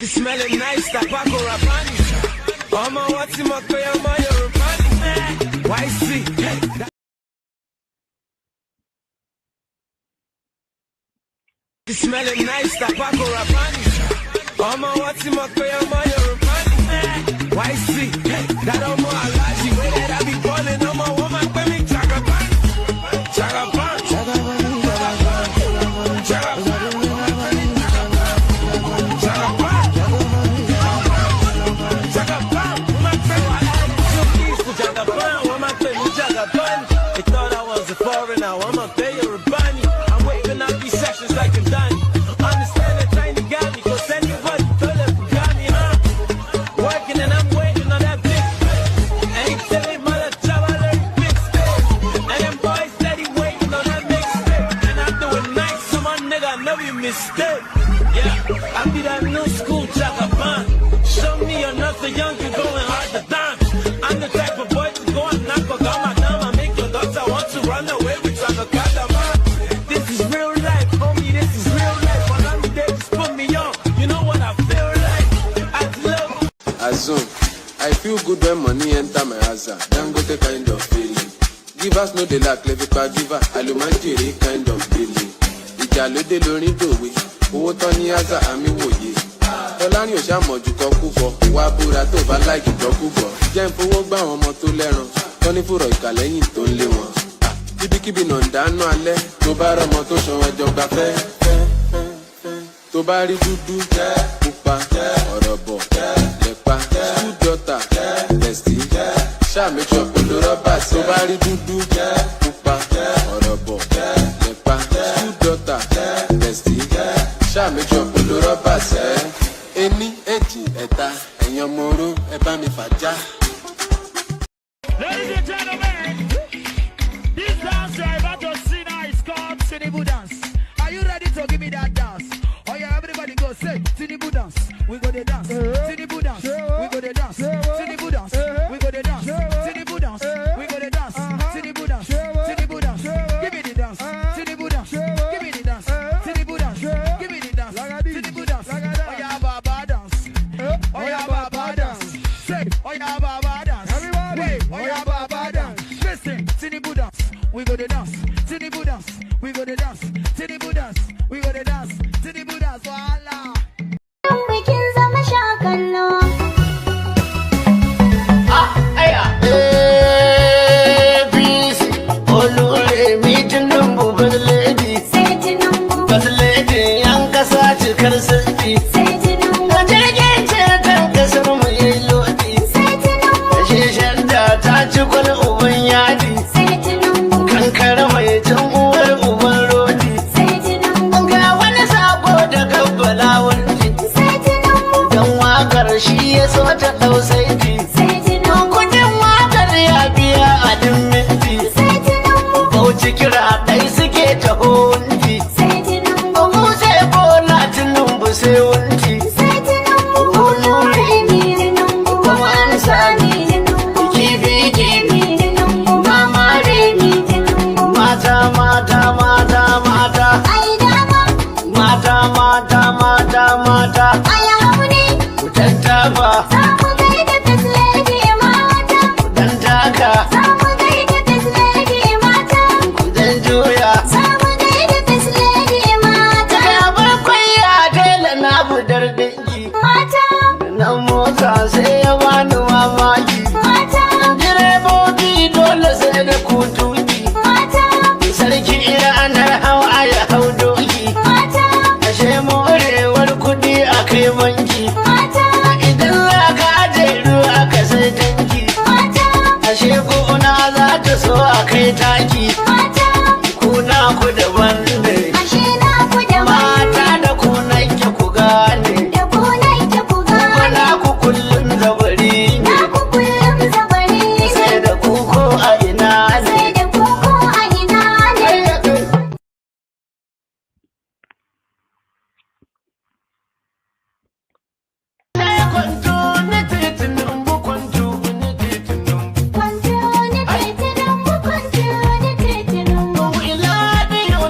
Smelling nice, Tapaco Rapani. Mama, what's in my way? I'm on your Rapani. Why see? Smelling nice, Tapaco Rapani. Mama, what's in my way? I'm on your Rapani. Why see? That I'm more allergic. Way that I be balling, I'm a woman, baby. Chagapan. Chagapan. Chagapan. Chagapan. Now I'ma pay your bunny. I'm waving out these sessions like I'm done. Understand that trying to got me, cause anybody feel it got me, huh? Working and I'm waiting on that big ain't telling mother job, I learned big space. And them boys steady waiting on that mixtape. And I do it nice, so my nigga, I know you mistake. Yeah, I be that new school Jagaban. Show me another youngin' going hard to dance. I'm the type of boy to go and knock a gama down. I make your daughter want to run away. This is real life, homie, this is real life. When I'm there, just put me on. You know what I feel like? I love Azum, I feel good when money enter my house. Don't go the kind of feeling. Give us no de lack, let it give us alumanjiri kind of feeling. Ijalo de lori dowe, owo to ni aza ami woye. Tolani o sha moju koku fo, wa bura to ba like joku bo. Je nfowo gba awon ọmọ tó lẹ́ràn, tó ní furo ìkàlẹ́yìn tó ń lé wọn. Kíbíkíbi náà ń dáná alẹ́, tó bá rọmọ tó ṣan ẹjọ́ gbafẹ́. Tó bá rí dúdú, pupa, ọ̀rọ̀ bọ̀, lẹ́pa, school daughter, bestie. Ṣáà make sure pẹ̀lú rọ́bà. Tó bá rí dúdú, pupa, ọ̀rọ̀ bọ̀, lẹ́pa, school daughter, bestie. Ṣáà make sure pẹ̀lú rọ́bà sẹ́. Ení, èjì, ẹ̀ta, ẹ̀yàn moro, ẹ bá mi fàjà. Ladies and gentlemen, this dance you're about to see now is called Tinubu dance. Are you ready to give me that dance? Oh yeah, everybody go say Tinubu dance. We go the dance. Tinubu dance. We go the dance. Tinubu dance. We go the dance. Tinubu dance. We go the dance. Tinubu dance. Tinubu dance. Give me the dance. Tinubu dance. Give me the dance. Tinubu dance. Give me the dance. Tinubu dance. Oh yeah, Baba dance. Oh yeah, Baba dance. Say, oh yeah, Baba dance. Wait, oh yeah, Baba dance. Listen, Tinubu dance. We go the dance. Tinubu dance. We go the dance. Tinubu dance. We go the dance. Tinubu dance. Voila. Bikin zama shakallo. Peace. Oluremi Tinubu first lady. Sai Tinubu. First lady yan kasa cikar sarki. Sai Tinubu. Jirgin ceton kasar mu yayi lodi. Sai Tinubu. Shishar da ta ci kwal uban yadi. Sai Tinubu. Kankara mai can uwar uban rodi. Sai Tinubu. Ga wani sako da gabbala wurji. Sai Tinubu. Dan wakar shi ya so ta dau saiti. Sai Tinubu. Kudin wakar ya biya a din minti. Sai Tinubu. Bauchi kira dai suke taho wunti. Sai Tinubu. Mu sai bola Tinubu sai wunti. Sai Tinubu. Oluremi Tinubu. Kuma an sami Tinubu. Kibi kibi Tinubu. Mama Remi Tinubu. mata mata mata mata Ai dama. mata mata mata mata Ai hauni. ku tattaba Za mu gaida first lady mata. dan taka Za mu gaida first lady mata. ku dan juya Za mu gaida first lady mata. ya bakwai ya tela na budar dinki Mata. nan mota sai ya bani mamaki Mata. direbobi dole sai da kutuki Mata. sarki ranar hawa ya hau doki Mata. ashe morewar kudi a kai banki Mata. idan za ka aje ruwa ka sai tanki Mata. ashe gona za ta so a kai taki Mata. kuna ku daban ne Ashe na ku da mata da kuna ke ku gane da ku nake ku kuna gane. ku kullum zabari ne Na ku kullum zabari sai ne. da ku ko a ina ne Sai da ku ko a ina ne. Kwanto na titin kwanto na titin Kwanto ni kai Tinubu, kwanto ni kai Tinubu. ila biyo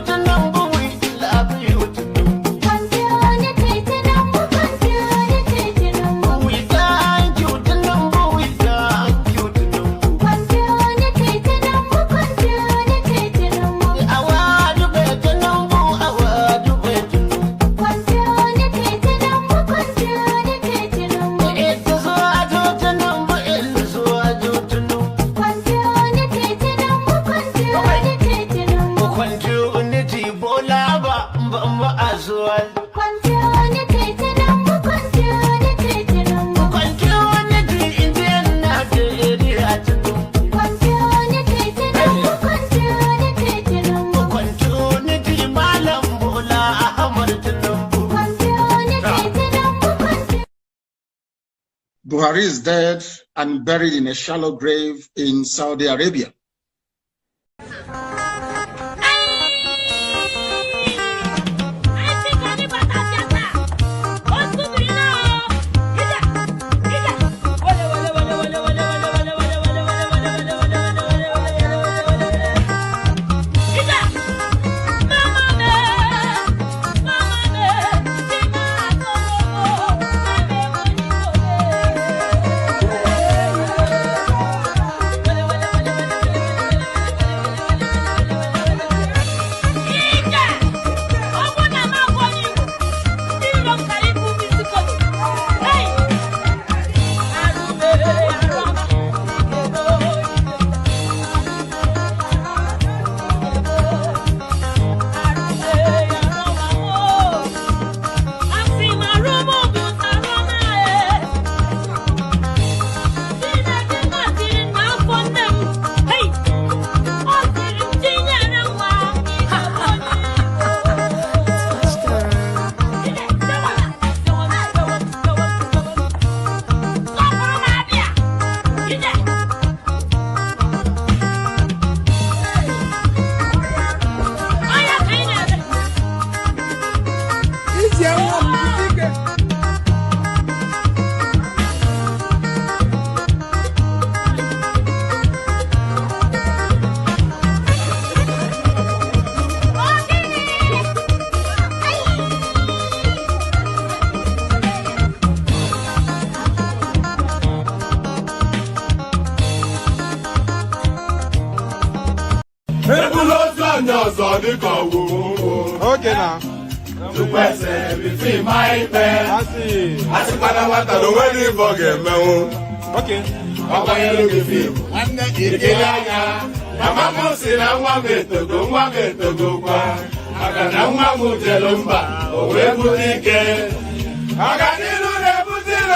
Buhari is dead and buried in a shallow grave in Saudi Arabia. Okay now. To question between my pen. I see. I see Panamata, the wedding for game. Okay. Papa, you look at you. And the Kiriana. Mama, say, I want me to go, want me to go. I got no one to tell them, but where would he get? I got to put it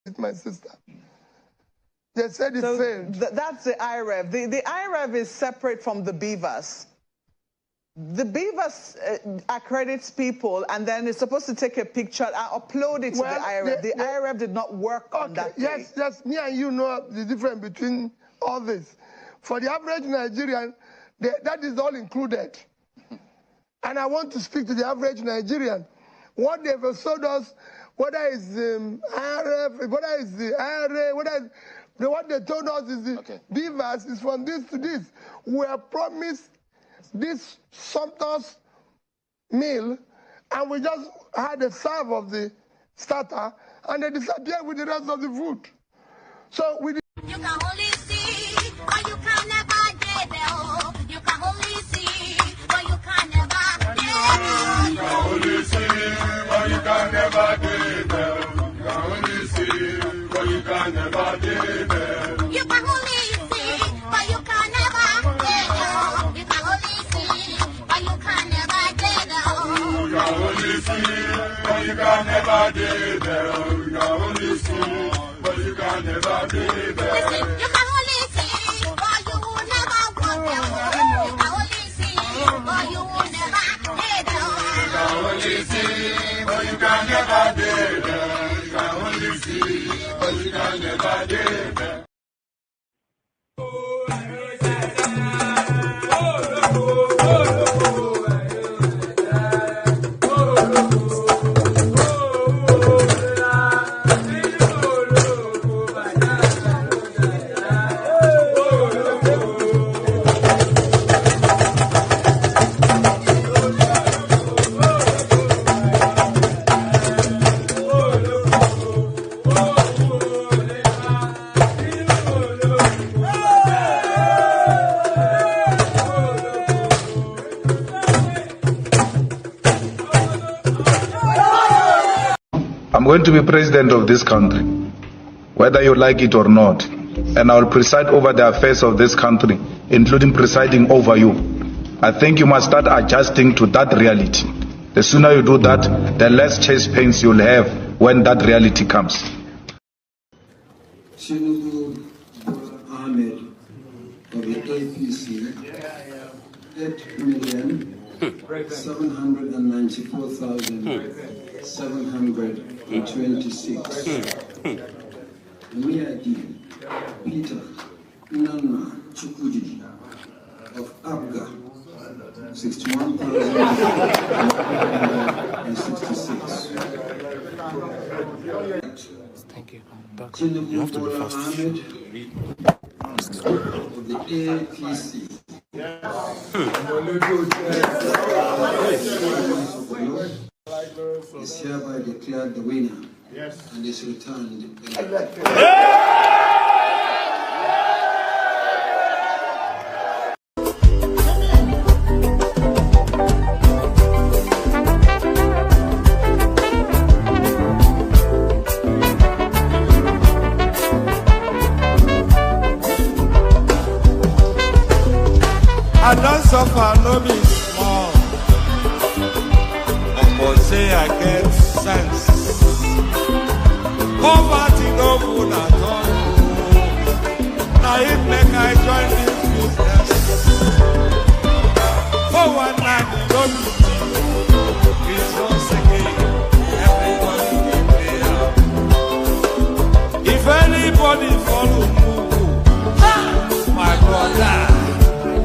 on my sister. They said it failed. That's the IREV. The IREV is separate from the Beavers. The Beavers accredits people and then it's supposed to take a picture and upload it to the IREV. The IREV did not work on that day. Yes, me and you know the difference between all this. For the average Nigerian, that is all included. And I want to speak to the average Nigerian. What they've sold us, whether it's IRF, whether it's the IRA, what they told us is the Beavers is from this to this. We are promised this Santos meal, and we just had a serve of the starter, and they disappeared with the rest of the food. So we. You can only see, but you can never get there. You can only see, but you can never get there. You can only see, but you can never get there. You can only see, but you can never get there. You can only see, but you can never get there. You can only see, but you can never get there. You can only see, but you can never get there. You can only see, but you can never get there. Listen, you can only see, but you will never walk there. You can only see, but you will never get there. You can only see, but you can never get there. You can only see, but you can never get there. I'm going to be president of this country, whether you like it or not, and I will preside over the affairs of this country, including presiding over you. I think you must start adjusting to that reality. The sooner you do that, the less chest pains you'll have when that reality comes. Tinubu Ahmed of the APC, 8 million 794,726. Miyadi Peter Nana Chukwudi of Abga, 61,166. Thank you. Tinubu Bola Ahmed of the APC. Is hereby declared the winner and is returned. I don't suffer, no be small. But say I get sense. Poverty no good at all. Now it make I join this business. For one night, you don't be cheap. It's once again, everybody can play out. If anybody follow Mugu, my brother,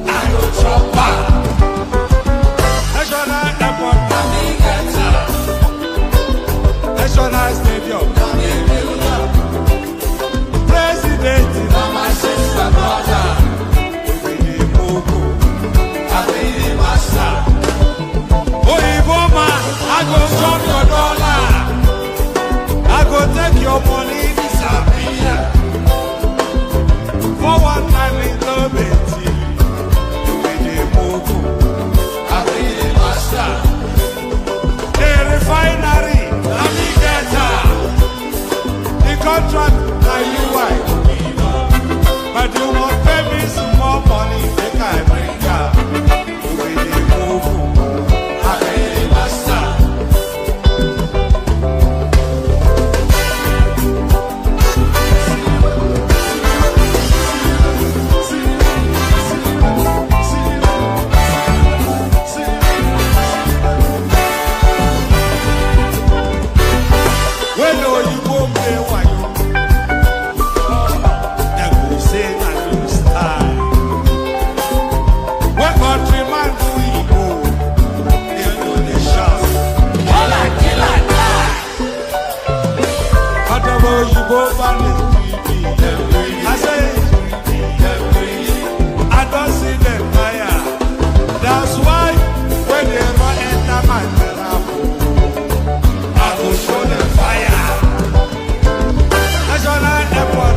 I go chopper. National airport, National stadium, President, my sister, brother, we be Mugu, I be the master. Oh, Iboma, I go chop your dollar, I go take your money, disappear. For one time in love it. The refinery, navigator, the contract, now you wife. But you won't pay me some more money, make I bring her. We the move, I be the master. When you won't pay one, they will say that you style. When countryman do Igbo, they know they shout. Kill I die. Whatever you go find is greedy. I say, I don't see them fire. That's why when they run enter my miracle, I go show them fire. National airport,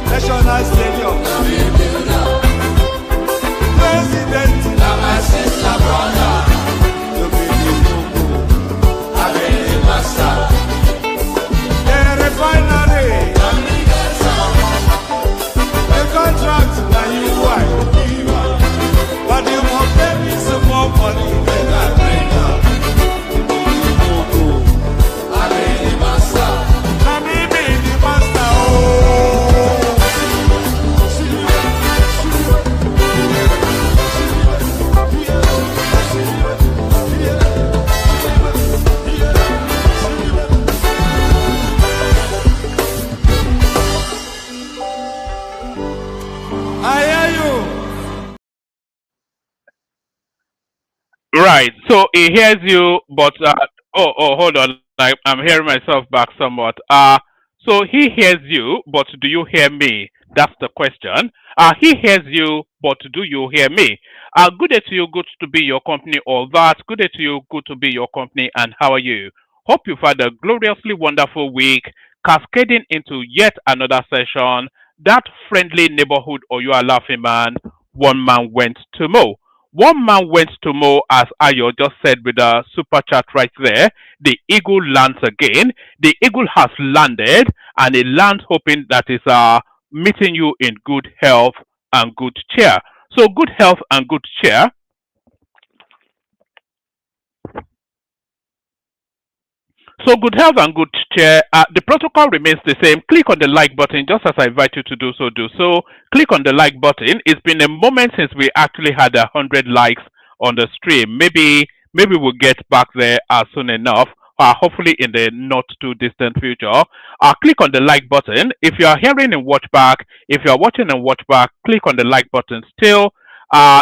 National stadium, President, my sister, brother, you be the Mugu, I be the master. The refinery, the contract, now you wife. But you won't pay me some more money, then I bring up. I be the master. Let me be the master. I hear you. Right. So he hears you, but hold on. I'm hearing myself back somewhat. So he hears you, but do you hear me? That's the question. He hears you, but do you hear me? Good day to you. Good to be your company. All that. Good day to you. Good to be your company. And how are you? Hope you've had a gloriously wonderful week, cascading into yet another session. That friendly neighborhood, or you are laughing man. One man went to mow. One man went to mow, as Ayo just said with a super chat right there. The eagle lands again. The eagle has landed, and it lands hoping that is meeting you in good health and good cheer. So good health and good cheer. So good health and good cheer. The protocol remains the same. Click on the like button, just as I invite you to do so. Do so. Click on the like button. It's been a moment since we actually had 100 likes on the stream. Maybe we'll get back there soon enough. Hopefully in the not too distant future. Click on the like button. If you are hearing and watch back, if you are watching and watch back, click on the like button still.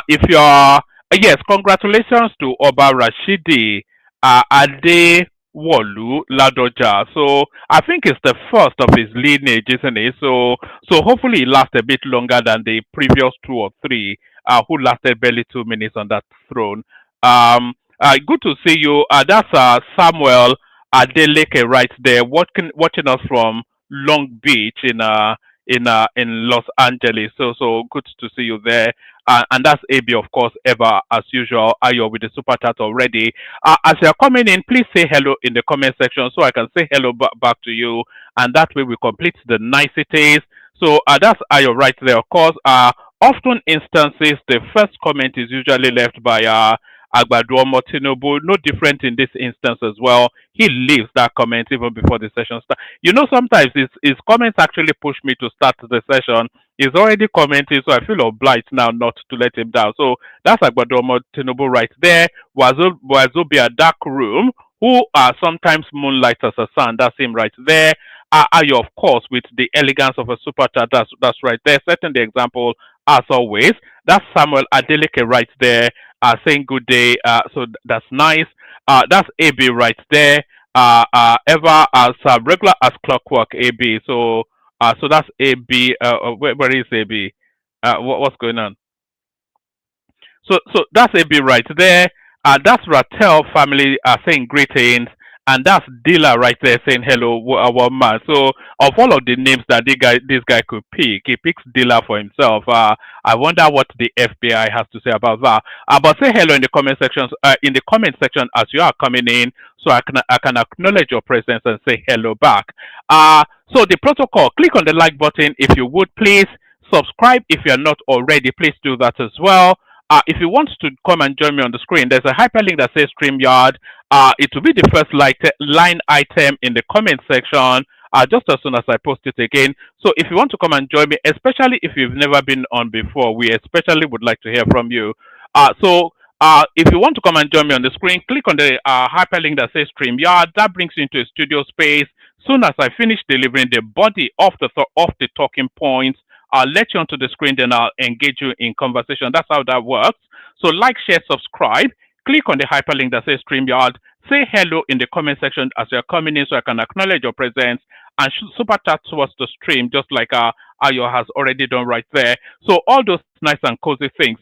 If you are yes, congratulations to Oba Rashidi Ade Wolu Ladoja. So I think it's the first of his lineage, isn't it? So hopefully it lasts a bit longer than the previous two or three who lasted barely 2 minutes on that throne. Good to see you. That's Samuel Adeleke right there, watching us from Long Beach in Los Angeles. So good to see you there. And that's AB, of course, ever as usual. Ayo with the super chat already. As you're coming in, please say hello in the comment section so I can say hello back to you. And that way we complete the niceties. So that's Ayo right there, of course. Often instances, the first comment is usually left by Ogoniland Tinubu. No different in this instance as well. He leaves that comment even before the session starts. You know, sometimes his comments actually push me to start the session. He's already commenting, so I feel obliged now not to let him down. So that's Ogoniland Tinubu right there. Wazobia Dark Room, who sometimes moonlights as a sun. That's him right there. Ayo, of course, with the elegance of a super chat. That's right there. Setting the example as always. That's Samuel Adeleke right there. Saying good day. So that's nice. That's AB right there. Ever as regular as clockwork, AB. So that's AB. Where is AB? What's going on? So that's AB right there. That's Ratel family saying greetings. And that's Dila right there saying hello, our man. So of all of the names that this guy could pick, he picks Dila for himself. I wonder what the FBI has to say about that. But say hello in the comment sections. In the comment section as you are coming in, so I can acknowledge your presence and say hello back. So the protocol. Click on the like button if you would, please. Subscribe if you are not already. Please do that as well. If you want to come and join me on the screen, there's a hyperlink that says StreamYard. It will be the first line item in the comment section just as soon as I post it again. So if you want to come and join me, especially if you've never been on before, we especially would like to hear from you. If you want to come and join me on the screen, click on the hyperlink that says StreamYard. That brings you into a studio space. Soon as I finish delivering the body of the talking points, I'll let you onto the screen, then I'll engage you in conversation. That's how that works. So like, share, subscribe. Click on the hyperlink that says StreamYard. Say hello in the comment section as you're coming in so I can acknowledge your presence. And super chat towards the stream, just like Ayo has already done right there. So all those nice and cozy things.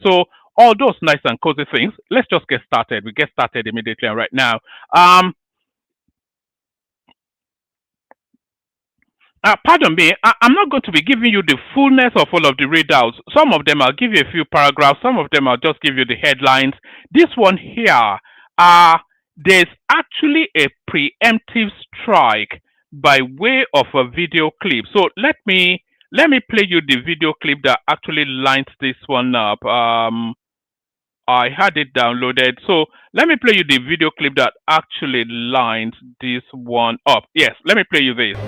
Let's just get started. We get started immediately right now. Pardon me, I'm not going to be giving you the fullness of all of the readouts. Some of them I'll give you a few paragraphs. Some of them I'll just give you the headlines. This one here, there's actually a preemptive strike by way of a video clip. So let me play you the video clip that actually lines this one up. I had it downloaded. So let me play you the video clip that actually lines this one up. Yes, let me play you this.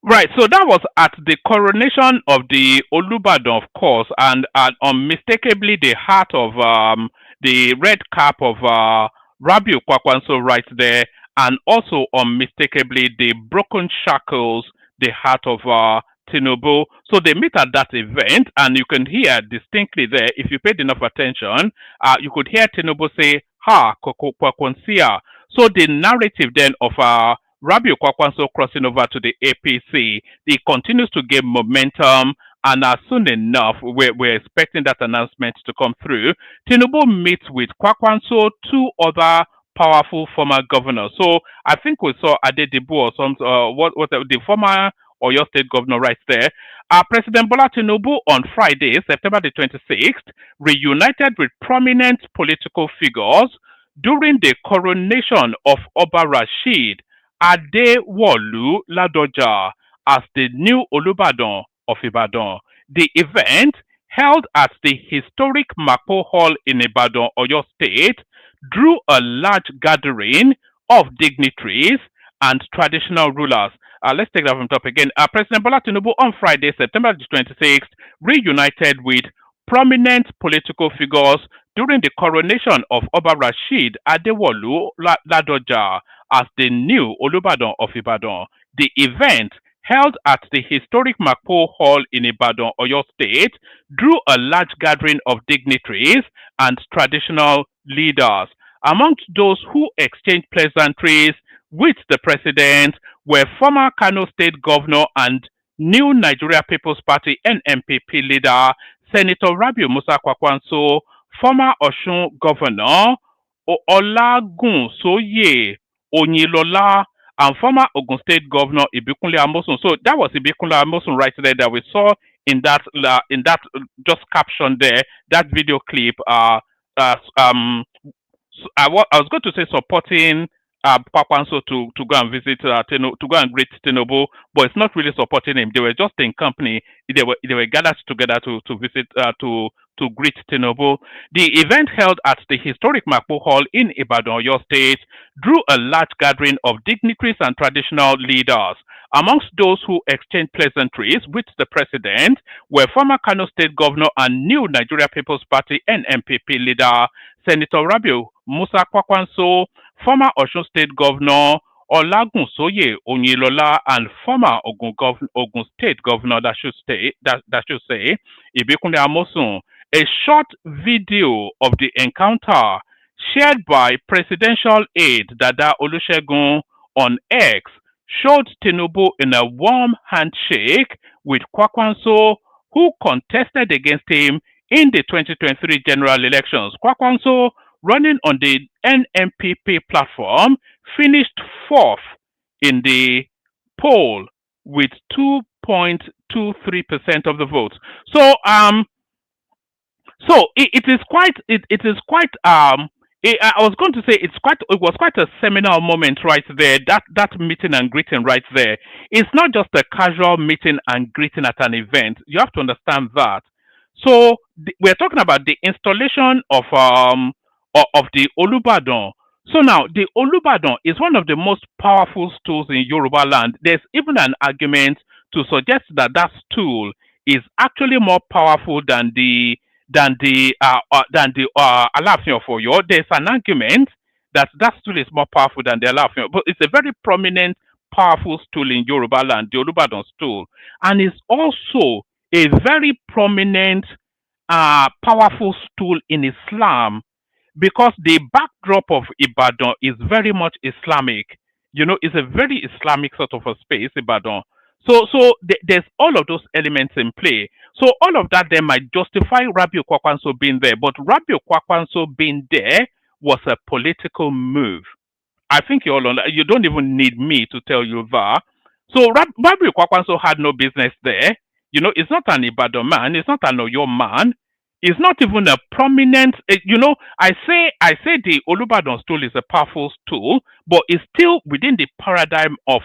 Right, so that was at the coronation of the Olubadan, of course, and unmistakably the heart of the red cap of Rabiu Kwakwanso right there, and also unmistakably the broken shackles, the heart of Tinubu. So they meet at that event, and you can hear distinctly there, if you paid enough attention, you could hear Tinubu say, "Ha, Kwakwansia." So the narrative then of Rabiu Kwakwanso crossing over to the APC, it continues to gain momentum, and soon enough, we're expecting that announcement to come through. Tinubu meets with Kwakwanso, two other powerful former governors. So I think we saw Adedibu or the former Oyo State governor right there. President Bola Tinubu on Friday, September the 26th, reunited with prominent political figures during the coronation of Oba Rashid Adewolu Ladoja as the new Olubadan of Ibadan. The event, held at the historic Mapo Hall in Ibadan, Oyo State, drew a large gathering of dignitaries and traditional rulers. Let's take that from top again. President Bola Tinubu on Friday, September the 26th, reunited with prominent political figures during the coronation of Oba Rashid Adewolu Ladoja as the new Olubadan of Ibadan. The event, held at the historic Mapo Hall in Ibadan, Oyo State, drew a large gathering of dignitaries and traditional leaders. Amongst those who exchanged pleasantries with the president were former Kano State Governor and New Nigeria People's Party NNPP leader Senator Rabiu Musa Kwakwanso, former Osun Governor Olagunsoye Onyilola, and former Ogun State Governor Ibikunle Amosun. So that was Ibikunle Amosun right there that we saw in that just caption there, that video clip. I was going to say supporting Kwakwanso to go and visit to go and greet Tinubu, but it's not really supporting him. They were just in company. They were gathered together to visit to greet Tinubu. The event, held at the historic Mapo Hall in Ibadan, Oyo State, drew a large gathering of dignitaries and traditional leaders. Amongst those who exchanged pleasantries with the president were former Kano State Governor and New Nigeria People's Party NNPP leader Senator Rabiu Musa Kwakwanso, former Osun State Governor Olagunsoye Onyilola, and former Ogun State Governor, that should say, Ibikunle Amosun. A short video of the encounter, shared by presidential aide Dada Olusegun on X, showed Tinubu in a warm handshake with Kwakwanso, who contested against him in the 2023 general elections. Kwakwanso, running on the NNPP platform, finished fourth in the poll with 2.23% of the votes. So it is quite I was going to say it was quite a seminal moment right there, that meeting and greeting right there. It's not just a casual meeting and greeting at an event. You have to understand that. So we're talking about the installation of the Olubadan. So now the Olubadan is one of the most powerful stools in Yoruba land. There's even an argument to suggest that stool is actually more powerful than the Alaafin of Oyo. There's an argument that stool is more powerful than the Alaafin, but it's a very prominent, powerful stool in Yoruba land, the Olubadan stool, and it's also a very prominent, powerful stool in Islam, because the backdrop of Ibadan is very much Islamic. You know, it's a very Islamic sort of a space, Ibadan. So there's all of those elements in play. So all of that then might justify Rabiu Kwakwanso being there. But Rabiu Kwakwanso being there was a political move. I think you don't even need me to tell you that. So Rabiu Kwakwanso had no business there. You know, it's not an Ibadan man. It's not an Oyo man. It's not even a prominent, I say the Olubadan stool is a powerful stool, but it's still within the paradigm of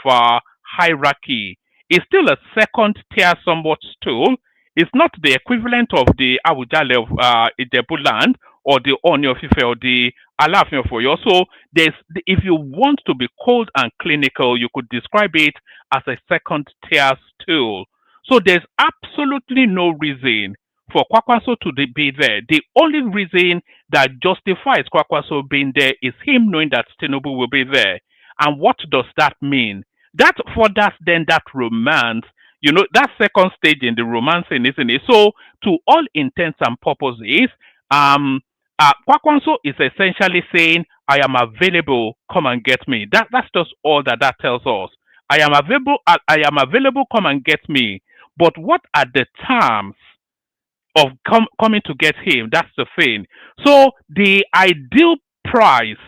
hierarchy. It's still a second tier somewhat stool. It's not the equivalent of the Awujale of Ijebu land, or the Oni of Ife, or the Alaafin of Oyo. So if you want to be cold and clinical, you could describe it as a second tier stool. So there's absolutely no reason for Kwakwanso to be there. The only reason that justifies Kwakwanso being there is him knowing that Tinubu will be there. And what does that mean? That furthers then that romance, that second stage in the romancing, isn't it? So to all intents and purposes, Kwakwanso is essentially saying, I am available, come and get me. That's just all that tells us. I am available, come and get me. But what are the terms of coming to get him? That's the thing. So the ideal price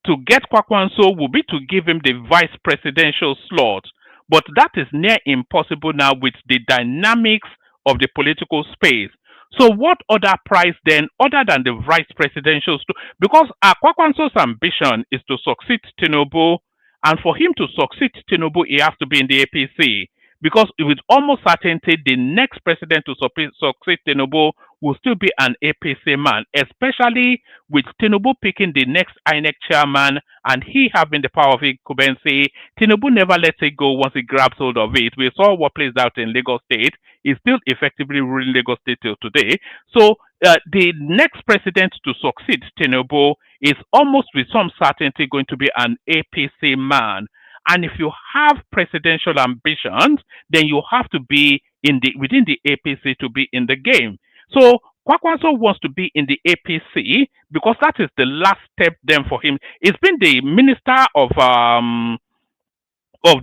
to get Kwakwanso would be to give him the vice presidential slot. But that is near impossible now with the dynamics of the political space. So what other price then, other than the vice presidential slot? Because Kwakwanso's ambition is to succeed Tinubu, and for him to succeed Tinubu, he has to be in the APC. because with almost certainty the next president to succeed Tinubu will still be an APC man, especially with Tinubu picking the next INEC chairman and he having the power of incumbency. Tinubu never lets it go once he grabs hold of it. We saw what plays out in Lagos State. He's still effectively ruling Lagos State till today. So the next president to succeed Tinubu is almost with some certainty going to be an APC man. And if you have presidential ambitions, then you have to be within the APC to be in the game. So Kwakwanso wants to be in the APC because that is the last step then for him. He's been the minister of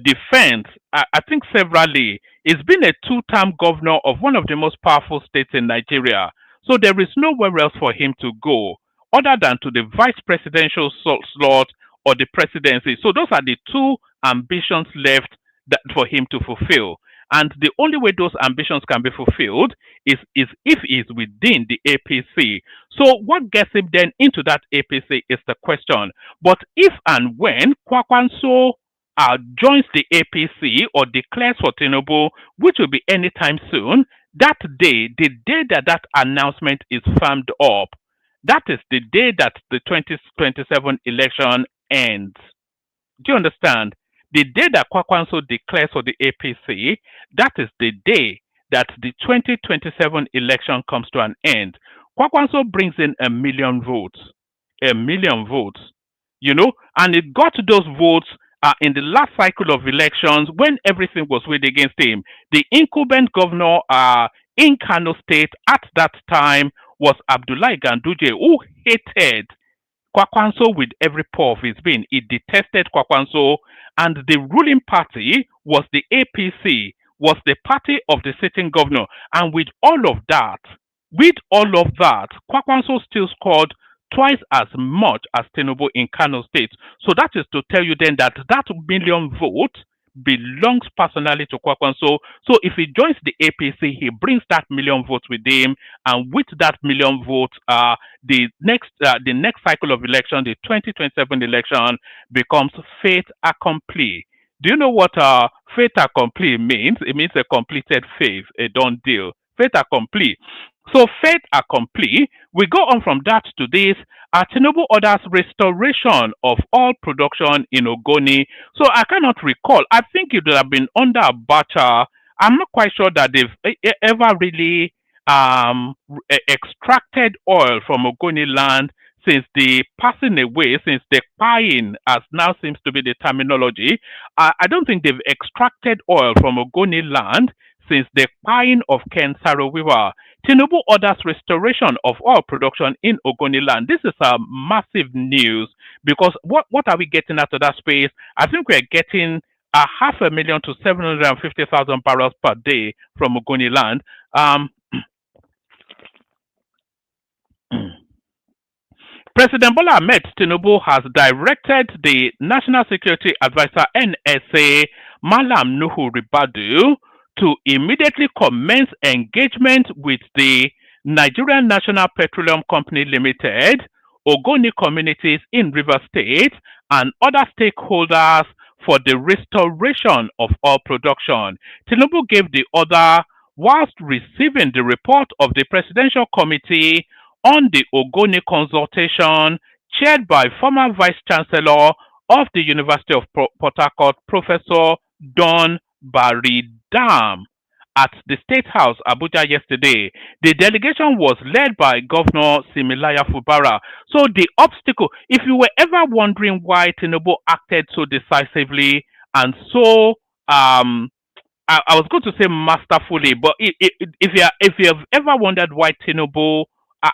defense, I think severally. He's been a two-term governor of one of the most powerful states in Nigeria. So there is nowhere else for him to go other than to the vice presidential slot or the presidency. So those are the two ambitions left for him to fulfill. And the only way those ambitions can be fulfilled is if he's within the APC. So what gets him then into that APC is the question. But if and when Kwakwanso joins the APC or declares for Tinubu, which will be anytime soon, that day, the day that announcement is firmed up, that is the day that the 2027 election ends. Do you understand? The day that Kwakwanso declares for the APC, that is the day that the 2027 election comes to an end. Kwakwanso brings in 1 million votes. 1 million votes. You know, and it got those votes in the last cycle of elections when everything was weighed against him. The incumbent governor in Kano State at that time was Abdullahi Ganduje, who hated Kwakwanso with every pore of his being. He detested Kwakwanso, and the ruling party was the APC, was the party of the sitting governor. And with all of that, Kwakwanso still scored twice as much as Tinubu in Kano State. So that is to tell you then that 1 million vote belongs personally to Kwakwanso. So if he joins the APC, he brings that 1 million votes with him, and with that 1 million votes, the next cycle of election, the 2027 election, becomes fait accompli. Do you know what fait accompli means? It means a completed faith, a done deal. Fait accompli. So fait accompli, we go on from that to this. Tinubu orders restoration of all production in Ogoni. So I cannot recall. I think it would have been under Abacha. I'm not quite sure that they've ever really extracted oil from Ogoniland since the passing away, since the buying, as now seems to be the terminology. I don't think they've extracted oil from Ogoniland since the buying of Ken Saro-Wiwa. Tinubu orders restoration of oil production in Ogoniland. This is a massive news because what are we getting out of that space? I think we're getting 500,000 to 750,000 barrels per day from Ogoniland. President Bola Ahmed Tinubu has directed the National Security Advisor NSA, Malam Nuhu Ribadu, to immediately commence engagement with the Nigerian National Petroleum Company Limited, Ogoni communities in Rivers State, and other stakeholders for the restoration of oil production. Tinubu gave the order whilst receiving the report of the Presidential Committee on the Ogoni consultation chaired by former Vice Chancellor of the University of Port Harcourt, Professor Don Baridam, at the State House, Abuja, yesterday. The delegation was led by Governor Similaya Fubara. So the obstacle, if you were ever wondering why Tinubu acted so decisively and so, I was going to say masterfully, but if you have ever wondered why Tinubu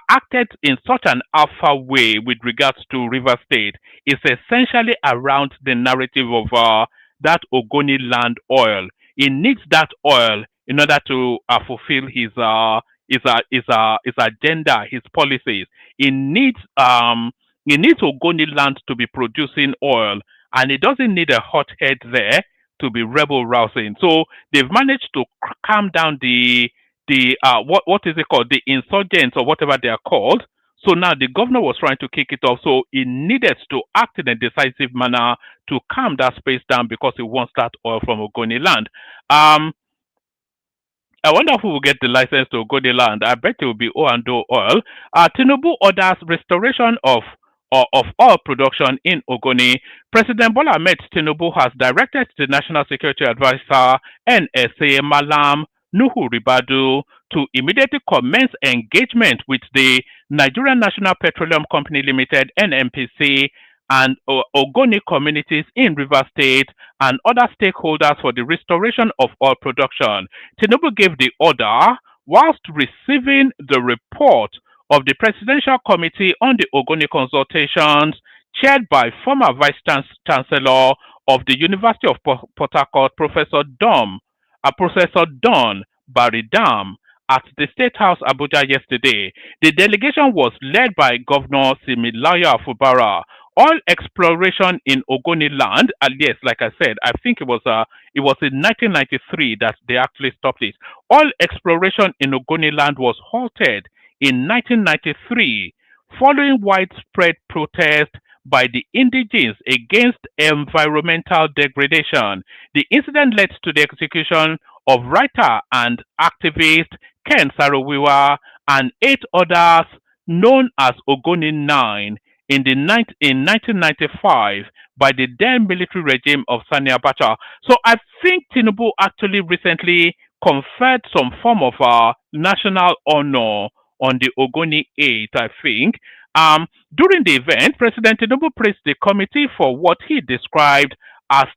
acted in such an alpha way with regards to River State, it's essentially around the narrative of that Ogoniland oil. He needs that oil in order to fulfill his agenda, his policies. He needs Ogoniland to be producing oil, and he doesn't need a hothead there to be rebel rousing. So they've managed to calm down the what is it called, the insurgents or whatever they are called. So now the governor was trying to kick it off. So he needed to act in a decisive manner to calm that space down because he wants that oil from Ogoniland. I wonder who will get the license to Ogoniland. I bet it will be O&O Oil. Tinubu orders restoration of oil production in Ogoni. President Bola Ahmed Tinubu has directed the National Security Advisor NSA Malam Nuhu Ribadu to immediately commence engagement with the Nigerian National Petroleum Company Limited (NNPC) and Ogoni communities in River State and other stakeholders for the restoration of oil production. Tinubu gave the order whilst receiving the report of the Presidential Committee on the Ogoni consultations chaired by former Vice-Chancellor of the University of Port Harcourt, Professor Don Baridam, at the State House Abuja yesterday. The delegation was led by Governor Similayo Afubara. Oil exploration in Ogoniland, and yes, like I said, I think it was in 1993 that they actually stopped it. Oil exploration in Ogoniland was halted in 1993 following widespread protest by the indigenes against environmental degradation. The incident led to the execution of writer and activist Ken Saro-Wiwa and 8 others known as Ogoni 9 in 1995 by the then military regime of Sani Abacha. So I think Tinubu actually recently conferred some form of national honor on the Ogoni 8, I think. During the event, President Tinubu praised the committee for what he described as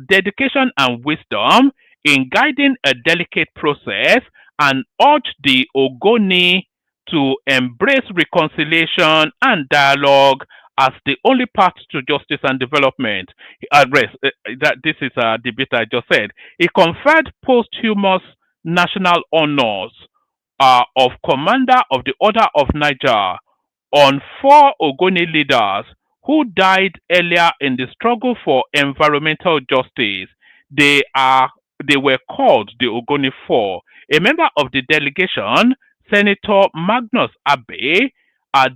dedication and wisdom in guiding a delicate process and urged the Ogoni to embrace reconciliation and dialogue as the only path to justice and development. This is the bit I just said. He conferred posthumous national honors of Commander of the Order of Niger on 4 Ogoni leaders who died earlier in the struggle for environmental justice. They were called the Ogoni 4. A member of the delegation, Senator Magnus Abe,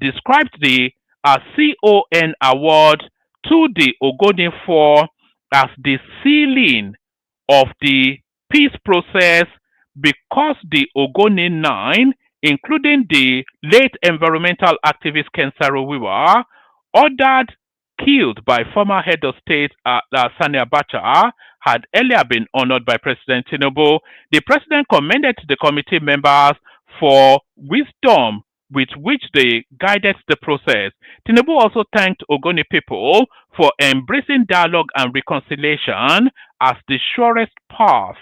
described the CON award to the Ogoni 4 as the ceiling of the peace process because the Ogoni 9, including the late environmental activist Ken Saro-Wiwa, ordered killed by former head of state Sani Abacha, had earlier been honored by President Tinubu. The president commended the committee members for wisdom with which they guided the process. Tinubu also thanked Ogoni people for embracing dialogue and reconciliation as the surest path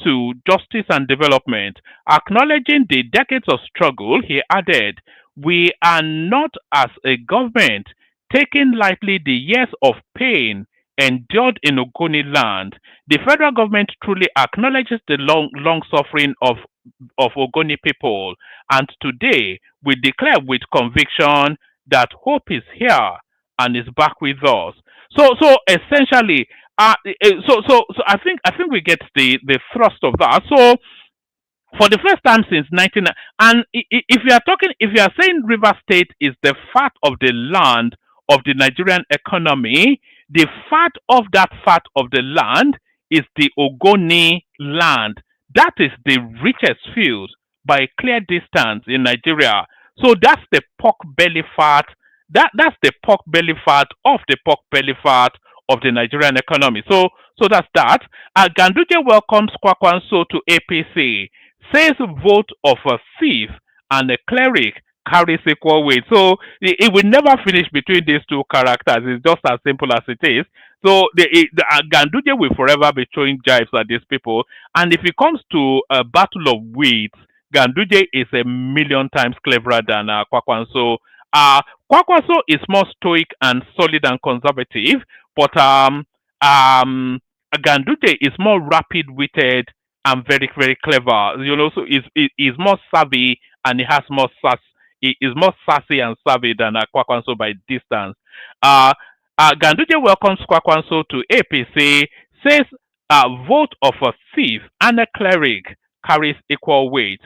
to justice and development. Acknowledging the decades of struggle, he added, "We are not, as a government, taking lightly the years of pain endured in Ogoniland. The federal government truly acknowledges the long suffering of Ogoni people, and today we declare with conviction that hope is here and is back with us." So essentially, so I think we get the thrust of that. So for the first time since 19, and if you are saying River State is the fat of the land of the Nigerian economy, the fat of the land is the Ogoni land. That is the richest field by a clear distance in Nigeria. So that's the pork belly fat. That's the pork belly fat of the pork belly fat of the Nigerian economy. So that's that. Ganduje welcomes Kwakwanso to APC. Says vote of a thief and a cleric carries equal weight. So it will never finish between these two characters. It's just as simple as it is. So Ganduje will forever be throwing jibes at these people. And if it comes to a battle of wits, Ganduje is a million times cleverer than Kwakwanso. Kwakwanso is more stoic and solid and conservative, but Ganduje is more rapid-witted and very, very clever. So he's more savvy and he has more sass. He is more sassy and savvy than Kwakwanso by distance. Ganduje welcomes Kwakwanso to APC, says vote of a thief and a cleric carries equal weight.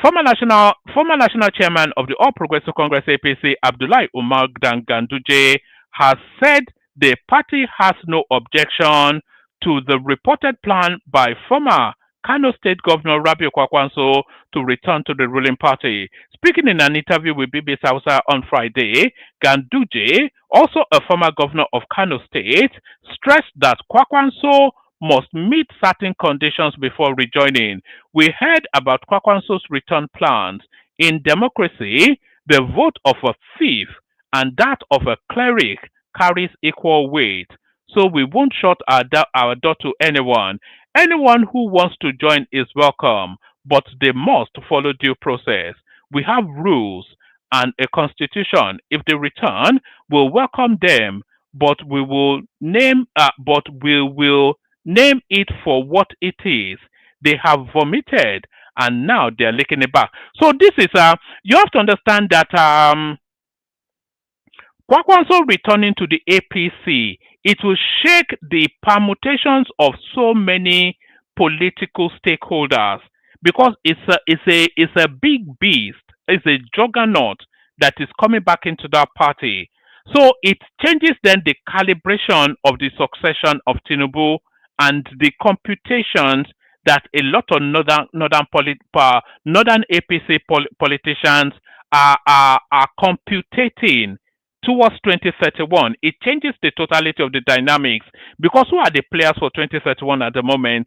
former national chairman of the All Progressive Congress APC, Abdullahi Umar Ganduje, has said the party has no objection to the reported plan by former Kano State Governor Rabiu Kwakwanso to return to the ruling party. Speaking in an interview with BBC Hausa on Friday, Ganduje, also a former governor of Kano State, stressed that Kwakwanso must meet certain conditions before rejoining. We heard about Kwakwanso's return plans. In democracy, the vote of a thief and that of a cleric carries equal weight. So we won't shut our door to anyone. Anyone who wants to join is welcome, but they must follow due process. We have rules and a constitution. If they return, we'll welcome them, but we will name it for what it is. They have vomited and now they're licking it back. So this is you have to understand that Kwakwanso returning to the APC, it will shake the permutations of so many political stakeholders because it's a big beast, it's a juggernaut that is coming back into that party. So it changes then the calibration of the succession of Tinubu and the computations that a lot of northern APC politicians are computating towards 2031. It changes the totality of the dynamics because who are the players for 2031 at the moment?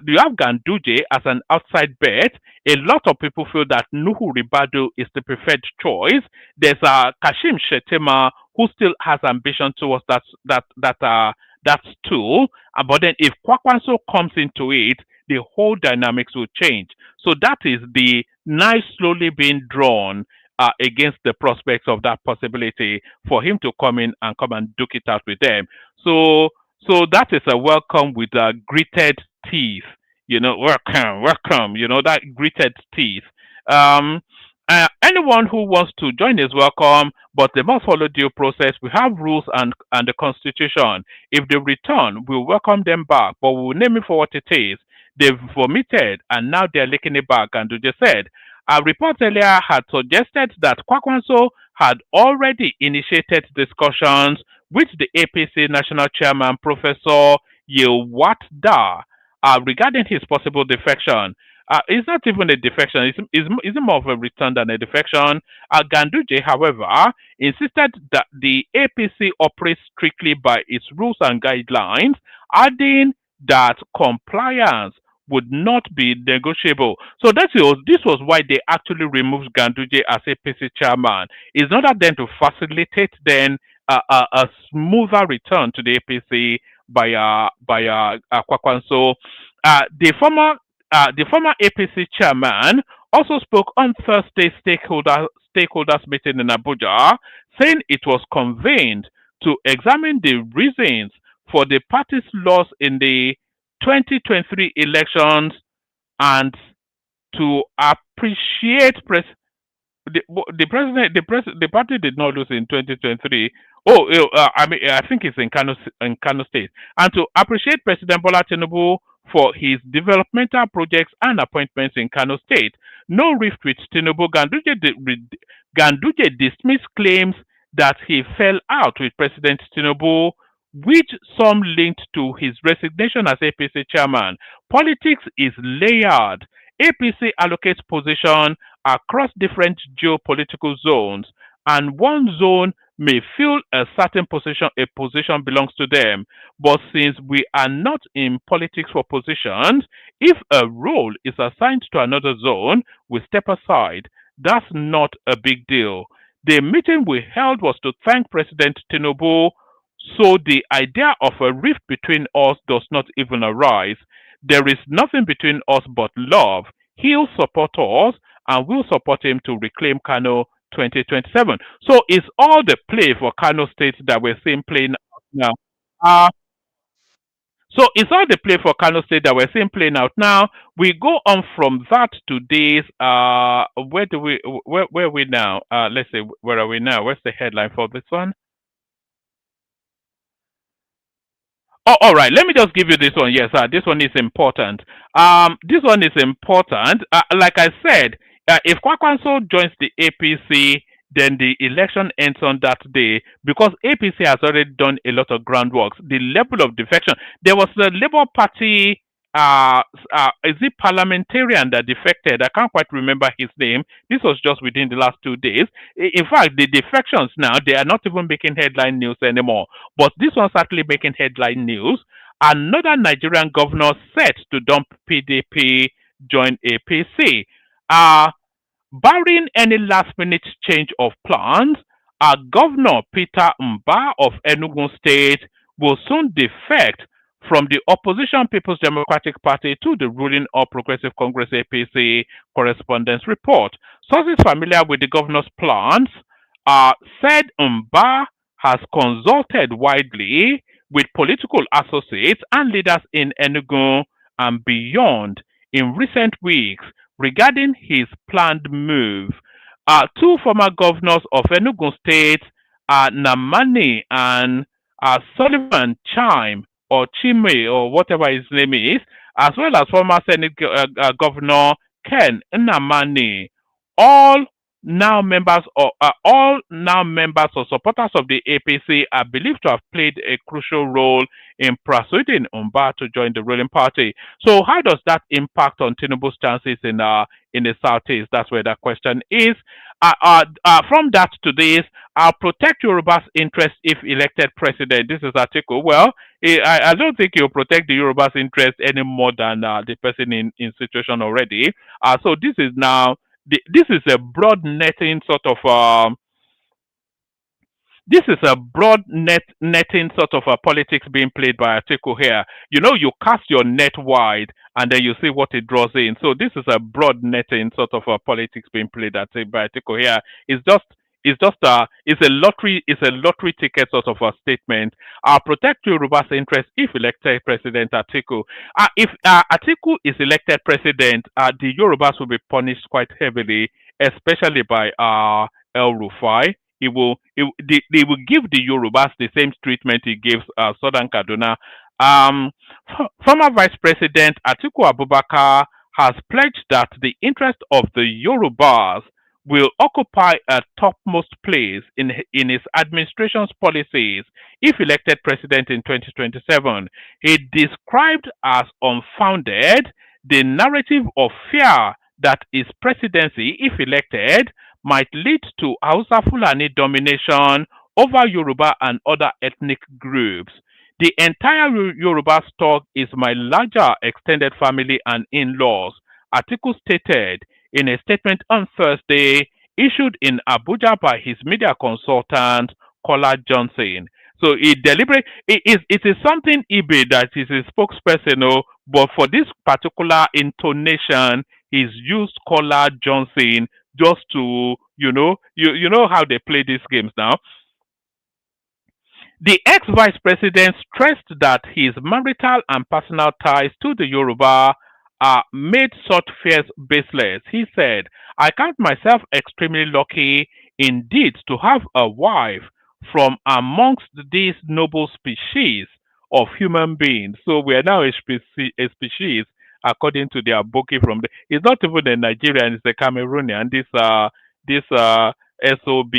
You have Ganduje as an outside bet. A lot of people feel that Nuhu Ribadu is the preferred choice. There's Kashim Shettima who still has ambition towards that stool. But then if Kwakwanso comes into it, the whole dynamics will change. So that is the knife slowly being drawn against the prospects of that possibility for him to come in and duke it out with them. So that is a welcome with gritted teeth. Welcome. That gritted teeth. Anyone who wants to join is welcome, but they must follow due process. We have rules and the constitution. If they return, we'll welcome them back, but we'll name it for what it is. They've vomited and now they're licking it back. And just said, a report earlier had suggested that Kwakwanso had already initiated discussions with the APC National Chairman, Professor Yewat regarding his possible defection. It's not even a defection, it's more of a return than a defection. Ganduje, however, insisted that the APC operates strictly by its rules and guidelines, adding that compliance would not be negotiable. So this was why they actually removed Ganduje as APC chairman. It's not that then to facilitate then a smoother return to the APC by Kwakwanso. The former APC chairman also spoke on Thursday's stakeholders meeting in Abuja, saying it was convened to examine the reasons for the party's loss in the 2023 elections and to appreciate the party did not lose in 2023. I think it's in Kano State, and to appreciate President Bola Tinubu for his developmental projects and appointments in Kano State. No rift with Tinubu. Ganduje dismissed claims that he fell out with President Tinubu, which some linked to his resignation as APC chairman. Politics is layered. APC allocates position across different geopolitical zones, and one zone may feel a certain position belongs to them. But since we are not in politics for positions, if a role is assigned to another zone, we step aside. That's not a big deal. The meeting we held was to thank President Tinubu, so the idea of a rift between us does not even arise. There is nothing between us but love. He'll support us and we'll support him to reclaim Kano 2027. So it's all the play for Kano State that we're seeing playing out now. So it's all the play for Kano State that we're seeing playing out now. We go on from that to this. Where are we now? Let's see, where are we now? Where's the headline for this one? Oh, all right. Let me just give you this one. Yes, this one is important. This one is important. Like I said, if Kwakwanso joins the APC, then the election ends on that day because APC has already done a lot of groundwork. The level of defection. There was the Labour Party. Is it parliamentarian that defected? I can't quite remember his name. This was just within the last 2 days. In fact, the defections now they are not even making headline news anymore. But this one's actually making headline news. Another Nigerian governor set to dump PDP, join APC. Barring any last minute change of plans, our Governor Peter Mba of Enugu State will soon defect from the opposition People's Democratic Party to the ruling All Progressive Congress APC. Correspondence report. Sources familiar with the governor's plans said Mba has consulted widely with political associates and leaders in Enugu and beyond in recent weeks regarding his planned move. Two former governors of Enugu State, Namani and Sullivan Chime or Chime or whatever his name is, as well as former Senate Governor Ken Namani, all now members or supporters of the APC are believed to have played a crucial role in persuading Mba to join the ruling party. So how does that impact on Tinubu's chances in the southeast? That's where that question is. From that to this, I'll protect Yoruba's interest if elected president. This is Atiku. Well, I don't think he'll protect the Yoruba's interest any more than the person in situation already. So this is now this is a broad netting sort of this is a broad netting sort of politics being played by Atiku here. You know, you cast your net wide and then you see what it draws in. So this is a broad netting sort of politics being played by Atiku here. It's a lottery ticket sort of a statement. I'll protect Yoruba's interest if elected President Atiku. If Atiku is elected president, the Yorubas will be punished quite heavily, especially by El Rufai. They will give the Yorubas the same treatment he gives Southern Kaduna. Former Vice President Atiku Abubakar has pledged that the interest of the Yorubas will occupy a topmost place in his administration's policies if elected president in 2027. He described as unfounded the narrative of fear that his presidency, if elected, might lead to Hausa Fulani domination over Yoruba and other ethnic groups. The entire Yoruba stock is my larger extended family and in-laws, Atiku stated in a statement on Thursday issued in Abuja by his media consultant, Kola Johnson. So it is something eBay that is a spokesperson, but for this particular intonation, he's used Kola Johnson just to, you know how they play these games now. The ex-vice president stressed that his marital and personal ties to the Yoruba made such fears baseless. He said, I count myself extremely lucky indeed to have a wife from amongst these noble species of human beings. So we are now a species according to their bookie from the, it's not even a Nigerian, it's a Cameroonian, this SOB.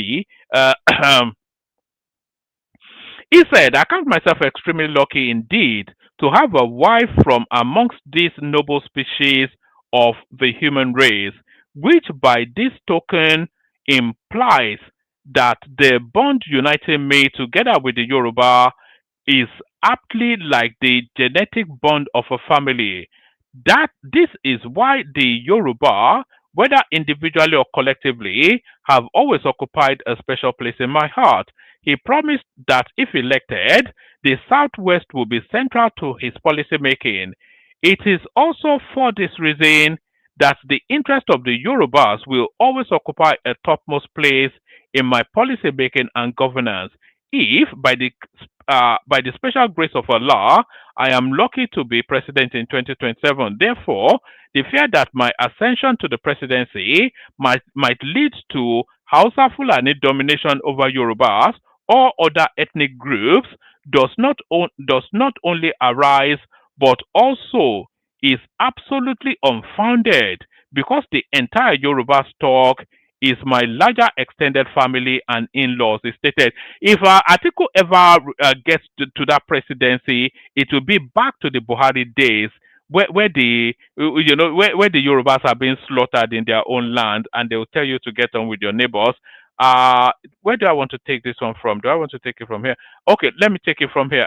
He said, I count myself extremely lucky indeed to have a wife from amongst these noble species of the human race, which by this token implies that the bond uniting me together with the Yoruba is aptly like the genetic bond of a family. That this is why the Yoruba, whether individually or collectively, have always occupied a special place in my heart. He promised that if elected, the Southwest will be central to his policy making. It is also for this reason that the interest of the Yorubas will always occupy a topmost place in my policy making and governance. If, by the special grace of Allah, I am lucky to be president in 2027. Therefore, the fear that my ascension to the presidency might lead to Hausa Fulani domination over Yorubas or other ethnic groups does not only arise but also is absolutely unfounded, because the entire Yoruba stock is my larger extended family and in-laws. He stated, if Atiku ever gets to that presidency, it will be back to the Buhari days where the where the Yorubas are being slaughtered in their own land, and they will tell you to get on with your neighbors. Where do I want to take this one from? Do I want to take it from here? Okay, let me take it from here.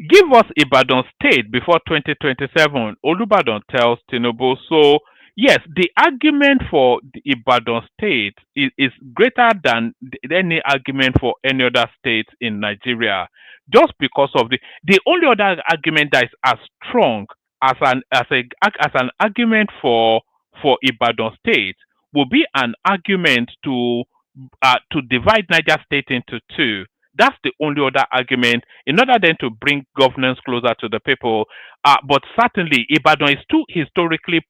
Give us Ibadan State before 2027, Olubadan tells Tinubu. So, yes, the argument for the Ibadan State is greater than any argument for any other state in Nigeria. Just because of the only other argument that is as strong as an argument for Ibadan State will be an argument to divide Niger State into two. That's the only other argument in order then to bring governance closer to the people. But certainly, Ibadan is too historically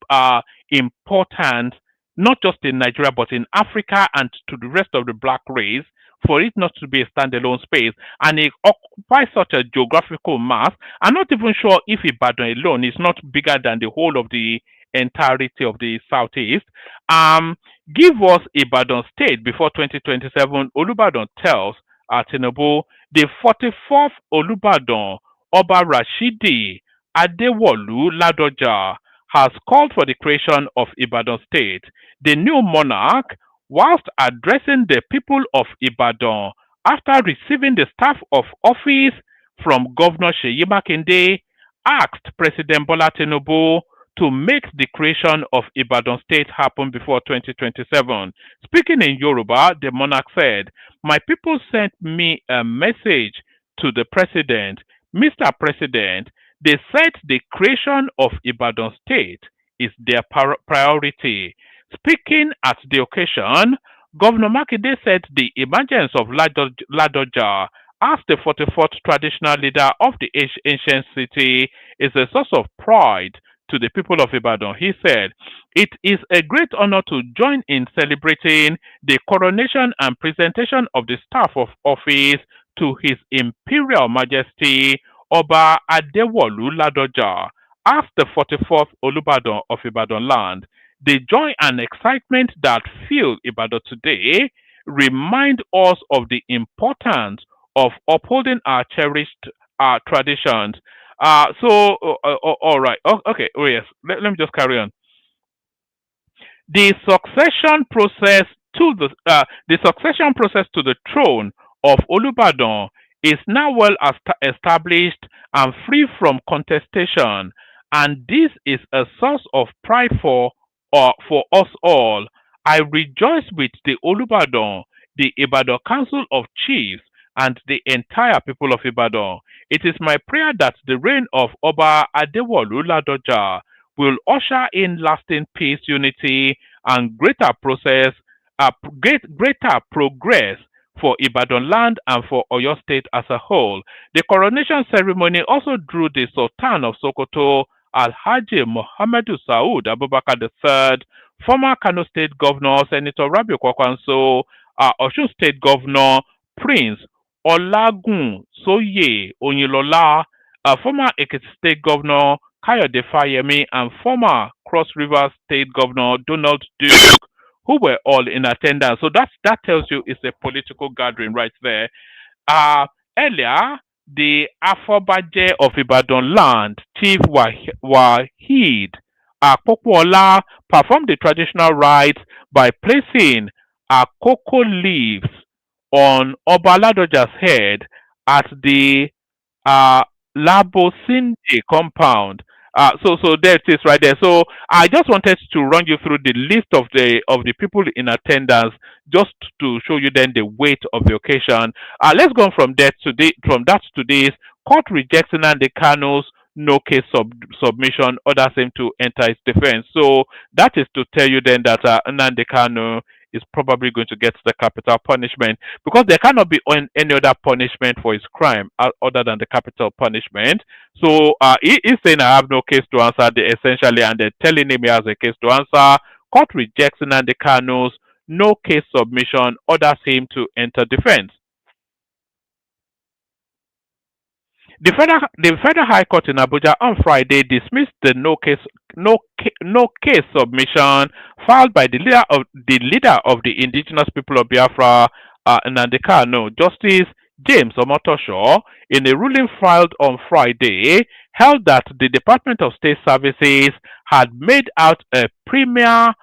important, not just in Nigeria, but in Africa and to the rest of the black race, for it not to be a standalone space. And it occupies such a geographical mass. I'm not even sure if Ibadan alone is not bigger than the whole of the entirety of the southeast. Give us Ibadan State before 2027, Olubadan tells Tinubu. The 44th Olubadan, Oba Rashidi Adewolu Ladoja, has called for the creation of Ibadan State. The new monarch, whilst addressing the people of Ibadan after receiving the staff of office from Governor Seyi Makinde, asked President Bola Tinubu to make the creation of Ibadan State happen before 2027. Speaking in Yoruba, the monarch said, "My people sent me a message to the president. Mr. President, they said the creation of Ibadan State is their priority." Speaking at the occasion, Governor Makinde said the emergence of Ladoja as the 44th traditional leader of the ancient city is a source of pride to the people of Ibadan. He said, "It is a great honor to join in celebrating the coronation and presentation of the staff of office to His Imperial Majesty Oba Adewolu Ladoja as the 44th Olubadan of Ibadan land. The joy and excitement that fill Ibadan today remind us of the importance of upholding our cherished traditions." All right. Okay. Oh, yes. Let me just carry on. The succession process to the throne of Olubadan is now well established and free from contestation, and this is a source of pride for us all. I rejoice with the Olubadan, the Ibadan Council of Chiefs, and the entire people of Ibadan. It is my prayer that the reign of Oba Adewolu Ladoja will usher in lasting peace, unity, and greater progress for Ibadan land and for Oyo State as a whole. The coronation ceremony also drew the Sultan of Sokoto, Alhaji Muhammadu Saud Abubakar III, former Kano State Governor, Senator Rabiu Kwakwanso, Osun State Governor, Prince Olagun Soye Oyinlola, former Ekiti State Governor Kayode Fayemi, and former Cross River State Governor Donald Duke, who were all in attendance. So that tells you it's a political gathering right there. Earlier, the Afobaje of Ibadan land, Chief Wahid Akpokuola, performed the traditional rites by placing cocoa leaves on Oba Ladoja's head at the Labosinde compound. So there it is right there. So I just wanted to run you through the list of the people in attendance, just to show you then the weight of the occasion. Let's go from that to this. Court rejects Nnamdi Kanu's no case submission. Others seem to enter its defense. So that is to tell you then that Nnamdi Kanu is probably going to get the capital punishment, because there cannot be any other punishment for his crime other than the capital punishment. So he is saying, "I have no case to answer," essentially, and they're telling him he has a case to answer. Court rejects Nnamdi Kanu's no case submission, orders him to enter defense. The Federal High Court in Abuja on Friday dismissed the no case submission filed by the leader of the indigenous people of Biafra, Nnamdi Kanu, Justice James Omotosho, in a ruling filed on Friday, held that the Department of State Services had made out a prima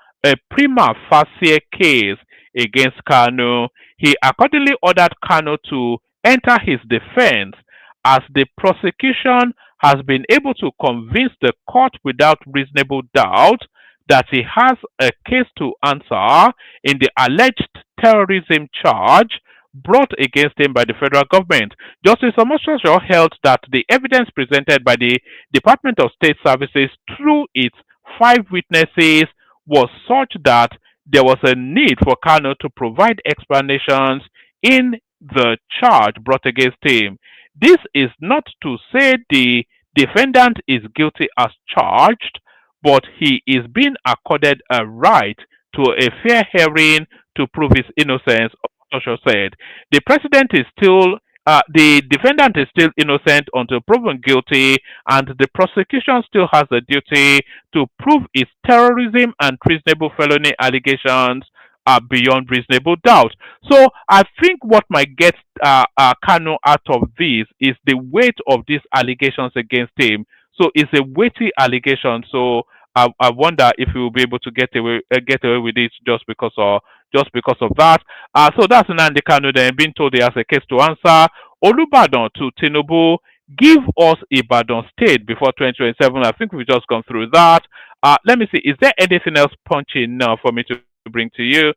facie case against Kanu. He accordingly ordered Kanu to enter his defense as the prosecution has been able to convince the court without reasonable doubt that he has a case to answer in the alleged terrorism charge brought against him by the federal government. Justice Omotosho held that the evidence presented by the Department of State Services through its 5 witnesses was such that there was a need for Kanu to provide explanations in the charge brought against him. This is not to say the defendant is guilty as charged, but he is being accorded a right to a fair hearing to prove his innocence, Osho said. The defendant is still innocent until proven guilty, and the prosecution still has a duty to prove his terrorism and treasonable felony allegations are beyond reasonable doubt. So I think what might get Kanu out of this is the weight of these allegations against him. So it's a weighty allegation. So I wonder if he will be able to get away with it just because of that. So that's Nnamdi Kanu then being told he has a case to answer. Olubadan to Tinubu, give us Ibadan State before 2027. I think we've just gone through that. Let me see. Is there anything else punchy enough for me to bring to you?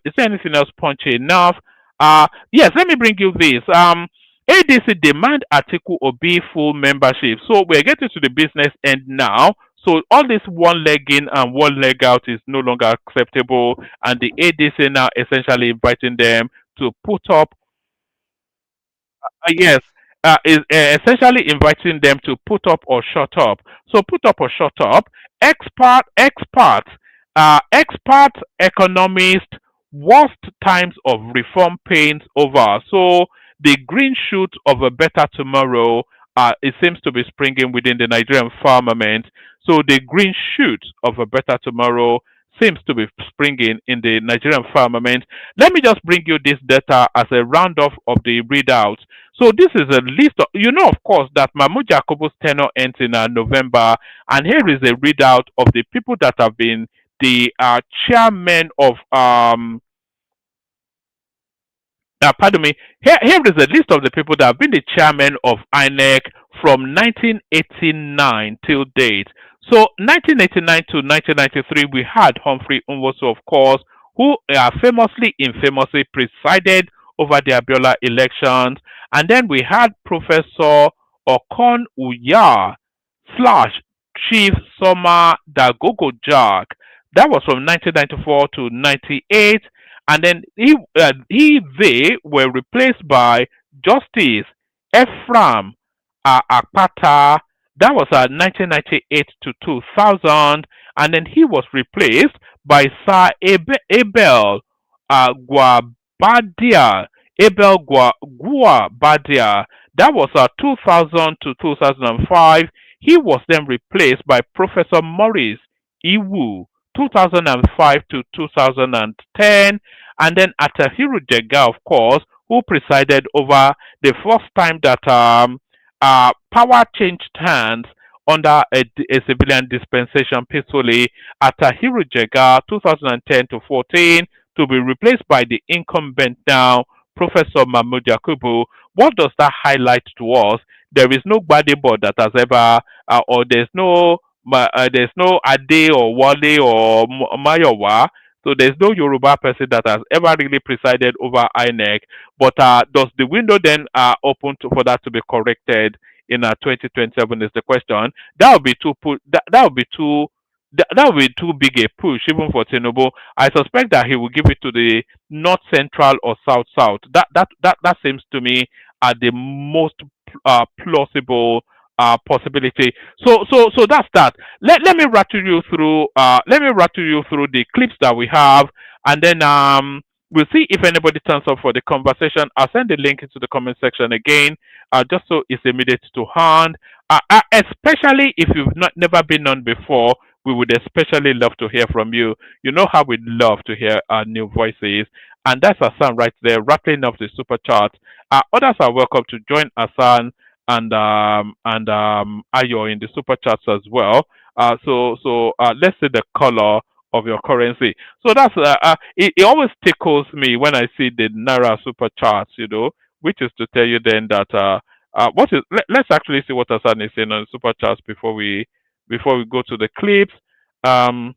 Is there anything else punchy enough? Yes, let me bring you this. ADC demand Atiku Obi full membership. So we're getting to the business end now. So all this one leg in and one leg out is no longer acceptable, and the ADC now essentially inviting them to put up. Yes, is essentially inviting them to put up or shut up. So put up or shut up. Expert economist, worst times of reform pains over. So the green shoot of a better tomorrow, it seems to be springing within the Nigerian firmament. So the green shoot of a better tomorrow seems to be springing in the Nigerian firmament. Let me just bring you this data as a roundoff of the readouts. So this is a list of, of course, that Mahmoud Yakubu's tenure ends in November, and here is a readout of the people that have been the chairman of pardon me. Here is a list of the people that have been the chairman of INEC from 1989 till date. So 1989 to 1993, we had Humphrey Nwosu, of course, who infamously presided over the Abiola elections. And then we had Professor Okon Uya / Chief Soma Dagogo Jack. That was from 1994 to 98. And then they were replaced by Justice Ephraim Akpata. That was 1998 to 2000. And then he was replaced by Sir Abel Guabadia. Guabadia. That was 2000 to 2005. He was then replaced by Professor Maurice Iwu, 2005 to 2010, and then Atahiru Jega, of course, who presided over the first time that power changed hands under a civilian dispensation peacefully. Atahiru Jega, 2010 to 14, to be replaced by the incumbent now, Professor Mahmoud Yakubu. What does that highlight to us? There is no board that has ever, or there's no Ade or Wale or Mayowa. So there's no Yoruba person that has ever really presided over INEC. But does the window then open for that to be corrected in 2027 is the question. That would be too big a push even for Tinubu. I suspect that he will give it to the North Central or South South. That seems to me the most plausible possibility. So that's that. Let me rattle you through the clips that we have, and then we'll see if anybody turns up for the conversation. I'll send the link into the comment section again. just so it's immediate to hand. Especially if you've not never been on before, we would especially love to hear from you. You know how we love to hear our new voices, and that's Hassan right there, rattling off the super chart. Others are welcome to join Hassan and Ayo in the super chats as well. Let's see the color of your currency. So it always tickles me when I see the Naira super charts, which is to tell you then that let's actually see what Hassan is saying on the super charts before we go to the clips. Um,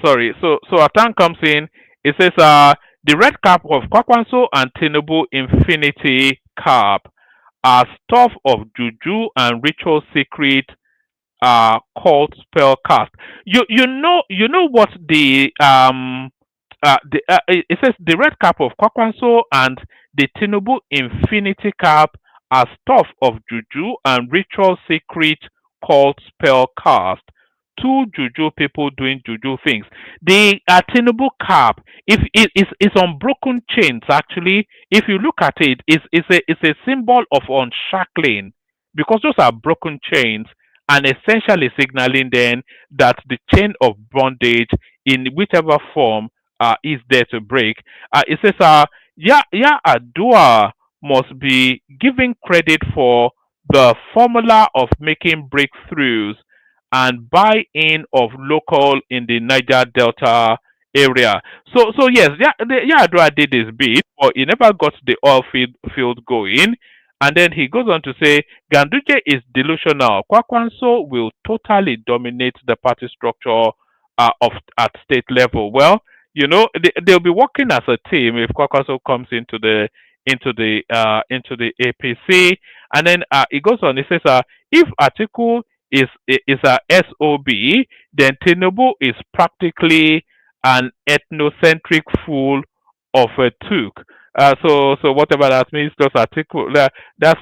Sorry. So Atan comes in. It says the red cap of Kwakwanso and Tinubu Infinity Cap are stuff of juju and ritual secret called spell cast. You know what it says the red cap of Kwakwanso and the Tinubu Infinity Cap are stuff of juju and ritual secret called spell cast. Two juju people doing juju things. The Tinubu cap, if it is on broken chains actually, if you look at it, it's a symbol of unshackling because those are broken chains and essentially signaling then that the chain of bondage in whichever form is there to break. It says Ya Adua must be given credit for the formula of making breakthroughs and buy-in of local in the Niger Delta area. So yes, Adua did his bit, but he never got the oil field going. And then he goes on to say, Ganduje is delusional. Kwakwanso will totally dominate the party structure at state level. Well, they'll be working as a team if Kwakwanso comes into the APC. And then he goes on. He says, if Atiku is a SOB, then Tinubu is practically an ethnocentric fool of a Tuk. So whatever that means, those articles that's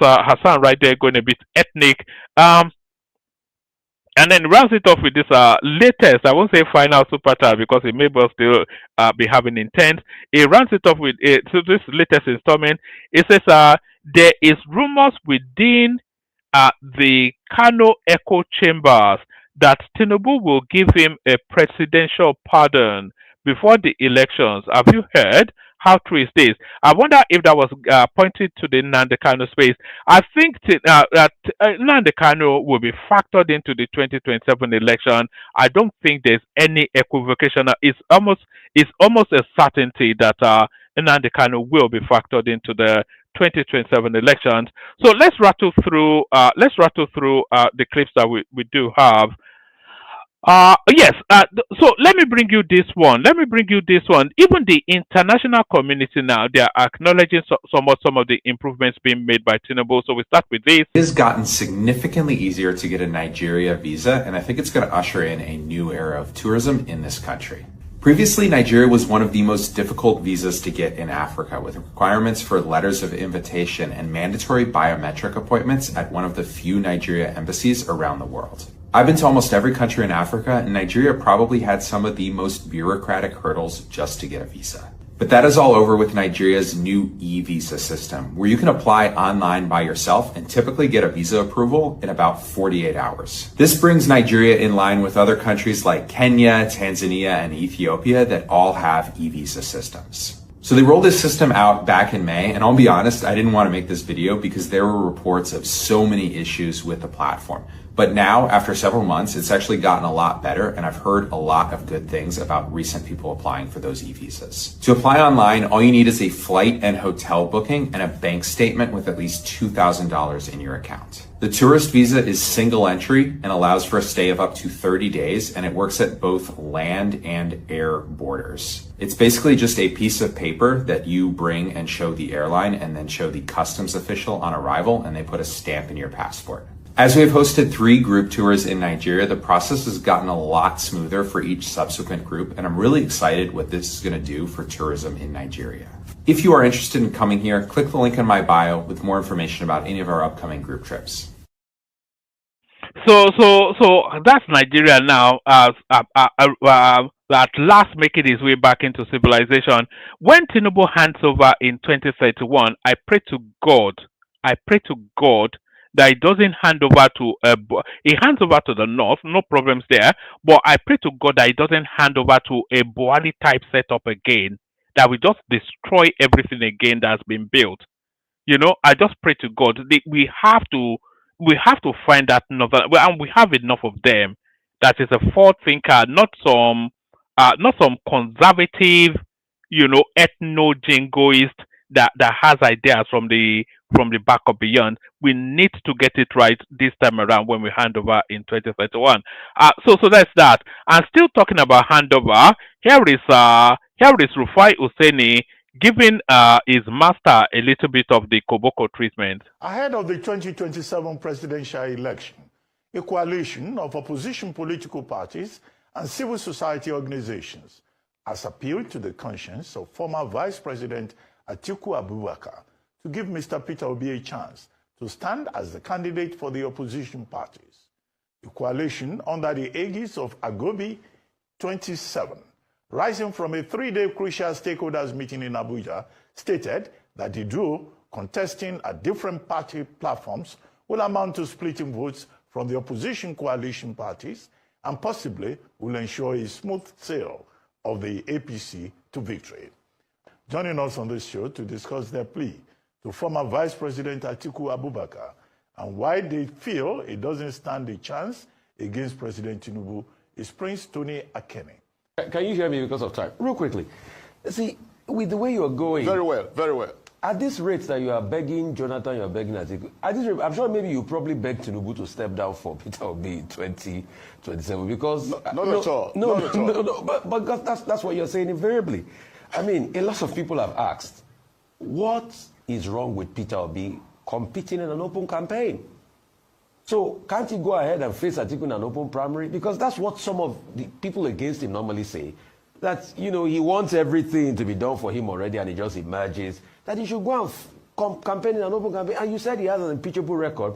Hassan right there going a bit ethnic. And then rounds it off with this latest, I won't say final super chat because it may well still be having intent. It rounds it off with so this latest installment. It says there is rumors within the Kano echo chambers that Tinubu will give him a presidential pardon before the elections. Have you heard? How true is this? I wonder if that was pointed to the Nnamdi Kanu space. I think that Nnamdi Kanu will be factored into the 2027 election. I don't think there's any equivocation. It's almost a certainty that Nnamdi Kanu will be factored into the 2027 elections. So let's rattle through the clips that we do have. Yes. So let me bring you this one. Even the international community now, they are acknowledging some of the improvements being made by Tinubu. So we start with this. It has gotten significantly easier to get a Nigeria visa, and I think it's going to usher in a new era of tourism in this country. Previously, Nigeria was one of the most difficult visas to get in Africa, with requirements for letters of invitation and mandatory biometric appointments at one of the few Nigeria embassies around the world. I've been to almost every country in Africa, and Nigeria probably had some of the most bureaucratic hurdles just to get a visa. But that is all over with Nigeria's new e-visa system, where you can apply online by yourself and typically get a visa approval in about 48 hours. This brings Nigeria in line with other countries like Kenya, Tanzania, and Ethiopia that all have e-visa systems. So they rolled this system out back in May, and I'll be honest, I didn't want to make this video because there were reports of so many issues with the platform. But now, after several months, it's actually gotten a lot better, and I've heard a lot of good things about recent people applying for those e-visas. To apply online, all you need is a flight and hotel booking and a bank statement with at least $2,000 in your account. The tourist visa is single entry and allows for a stay of up to 30 days, and it works at both land and air borders. It's basically just a piece of paper that you bring and show the airline and then show the customs official on arrival, and they put a stamp in your passport. As we have hosted 3 group tours in Nigeria, the process has gotten a lot smoother for each subsequent group, and I'm really excited what this is going to do for tourism in Nigeria. If you are interested in coming here, click the link in my bio with more information about any of our upcoming group trips. So that's Nigeria now. at last making his way back into civilization. When Tinubu hands over in 2031, I pray to God that he doesn't hand over to he hands over to the north, no problems there. But I pray to God that he doesn't hand over to a Buhari type setup again, that we just destroy everything again that's been built. I just pray to God. We have to find that another, well, and we have enough of them. That is a forward thinker, not some conservative, ethno jingoist that has ideas from the back or beyond. We need to get it right this time around when we hand over in 2031. So that's that. And still talking about handover, here is Rufai Useni giving his master a little bit of the Koboko treatment. Ahead of the 2027 presidential election, a coalition of opposition political parties and civil society organizations has appealed to the conscience of former Vice President Atiku Abubakar to give Mr. Peter Obi a chance to stand as the candidate for the opposition parties. The coalition, under the aegis of Agobi 27, rising from a 3-day crucial stakeholders meeting in Abuja, stated that the duo contesting at different party platforms will amount to splitting votes from the opposition coalition parties and possibly will ensure a smooth sail of the APC to victory. Joining us on this show to discuss their plea to former Vice President Atiku Abubakar and why they feel it doesn't stand a chance against President Tinubu is Prince Tony Akene. Can you hear me because of time? Real quickly. See, with the way you are going... Very well, very well. At this rate that you are begging Jonathan, you are begging Atiku, at this rate, I'm sure maybe you probably beg Tinubu to step down for Peter Obi in 2027 because... Not at all. No, but that's what you're saying invariably. I mean, a lot of people have asked, what is wrong with Peter Obi competing in an open campaign? So can't he go ahead and face Atiku in an open primary? Because that's what some of the people against him normally say. That, he wants everything to be done for him already and he just emerges. That he should go and campaign in an open campaign. And you said he has an impeachable record.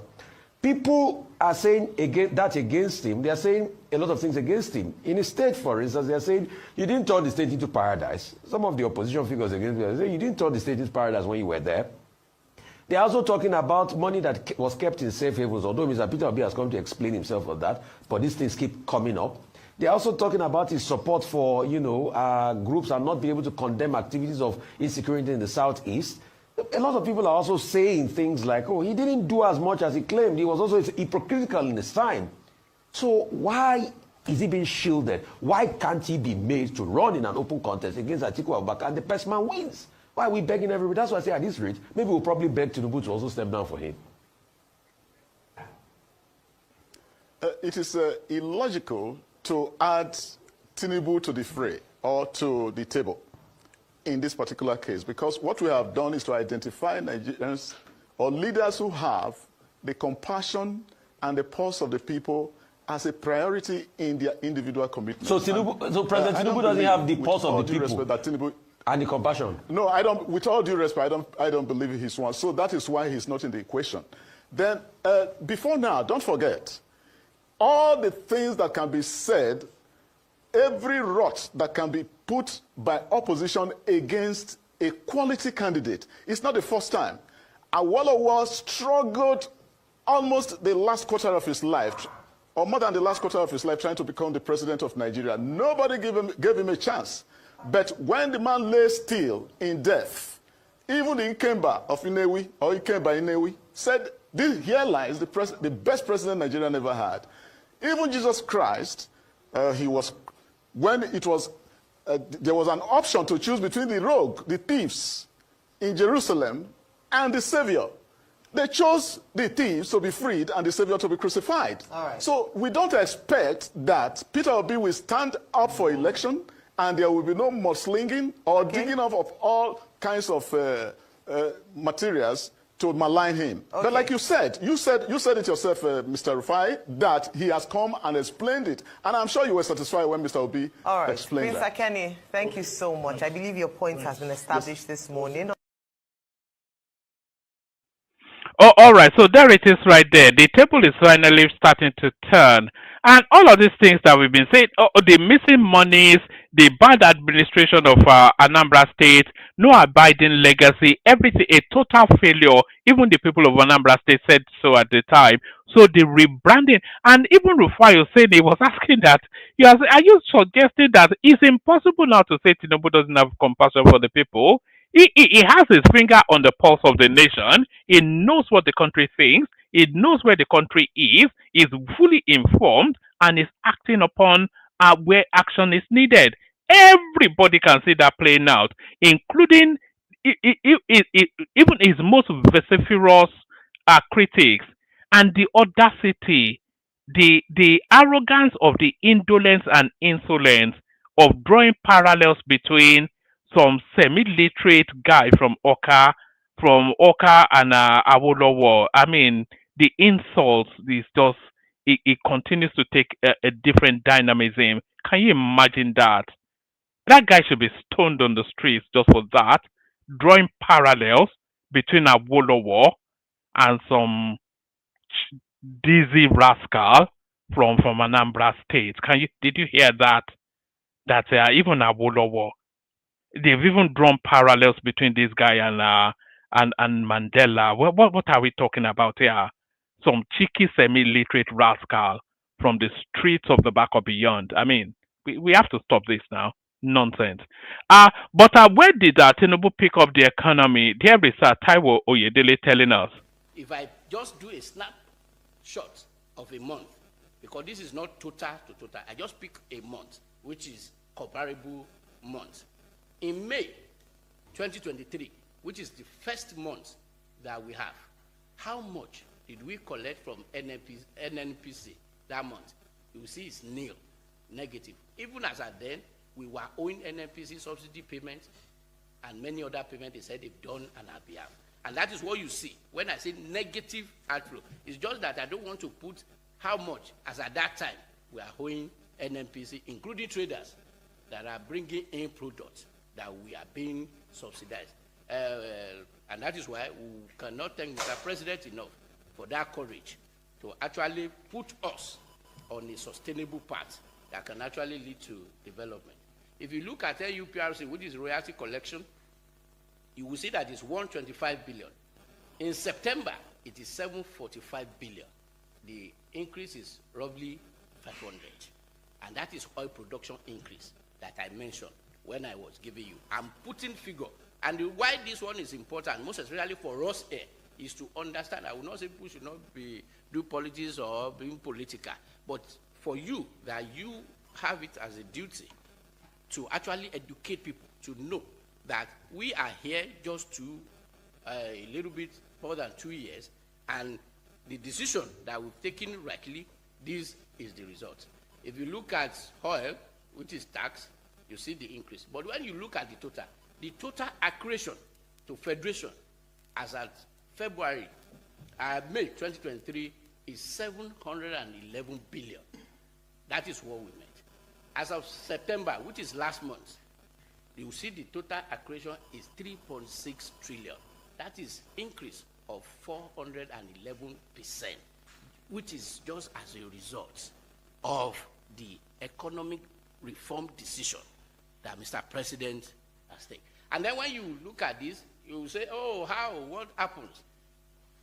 People are saying against him. They are saying a lot of things against him. In a state, for instance, they are saying, you didn't turn the state into paradise. Some of the opposition figures against him are saying, you didn't turn the state into paradise when you were there. They are also talking about money that was kept in safe havens, although Mr. Peter Obi has come to explain himself on that, but these things keep coming up. They are also talking about his support for, groups and not be able to condemn activities of insecurity in the Southeast. A lot of people are also saying things like, oh, he didn't do as much as he claimed. He was also hypocritical in his time. So why is he being shielded? Why can't he be made to run in an open contest against Atiku Abubakar and the best man wins? Why are we begging everybody? That's why I say at this rate, maybe we'll probably beg Tinubu to also step down for him. It is illogical to add Tinubu to the fray or to the table in this particular case, because what we have done is to identify Nigerians or leaders who have the compassion and the pulse of the people as a priority in their individual commitments. So President Tinubu doesn't have the pulse of the people that Tinubu, and the compassion? No, I don't. With all due respect, I don't believe he's one. So that is why he's not in the equation. Then, before now, don't forget, all the things that can be said, every rot that can be put by opposition against a quality candidate. It's not the first time. Awolowo struggled almost the last quarter of his life, or more than the last quarter of his life, trying to become the president of Nigeria. Nobody gave him a chance. But when the man lay still in death, even the Ikemba of Inewi, or Ikemba Inewi, said, here lies the best president Nigeria never had. Even Jesus Christ, there was an option to choose between the rogue, the thieves in Jerusalem, and the Savior. They chose the thieves to be freed and the Savior to be crucified. All right. So we don't expect that Peter Obi will stand up for election and there will be no mudslinging or digging up of all kinds of materials to malign him. Okay. But like you said it yourself, Mr. Rufai, that he has come and explained it. And I'm sure you were satisfied when Mr. Obi explained that. Mr. Kenny, thank you so much. I believe your point has been established this morning. Oh, all right. So there it is right there. The table is finally starting to turn. And all of these things that we've been saying, the missing monies, the bad administration of Anambra State, no abiding legacy, everything, a total failure. Even the people of Anambra State said so at the time. So the rebranding, and even Rufai said, he was asking that, are you suggesting that it's impossible now to say Tinubu doesn't have compassion for the people? He has his finger on the pulse of the nation. He knows what the country thinks. He knows where the country is fully informed, and is acting upon where action is needed. Everybody can see that playing out, including even his most vociferous critics, and the audacity, the arrogance of the indolence and insolence of drawing parallels between some semi-literate guy from Oka and Awolowo. I mean, the insults is just it continues to take a different dynamism. Can you imagine that? That guy should be stoned on the streets just for that, drawing parallels between Awolowo and some dizzy rascal from Anambra State. Did you hear that? That even Awolowo, they've even drawn parallels between this guy and Mandela. What are we talking about here? Some cheeky semi-literate rascal from the streets of the back or beyond. I mean, we have to stop this now. Nonsense. But where did Tinubu pick up the economy? There is Taiwo Oyedele telling us. If I just do a snapshot of a month, because this is not total to total, I just pick a month, which is comparable month. In May 2023, which is the first month that we have, how much did we collect from NNPC that month? You will see it's nil, negative. Even as at then, we were owing NNPC subsidy payments and many other payments they said they've done on our behalf. And that is what you see when I say negative outflow. It's just that I don't want to put how much, as at that time, we are owing NNPC, including traders that are bringing in products that we are being subsidized. And that is why we cannot thank Mr. President enough for that courage to actually put us on a sustainable path that can actually lead to development. If you look at UPRC, which is royalty collection, you will see that it's 125 billion. In September, it is 745 billion. The increase is roughly 500. And that is oil production increase that I mentioned when I was giving you. I'm putting figure. And why this one is important, most especially for us here, is to understand. I will not say people should not do politics or being political, but for you, that you have it as a duty to actually educate people to know that we are here just to a little bit more than 2 years, and the decision that we've taken rightly, this is the result. If you look at oil, which is tax, you see the increase. But when you look at the total accretion to federation as at May 2023 is 711 billion. That is what we meant. As of September, which is last month, you see the total accretion is 3.6 trillion. That is increase of 411%, which is just as a result of the economic reform decision that Mr. President has taken. And then when you look at this, you will say, oh, how, what happens?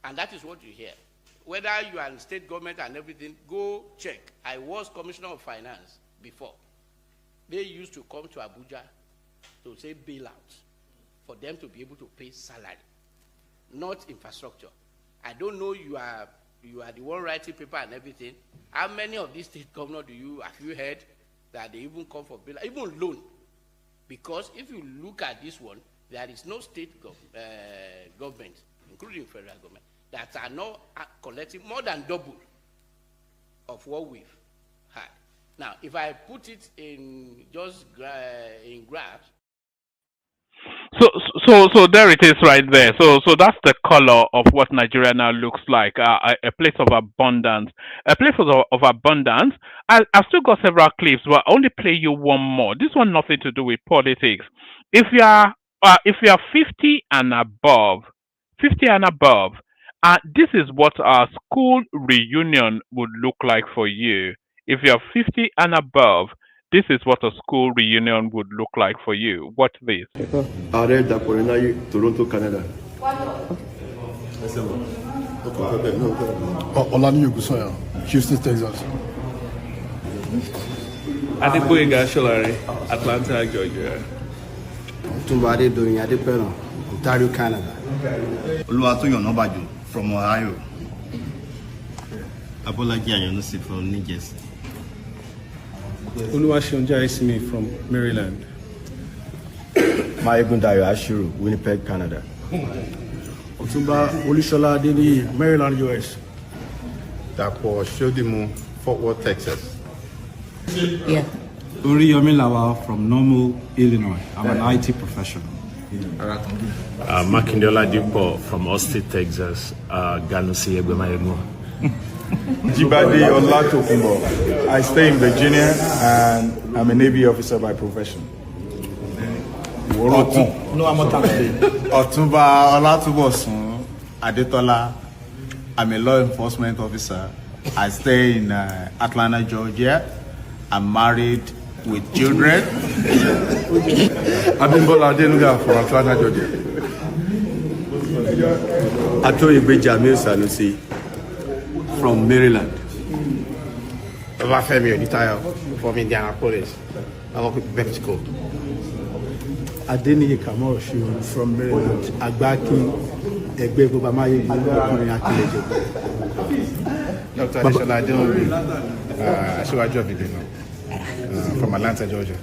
And that is what you hear. Whether you are in state government and everything, go check. I was Commissioner of Finance before. They used to come to Abuja to say bailouts for them to be able to pay salary, not infrastructure. I don't know, you are the one writing paper and everything. How many of these state governors have you heard that they even come for bailout, even loan? Because if you look at this one, there is no state government, including federal government, that are not collecting more than double of what we've had. Now, if I put it in just in graphs. So there it is right there. So that's the color of what Nigeria now looks like, a place of abundance. A place of abundance. I've still got several clips, but I'll only play you one more. This one nothing to do with politics. If you are 50 and above, this is what our school reunion would look like for you. If you're 50 and above, this is what a school reunion would look like for you. What's this? Are Toronto, Canada. Houston, Texas. Adeboyega Sholari, Atlanta, Georgia. Tumbade doing Adepero, Ontario, Canada. Oluwatoyin Onabajo from Ohio. Abolaji Ayonusi from New Jersey. Oluwaseunja Isimi from Maryland. Maegundayo Ashiru, Winnipeg, Canada. Otumba Olushola Adeniyi, Maryland, US. Dapo Shodimu, Fort Worth, Texas. Yeah. Uriyomi Lawal from Normal, Illinois. I'm an IT professional. Makindola Dipo from Austin, Texas. Ganusi Egbemayego. Jibade Olatokunbo. I stay in Virginia and I'm a Navy officer by profession. Otunba Olatubosun Adetola. I'm a law enforcement officer. I stay in Atlanta, Georgia. I'm married with children. Abimbola Adenuga from Atlanta, Georgia. Atoyegbe Jamil Sanusi from Maryland. Obafemi Onitayo from Indianapolis. I work with Mexico. Adeniyi Kamoshu from Maryland. Agbaki Egbe Bobamaye Akileje. Dr. Adeshola Adeobi, Asiwaju Obidino, from Atlanta, Georgia.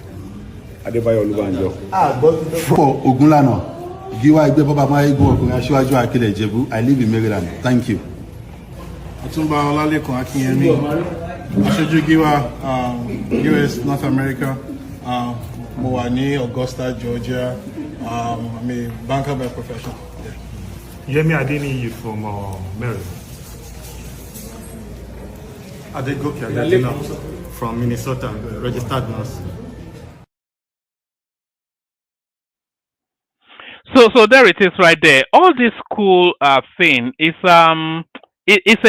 Adebayo Olubanjo. For Ogoniland, Giwa Egbe Bobamaye Asiwaju Akileje. I live in Maryland. Thank you. Otumba Olalekun Akinyemi, Aṣojú Giwa, US, North America. Mo wà ní Augusta, Georgia. I'm a banker by profession. Yemi Adeniyi from Maryland. Adegoke Adedina from Minnesota, registered nurse. So there it is right there. All this cool thing is it's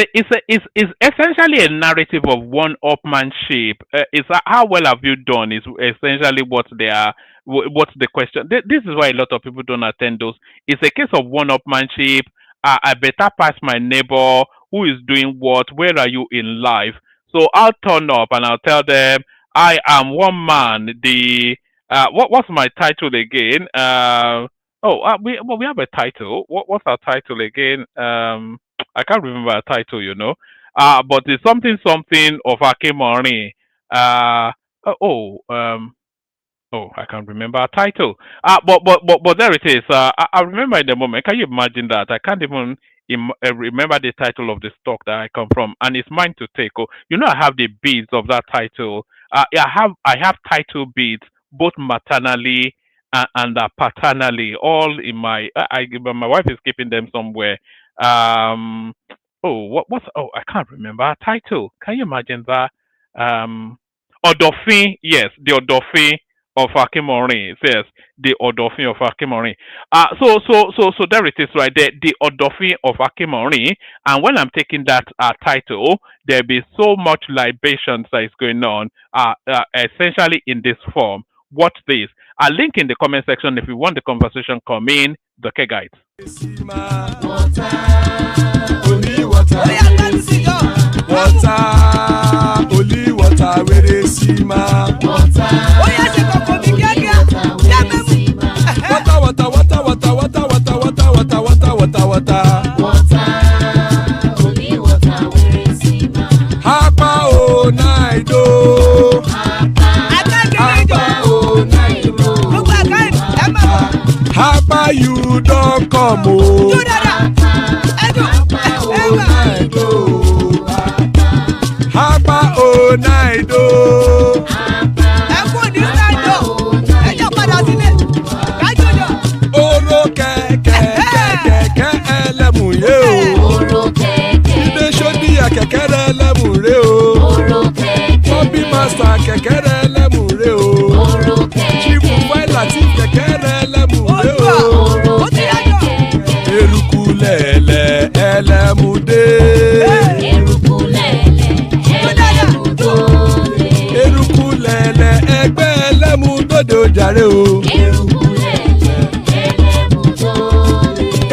essentially a narrative of one-upmanship. It's how well have you done is essentially what's the question. This is why a lot of people don't attend those. It's a case of one-upmanship. I better pass my neighbor. Who is doing what? Where are you in life? So I'll turn up and I'll tell them I am one man. What's my title again? We have a title. What's our title again? I can't remember a title, you know. But it's something of Akimori. I can't remember a title. But there it is. I remember in the moment. Can you imagine that? I can't even remember the title of the stock that I come from, and it's mine to take. Oh, you know, I have the beads of that title. I have title beads both maternally and paternally, all in my. My wife is keeping them somewhere. I can't remember a title. Can you imagine that? Odofin, yes, the Odofin of Akimori. It says the Odofin of Akimori. So there it is right there, the Odofin of Akimori. And when I'm taking that title, there'll be so much libations that is going on, essentially in this form. Watch this. I'll link in the comment section if you want the conversation come in. The K guides. Only water, where they see ma. Water, only water, where they see ma. Hapa o naido. Hapa o naido. Hapa you don't come o. Hapa o naido. Hapa o naido. Oro kẹ̀kẹ́ ẹlẹ́mù yé o. Ilé ṣọ́dí àkẹ́kẹ́ rẹ̀ ẹlẹ́mù ré o. Bobby Master kẹ̀kẹ́ rẹ̀ ẹlẹ́mù ré o. Chief Faila ti kẹ̀kẹ́ rẹ̀ ẹlẹ́mù ré o. Eruku lẹ̀lẹ̀ ẹlẹ́mù dé. Eruku lẹ̀lẹ̀ bòdò jàre o.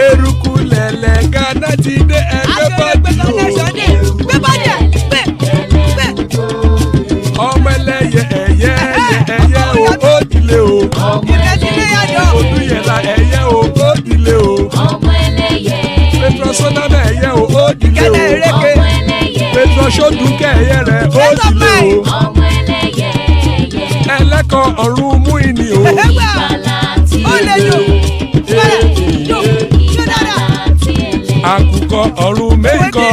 Eruku lẹ̀lẹ̀ Ghana ti dé ẹgbẹ́ bọ́dì o. Ọmọ ẹlẹ́yẹ ẹyẹ o ó dilé o. Odúyẹ̀lá ẹyẹ o ó dilé o. Petrosonana ẹyẹ o ó dilé o. Petrosodunke ẹyẹ rẹ̀ ó dilé o. Ẹlẹ́kọ̀ ọ̀run mú ìní o. Àkùkọ ọ̀run mẹ́kọ̀.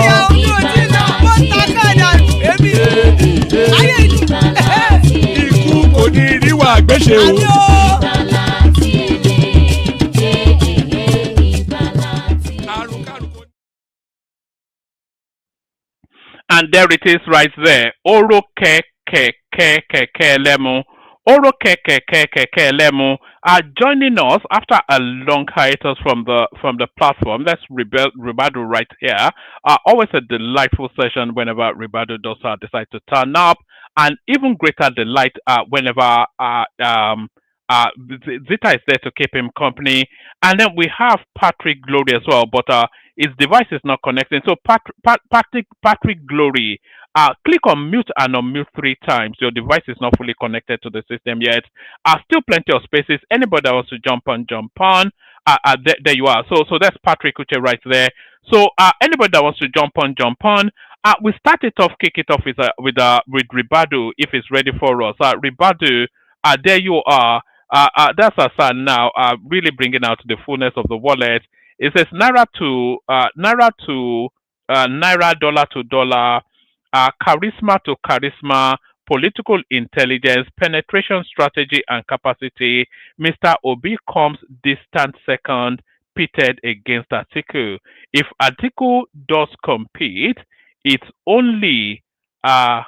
Ikú kò ní ríwà gbéṣe o. And there it is right there. Oro ke lemu. Oro ke lemu are joining us after a long hiatus from the platform. That's Ribadu right here. Always a delightful session whenever Ribadu does decide to turn up, and even greater delight whenever Zita is there to keep him company. And then we have Patrick Glory as well, but his device is not connecting. So Patrick Glory, click on mute and unmute 3 times. Your device is not fully connected to the system yet. Still plenty of spaces. Anybody that wants to jump on. There you are. So that's Patrick Uche right there. So anybody that wants to jump on. We started off, kick it off with Ribadu if it's ready for us. Ribadu, there you are. That's Hassan now, really bringing out the fullness of the wallet. It says naira to naira, dollar to dollar, charisma to charisma, political intelligence, penetration strategy and capacity. Mr. Obi comes distant second, pitted against Atiku. If Atiku does compete, it's only Amadioha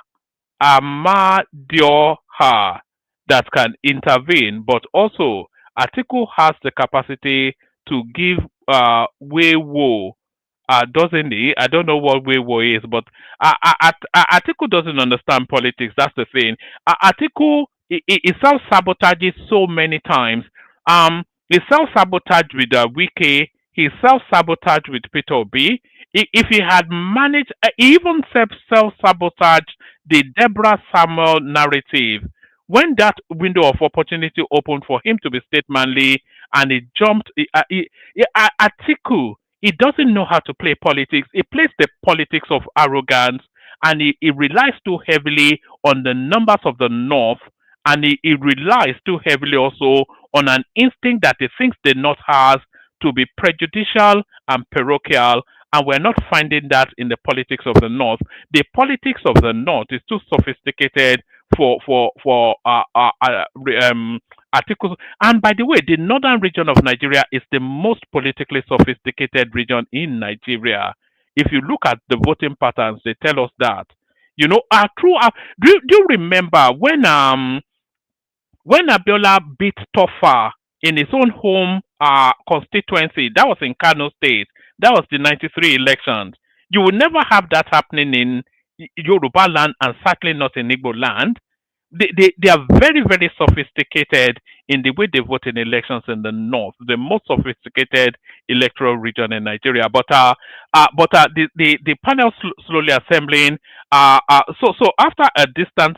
that can intervene, but also Atiku has the capacity to give Weiwo, doesn't he? I don't know what Weiwo is, but Atiku doesn't understand politics. That's the thing. Atiku he self-sabotages so many times. He self-sabotaged with Wike. He self-sabotaged with Peter Obi. If he had managed, he even self-sabotaged the Deborah Samuel narrative. When that window of opportunity opened for him to be statemanly and he jumped, Atiku, he doesn't know how to play politics. He plays the politics of arrogance, and he relies too heavily on the numbers of the North, and he relies too heavily also on an instinct that he thinks the North has to be prejudicial and parochial, and we're not finding that in the politics of the North. The politics of the North is too sophisticated for articles. And by the way, the northern region of Nigeria is the most politically sophisticated region in Nigeria. If you look at the voting patterns, they tell us that. You know, do you remember when Abiola beat Tofa in his own home constituency? That was in Kano State. That was the 93 elections. You will never have that happening in Yoruba land, and certainly not in Igbo land. They are very, very sophisticated in the way they vote in elections in the North, the most sophisticated electoral region in Nigeria. But the panel slowly assembling. So after a distant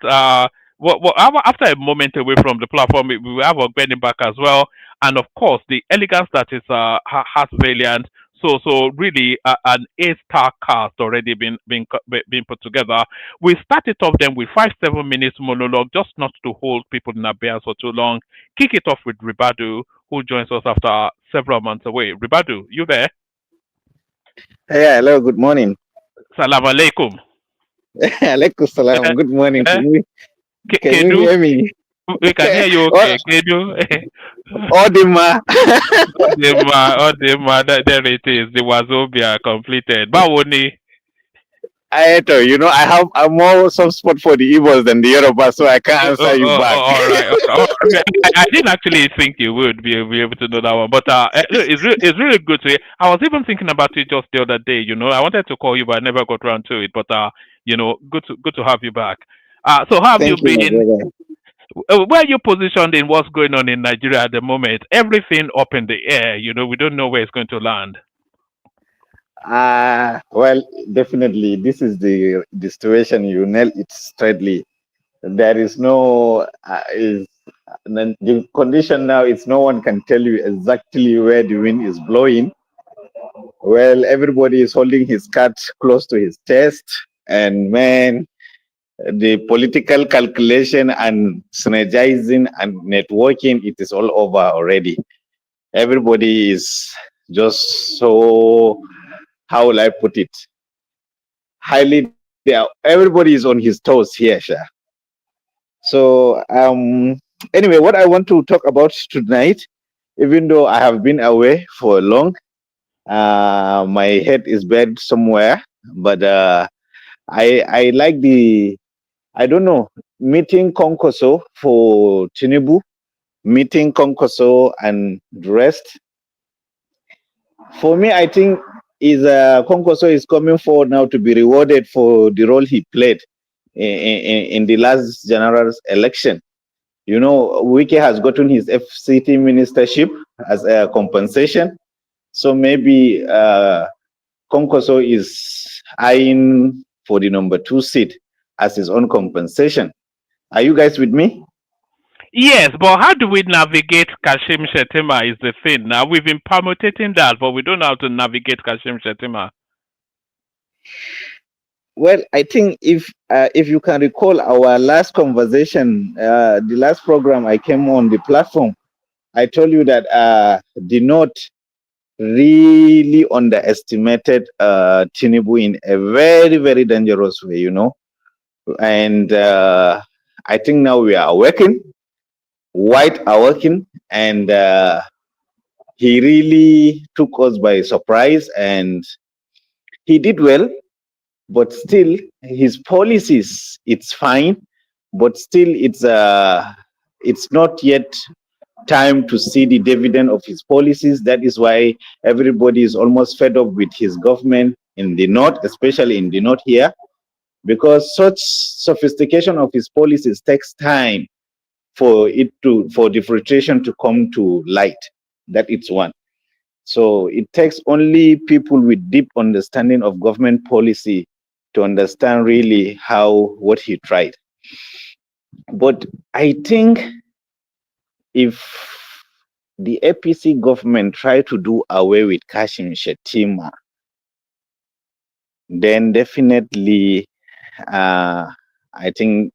after a moment away from the platform, we will have Ogbeni back as well, and of course the elegance that is Heart Valiant. So really an 8-star cast already been put together. We started off then with 5-7 minutes monologue, just not to hold people in abeyance for too long. Kick it off with Ribadu, who joins us after several months away. Ribadu, you there? Yeah, hello, good morning. Salam alaikum. Alaikum salam. Good morning to you. Can you hear me? We can hear you okay. Kedu. Odima. There it is. The Wazobia completed. Bawoni. You know, I'm more soft spot for the Igbos than the Yoruba, so I can't answer you back. All right. I didn't actually think you would be able to know that one, but it's really good to hear. I was even thinking about it just the other day. You know, I wanted to call you, but I never got around to it. But you know, good to have you back. So how have you been? where are you positioned in what's going on in Nigeria at the moment? Everything up in the air. We don't know where it's going to land. Well, definitely, this is the situation. You nail it straightly. There is no the condition now. It's no one can tell you exactly where the wind is blowing. Well, everybody is holding his card close to his chest, and man, the political calculation and synergizing and networking, it is all over already. Everybody is just so, how will I put it? Highly, everybody is on his toes here, Sha. So, anyway, what I want to talk about tonight, even though I have been away for long, my head is buried somewhere, but I like I don't know, meeting Konkoso for Tinubu, meeting Konkoso and the rest. For me, I think Konkoso is coming forward now to be rewarded for the role he played in the last general election. Wike has gotten his FCT ministership as a compensation. So maybe Konkoso is eyeing for the number 2 seat as his own compensation. Are you guys with me? Yes, but how do we navigate Kashim Shettima is the thing. Now, we've been permutating that, but we don't know how to navigate Kashim Shettima. Well, I think if you can recall our last conversation, the last program I came on the platform, I told you that the North really underestimated Tinubu in a very, very dangerous way, And I think now we are awakening, white awakening, and he really took us by surprise, and he did well. But still, his policies, it's fine, but still, it's not yet time to see the dividend of his policies. That is why everybody is almost fed up with his government in the North, especially in the North here, because such sophistication of his policies takes time for the filtration to come to light. That it's one. So it takes only people with deep understanding of government policy to understand really what he tried. But I think if the APC government try to do away with Kashim Shettima, then definitely I think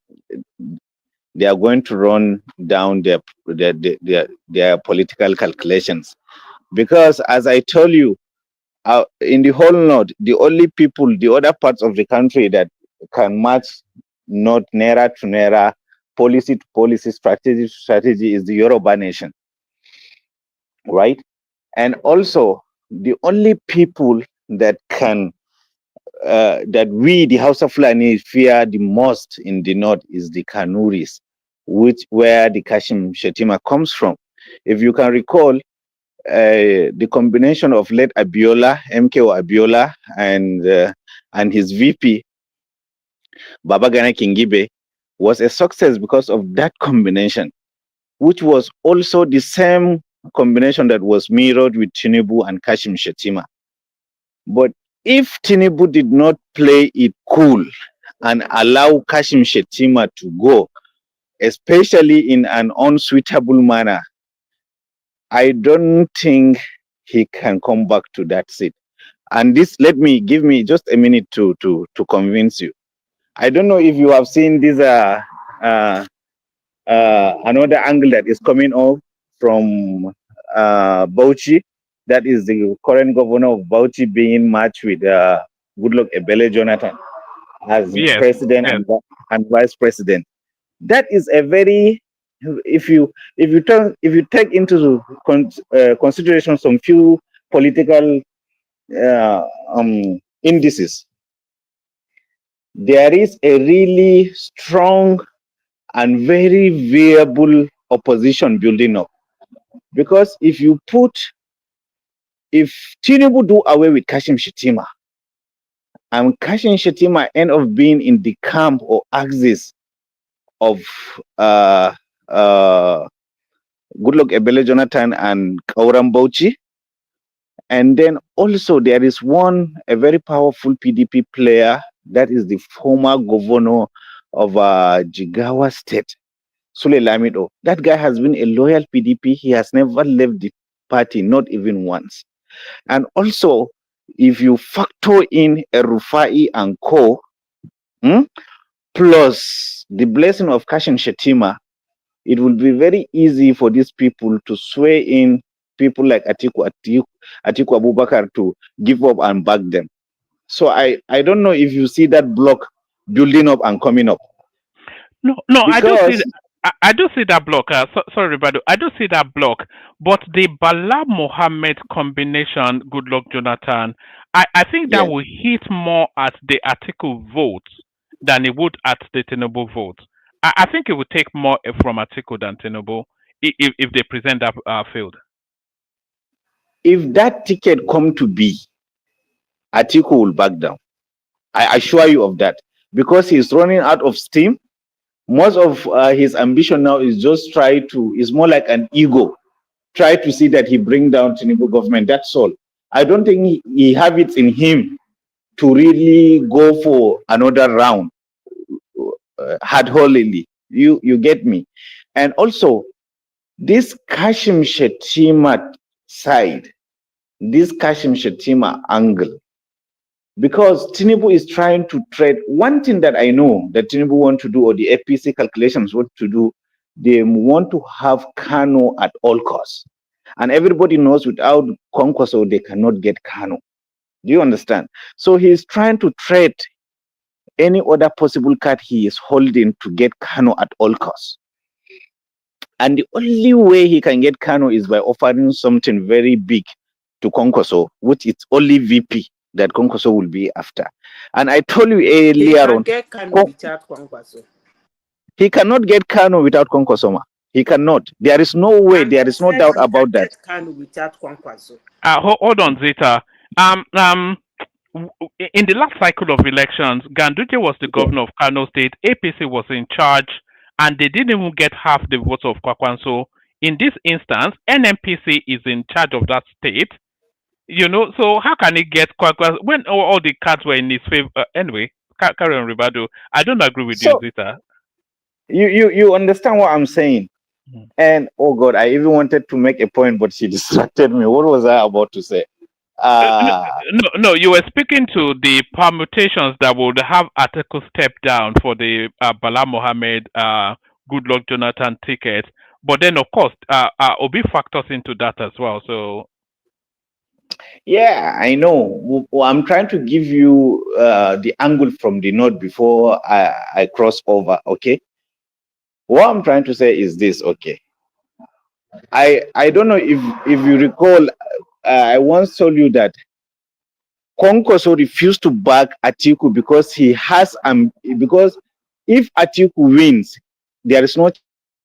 they are going to run down their political calculations. Because as I told you, in the whole North, the only people, the other parts of the country that can match North Naira to Naira, policy to policy, strategy to strategy is the Yoruba nation, right? And also, the only people that can, that we, the House of Fulani, fear the most in the North is the Kanuris, where the Kashim Shettima comes from. If you can recall, the combination of late Abiola, MKO Abiola, and his VP, Babagana Kingibe, was a success because of that combination, which was also the same combination that was mirrored with Tinubu and Kashim Shettima. But if Tinubu did not play it cool and allow Kashim Shettima to go, especially in an unsuitable manner, I don't think he can come back to that seat. And this, give me just a minute to convince you. I don't know if you have seen this another angle that is coming off from Bauchi. That is the current governor of Bauchi being matched with Goodluck Ebele Jonathan as president and vice president. That is a very, if you take into consideration some few political indices, there is a really strong and very viable opposition building up. Because if Tinubu do away with Kashim Shettima, and Kashim Shettima end up being in the camp or axis of Goodluck Ebele Jonathan and Kauram Bauchi. And then also there is a very powerful PDP player, that is the former governor of Jigawa State, Sule Lamido. That guy has been a loyal PDP. He has never left the party, not even once. And also, if you factor in a Rufai and Co, plus the blessing of Kashim Shetima, it will be very easy for these people to sway in people like Atiku Abubakar to give up and back them. So I don't know if you see that block building up and coming up. No, I do see that block. Sorry, Badu. I do see that block. But the Bala Mohammed combination, Goodluck Jonathan, I think that will hit more at the Atiku votes than it would at the Tinubu votes. I think it would take more from Atiku than Tinubu if they present that field. If that ticket come to be, Atiku will back down. I assure you of that. Because he's running out of steam. Most of his ambition now is just is more like an ego. Try to see that he bring down Tinubu government. That's all. I don't think he have it in him to really go for another round hard-heartedly. You get me? And also, this Kashim Shettima side, this Kashim Shettima angle, because Tinubu is trying to trade. One thing that I know that Tinubu want to do, or the APC calculations want to do, they want to have Kano at all costs. And everybody knows without Kwankwaso, they cannot get Kano. Do you understand? So he's trying to trade any other possible card he is holding to get Kano at all costs. And the only way he can get Kano is by offering something very big to Kwankwaso, which is only VP that Kwankwaso will be after. And I told you earlier on, get Kano without Kwankwaso. He cannot get Kano without Kwankwaso. He cannot. There is no way. There is no doubt about that. Kano without Kwankwaso. Hold on, Zeta. In the last cycle of elections, Ganduje was the governor of Kano State. APC was in charge, and they didn't even get half the votes of Kwankwaso. In this instance, NMPC is in charge of that state. So how can he get Kwankwaso when all the cards were in his favor? Anyway, carry on, Ribado. I don't agree with you, Zeta. You understand what I'm saying? And oh God, I even wanted to make a point, but she distracted me. What was I about to say? No, you were speaking to the permutations that would have Atiku step down for the Bala Mohammed, Goodluck Jonathan ticket. But then, of course, Obi factors into that as well. So, yeah, I know. I'm trying to give you the angle from the north before I cross over. Okay. What I'm trying to say is this. Okay. I don't know if you recall. I once told you that Kwankwaso refused to back Atiku because he has because if Atiku wins, there is no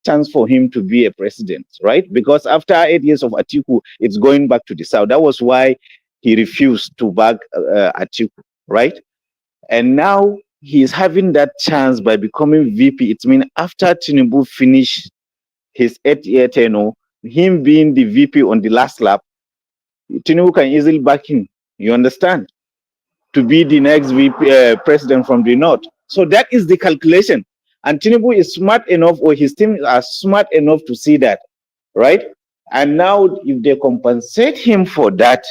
chance for him to be a president, right? Because after 8 years of Atiku, it's going back to the south. That was why he refused to back Atiku, right? And now he is having that chance by becoming VP. It means after Tinubu finished his 8-year tenure, him being the VP on the last lap, Tinubu can easily back him, you understand, to be the next VP, president from the north. So that is the calculation. And Tinubu is smart enough, or his team are smart enough to see that, right? And now if they compensate him for that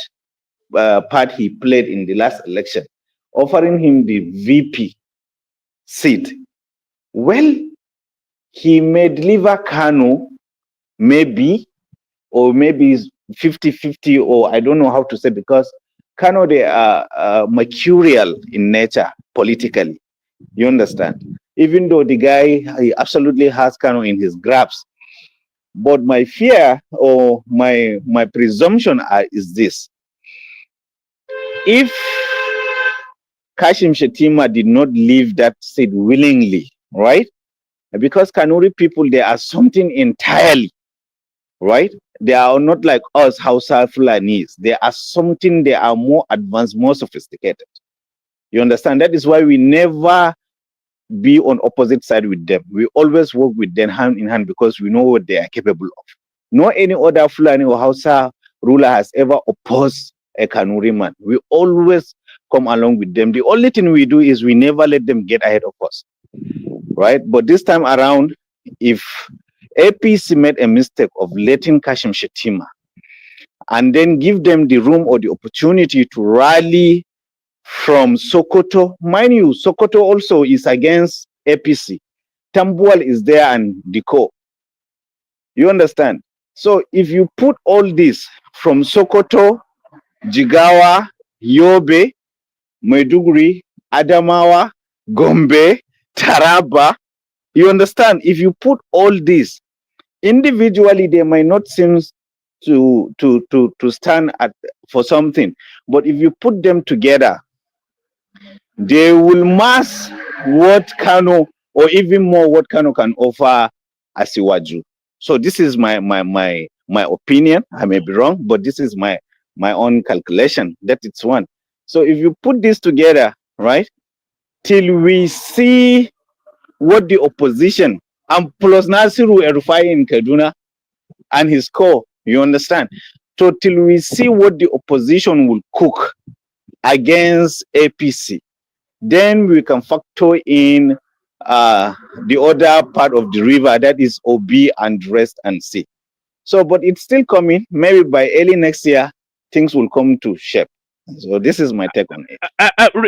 part he played in the last election, offering him the VP seat, well, he may deliver Kano, maybe, or maybe 50-50, or I don't know how to say, because Kano, they are mercurial in nature politically. You understand? Even though the guy, he absolutely has Kano in his grasp. But my fear, or my presumption is this. If Kashim Shettima did not leave that seat willingly, right? Because Kanuri people, they are something entirely, right? They are not like us, Hausa Fulanis. They are something, they are more advanced, more sophisticated. You understand? That is why we never be on opposite side with them. We always work with them hand in hand because we know what they are capable of. No any other Fulani or Hausa ruler has ever opposed a Kanuri man. We always come along with them. The only thing we do is we never let them get ahead of us, right? But this time around, if APC made a mistake of letting Kashim Shettima and then give them the room or the opportunity to rally from Sokoto, mind you, Sokoto also is against APC. Tambuwal is there and Diko. You understand? So if you put all this from Sokoto, Jigawa, Yobe, Maiduguri, Adamawa, Gombe, Taraba, you understand? If you put all this individually, they might not seem to stand for something, but if you put them together, they will mass what Kano or even more what Kano can offer Asiwaju. So this is my opinion. I may be wrong, but this is my own calculation that it's one. So if you put this together, right, till we see what the opposition and plus Nasiru Erufai in Kaduna and his core, you understand? So till we see what the opposition will cook against APC, then we can factor in the other part of the river, that is OB and rest and C. So, but it's still coming. Maybe by early next year, things will come to shape. So this is my take on it.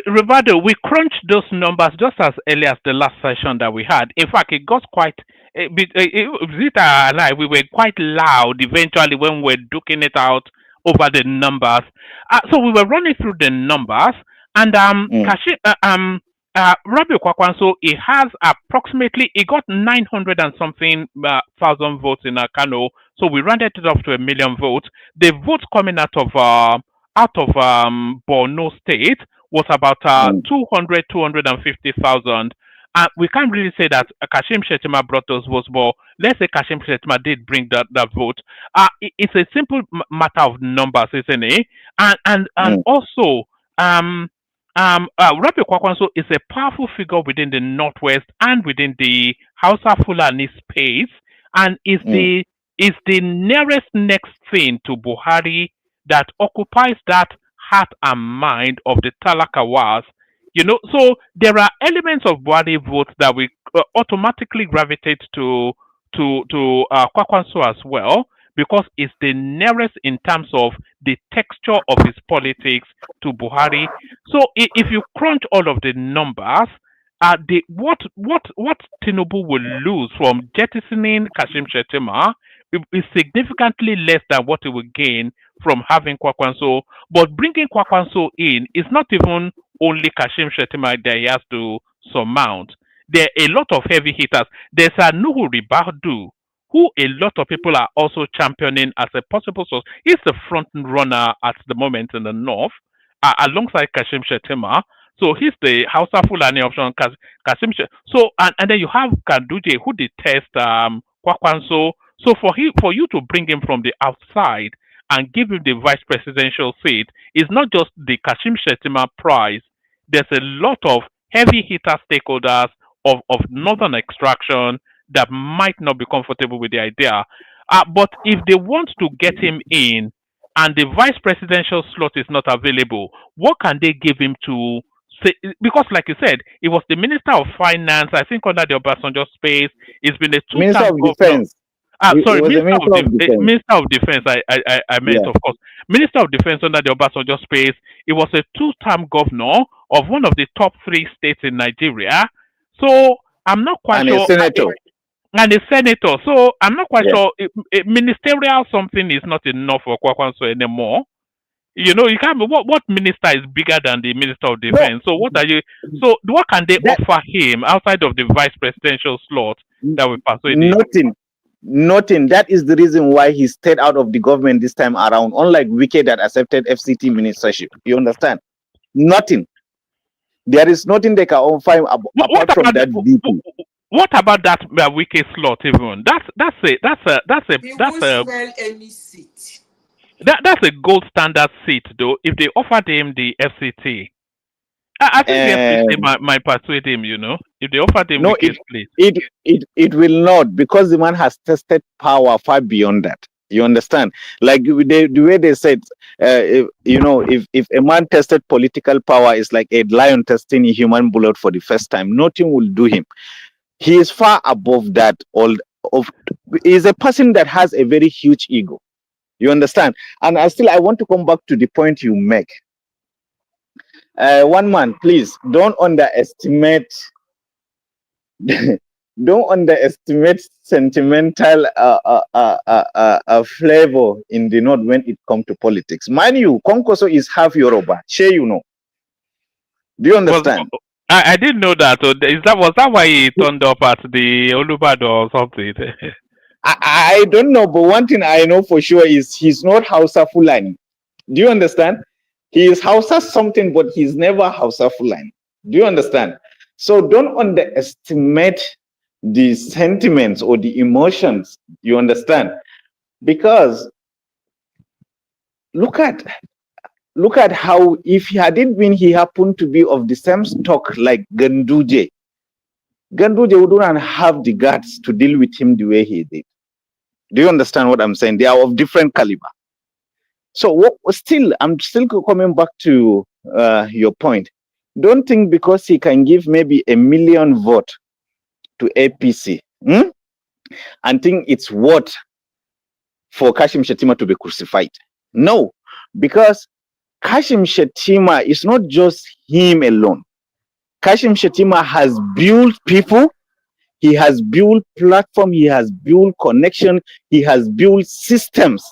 Rivaldo, we crunched those numbers just as early as the last session that we had. In fact, it got quite, Zita and I, we were quite loud eventually when we were duking it out over the numbers. So we were running through the numbers, and Rabbi Kwakwanso, he has approximately, he got 900 and something thousand votes in Kano. So we rounded it off to 1 million votes. The votes coming out of Borno State was about 250,000. We can't really say that Kashim Shettima brought those votes, but let's say Kashim Shettima did bring that vote. It's a simple matter of numbers, isn't it? And also, Rabbi Kwakwanso is a powerful figure within the Northwest and within the Hausa Fulani space, and is the nearest next thing to Buhari that occupies that heart and mind of the Talakawas. You know, so there are elements of Buhari votes that we automatically gravitate to Kwakwanso as well, because it's the nearest in terms of the texture of his politics to Buhari. So if you crunch all of the numbers, what Tinubu will lose from jettisoning Kashim Shettima is significantly less than what he will gain from having Kwakwanso. But bringing Kwakwanso in is not even only Kashim Shettima that he has to surmount. There are a lot of heavy hitters. There's a Nuhu Ribadu, who a lot of people are also championing as a possible source. He's the front runner at the moment in the north, alongside Kashim Shettima. So he's the Hausa Fulani option. Kashim So and then you have Kanduje, who detests Kwakwanso. So for you to bring him from the outside and give him the vice presidential seat is not just the Kashim Shettima prize. There's a lot of heavy hitter stakeholders of northern extraction that might not be comfortable with the idea. But if they want to get him in and the vice presidential slot is not available, what can they give him to say? Because like you said, it was the Minister of Finance, I think under the Obasanjo space. It's been a two-term Minister of Defense. Minister of Defense, I meant, of course. Minister of Defense under the Obasanjo space. It was a two-term governor of one of the top 3 states in Nigeria. So I'm not quite sure. And a senator. So I'm not quite sure. Ministerial something is not enough for Kwakwanso anymore. You know, you can't. What minister is bigger than the Minister of Defense? So what are you? So what can they offer him outside of the vice presidential slot that we persuade him? Nothing. That is the reason why he stayed out of the government this time around. Unlike Wike that accepted FCT ministership. You understand? Nothing. There is nothing they can offer him apart from that VP. What about that Wike slot even? That's any seat. That's a gold standard seat though. If they offered him the FCT, I think the FPC And might persuade him. If they offered him the no, case, please. it will not, because the man has tested power far beyond that. You understand? Like the way they said, if a man tested political power, is like a lion testing a human blood for the first time. Nothing will do him. He is far above that. Is a person that has a very huge ego. You understand? And I want to come back to the point you make. One man, please don't underestimate don't underestimate sentimental flavor in the north when it comes to politics. Mind you, Konkoso is half Yoruba. Sure, you know. Do you understand? I didn't know that. So was that why he turned up at the Olubado or something? I don't know, but one thing I know for sure is he's not Hausa Fulani. Do you understand? He is Hausa something, but he's never Hausa Fulani. Do you understand? So don't underestimate the sentiments or the emotions. You understand? Because look at how, if he hadn't been, he happened to be of the same stock like Ganduje wouldn't have the guts to deal with him the way he did. Do you understand what I'm saying? They are of different caliber. So I'm still coming back to your point. Don't think because he can give maybe 1 million vote to APC, and think it's worth for Kashim Shettima to be crucified. No, because Kashim Shettima is not just him alone. Kashim Shettima has built people, he has built platform, he has built connection, he has built systems.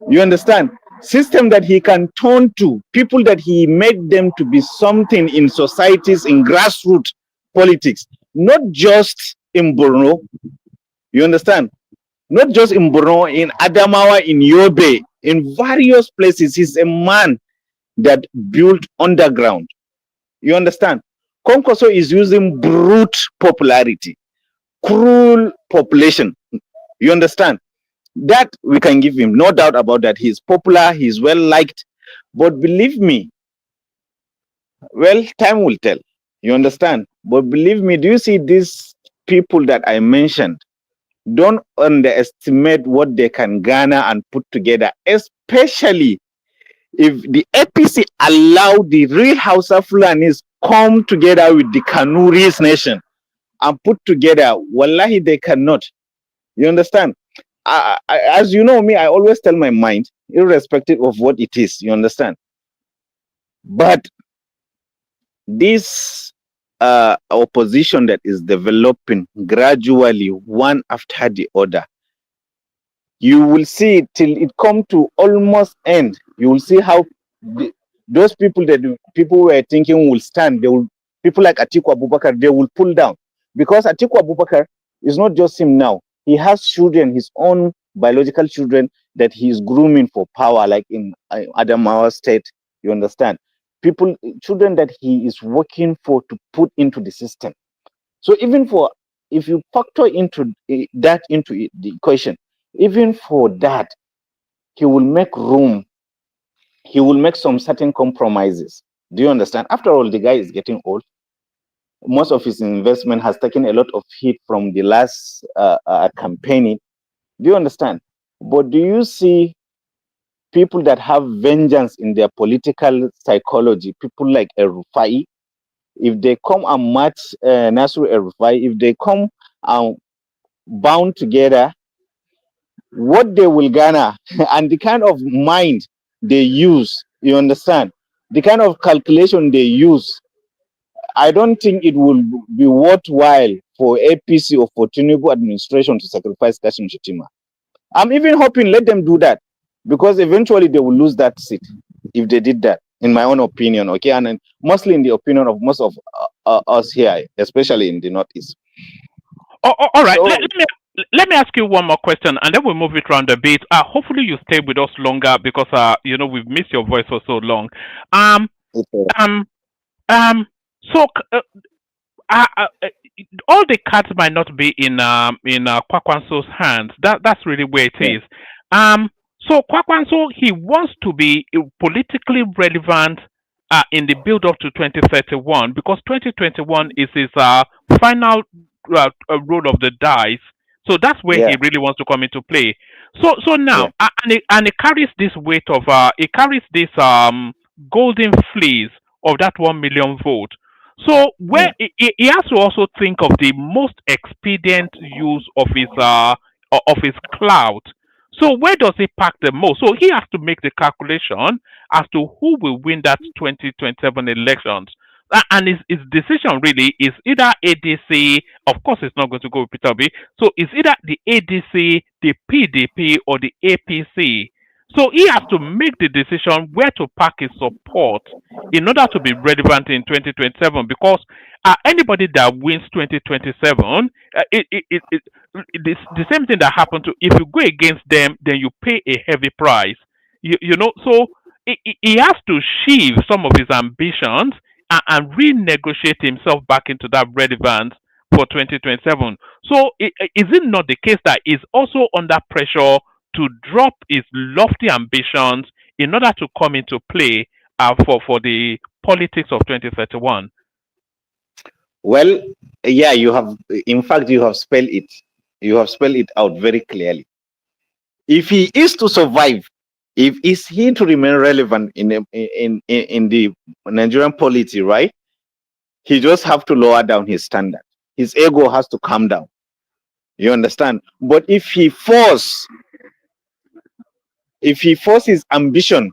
You understand? System that he can turn to, people that he made them to be something in societies, in grassroots politics, not just in Borno. You understand? Not just in Borno, in Adamawa, in Yobe, in various places. He's a man that built underground. You understand? Konkoso is using brute popularity, cruel population. You understand? That we can give him, no doubt about that. He's popular, he's well liked, but believe me, well, time will tell. You understand? But believe me, do you see these people that I mentioned? Don't underestimate what they can garner and put together, especially if the APC allow the real Hausa Fulanis come together with the Kanuris nation and put together. Wallahi, they cannot. You understand? As you know me, I always tell my mind, irrespective of what it is. You understand? But this opposition that is developing gradually, one after the other, you will see it till it come to almost end. You will see how those people that people were thinking will stand, people like Atiku Abubakar, they will pull down, because Atiku Abubakar is not just him now. He has children, his own biological children that he is grooming for power, like in Adamawa State. You understand? Children that he is working for to put into the system. So if you factor into that into the equation, even for that, he will make room. He will make some certain compromises. Do you understand? After all, the guy is getting old. Most of his investment has taken a lot of hit from the last campaigning. Do you understand? But do you see people that have vengeance in their political psychology? People like Erufai, if they come and match Nasru Erufai, if they come bound together, what they will garner and the kind of mind they use, you understand, the kind of calculation they use, I don't think it will be worthwhile for APC or for Tinubu administration to sacrifice Kashim Shettima. I'm even hoping let them do that, because eventually they will lose that seat if they did that, in my own opinion, okay? And mostly in the opinion of most of us here, especially in the Northeast. All right. So, let me ask you one more question, and then we'll move it around a bit. Hopefully you stay with us longer, because we've missed your voice for so long. So all the cards might not be in Kwakwanso's hands. That's really where it is. So Kwakwanso, he wants to be politically relevant in the build up to 2031, because 2021 is his final roll of the dice. So that's where he Yeah, really wants to come into play. So now, yeah. and it carries this weight of it carries this golden fleece of that 1 million vote. So where Mm. he has to also think of the most expedient use of his clout. So where does he pack the most? So he has to make the calculation as to who will win that 2027 elections. And his decision really is either ADC. Of course, it's not going to go with Peter B. So it's either the ADC, the PDP, or the APC. So he has to make the decision where to pack his support in order to be relevant in 2027. Because anybody that wins 2027, it's the same thing that happened to if you go against them, then you pay a heavy price. You know, so he has to sheave some of his ambitions and renegotiate himself back into that relevance for 2027. So is it not the case that he's also under pressure to drop his lofty ambitions in order to come into play for the politics of 2031? Well, yeah, you have, in fact, you have spelled it. You have spelled it out very clearly. If he is to survive, if is he to remain relevant in the Nigerian polity, right? He just have to lower down his standard. His ego has to calm down. You understand? But if he force his ambition,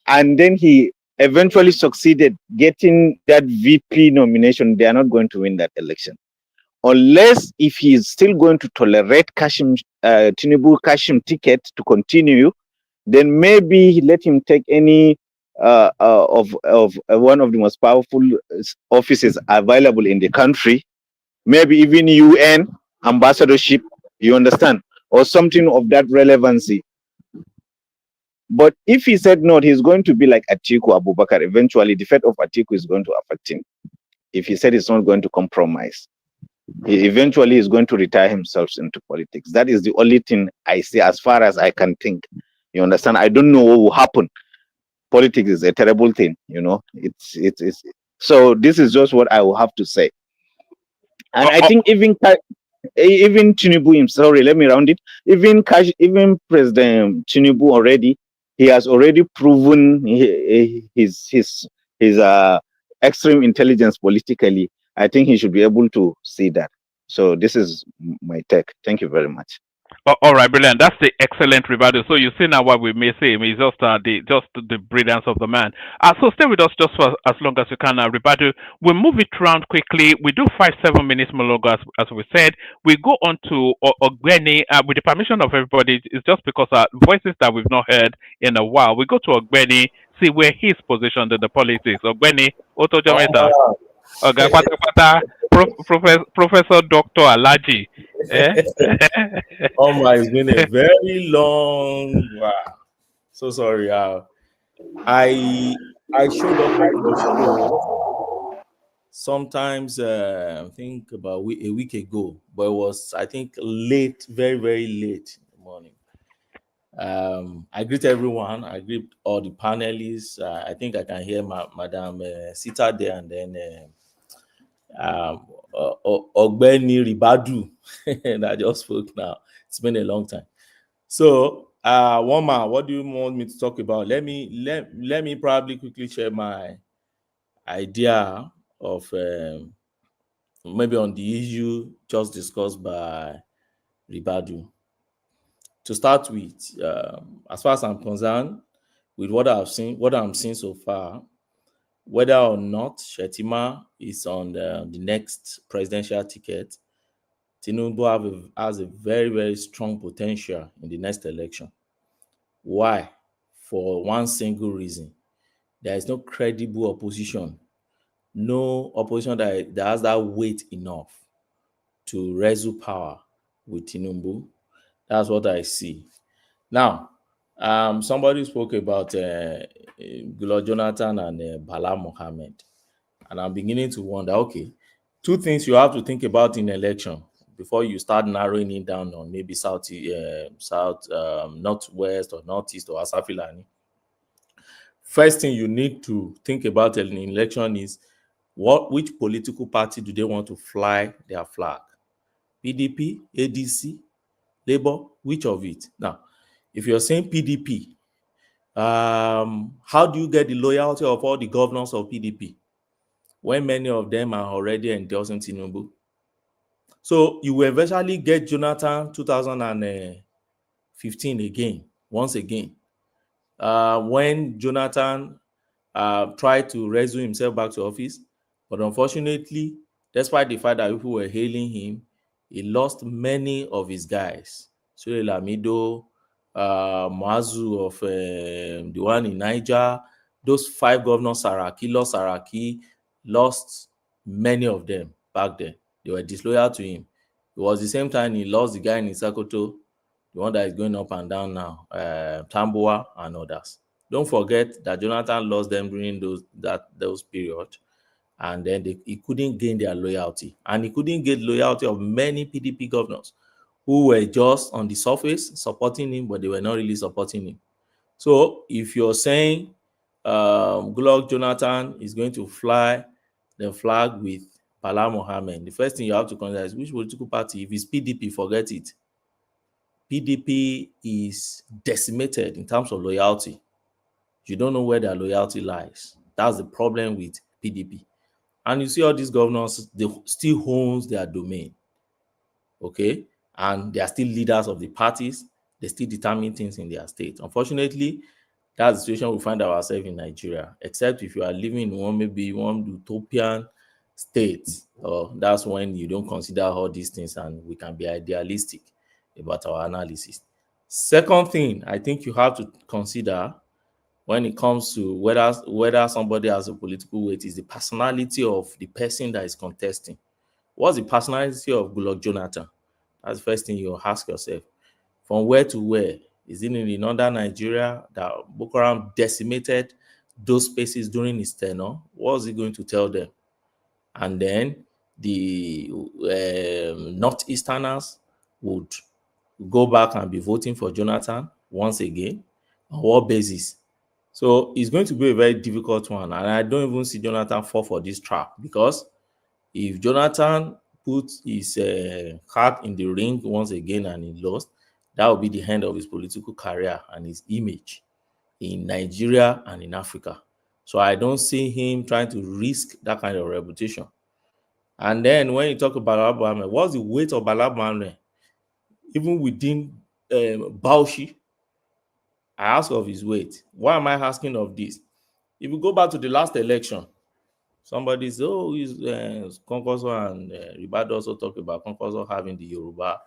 and then he eventually succeeded getting that VP nomination, they are not going to win that election. Unless if he is still going to tolerate Tinubu Kashim ticket to continue, then maybe let him take any of one of the most powerful offices available in the country, maybe even UN ambassadorship, you understand, or something of that relevancy. But if he said no, he's going to be like Atiku Abubakar. Eventually, the fate of Atiku is going to affect him. If he said he's not going to compromise, he eventually is going to retire himself into politics. That is the only thing I see as far as I can think. You understand? I don't know what will happen. Politics is a terrible thing, you know. It's so this is just what I will have to say. And I think even Tinubu himself, sorry, let me round it. Even President Tinubu already, he has already proven his extreme intelligence politically. I think he should be able to see that. So this is my take. Thank you very much. All right, brilliant. That's the excellent rebuttal. So you see now what we may say is just the brilliance of the man. So stay with us just for as long as you can. Rebuttal. We move it around quickly. We do 5-7 minutes monologue as we said. We go on to Ogbeni with the permission of everybody. It's just because voices that we've not heard in a while. We go to Ogbeni, see where he's positioned in the politics. Ogbeni, Oto Jameta. Okay, Professor Dr. Alaji. Oh my, it's been a very long wow. So sorry. I showed up on the show sometimes I think about a week ago, but it was I think late, very, very late in the morning. I greet everyone. I greet all the panelists. I think I can hear Madam Sita there, and then Ogbeni Ribadu that just spoke now. It's been a long time. So, Woma, what do you want me to talk about? Let me probably quickly share my idea of maybe on the issue just discussed by Ribadu. To start with, as far as I'm concerned, with what I'm seeing so far, whether or not Shetima is on the next presidential ticket, Tinubu has a very, very strong potential in the next election. Why? For one single reason. There is no credible opposition, no opposition that has that weight enough to wrestle power with Tinubu. That's what I see. Now, somebody spoke about Goodluck Jonathan and Bala Mohammed. And I'm beginning to wonder, okay, two things you have to think about in election before you start narrowing it down on maybe northwest or northeast or Asafilani. first thing you need to think about in an election is which political party do they want to fly their flag? PDP, ADC, Labour, which of it? Now, if you're saying PDP, how do you get the loyalty of all the governors of PDP when many of them are already endorsing Tinubu? So you will eventually get Jonathan 2015 again, once again. When Jonathan tried to resume himself back to office, but unfortunately, despite the fact that people were hailing him, he lost many of his guys. Sule Lamido, Mazu of the one in Niger, those 5 governors, Saraki lost many of them back then. They were disloyal to him. It was the same time he lost the guy in Isakoto, the one that is going up and down now, Tamboa and others. Don't forget that Jonathan lost them during those periods, and then he couldn't gain their loyalty. And he couldn't get loyalty of many PDP governors who were just on the surface supporting him, but they were not really supporting him. So if you're saying Goodluck Jonathan is going to fly the flag with Bala Mohammed, the first thing you have to consider is which political party. If it's PDP, forget it. PDP is decimated in terms of loyalty. You don't know where their loyalty lies. That's the problem with PDP. And you see all these governors, they still owns their domain. Okay? And they are still leaders of the parties. They still determine things in their state. Unfortunately, that's the situation we find ourselves in Nigeria, except if you are living in one utopian state. That's when you don't consider all these things and we can be idealistic about our analysis. Second thing I think you have to consider when it comes to whether somebody has a political weight is the personality of the person that is contesting. What's the personality of Goodluck Jonathan? That's the first thing you ask yourself. From where to where? Is it in the northern Nigeria that Boko Haram decimated those spaces during his tenure? What is he going to tell them? And then the Northeasterners would go back and be voting for Jonathan once again. On what basis? So it's going to be a very difficult one. And I don't even see Jonathan fall for this trap, because if Jonathan puts his heart in the ring once again and he lost, that will be the end of his political career and his image in Nigeria and in Africa. So I don't see him trying to risk that kind of reputation. And then when you talk about Bala Mohammed, what's the weight of Bala Mohammed? Even within Bauchi, I ask of his weight. Why am I asking of this? If you go back to the last election, somebody says, oh, Konkoso and Ribad also talk about Konkoso having the Yoruba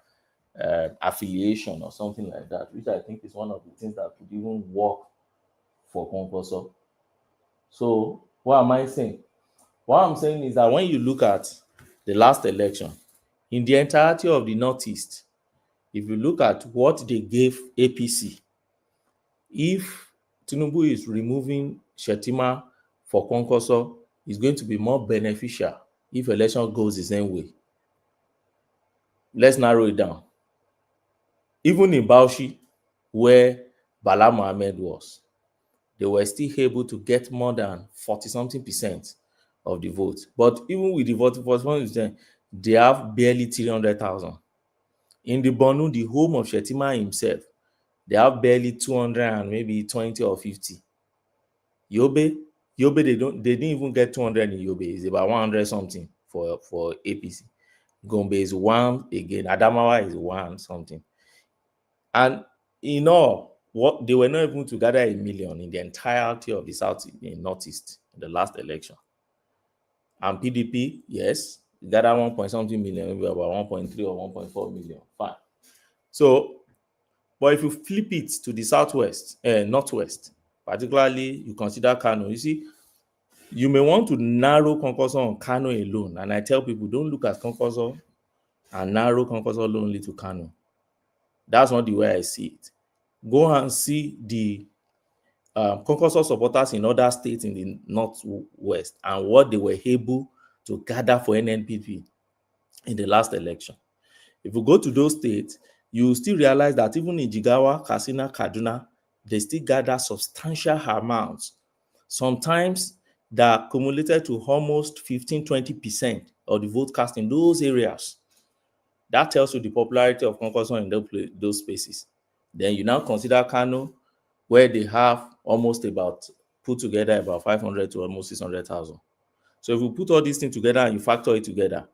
affiliation or something like that, which I think is one of the things that could even work for Konkoso. So what am I saying? What I'm saying is that when you look at the last election, in the entirety of the Northeast, if you look at what they gave APC, if Tinubu is removing Shetima for Konkoso, it's going to be more beneficial if election goes the same way. Let's narrow it down. Even in Bauchi, where Bala Mohammed was, they were still able to get more than 40-something% of the vote. But even with the vote, 41%, they have barely 300,000. In the Borno, the home of Shetima himself, they have barely 200 and maybe 20 or 50. Yobe, they didn't even get 200 in Yobe. It's about 100 something for APC. Gombe is 1 again. Adamawa is 1 something. And in all, what they were not able to gather 1 million in the entirety of the South in Northeast in the last election. And PDP, yes, gather 1 point something million, maybe about 1.3 or 1.4 million. Fine. So, but if you flip it to the southwest, northwest, particularly you consider Kano, you see, you may want to narrow Konkoso on Kano alone. And I tell people, don't look at Konkoso and narrow Konkoso alone only to Kano. That's not the way I see it. Go and see the Konkoso supporters in other states in the northwest and what they were able to gather for NNPP in the last election. If you go to those states, you will still realize that even in Jigawa, Katsina, Kaduna, they still gather substantial amounts sometimes that accumulated to almost 15-20% of the vote cast in those areas. That tells you the popularity of Konkoso in those spaces. Then you now consider Kano, where they have almost about, put together about 500 to almost 600,000. So if you put all these things together and you factor it together,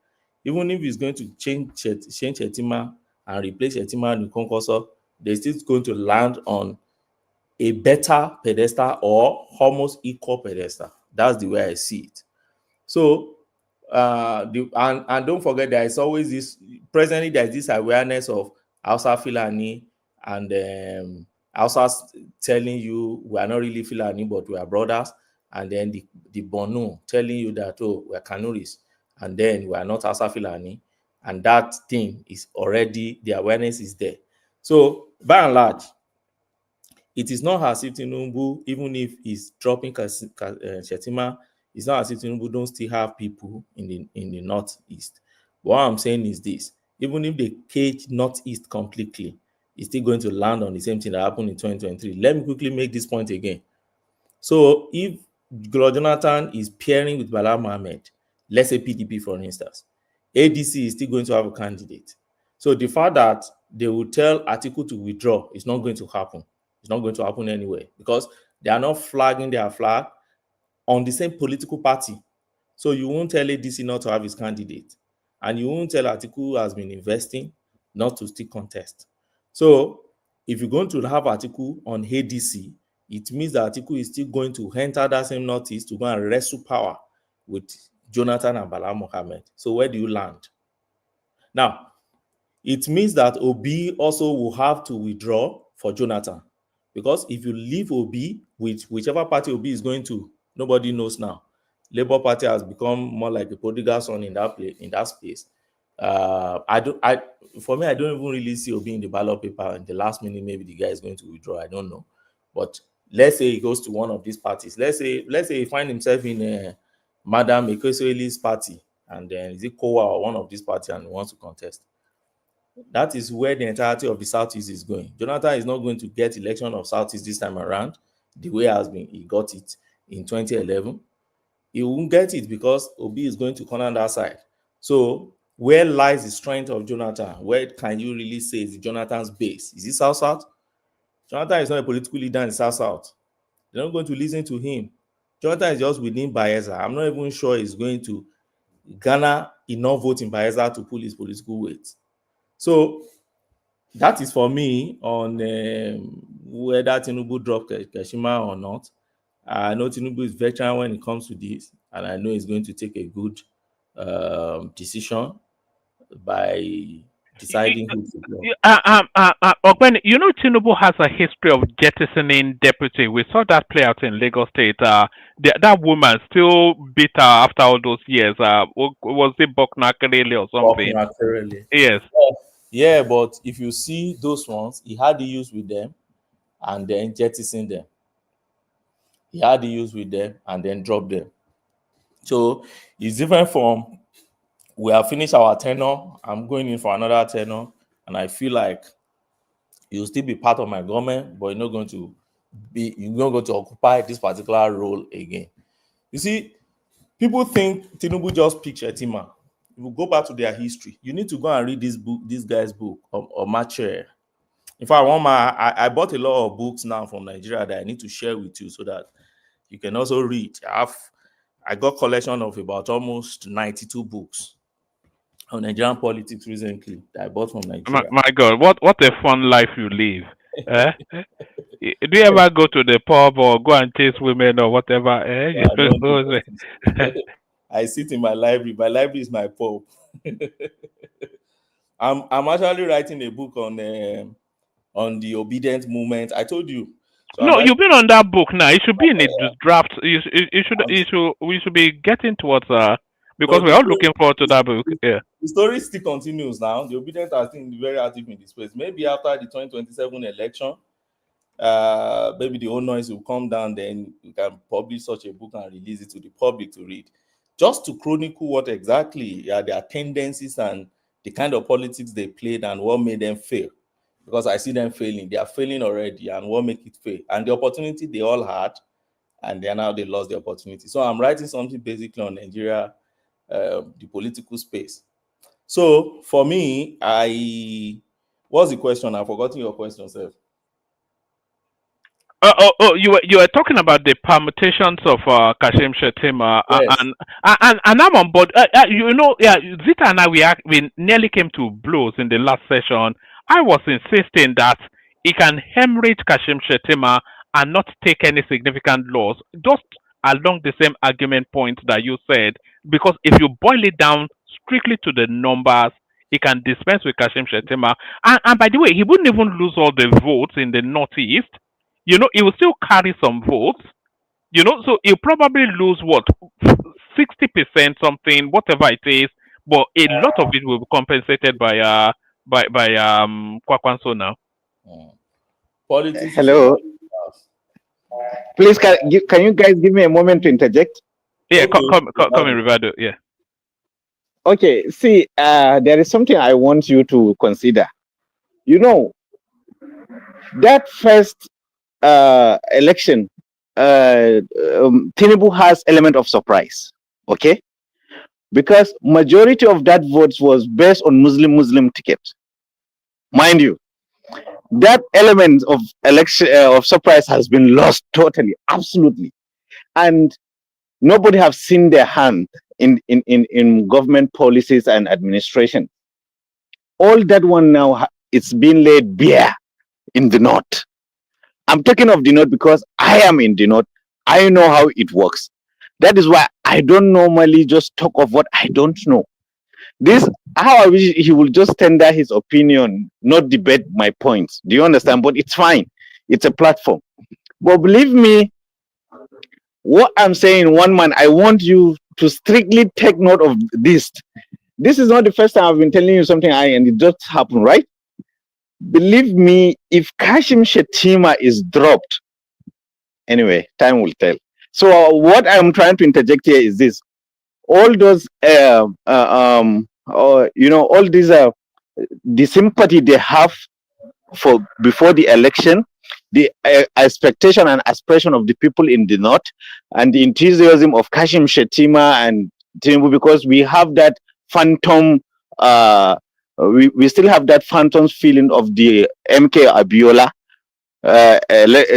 even if it's going to change Shetima and replace Shetima and Konkoso, they're still going to land on a better pedestal or almost equal pedestal. That's the way I see it. So, and don't forget, there is always this, presently there's this awareness of Hausa Fulani and Hausa telling you we are not really Fulani, but we are brothers. And then the Bonu telling you that, oh, we are Kanuris, and then we are not Hausa Fulani. And that thing is already, the awareness is there. So, by and large, it is not as if Tinubu, even if he's dropping Shetima, it's not as if Tinubu don't still have people in the northeast. What I'm saying is this: even if they cage northeast completely, it's still going to land on the same thing that happened in 2023. Let me quickly make this point again. So if Goodluck Jonathan is pairing with Bala Mohammed, let's say PDP for instance, ADC is still going to have a candidate. So the fact that they will tell Atiku to withdraw is not going to happen. It's not going to happen anyway because they are not flagging their flag on the same political party. So you won't tell ADC not to have his candidate. And you won't tell Atiku who has been investing not to still contest. So if you're going to have Atiku on ADC, it means that Atiku is still going to enter that same northeast to go and wrestle power with Jonathan and Bala Mohammed. So where do you land? Now, it means that Obi also will have to withdraw for Jonathan. Because if you leave Obi with whichever party Obi is going to, nobody knows now. Labour Party has become more like a prodigal son in that space. For me, I don't even really see Obi in the ballot paper. In the last minute, maybe the guy is going to withdraw. I don't know. But let's say he goes to one of these parties. Let's say he finds himself in Madam Ekwesoeli's party, and then is it Kowa or one of these parties and he wants to contest. That is where the entirety of the Southeast is going. Jonathan is not going to get election of Southeast this time around the way he got it in 2011. He won't get it because Obi is going to corner that side. So where lies the strength of Jonathan? Where can you really say is Jonathan's base? Is it South-South? Jonathan is not a political leader in South-South. They're not going to listen to him. Jonathan is just within Bayelsa. I'm not even sure he's going to garner enough vote in Bayelsa to pull his political weight. So that is for me on whether Tinubu dropped Kashima or not. I know Tinubu is veteran when it comes to this, and I know he's going to take a good decision by deciding who to block. Ogben, you know Tinubu has a history of jettisoning deputy. We saw that play out in Lagos State. That woman still bitter after all those years. Was it Boknakerele or something? Boknakerele. Yes. Yeah, but if you see those ones, he had issues with them and then jettisoning them. He had issues with them and then dropped them. So it's different from we have finished our tenure. I'm going in for another tenure, and I feel like you'll still be part of my government, but you're not going to occupy this particular role again. You see, people think Tinubu just picked Shetima. If you go back to their history, you need to go and read this guy's book or Mache. In fact, I bought a lot of books now from Nigeria that I need to share with you so that you can also read. I got a collection of about almost 92 books on Nigerian politics recently that I bought from Nigeria. My God, what a fun life you live. Do you ever go to the pub or go and chase women or whatever? I sit in my library. My library is my pub. I'm actually writing a book on the obedient movement. I told you. So no, you've been on that book now. It should be in a draft. We should be getting towards because we're all looking forward to that book. Yeah. The story still continues now. The obedient are still very active in this space. Maybe after the 2027 election, maybe the whole noise will come down. Then you can publish such a book and release it to the public to read, just to chronicle what exactly are their tendencies and the kind of politics they played and what made them fail. Because I see them failing. They are failing already, and what make it fail? And the opportunity they all had, and then now they lost the opportunity. So I'm writing something basically on Nigeria, the political space. So for me, what's the question? I've forgotten your question, sir. You were talking about the permutations of Kashim Shettima, Yes. and I'm on board. Zita and I we nearly came to blows in the last session. I was insisting that he can hemorrhage Kashim Shettima and not take any significant loss, just along the same argument point that you said. Because if you boil it down strictly to the numbers, he can dispense with Kashim Shettima, and by the way, he wouldn't even lose all the votes in the Northeast. He will still carry some votes, so he'll probably lose what, 60% something, whatever it is, but a lot of it will be compensated by Kwakwanso now. Politics. Hello. Please, can you guys give me a moment to interject? Yeah, come in, Rivado. Yeah. Okay, see, there is something I want you to consider. That first election, Tinubu has element of surprise, okay? Because majority of that votes was based on Muslim ticket. Mind you, that element of election of surprise has been lost totally, absolutely, and nobody have seen their hand in government policies and administration. All that one now it's been laid bare in the north. I'm talking of the north because I am in the north. I know how it works. That is why I don't normally just talk of what I don't know. This, how I wish he will just tender his opinion, not debate my points. Do you understand? But it's fine. It's a platform. But believe me, what I'm saying, one man, I want you to strictly take note of this. This is not the first time I've been telling you something, and it just happened, right? Believe me, if Kashim Shettima is dropped, anyway, time will tell. So what I'm trying to interject here is this: all those, all these, the sympathy they have for before the election, the expectation and aspiration of the people in the north, and the enthusiasm of Kashim Shettima and Tinubu, because we have that phantom. We still have that phantom feeling of the MK Abiola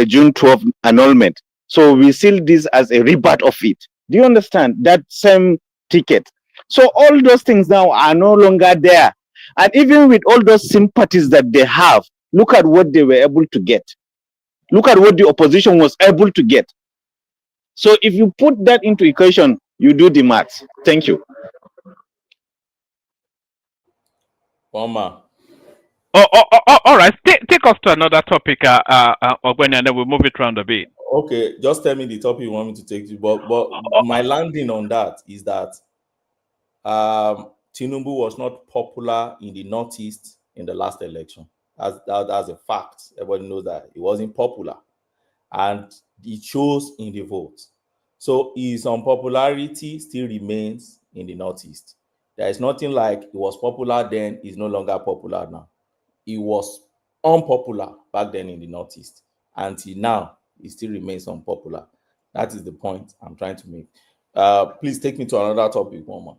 June 12 annulment. So we see this as a rebirth of it. Do you understand? That same ticket. So all those things now are no longer there. And even with all those sympathies that they have, look at what they were able to get. Look at what the opposition was able to get. So if you put that into equation, you do the maths. Thank you. Oma. All right. Take us to another topic, Ogoni, and then we'll move it around a bit. Okay, just tell me the topic you want me to take to. But my landing on that is that Tinubu was not popular in the Northeast in the last election. That's a fact. Everybody knows that he wasn't popular, and he chose in the vote. So his unpopularity still remains in the Northeast. There is nothing like he was popular then, he's no longer popular now. He was unpopular back then in the Northeast. Until now, he still remains unpopular. That is the point I'm trying to make. Please take me to another topic, Mama.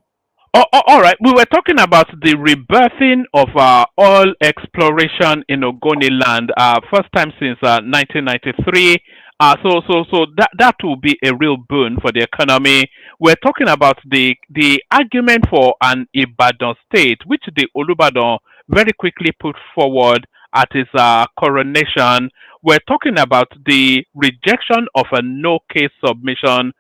All right. We were talking about the rebirthing of oil exploration in Ogoniland, first time since 1993. So that will be a real boon for the economy. We're talking about the argument for an Ibadan state, which the Olubadan very quickly put forward at his coronation. We're talking about the rejection of a no-case submission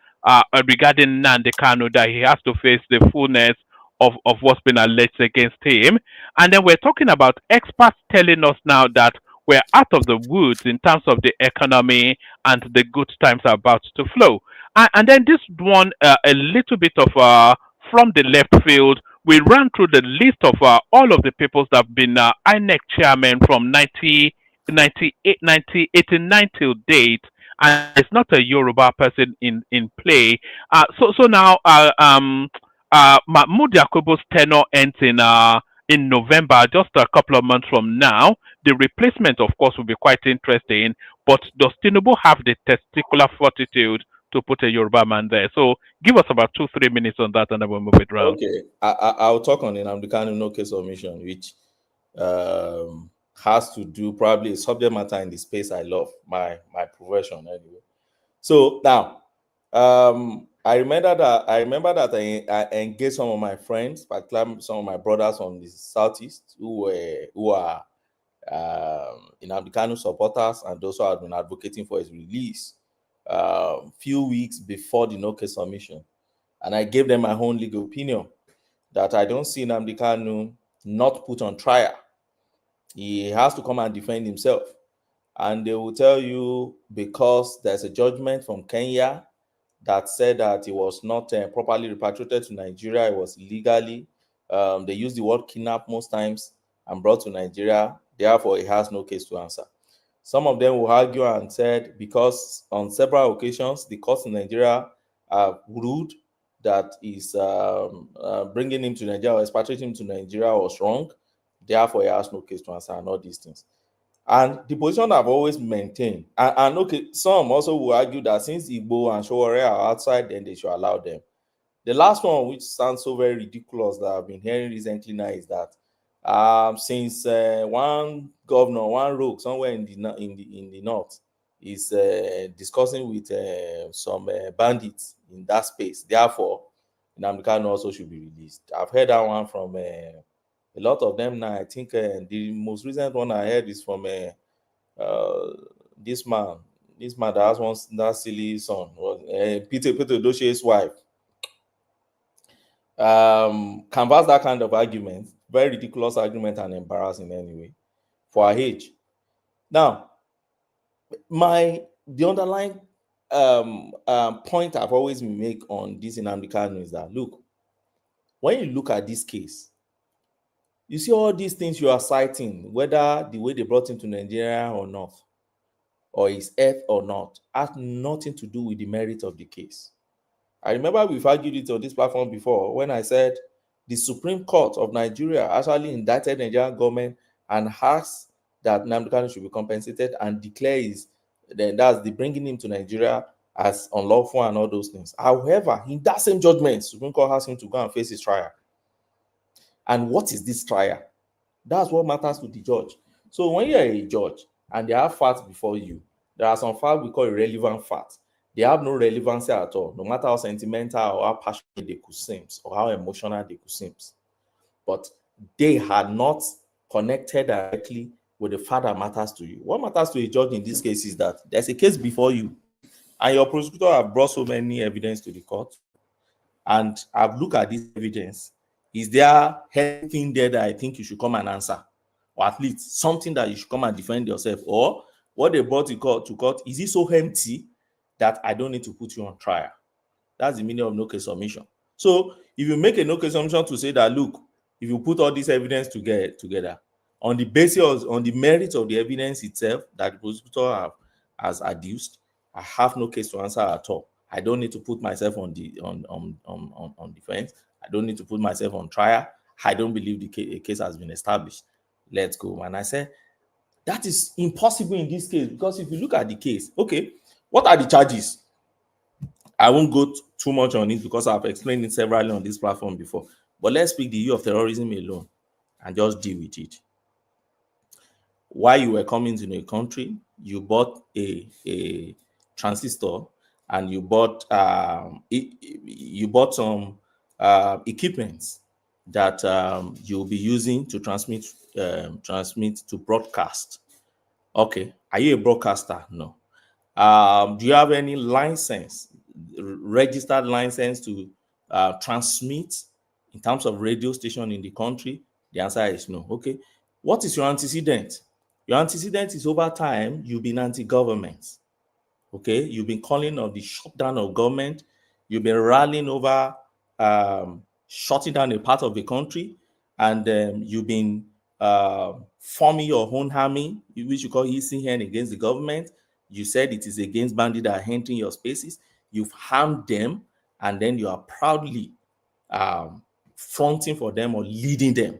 regarding Nnamdi Kanu, that he has to face the fullness of what's been alleged against him. And then we're talking about experts telling us now that we're out of the woods in terms of the economy and the good times are about to flow. And then this one, a little bit of from the left field, we ran through the list of all of the peoples that have been INEC chairman from 1989 till date, and it's not a Yoruba person in play. So now Mahmoud Yakubu's tenure ends in November, just a couple of months from now. The replacement, of course, will be quite interesting. But does Tinubu have the testicular fortitude to put a Yoruba man there. So give us about 2-3 minutes on that, and then we'll move it around. Okay, I'll talk on it. I'm the kind of no case omission, which has to do probably a subject matter in the space I love, my profession anyway. So now, I remember that I engaged some of my friends, particularly some of my brothers from the southeast who are Nnamdi supporters and those who have been advocating for his release few weeks before the no case submission. And I gave them my own legal opinion that I don't see Nnamdi Kanu not put on trial. He has to come and defend himself. And they will tell you because there's a judgment from Kenya that said that he was not properly repatriated to Nigeria. It was illegally. They use the word kidnap most times and brought to Nigeria. Therefore, he has no case to answer. Some of them will argue and said because on several occasions, the courts in Nigeria have ruled that is bringing him to Nigeria or expatriating him to Nigeria was wrong. Therefore, he has no case to answer and all these things. And the position I've always maintained, and okay, some also will argue that since Igbo and Showore are outside, then they should allow them. The last one, which sounds so very ridiculous that I've been hearing recently now, is that since one governor, one rogue somewhere in the north, is discussing with some bandits in that space, therefore, Nnamdi Kanu also should be released. I've heard that one from a lot of them now. I think the most recent one I heard is from this man that has one that silly son, Peter Doshe's wife. Canvas that kind of argument, very ridiculous argument and embarrassing anyway for her age. Now, the underlying point I've always make on this Nnamdi Kanu is that look, when you look at this case, you see all these things you are citing, whether the way they brought him to Nigeria or not, or his health or not, has nothing to do with the merit of the case. I remember we've argued it on this platform before when I said the Supreme Court of Nigeria actually indicted the Nigerian government and asked that Nnamdi Kanu should be compensated and declares that's the bringing him to Nigeria as unlawful and all those things. However, in that same judgment, Supreme Court asked him to go and face his trial. And what is this trial? That's what matters to the judge. So when you're a judge and there are facts before you, there are some facts we call irrelevant facts. They have no relevancy at all, no matter how sentimental or how passionate they could seem or how emotional they could seem. But they had not connected directly with the fact that matters to you. What matters to a judge in this case is that there's a case before you, and your prosecutor have brought so many evidence to the court, and I've looked at this evidence. Is there anything there that I think you should come and answer? Or at least something that you should come and defend yourself? Or what they brought to court, is it so empty that I don't need to put you on trial? That's the meaning of no case submission. So if you make a no case submission to say that, look, if you put all this evidence together on the basis, on the merit of the evidence itself that the prosecutor has adduced, I have no case to answer at all. I don't need to put myself on defense. I don't need to put myself on trial. I don't believe the case has been established. Let's go. And I said, that is impossible in this case, because if you look at the case, okay, what are the charges? I won't go too much on it because I've explained it severally on this platform before. But let's pick the issue of terrorism alone and just deal with it. While you were coming to the country, you bought a transistor and you bought some equipment that you'll be using to transmit to broadcast. Okay, are you a broadcaster? No. Do you have any license, registered license to transmit in terms of radio station in the country? The answer is no. Okay. What is your antecedent? Your antecedent is over time, you've been anti-government. Okay. You've been calling on the shutdown of government. You've been rallying over shutting down a part of the country. And you've been forming your own army, which you call ECN, against the government. You said it is against bandits that are entering your spaces. You've harmed them, and then you are proudly fronting for them or leading them.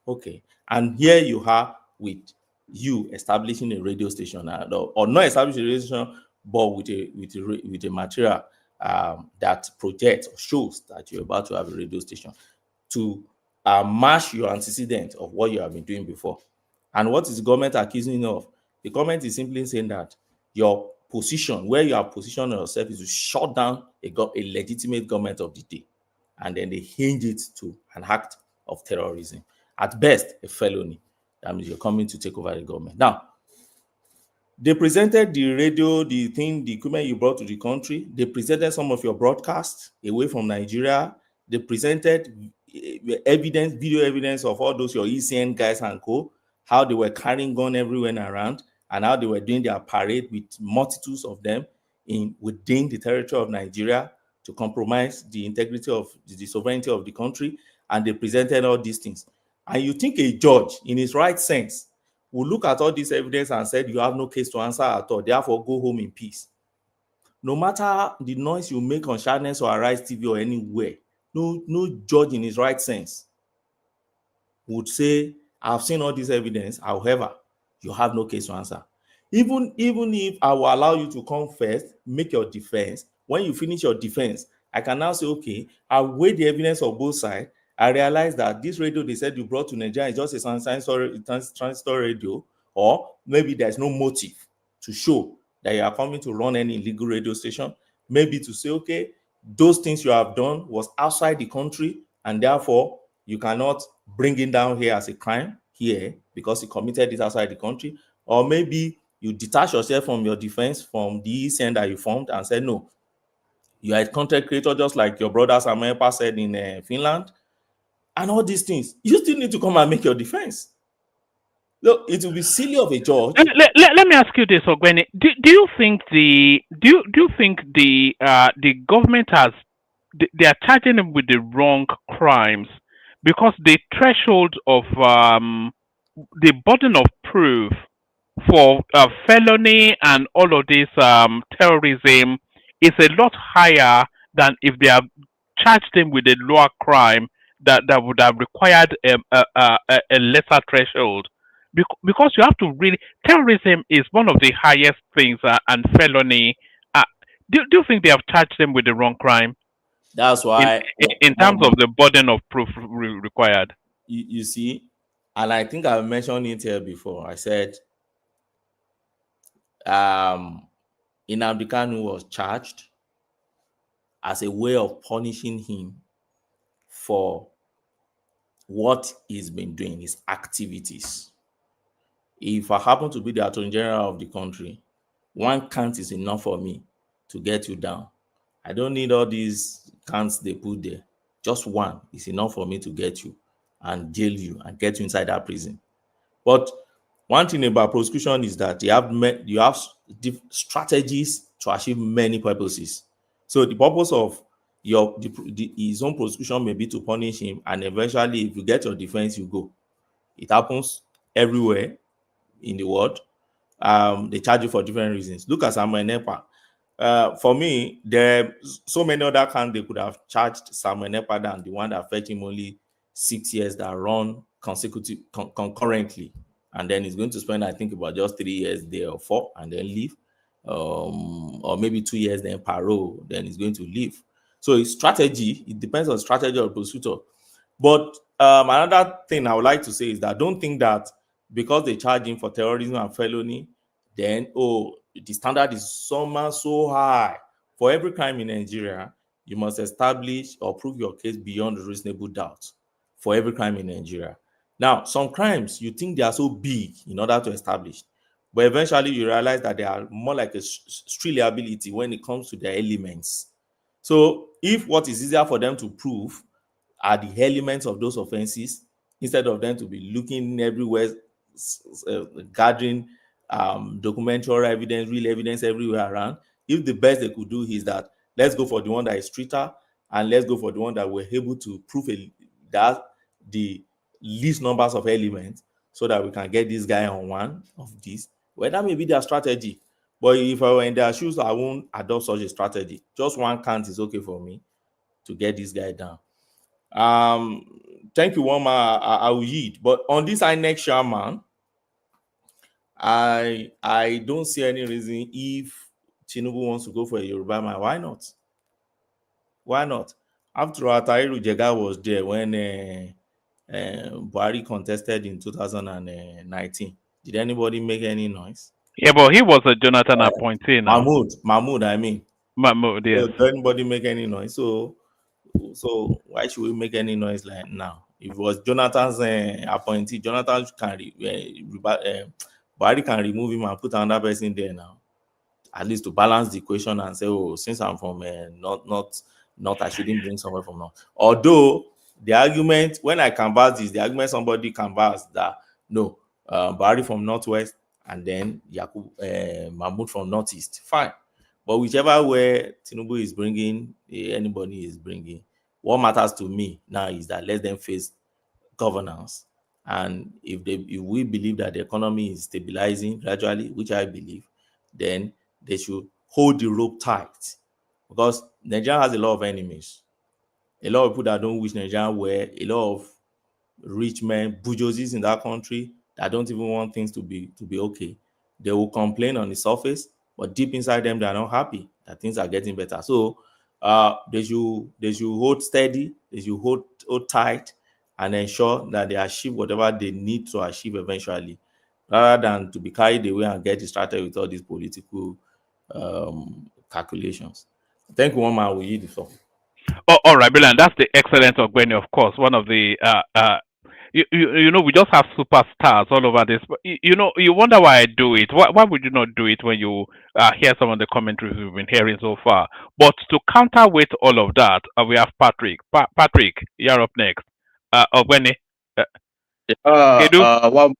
Okay. And here you are with you establishing a radio station or not establishing a radio station, but with a material that projects or shows that you're about to have a radio station to match your antecedent of what you have been doing before. And what is the government accusing you of? The government is simply saying that your position, where you are positioning yourself, is to shut down a legitimate government of the day. And then they hinge it to an act of terrorism. At best, a felony. That means you're coming to take over the government. Now, they presented the radio, the equipment you brought to the country. They presented some of your broadcasts away from Nigeria. They presented evidence, video evidence of all those your ECN guys and co, how they were carrying gun everywhere around, and how they were doing their parade with multitudes of them within the territory of Nigeria to compromise the integrity of the sovereignty of the country. And they presented all these things. And you think a judge, in his right sense, will look at all this evidence and said, you have no case to answer at all, therefore go home in peace. No matter the noise you make on Channels or Arise TV or anywhere, no judge in his right sense would say, I've seen all this evidence, however, you have no case to answer. Even if I will allow you to come first, make your defense, when you finish your defense, I can now say, okay, I weigh the evidence of both sides. I realize that this radio they said you brought to Nigeria is just a transistor radio, or maybe there's no motive to show that you are coming to run any illegal radio station. Maybe to say, okay, those things you have done was outside the country, and therefore you cannot bring it down here as a crime here because you committed it outside the country. Or maybe you detach yourself from your defense from the ECN that you formed and said, no, you are a content creator just like your brother Samuel said in Finland. And all these things, you still need to come and make your defense. Look, it will be silly of a judge. Let me ask you this, Ogweni. Do you think the government they are charging them with the wrong crimes because the threshold of the burden of proof for felony and all of this terrorism is a lot higher than if they have charged them with a lower crime that would have required a lesser threshold? Because you have to really, terrorism is one of the highest things, and felony. Do you think they have charged them with the wrong crime? That's why, in terms of the burden of proof required. You see, and I think I mentioned it here before. I said, Nnamdi Kanu was charged as a way of punishing him for what he's been doing, his activities. If I happen to be the Attorney General of the country, one count is enough for me to get you down. I don't need all these counts they put there. Just one is enough for me to get you and jail you and get you inside that prison. But one thing about prosecution is that you have strategies to achieve many purposes. So the purpose of his own prosecution may be to punish him, and eventually, if you get your defense, you go. It happens everywhere in the world. They charge you for different reasons. Look at Samuel Nepa. For me, there are so many other counts they could have charged Samuel Nepa than the one that fetched him only 6 years that run concurrently. And then he's going to spend, I think, about just 3 years there or 4 and then leave. Or maybe 2 years, then parole, then he's going to leave. So his strategy, it depends on the strategy of the prosecutor. But another thing I would like to say is that don't think that because they charge him for terrorism and felony, then, the standard is so high. For every crime in Nigeria, you must establish or prove your case beyond reasonable doubt. For every crime in Nigeria. Now, some crimes, you think they are so big in order to establish, but eventually you realize that they are more like a street liability when it comes to their elements. So if what is easier for them to prove are the elements of those offenses, instead of them to be looking everywhere, gathering documentary evidence, real evidence everywhere around, if the best they could do is that let's go for the one that is stricter, and let's go for the one that we're able to prove that the least numbers of elements, so that we can get this guy on one of these. Well, that may be their strategy. But if I were in their shoes, I won't adopt such a strategy. Just one count is okay for me to get this guy down. Thank you, Wama. I will yield. But on this INEC chairman, I don't see any reason if Tinubu wants to go for a Yoruba man, why not? Why not? After all, Tahiru Jega was there when Buhari contested in 2019. Did anybody make any noise? Yeah, but he was a Jonathan appointee now. Mahmoud, I mean. Mahmoud, yes. So did anybody make any noise? So why should we make any noise like now? If it was Jonathan's appointee, Jonathan Buhari can remove him and put another person there now. At least to balance the equation and say, oh, since I'm from not, I shouldn't bring someone from North. Although the argument, when I canvass this, the argument somebody canvassed that no, Buhari from Northwest and then Mahmoud from Northeast. Fine. But whichever way Tinubu is bringing, anybody is bringing, what matters to me now is that let them face governance. And if we believe that the economy is stabilizing gradually, which I believe, then they should hold the rope tight, because Nigeria has a lot of enemies, a lot of people that don't wish Nigeria well, a lot of rich men, bourgeoisies in that country that don't even want things to be okay. They will complain on the surface, but deep inside them, they are not happy that things are getting better. So they should hold steady, they should hold tight, and ensure that they achieve whatever they need to achieve eventually, rather than to be carried away and get distracted with all these political calculations. Thank you, one man. We yield the floor. Oh, all right, Brilliant. That's the excellent Ogbeni, of course. One of the you know, we just have superstars all over this. But you know, you wonder why I do it. Why would you not do it when you hear some of the commentaries we've been hearing so far? But to counterweight all of that, we have Patrick. Patrick, you're up next. Ogbeni. Salam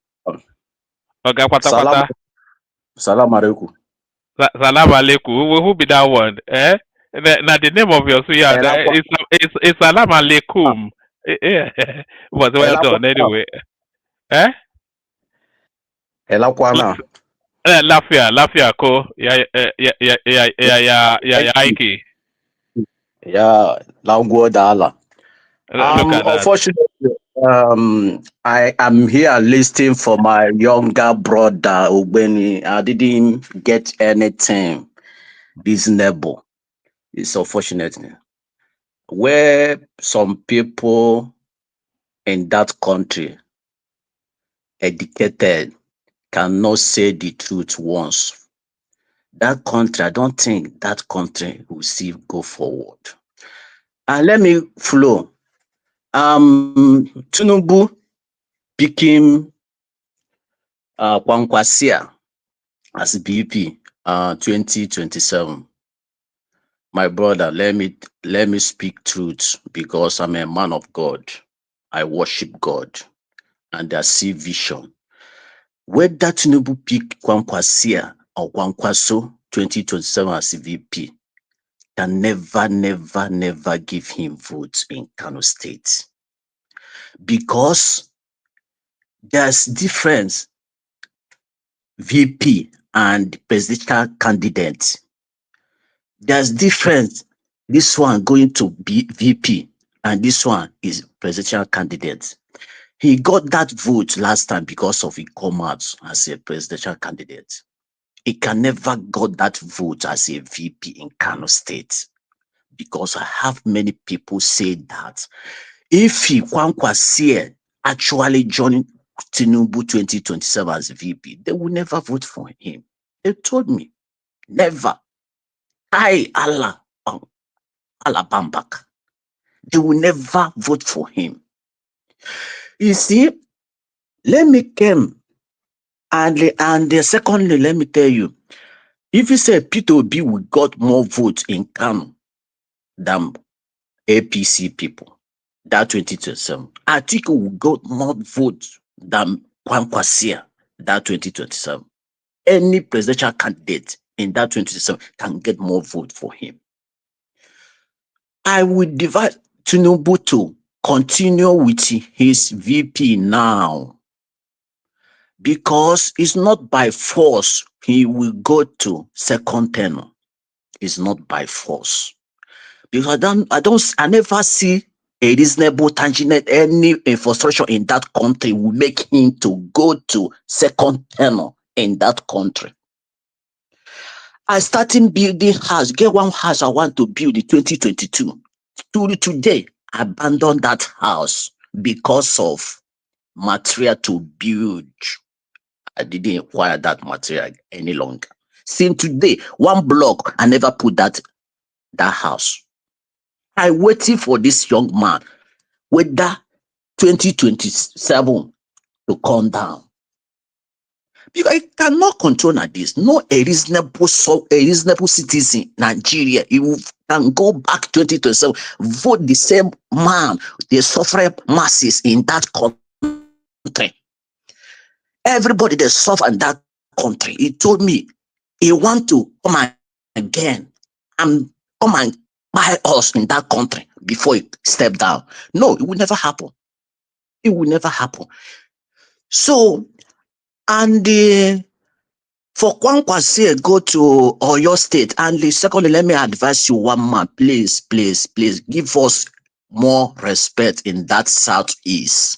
alaikum. Salam alaikum. Who be that one? Now the name of your suya is Salam alaikum. Was well done anyway. Lafia ko ya Ike. Yeah, Langwo Dala. Unfortunately, I am here listening for my younger brother Ogbeni. I didn't get anything reasonable. It's unfortunate. Where some people in that country, educated, cannot say the truth once, that country, I don't think that country will see go forward. And let me flow. Tinubu became Kwankwasia as BP 2027. My brother, let me speak truth, because I'm a man of God. I worship God and I see vision. Whether Tinubu pick Kwankwasia or Kwankwaso 2027 as VP can never give him votes in Kano State, because there's difference VP and presidential candidate. There's difference. This one going to be VP and this one is presidential candidate. He got that vote last time because of he come out as a presidential candidate. He can never got that vote as a VP in Kano State, because I have many people say that if he Kwankwasia actually join Tinubu 2027 as VP, they will never vote for him. They told me, never. Allah Bambak. They will never vote for him. You see, let me come and secondly, let me tell you, if you say Peter Obi will got more votes in Kano than APC people, that 2027, Atiku will got more votes than Kwankwasia that 2027. Any presidential candidate in that 2027 can get more vote for him. I will divide Tinubu to continue with his VP now, because it's not by force he will go to second term. It's not by force, because I never see a reasonable tangible any infrastructure in that country will make him to go to second term in that country. I started building house. Get one house I want to build in 2022. Today, I abandoned that house because of material to build. I didn't acquire that material any longer. Since today, one block, I never put that house. I waiting for this young man, whether 2027 to come down. Because I cannot control like this. No a reasonable citizen, Nigeria, you can go back 2027, vote the same man, the suffering masses in that country. Everybody that suffer in that country, he told me he want to come again and come and buy us in that country before he step down. No, it will never happen. It will never happen. So, and for Kwankwasi go to Oyo State, and secondly, let me advise you one man, please, give us more respect in that Southeast.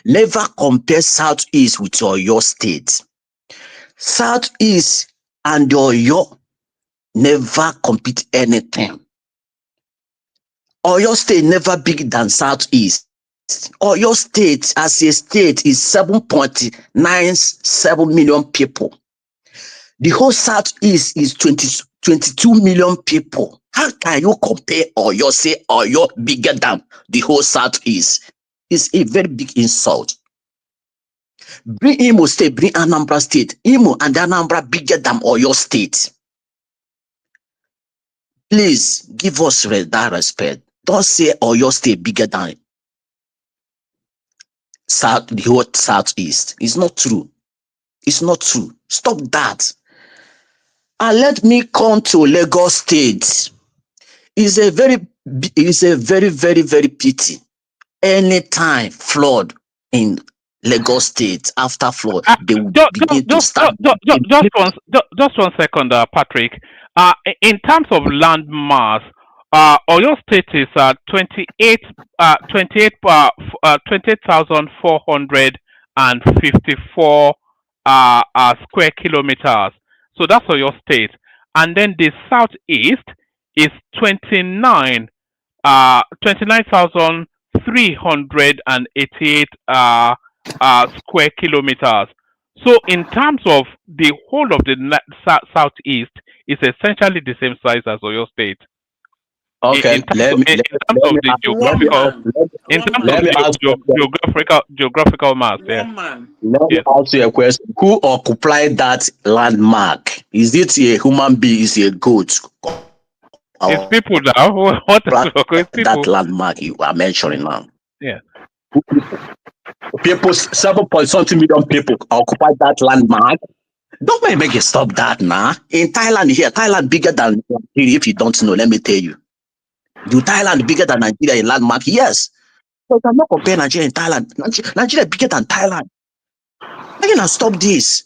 Never compare Southeast with Oyo State. Southeast and Oyo never compete anything. Oyo State never bigger than Southeast. Oyo State as a state is 7.97 million people. The whole Southeast is 22 million people. How can you compare Oyo, say Oyo bigger than the whole Southeast? It's a very big insult. Bring Imo State, bring Anambra State. Imo and Anambra bigger than Oyo State. Please give us that respect. Don't say Oyo State bigger than the whole Southeast. It's not true. It's not true. Stop that. And let me come to Lagos State. It's a very, very pity. Anytime flood in Lagos State, after flood, they will begin to start. Just one second, Patrick. In terms of land mass, Oyo State is 28,454 square kilometers. So that's Oyo State. And then the Southeast is 29,388 square kilometers. So in terms of the whole of the Southeast, it's essentially the same size as Oyo State. Okay, in terms of the geographical mass. Yeah. Let me ask you a question. Who occupied that landmark? Is it a human being? Is it a goat? It's people now. What is that landmark you are mentioning now? Yeah. People, 7.something million people occupy that landmark. Don't make you stop that now. In Thailand here, Thailand bigger than Nigeria. If you don't know, let me tell you. Thailand bigger than Nigeria in landmark? Yes. So you cannot compare Nigeria and Thailand. Nigeria bigger than Thailand. I cannot stop this.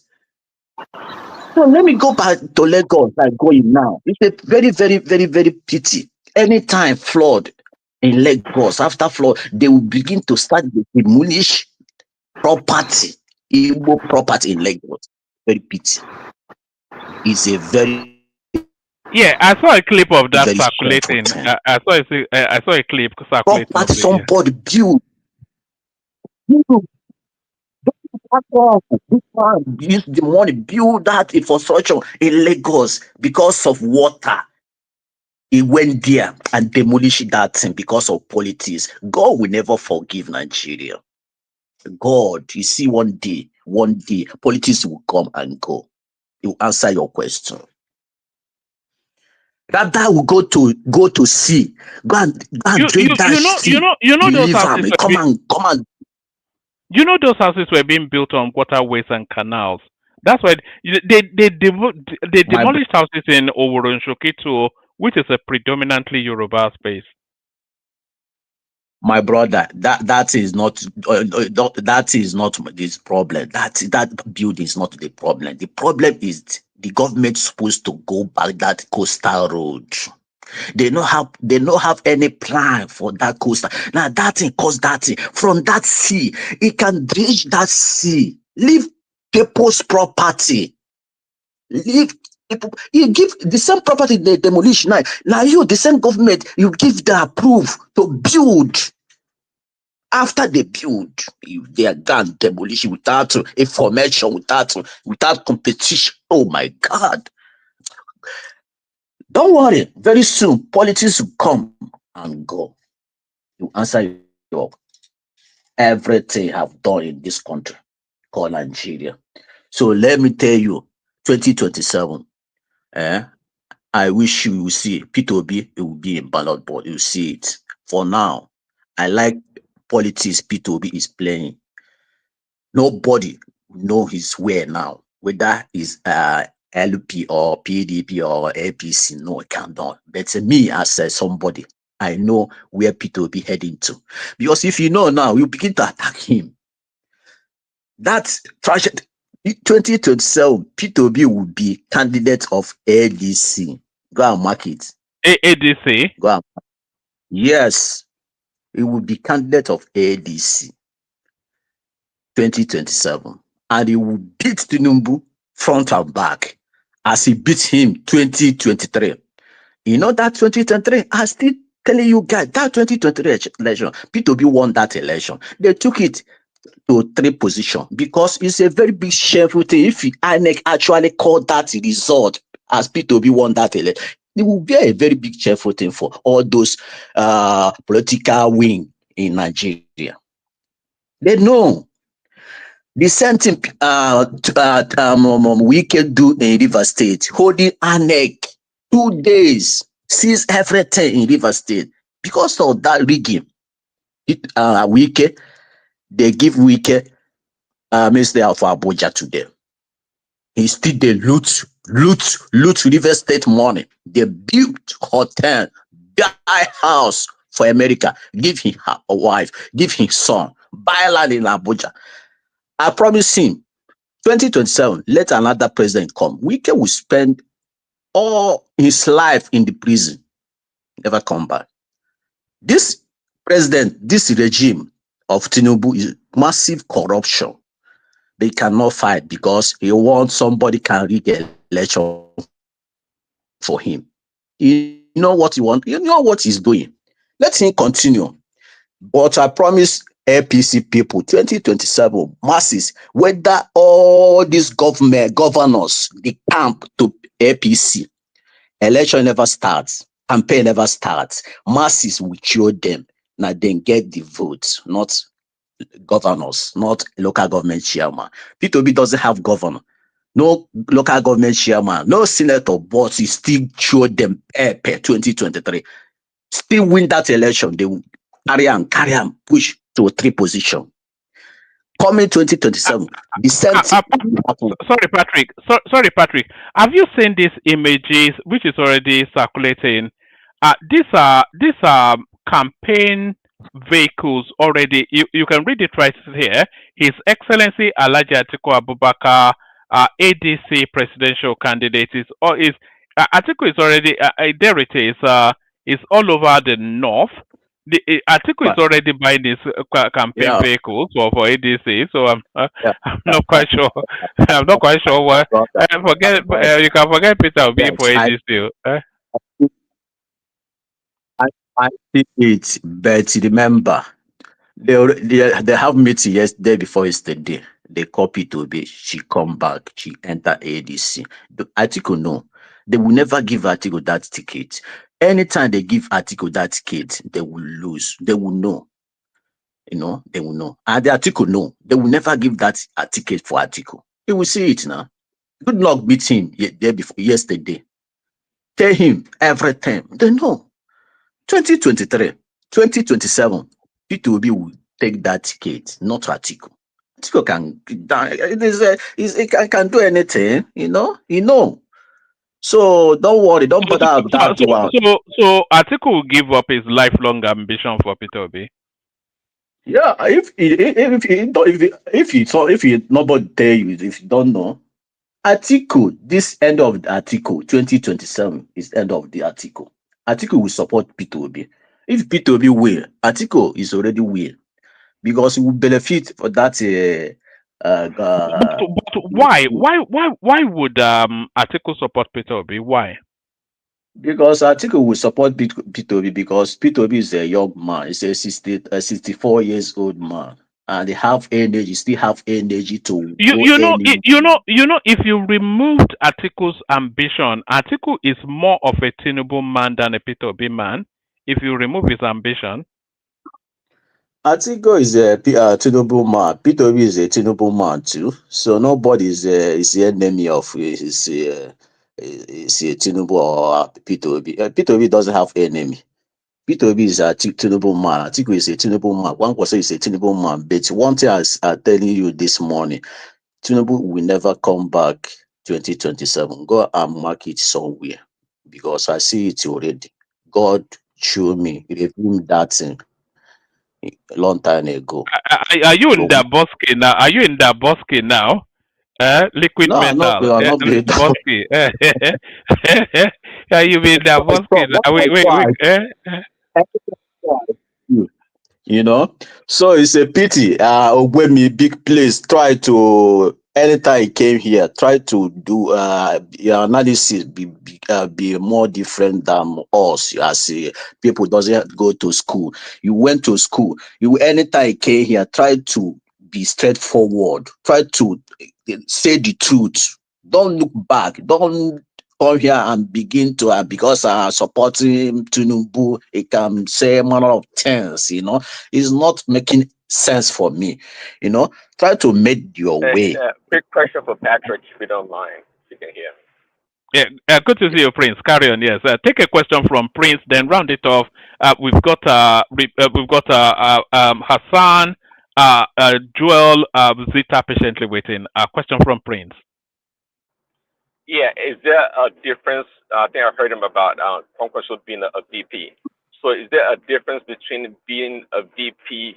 So let me go back to Lagos. I'm going now. It's a very, very pity. Anytime flood in Lagos, after flood, they will begin to start to demolish property, Igbo property in Lagos. Very pity. It's a very I saw a clip of that circulating. I saw a clip circulating. Property somebody build. Use the money, build that infrastructure in Lagos because of water. He went there and demolished that thing because of politics. God will never forgive Nigeria. God, you see, one day, politics will come and go. He will answer your question. Rather will go to sea. Go and drink that sea. Those houses come and. You know those houses were being built on waterways and canals. That's why they demolished houses in Oworonshoki, which is a predominantly Yoruba space. My brother, that is not this problem. That building is not the problem. The problem is the government supposed to go back that coastal road. They don't have any plan for that coastal. Now that thing caused that thing. From that sea, it can dredge that sea. Leave people's property. Leave You give the same property they demolish now. Now you, the same government, you give the approve to build. After they build, they are done demolition without information, without competition. Oh my God. Don't worry. Very soon, politics will come and go. You answer your everything have done in this country called Nigeria. So let me tell you, 2027, I wish you will see P2B, it will be in ballot board. You see it. For now, I like politics P2B is playing. Nobody know his way now, whether it's LP or PDP or APC. No, I cannot. But me as somebody, I know where P2B heading to. Because if you know now, you begin to attack him. That's tragedy. 2027, P2B will be candidate of ADC. Go and mark it. ADC? Go and mark. Yes, it will be candidate of ADC 2027. And he will beat Tinubu front and back as he beat him 2023. You know that 2023, I still telling you guys, that 2023 election, P2B won that election. They took it to 3 position because it's a very big shameful thing. If INEC actually called that result as P2B won that election, it will be a very big shameful thing for all those political wing in Nigeria. They know. The same thing we can do in River State, holding INEC 2 days, seize everything in River State because of that rigging. Wike, they give Wike Minister of Abuja today. He still they loot River State money. They built hotel, buy house for America, give him a wife, give him son, buy land in Abuja. I promise him, 2027, let another president come. Wike will spend all his life in the prison, never come back. This president, this regime of Tinubu is massive corruption. They cannot fight because he wants somebody can rig election for him. You know what he wants? You know what he's doing. Let him continue. But I promise APC people, 2027 masses, whether all these governors, the camp to APC, election never starts, campaign never starts. Masses will show them. Now then get the votes, not governors, not local government chairman. P2B doesn't have governor, no local government chairman, no senator, but he still show them 2023. Still win that election. They will carry and push to a 3 position. Coming 2027, the same thing happen. Sorry, Patrick. Sorry, Patrick. Have you seen these images, which is already circulating? These are campaign vehicles already. You can read it right here. His Excellency Alhaji Atiku Abubakar, ADC presidential candidate, Atiku is already there. It is. It's all over the north. Atiku is already buying this campaign vehicles for ADC, so I'm not quite sure. I'm not quite sure what. Forget you can forget Peter Obi for ADC. I see it, but remember, they have meeting yesterday before yesterday. They copy to be. She come back. She enter ADC. Atiku no. They will never give Atiku that ticket. Anytime they give Atiku that ticket, they will lose. They will know. You know, they will know. And the Atiku know. They will never give that ticket for Atiku. You will see it now. Good luck beat him day before yesterday. Tell him everything. They know. 2023, 2027, P2B will take that ticket, not Atiku. Atiku can do anything, you know. So don't worry, don't bother about that one. So Atiku will give up his lifelong ambition for P2B. Yeah, if nobody tell you, if you don't know, Atiku, this end of the article 2027 is end of the article. Atiku will support P2B. If P2B will, Atiku is already will because he will benefit for that But why would Atiku support Peter Obi? Why? Because Atiku will support Peter Obi because Peter Obi is a young man. He's a 64 years old man, and they have energy. Still have energy to go any. If you removed Atiku's ambition, Atiku is more of a Tinubu man than a Peter Obi man. If you remove his ambition, Atiku is a Tinubu man. Peter Obi is a Tinubu man too. So nobody is the enemy of is a Tinubu or Peter Obi. Peter Obi doesn't have enemy. Peter Obi is a Tinubu man. Atiku is a Tinubu man. One person is a Tinubu man. But one thing I'm telling you this morning, Tinubu will never come back 2027. Go and mark it somewhere because I see it already. God showed me, revealed that thing a long time ago. are you in So that bosque now? Are you in that bosque now? Liquid no, I'm not. metal, I'm not being bosque. Are you in that bosque now? You know, so it's a pity. Ogwemi, big place, try to anytime he came here, try to do your analysis be more different than us. As people doesn't go to school. You went to school. You anytime he came here, try to be straightforward. Try to say the truth. Don't look back. Don't come here and begin to because supporting Tinubu, it can say manner of things. It's not making sense for me. Try to make your way. Quick question for Patrick, if you don't mind, if you can hear. Yeah, good to see you, Prince. Carry on. Yes, take a question from Prince, then round it off. We've got Hassan, Joel, Zita patiently waiting. A question from Prince. Yeah, is there a difference? I think I heard him about Kwankwaso being a VP. So is there a difference between being a VP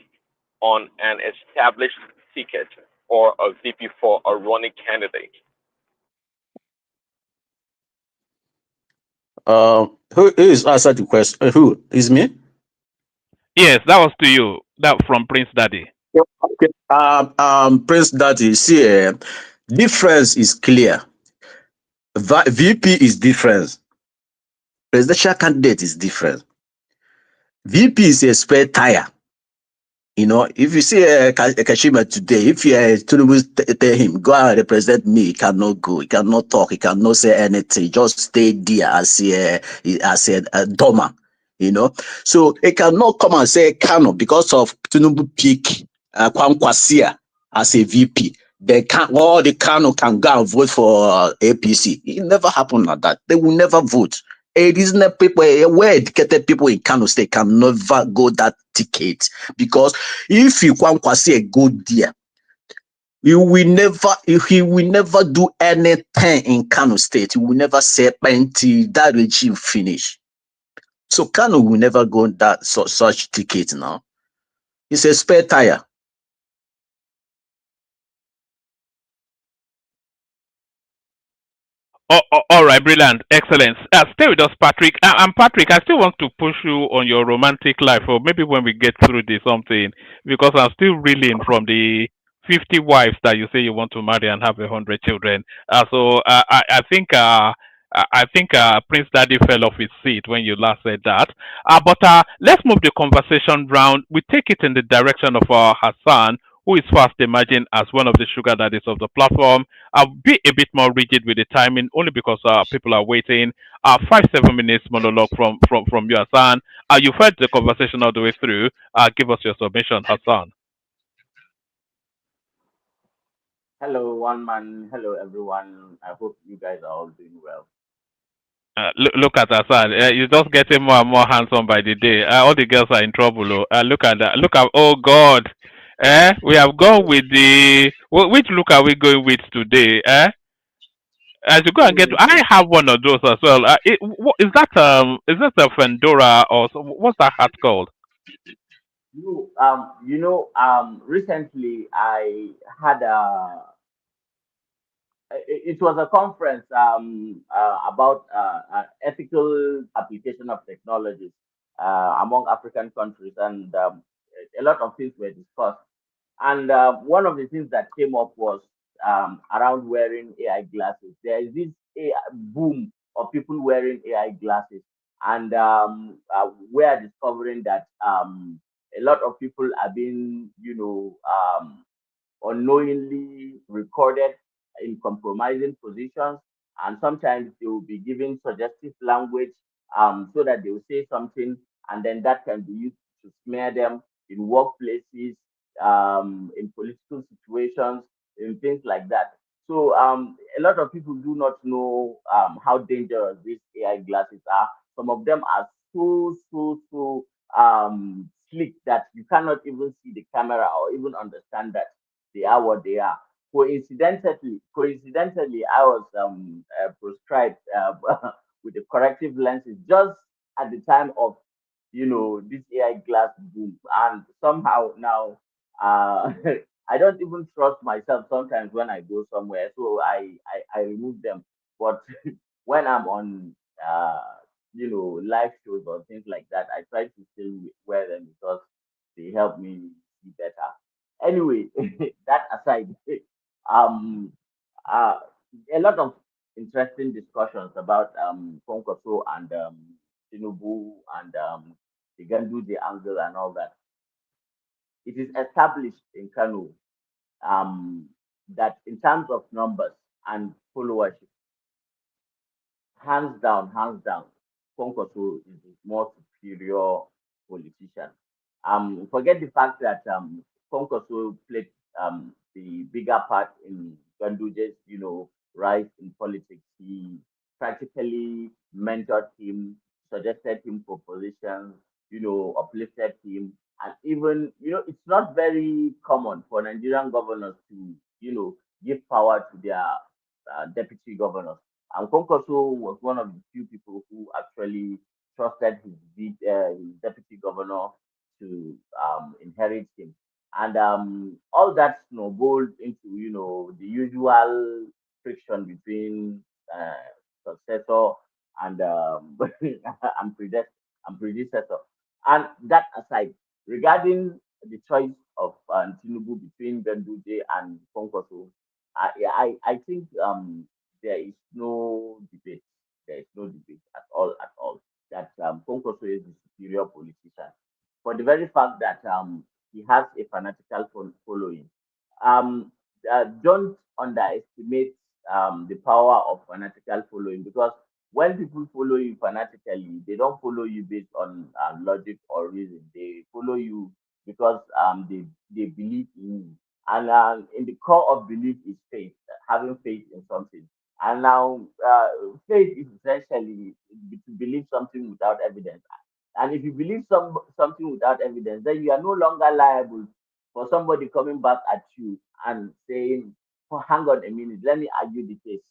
on an established ticket or a VP for a running candidate? Who is answer the question? Who is me? Yes, that was to you. That from Prince Daddy. Okay. Prince Daddy, see, difference is clear. VP is different. Presidential candidate is different. VP is a spare tire. If you see Kashima today, if you tell him, go and represent me, he cannot go, he cannot talk, he cannot say anything, just stay there as a dormer, So he cannot come and say Kano because of Tinubu pick Kwankwasia as a VP. All the Kano can go and vote for APC. It never happened like that. They will never vote. A reasonable people, well-educated people in Kano State can never go that ticket because if you Kwankwasia go there, he will never do anything in Kano State. He will never say until that regime finish. So Kano will never go that such ticket now. It's a spare tire. All right, brilliant, excellent. Stay with us, Patrick. And Patrick, I still want to push you on your romantic life, or maybe when we get through this something, because I'm still reeling from the 50 wives that you say you want to marry and have 100 children. I think Prince Daddy fell off his seat when you last said that. But let's move the conversation round. We take it in the direction of Hassan, who is fast emerging as one of the sugar daddies of the platform. I'll be a bit more rigid with the timing, only because people are waiting. 5-7 minutes monologue from you, Hassan. You've heard the conversation all the way through. Give us your submission, Hassan. Hello, one man. Hello, everyone. I hope you guys are all doing well. Look at Hassan. You're just getting more and more handsome by the day. All the girls are in trouble. Look at that. Look at, oh God. We have gone with which look are we going with today? As you go and get, I have one of those as well. Is that a Fendora or what's that hat called? Recently I had it was a conference about ethical application of technologies among African countries, and a lot of things were discussed. And one of the things that came up was around wearing AI glasses. There is this AI boom of people wearing AI glasses, and we are discovering that a lot of people are being, unknowingly recorded in compromising positions, and sometimes they will be given suggestive language so that they will say something, and then that can be used to smear them in workplaces, in political situations, in things like that. So a lot of people do not know how dangerous these AI glasses are. Some of them are so slick that you cannot even see the camera or even understand that they are what they are. Coincidentally, I was prescribed with the corrective lenses just at the time of, this AI glass boom, and somehow now, I don't even trust myself sometimes when I go somewhere, so I remove them. But when I'm on, live shows or things like that, I try to still wear them because they help me see better. Anyway, that aside, um, uh, a lot of interesting discussions about Konkoso and Tinubu and the Ganduje angle and all that. It is established in Kano that in terms of numbers and followership, hands down, Kwankwaso is a more superior politician. Forget the fact that Kwankwaso played the bigger part in Ganduje's, rise in politics. He practically mentored him, suggested him for positions, uplifted him, and even, it's not very common for Nigerian governors to, give power to their deputy governors. And Konkoso was one of the few people who actually trusted his deputy governor to inherit him. And all that snowballed into, the usual friction between successor and and predecessor. And that aside, regarding the choice of Tinubu between Ganduje and Konkoso, I think there is no debate. There is no debate at all, that Konkoso is the superior politician for the very fact that he has a fanatical following. Um, don't underestimate the power of fanatical following, because when people follow you fanatically, they don't follow you based on logic or reason. They follow you because they believe in you. And in the core of belief is faith, having faith in something. And now, faith is essentially to believe something without evidence. And if you believe something without evidence, then you are no longer liable for somebody coming back at you and saying, "Oh, hang on a minute, let me argue the case."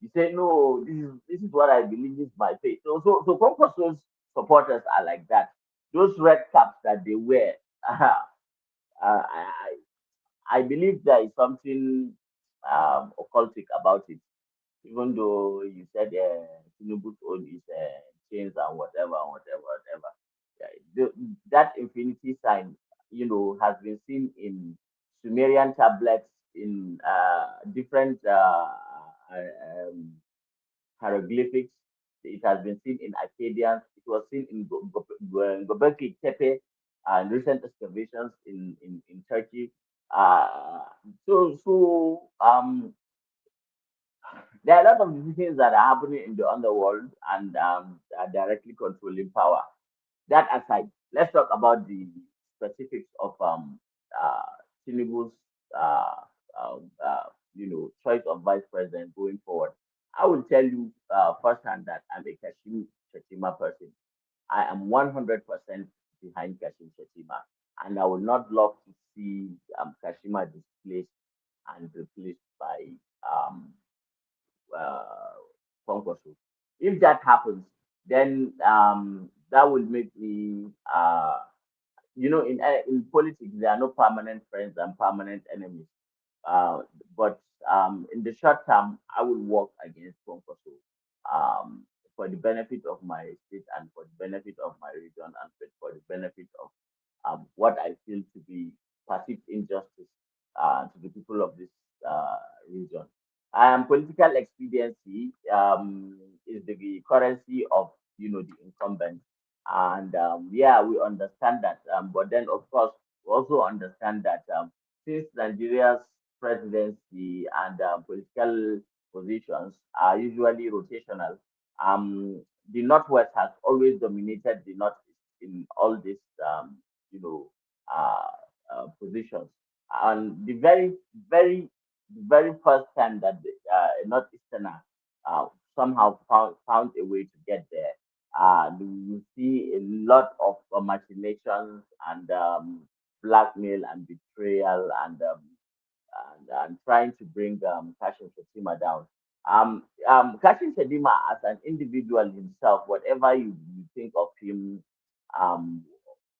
You say, "No, this is what I believe, this is my faith." So Kwankwaso's supporters are like that. Those red caps that they wear, I believe there is something occultic about it, even though you said Tinubu's own is chains and whatever, and whatever, whatever. Yeah, that infinity sign, has been seen in Sumerian tablets, in different hieroglyphics. It has been seen in Akkadians. It was seen in Göbekli Tepe and recent excavations in Turkey. Uh, so there are a lot of decisions that are happening in the underworld and are directly controlling power. That aside, let's talk about the specifics of Tinubu's uh, choice of vice president going forward. I will tell you firsthand that I'm a Kashim Shetima person. I am 100% behind Kashim Shetima, and I would not love to see Kashima displaced and replaced by um, uh, Kwankwaso. If that happens, then that will make me, in politics, there are no permanent friends and permanent enemies. Uh, but in the short term, I will work against Kwankwaso for the benefit of my state and for the benefit of my region and for the benefit of what I feel to be perceived injustice to the people of this region. Political expediency is the currency of the incumbent, and yeah, we understand that. But then, of course, we also understand that since Nigeria's presidency and political positions are usually rotational, the Northwest has always dominated the Northeast in all these, you know, uh, positions. And the very first time that a Northeasterner uh, somehow found a way to get there, you see a lot of machinations and blackmail and betrayal and trying to bring Kashim Shettima down. Kashim Shettima as an individual himself, whatever you think of him, um,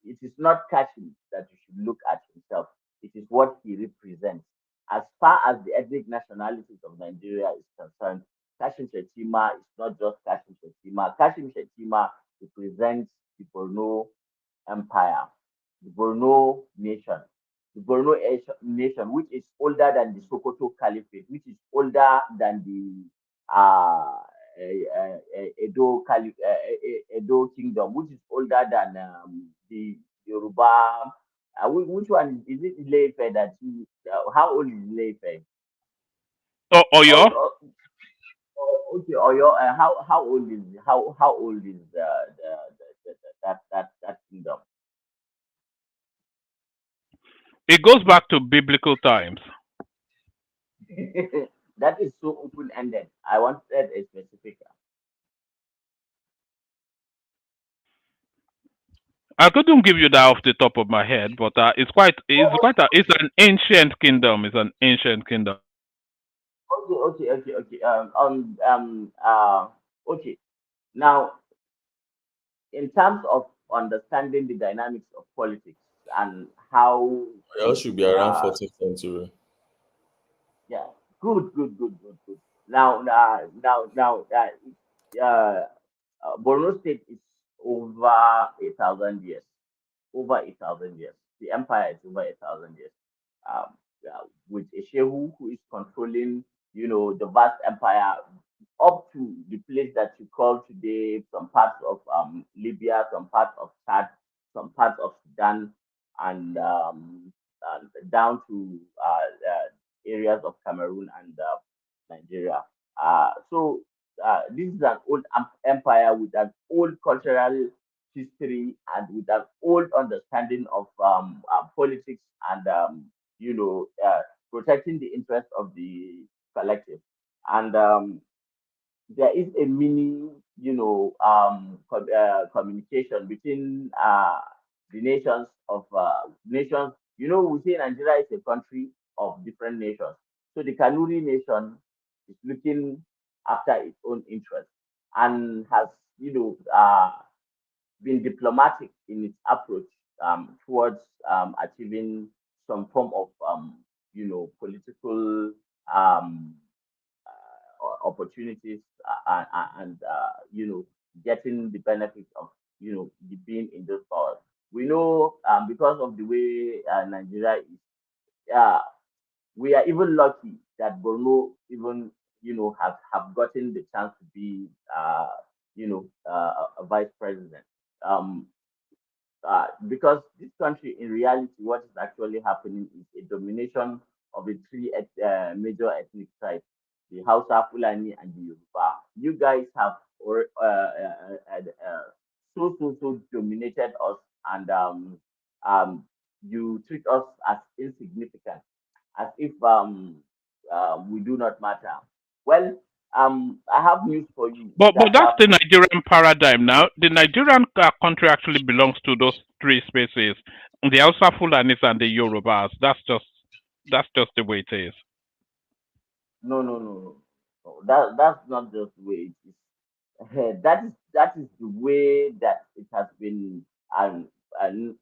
it is not Kashim that you should look at himself. It is what he represents. As far as the ethnic nationalities of Nigeria is concerned, Kashim Shettima is not just Kashim Shettima. Kashim Shettima represents the Borno Empire, the Borno nation, nation, which is older than the Sokoto Caliphate, which is older than the Edo Kingdom, which is older than the Yoruba. Which one is it? Ile-Ife that you? How old is Ile-Ife? Or Oh, your? okay. Or your how old is that kingdom? It goes back to biblical times. That is so open ended. I wanted a specific. I couldn't give you that off the top of my head, but it's an ancient kingdom. It's an ancient kingdom. Okay. Okay. Now, in terms of understanding the dynamics of politics and how It things should be around uh 14th century. yeah, good. Now, Borno State is over 1,000 years. Over 1,000 years. The empire is over 1,000 years. Yeah, with a shehu who is controlling, the vast empire up to the place that you call today, some parts of Libya, some parts of Chad, some parts of Sudan, and down to areas of Cameroon and Nigeria. This is an old empire with an old cultural history and with an old understanding of politics and protecting the interests of the collective. And there is a mini, communication between the nations. We say Nigeria is a country of different nations. So the Kanuri nation is looking after its own interests and has, been diplomatic in its approach towards achieving some form of, political um, opportunities and getting the benefits of being in those powers. We know because of the way Nigeria is, uh, we are even lucky that Borno even have gotten the chance to be a vice president. Um, because this country, in reality, what is actually happening is a domination of the three major ethnic tribes, the Hausa, Fulani, and the Yoruba. You guys have so dominated us, and um, you treat us as insignificant, as if we do not matter. Well, I have news for you But that that's the Nigerian paradigm now. The Nigerian country actually belongs to those three spaces: the Hausa, Fulanis, and the Yorubas. That's just the way it is. no. That's not just the way it is. That is the way that it has been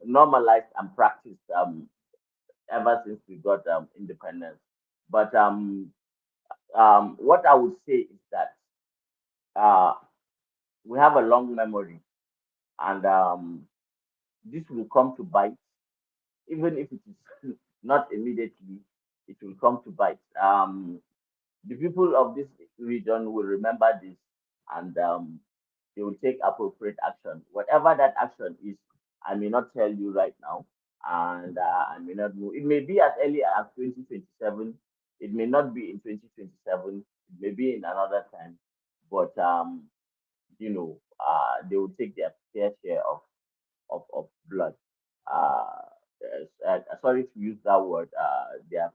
normalized and practiced ever since we got independence. But what I would say is that uh, we have a long memory, and this will come to bite even if it is not immediately, it will come to bite. The people of this region will remember this, and they will take appropriate action. Whatever that action is, I may not tell you right now, and I may not know. It may be as early as 2027. It may not be in 2027. It may be in another time, but they will take their fair share of blood. Sorry to use that word. Their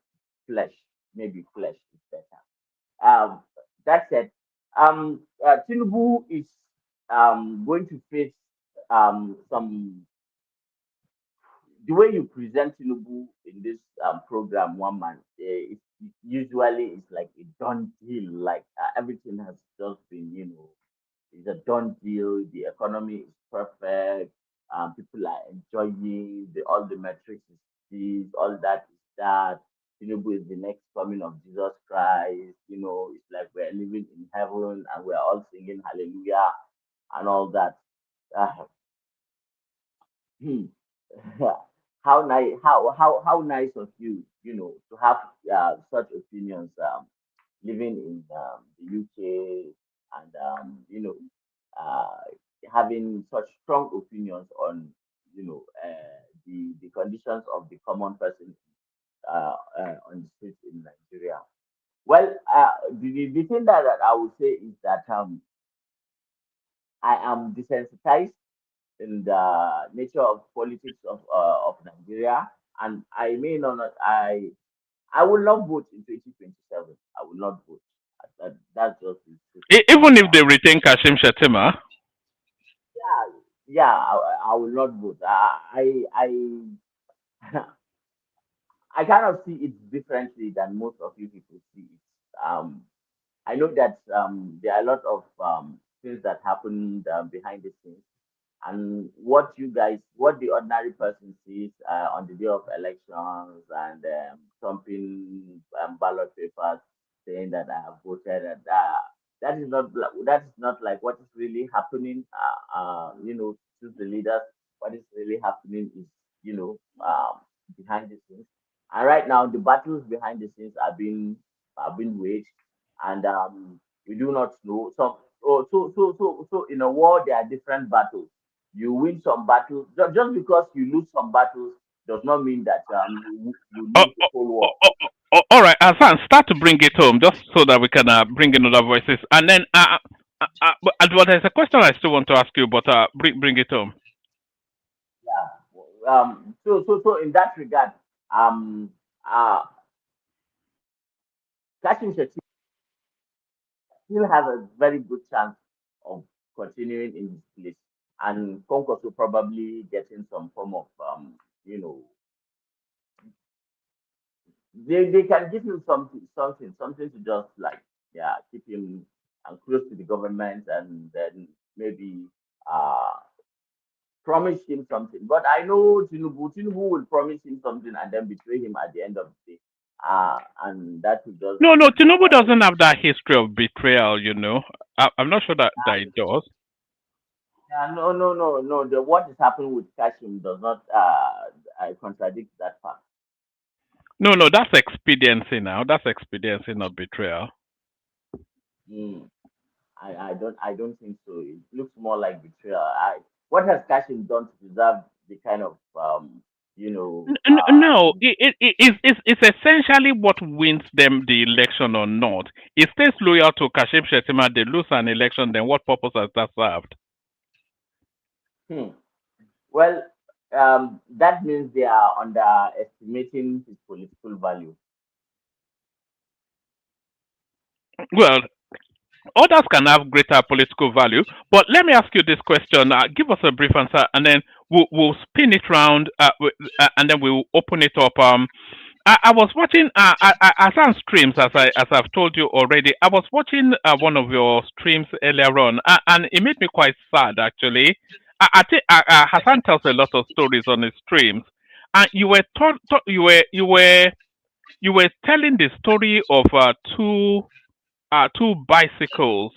flesh, maybe flesh is better. That said, Tinubu is going to face some. The way you present Tinubu in this program, one man, usually it's like a done deal. Like everything has just been, it's a done deal. The economy is perfect. People are enjoying all the metrics is this, all that is that. Tinubu is the next coming of Jesus Christ. It's like we're living in heaven and we're all singing hallelujah and all that. Uh, how nice, how nice of you, to have such opinions. Living in the UK and uh, having such strong opinions on the conditions of the common person on the streets in Nigeria. Well, the thing that I would say is that I am desensitized in the nature of politics of Nigeria, and I may not I will not vote in 2027. I will not vote. That's just the truth of the Even if matter. they retain Kashim Shettima. Yeah, yeah, I will not vote. I kind of see it differently than most of you people see it. I know that there are a lot of things that happen behind the scenes, and what the ordinary person sees on the day of elections and thumping ballot papers saying that I have voted, and that is not like what is really happening. To the leaders, what is really happening is behind the scenes. And right now, the battles behind the scenes are being waged, and we do not know. So in a war, there are different battles. You win some battles. Just because you lose some battles does not mean that you Oh, lose the whole war. all right, Hassan, start to bring it home, just so that we can bring in other voices, and then but there's a question I still want to ask you, but bring it home. Yeah. So in that regard, um, uh, Kashim Shettima still has a very good chance of continuing in his place, and Concourse will probably getting some form of you know they can give him something to just like, yeah, keep him close to the government, and then maybe uh promise him something. But I know Tinubu will promise him something and then betray him at the end of the day. And that will just No, be Tinubu doesn't have that history of betrayal. I'm not sure that it does. no. What is happening with Kashim does not I contradict that fact. No, that's expediency now. That's expediency, not betrayal. Mm, I don't think so. It looks more like betrayal. What has Kashim done to deserve the kind of No, it's essentially what wins them the election or not. It stays loyal to Kashim Shettima. They lose an election, then what purpose has that served? hmm. Well, that means they are underestimating his political value. Well, others can have greater political value, but let me ask you this question. Give us a brief answer, and then we'll spin it round, and then we'll open it up. I was watching Hassan streams, as I've told you already. I was watching one of your streams earlier on, and it made me quite sad actually. I think Hassan tells a lot of stories on his streams, and you were telling the story of two bicycles,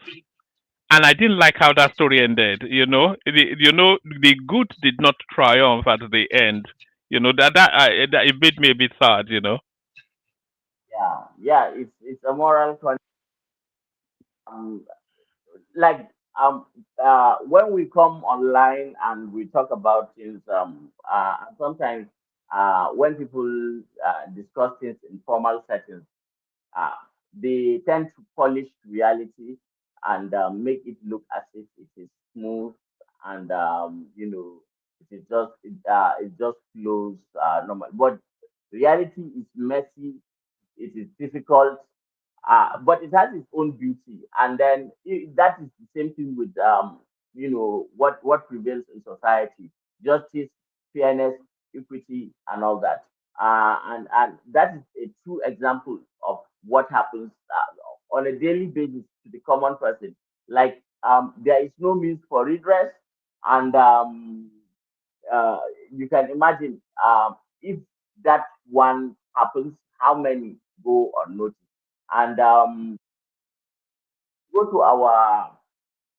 and I didn't like how that story ended. The good did not triumph at the end. You know that it made me a bit sad. You know. Yeah, it's a moral um, like when we come online and we talk about things sometimes when people discuss things in formal settings, uh, they tend to polish reality and make it look as if it is smooth and it just flows normal, but reality is messy, it is difficult, but it has its own beauty. And then that is the same thing with what prevails in society: justice, fairness, equity, and all that. And that is a true example of what happens on a daily basis to the common person. Like there is no means for redress, and uh, you can imagine if that one happens, how many go unnoticed. And go to our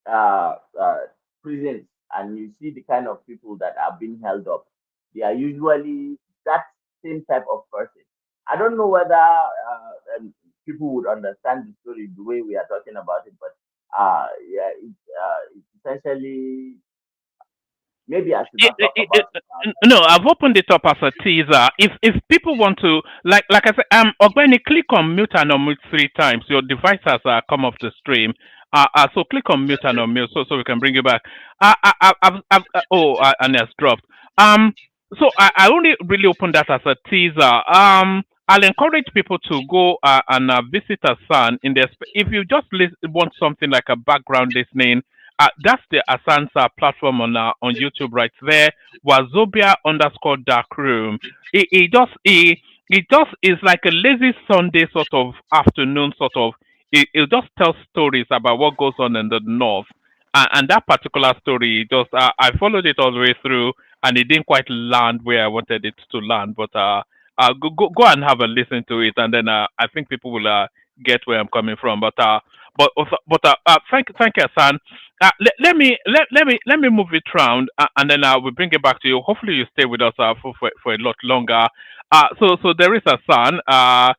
uh, uh, prisons and you see the kind of people that are being held up. They are usually that same type of person. I don't know whether people would understand the story the way we are talking about it, but yeah, it's essentially, maybe I should not talk about it now. No, I've opened it up as a teaser. If people want to, like I said, Ogbeni, click on mute and unmute 3 times. Your device has come off the stream. So click on mute and unmute so we can bring you back. And it's dropped. So I only really opened that as a teaser. I'll encourage people to go and visit Asan in their. If you just want something like a background listening, that's the Asansa platform on YouTube right there. Wazobia underscore dark room. It just is like a lazy Sunday sort of afternoon sort of. It just tells stories about what goes on in the north. And that particular story, just I followed it all the way through, and it didn't quite land where I wanted it to land. But go and have a listen to it, and then I think people will get where I'm coming from. But thank you, Hassan. Let me move it round, and then we'll bring it back to you. Hopefully, you stay with us for a lot longer. So there is a son. I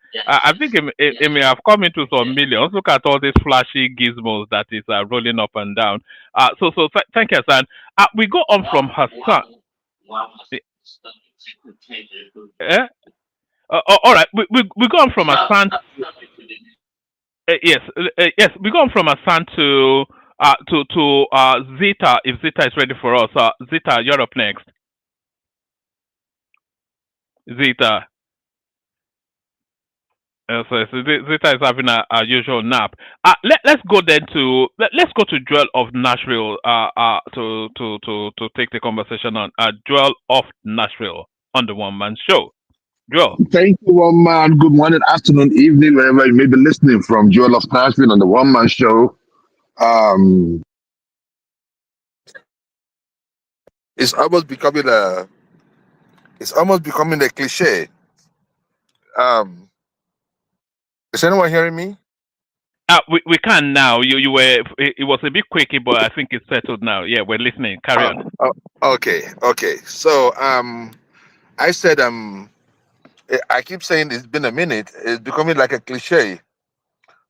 think it may have come into some millions. Look at all these flashy gizmos that is rolling up and down. Thank you, son. We go on from Hassan. Eh? All right. We go on from Hassan. Yes. We go on from Hassan to Zita. If Zita is ready for us, Zita, you're up next. Zita. So Zita is having a usual nap. Let's go then to let's go to Joel of Nashville. To take the conversation on Joel of Nashville on the One Man Show. Joel. Thank you, one man. Good morning, afternoon, evening, wherever you may be listening from. Joel of Nashville on the One Man Show. Um, it's almost becoming a cliche. Is anyone hearing me? We can now. You were it was a bit quaky, but I think it's settled now. Yeah, we're listening. Carry on. Okay. So I said I keep saying it's been a minute. It's becoming like a cliche.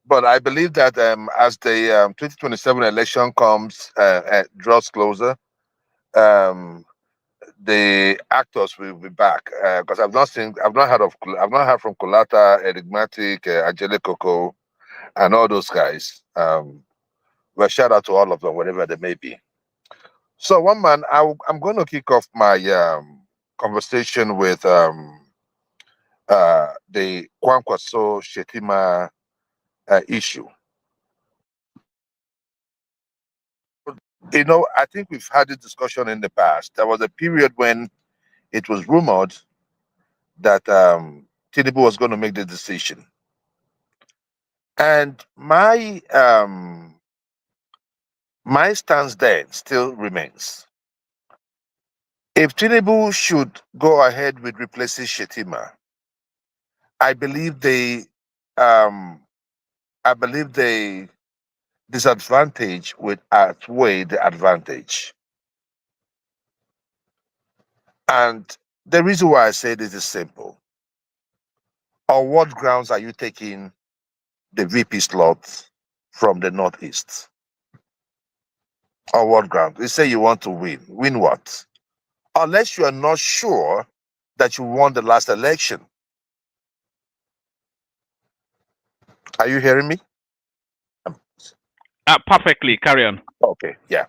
But I believe that as the 2027 election draws closer, the actors will be back because I've not heard from Kolata, Enigmatic, Angelico, and all those guys. Well, shout out to all of them, wherever they may be. So, one man, I'm going to kick off my conversation with the Kwankwaso Shetima issue. I think we've had this discussion in the past. There was a period when it was rumored that Tinubu was going to make the decision. And my stance then still remains. If Tinubu should go ahead with replacing Shetima, I believe the disadvantage would outweigh the advantage. And The reason why I say this is simple. On what grounds are you taking the VP slot from the Northeast? On what ground? You say you want to win. Win what? Unless you are not sure that you won the last election. Are you hearing me? Perfectly. Carry on. Okay, yeah.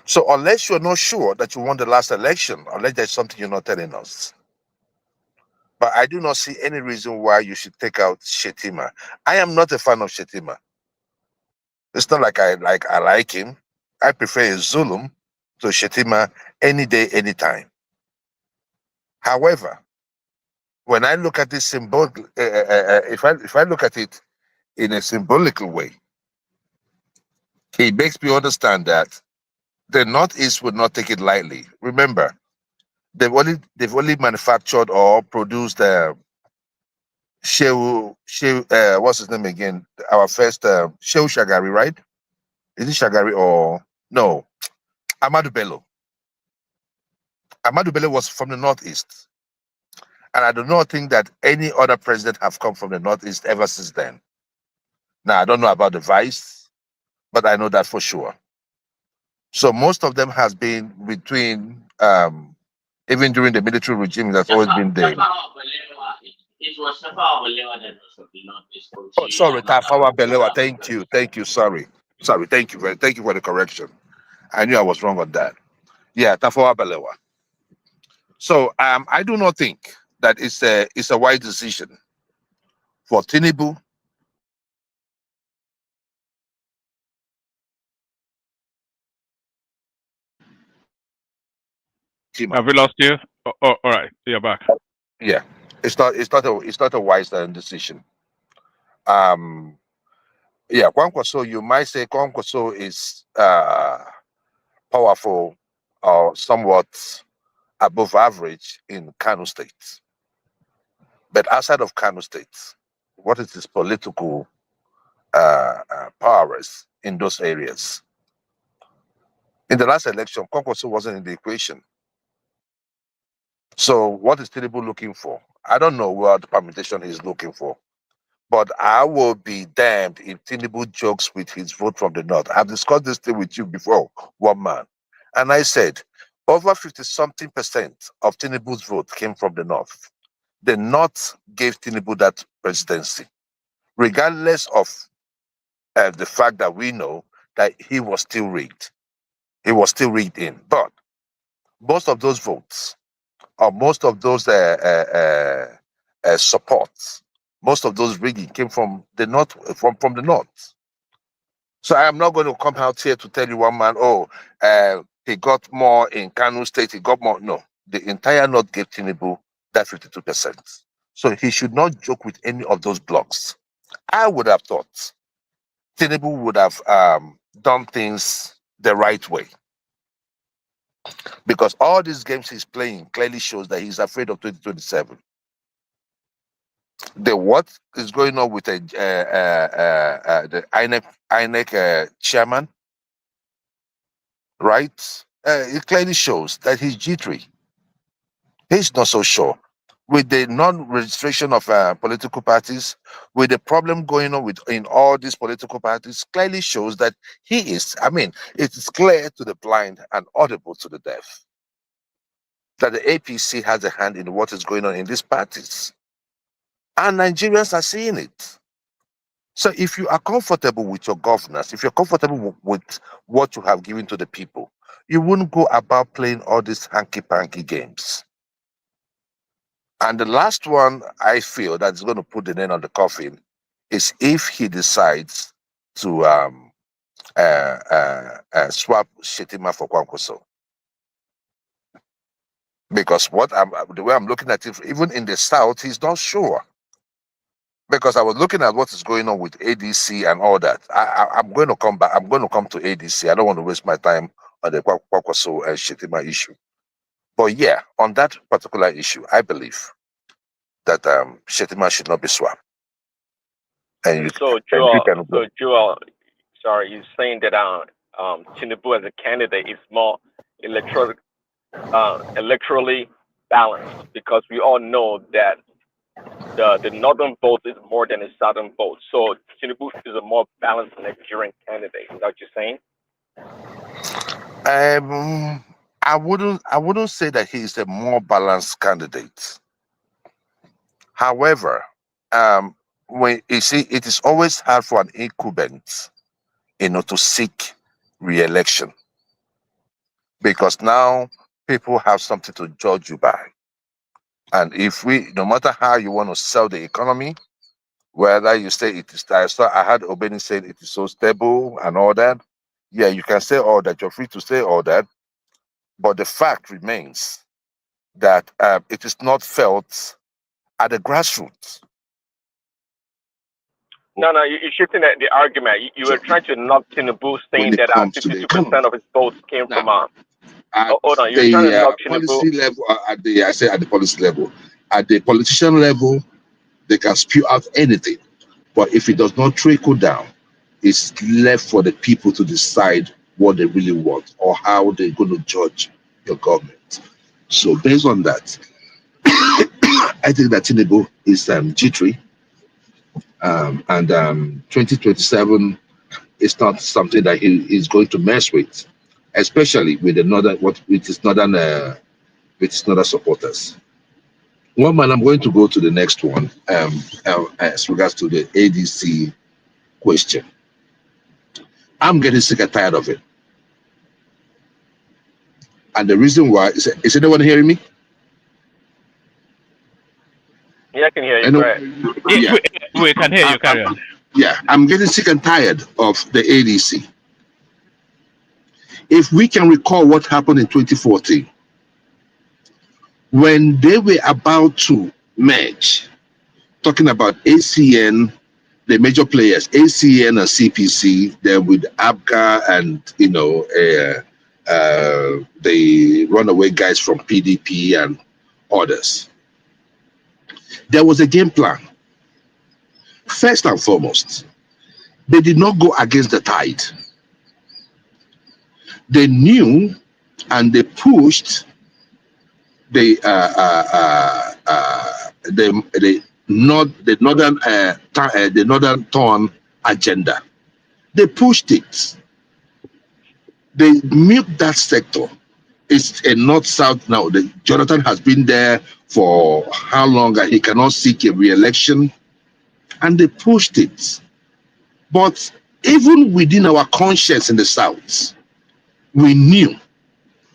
So unless you're not sure that you won the last election, unless there's something you're not telling us. But I do not see any reason why you should take out Shetima. I am not a fan of Shetima. It's not like I like him. I prefer a Zulum to Shetima any day, anytime. However, when I look at this symbol, if I look at it in a symbolical way, it makes me understand that the Northeast would not take it lightly. Remember, they've only manufactured or produced Shehu, what's his name again? Our first Shehu Shagari, right? Is it Shagari or no? Ahmadu Bello. Ahmadu Bello was from the Northeast. And I do not think that any other president have come from the Northeast ever since then. Now, I don't know about the vice, but I know that for sure. So most of them has been between, even during the military regime, that's always been there. It was Tafawa Balewa that was of the Northeast. Oh, sorry, Tafawa Balewa. Thank you. Sorry. Thank you for the correction. I knew I was wrong on that. Yeah, Tafawa Balewa. So I do not think that it's a wise decision for Tinubu. Have we lost you? All right, you're back. Yeah, it's not a wise decision. Yeah, Kwankwaso, you might say Kwankwaso is powerful or somewhat above average in Kano State. But outside of Kano State, what is his political powers in those areas? In the last election, Kwankwaso wasn't in the equation. So what is Tinubu looking for? I don't know what permutation he's looking for. But I will be damned if Tinubu jokes with his vote from the North. I've discussed this thing with you before, one man. And I said, over 50-something% of Tinubu's vote came from the North. The North gave Tinubu that presidency, regardless of the fact that we know that he was still rigged. He was still rigged in. But most of those votes, or most of those supports, most of those rigging came from the North, from the North. So I am not going to come out here to tell you one man, he got more in Kano State, he got more. No, the entire North gave Tinubu that 52%. So he should not joke with any of those blocks. I would have thought Tinubu would have done things the right way. Because all these games he's playing clearly shows that he's afraid of 2027. What is going on with the INEC chairman, right? It clearly shows that he's jittery. He's not so sure. With the non-registration of political parties, with the problem going on in all these political parties, clearly shows that he is, it is clear to the blind and audible to the deaf that the APC has a hand in what is going on in these parties. And Nigerians are seeing it. So if you are comfortable with your governance, if you're comfortable with what you have given to the people, you wouldn't go about playing all these hanky-panky games. And the last one I feel that's going to put the nail on the coffin is if he decides to swap Shetima for Kwankwaso. Because the way I'm looking at it, even in the South, he's not sure. Because I was looking at what is going on with ADC and all that. I'm going to come back. I'm going to come to ADC. I don't want to waste my time on the Kwankwaso and Shetima issue. But yeah, on that particular issue, I believe that Shetima should not be swapped. And Joel, sorry, you're saying that Tinubu as a candidate is more electorally balanced? Because we all know that the northern vote is more than the southern vote. So Tinubu is a more balanced Nigerian candidate. Is that what you're saying? I wouldn't say that he's a more balanced candidate. However, when you see, it is always hard for an incumbent, to seek re-election, because now people have something to judge you by. And if no matter how you want to sell the economy, whether you say it is, I heard Obeni saying it is so stable and all that. Yeah, you can say all that. You're free to say all that. But the fact remains that it is not felt at the grassroots. No, you're shifting the argument. You were trying to knock Tinubu, saying that 52% of his votes came from. Hold on, you're trying to knock Tinubu. Policy level, at the policy level, at the politician level, they can spew out anything, but if it does not trickle down, it's left for the people to decide what they really want or how they're going to judge your government. So based on that, I think that Tinubu is jittery, and 2027 is not something that he is going to mess with, especially with his northern supporters. One man, I'm going to go to the next one. As regards to the ADC question, I'm getting sick and tired of it, and the reason why is anyone hearing me? Yeah, I can hear you. Yeah, we can hear you. Carry on. Yeah, I'm getting sick and tired of the ADC. If we can recall what happened in 2014, when they were about to merge, talking about ACN, the major players, ACN and CPC, then with ABGA and the runaway guys from PDP and others. There was a game plan. First and foremost, they did not go against the tide. They knew and they pushed the northern turn agenda. They pushed it. They milked that sector. It's a north-south now. Jonathan has been there for how long, and he cannot seek a re-election, and they pushed it. But even within our conscience in the south, we knew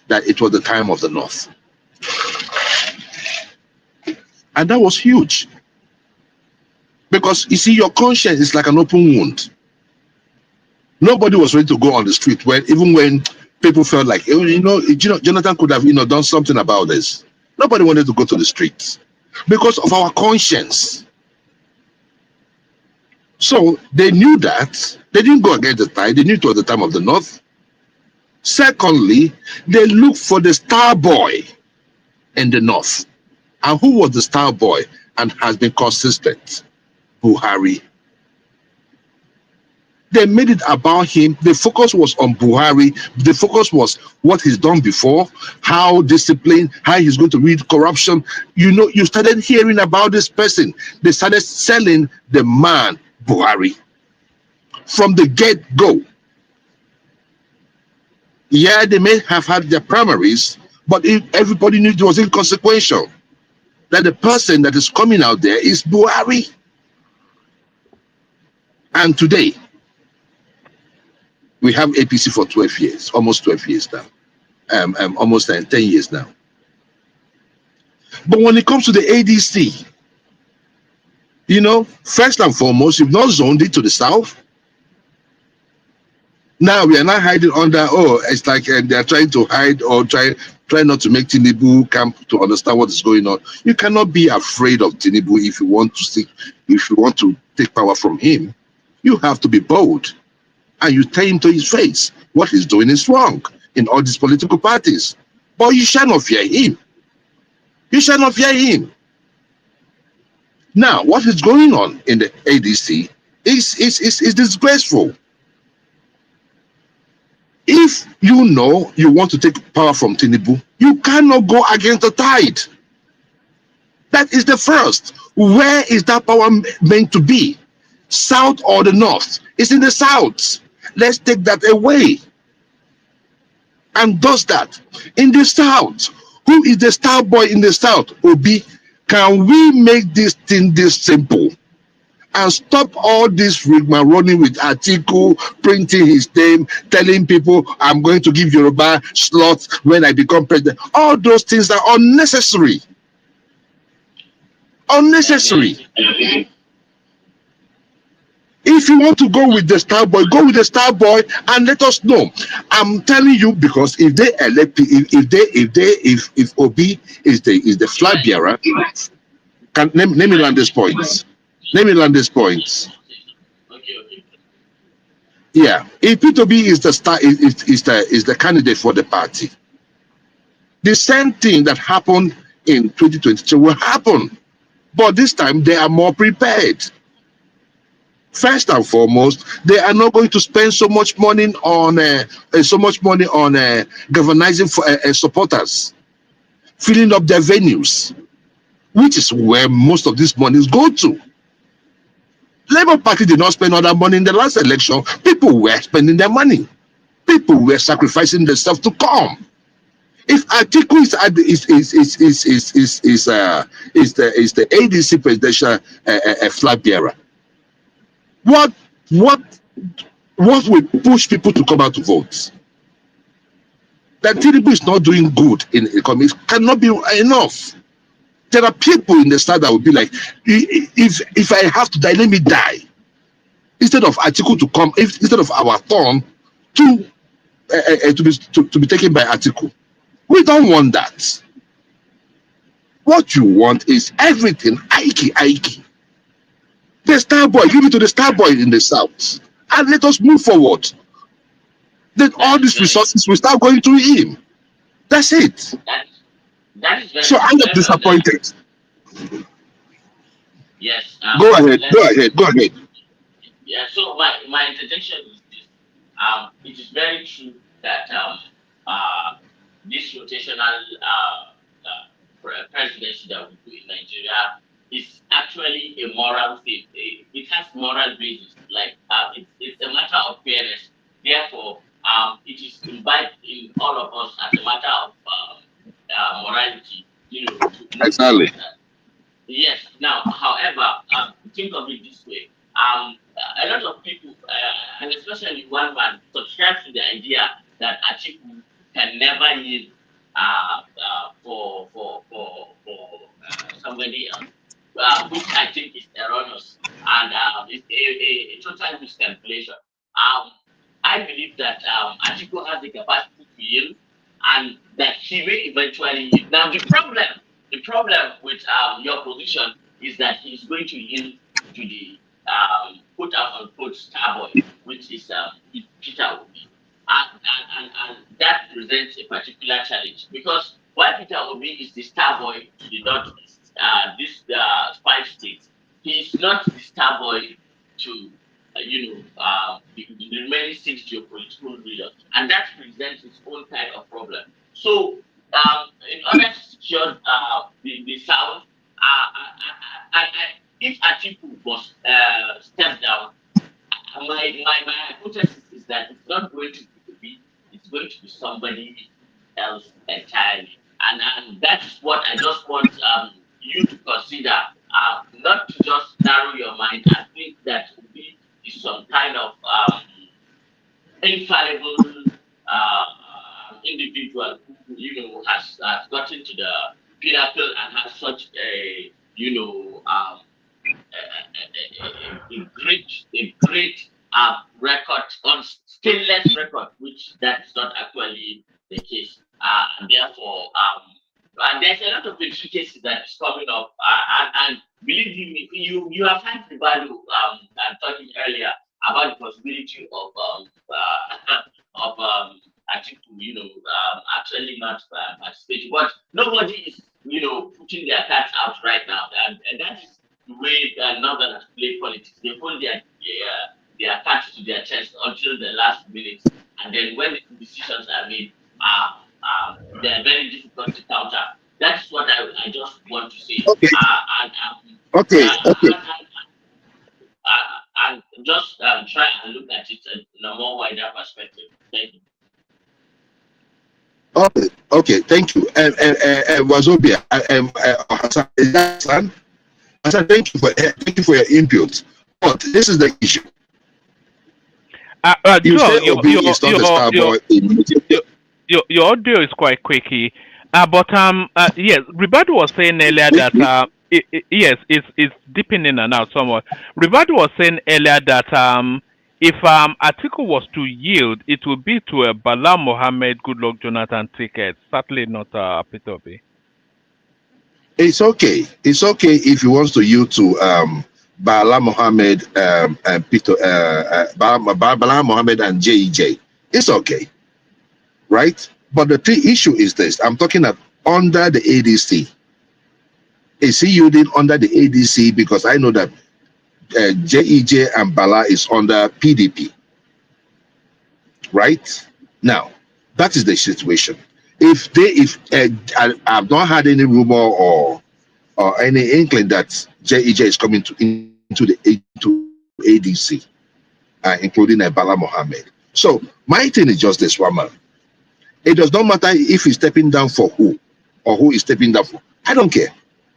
that it was the time of the north. And that was huge. Because you see, your conscience is like an open wound. Nobody was ready to go on the street even when people felt like, Jonathan could have, done something about this. Nobody wanted to go to the streets because of our conscience. So they knew that. They didn't go against the tide. They knew it was the time of the north. Secondly, they looked for the star boy in the north. And who was the star boy and has been consistent? Buhari. They made it about him. The focus was on Buhari. The focus was what he's done before, how disciplined, how he's going to read corruption. You started hearing about this person. They started selling the man, Buhari, from the get-go. Yeah, they may have had their primaries, but everybody knew it was inconsequential. That the person that is coming out there is Buhari. And today, we have APC for 12 years, almost 12 years now, almost 10 years now. But when it comes to the ADC, first and foremost, you've not zoned it to the south. Now we are not hiding under, it's like they're trying to hide or try not to make Tinubu camp to understand what is going on. You cannot be afraid of Tinubu if you want to take power from him. You have to be bold. And you tell him to his face what he's doing is wrong in all these political parties. But you shall not fear him. You shall not fear him. Now, what is going on in the ADC is disgraceful. If you want to take power from Tinubu, you cannot go against the tide. That is the first. Where is that power meant to be? South or the north? It's in the south. Let's take that away. And does that in the south? Who is the star boy in the south? Obi. Can we make this thing this simple and stop all this rigmarole with article, printing his name, telling people I'm going to give Yoruba slots when I become president? All those things are unnecessary. Unnecessary. If you want to go with the star boy, go with the star boy and let us know. I'm telling you, because if they elect, if Obi is the flag bearer, let me land this point. Let me land this point. Yeah, if P2B is the star, is the candidate for the party, the same thing that happened in 2022 will happen, but this time they are more prepared. First and foremost, they are not going to spend so much money on galvanizing for supporters, filling up their venues, which is where most of these monies go to. Labour Party did not spend all that money in the last election. People were spending their money. People were sacrificing themselves to come. If Atiku is the ADC presidential flag bearer, what will push people to come out to vote? That Tinubu is not doing good in the economy cannot be enough. There are people in the South that will be like, if I have to die, let me die. Instead of Atiku to come, instead of our turn to be taken by Atiku. We don't want that. What you want is everything Ike. The star boy, give it to the star boy in the South, and let us move forward. Then all these resources will start going to him. That's it. So I'm not disappointed. Yes. Go ahead. Yeah. So my interjection is this. It is very true that this rotational presidency that we do in Nigeria is actually a moral thing. It has moral basis. Like it's a matter of fairness. Therefore, it is imbibed in all of us as a matter of morality. Exactly. Yes. Now, however, think of it this way. A lot of people, and especially one man, subscribe to the idea that Atiku can never yield for somebody else, which I think is erroneous and it's a total miscalculation. I believe that Atiku has the capacity to yield, and that he may eventually yield. Now, the problem with your position is that he's going to yield to the quote unquote star boy, which is Peter Obi. And that presents a particular challenge because while Peter Obi is the star boy to the northeast, this 5 states, he is not the star boy to the remaining 6 geopolitical regions, and that presents its own kind of problem. So, in order to secure the South, if Atiku was stepped down, my hypothesis is that it's not going to be, it's going to be somebody else entirely, and that's what I just want you to consider. Not to just narrow your mind and think that Obi is some kind of infallible individual who has gotten to the pinnacle and has such a a great record on stainless record, which that's not actually the case. And therefore, and there's a lot of intricacies that is coming up. And believe me, you have had the value I'm talking earlier about the possibility of I think actually not participating, but nobody is putting their cards out right now, and that is the way Northerners play politics. They hold their cards to their chest until the last minute, and then when the decisions are made, they are very difficult to counter. That's what I just want to say. Okay. And Okay. Okay. and just try and look at it in a more wider perspective. Thank you. Okay. Okay. Thank you. Wazobia. Hassan, is that Hassan? Hassan, thank you for your input. But this is the issue. You Joe, say Obi is not the star boy in your audio is quite quickie. But yes, Ribadu was saying earlier that yes, it's dipping in and out somewhat. Ribadu was saying earlier that if Atiku was to yield, it would be to a Bala Mohammed, Goodluck Jonathan ticket. Certainly not Peter Obi. It's okay. It's okay if he wants to yield to Bala Mohammed and Peter Bala Mohammed and JEJ. It's okay, right? But the issue is this: I'm talking about under the ADC. Is he yielding under the ADC? Because I know that JEJ and Bala is under PDP, right? Now, that is the situation. If I've not had any rumor or any inkling that JEJ is coming into ADC, including Bala Mohammed. So my thing is just this one, man. It does not matter if he's stepping down for who or who is stepping down for. I don't care.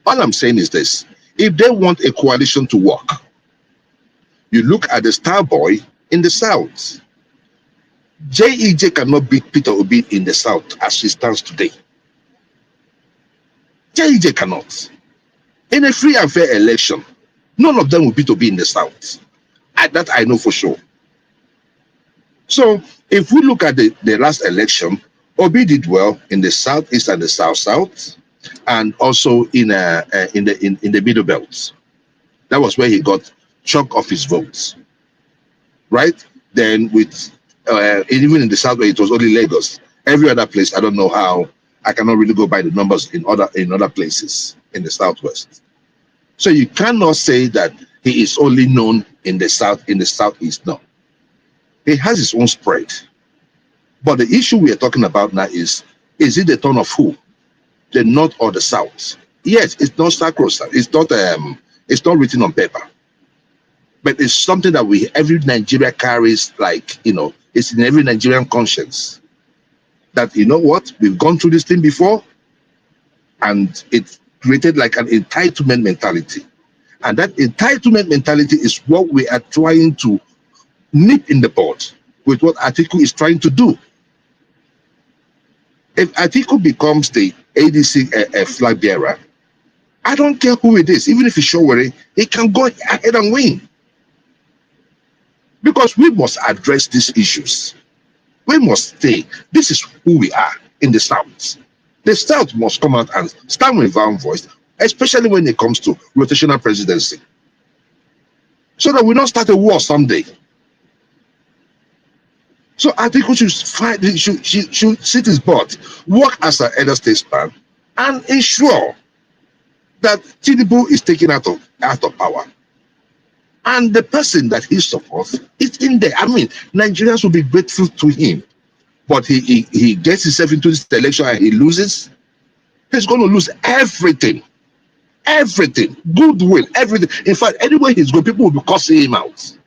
All I'm saying is this: if they want a coalition to work, you look at the star boy in the South. JEJ cannot beat Peter Obi in the South as she stands today. JEJ cannot. In a free and fair election, none of them will beat Obi in the South. That I know for sure. So if we look at the last election, Obi did well in the Southeast and the South, and also in the Middle Belt. That was where he got chunk of his votes, right? Then with even in the South, where it was only Lagos. Every other place, I don't know how. I cannot really go by the numbers in other places in the Southwest. So you cannot say that he is only known in the South, in the Southeast. No, he has his own spread. But the issue we are talking about now is it the turn of who? The North or the South? Yes, it's not sacrosanct. It's not written on paper. But it's something that every Nigeria carries, like, it's in every Nigerian conscience. That, you know what, we've gone through this thing before, and it created like an entitlement mentality. And that entitlement mentality is what we are trying to nip in the bud with what Atiku is trying to do. If Atiku becomes the ADC flag bearer, I don't care who it is, even if it's Showore, he can go ahead and win. Because we must address these issues. We must say, this is who we are in the South. The South must come out and stand with our voice, especially when it comes to rotational presidency. So that we don't start a war someday. So I think we should sit his butt, work as an elder statesman, and ensure that Tinubu is taken out of power. And the person that he supports is in there. I mean, Nigerians will be grateful to him. But he gets himself into this election and he loses. He's going to lose everything. Everything. Goodwill, everything. In fact, anywhere he's going, people will be cursing him out.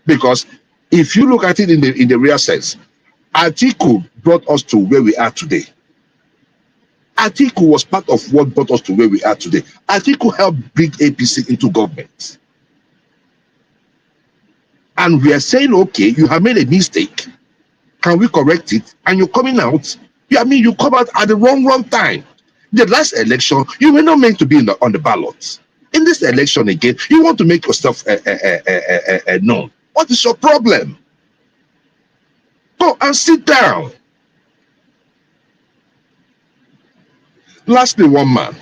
Because if you look at it in the real sense, Atiku brought us to where we are today. Atiku was part of what brought us to where we are today. Atiku helped bring APC into government. And we are saying, okay, you have made a mistake. Can we correct it? And you're coming out. You come out at the wrong time. The last election, you were not meant to be on the ballot. In this election again, you want to make yourself known. What is your problem? Go and sit down. Lastly, one man.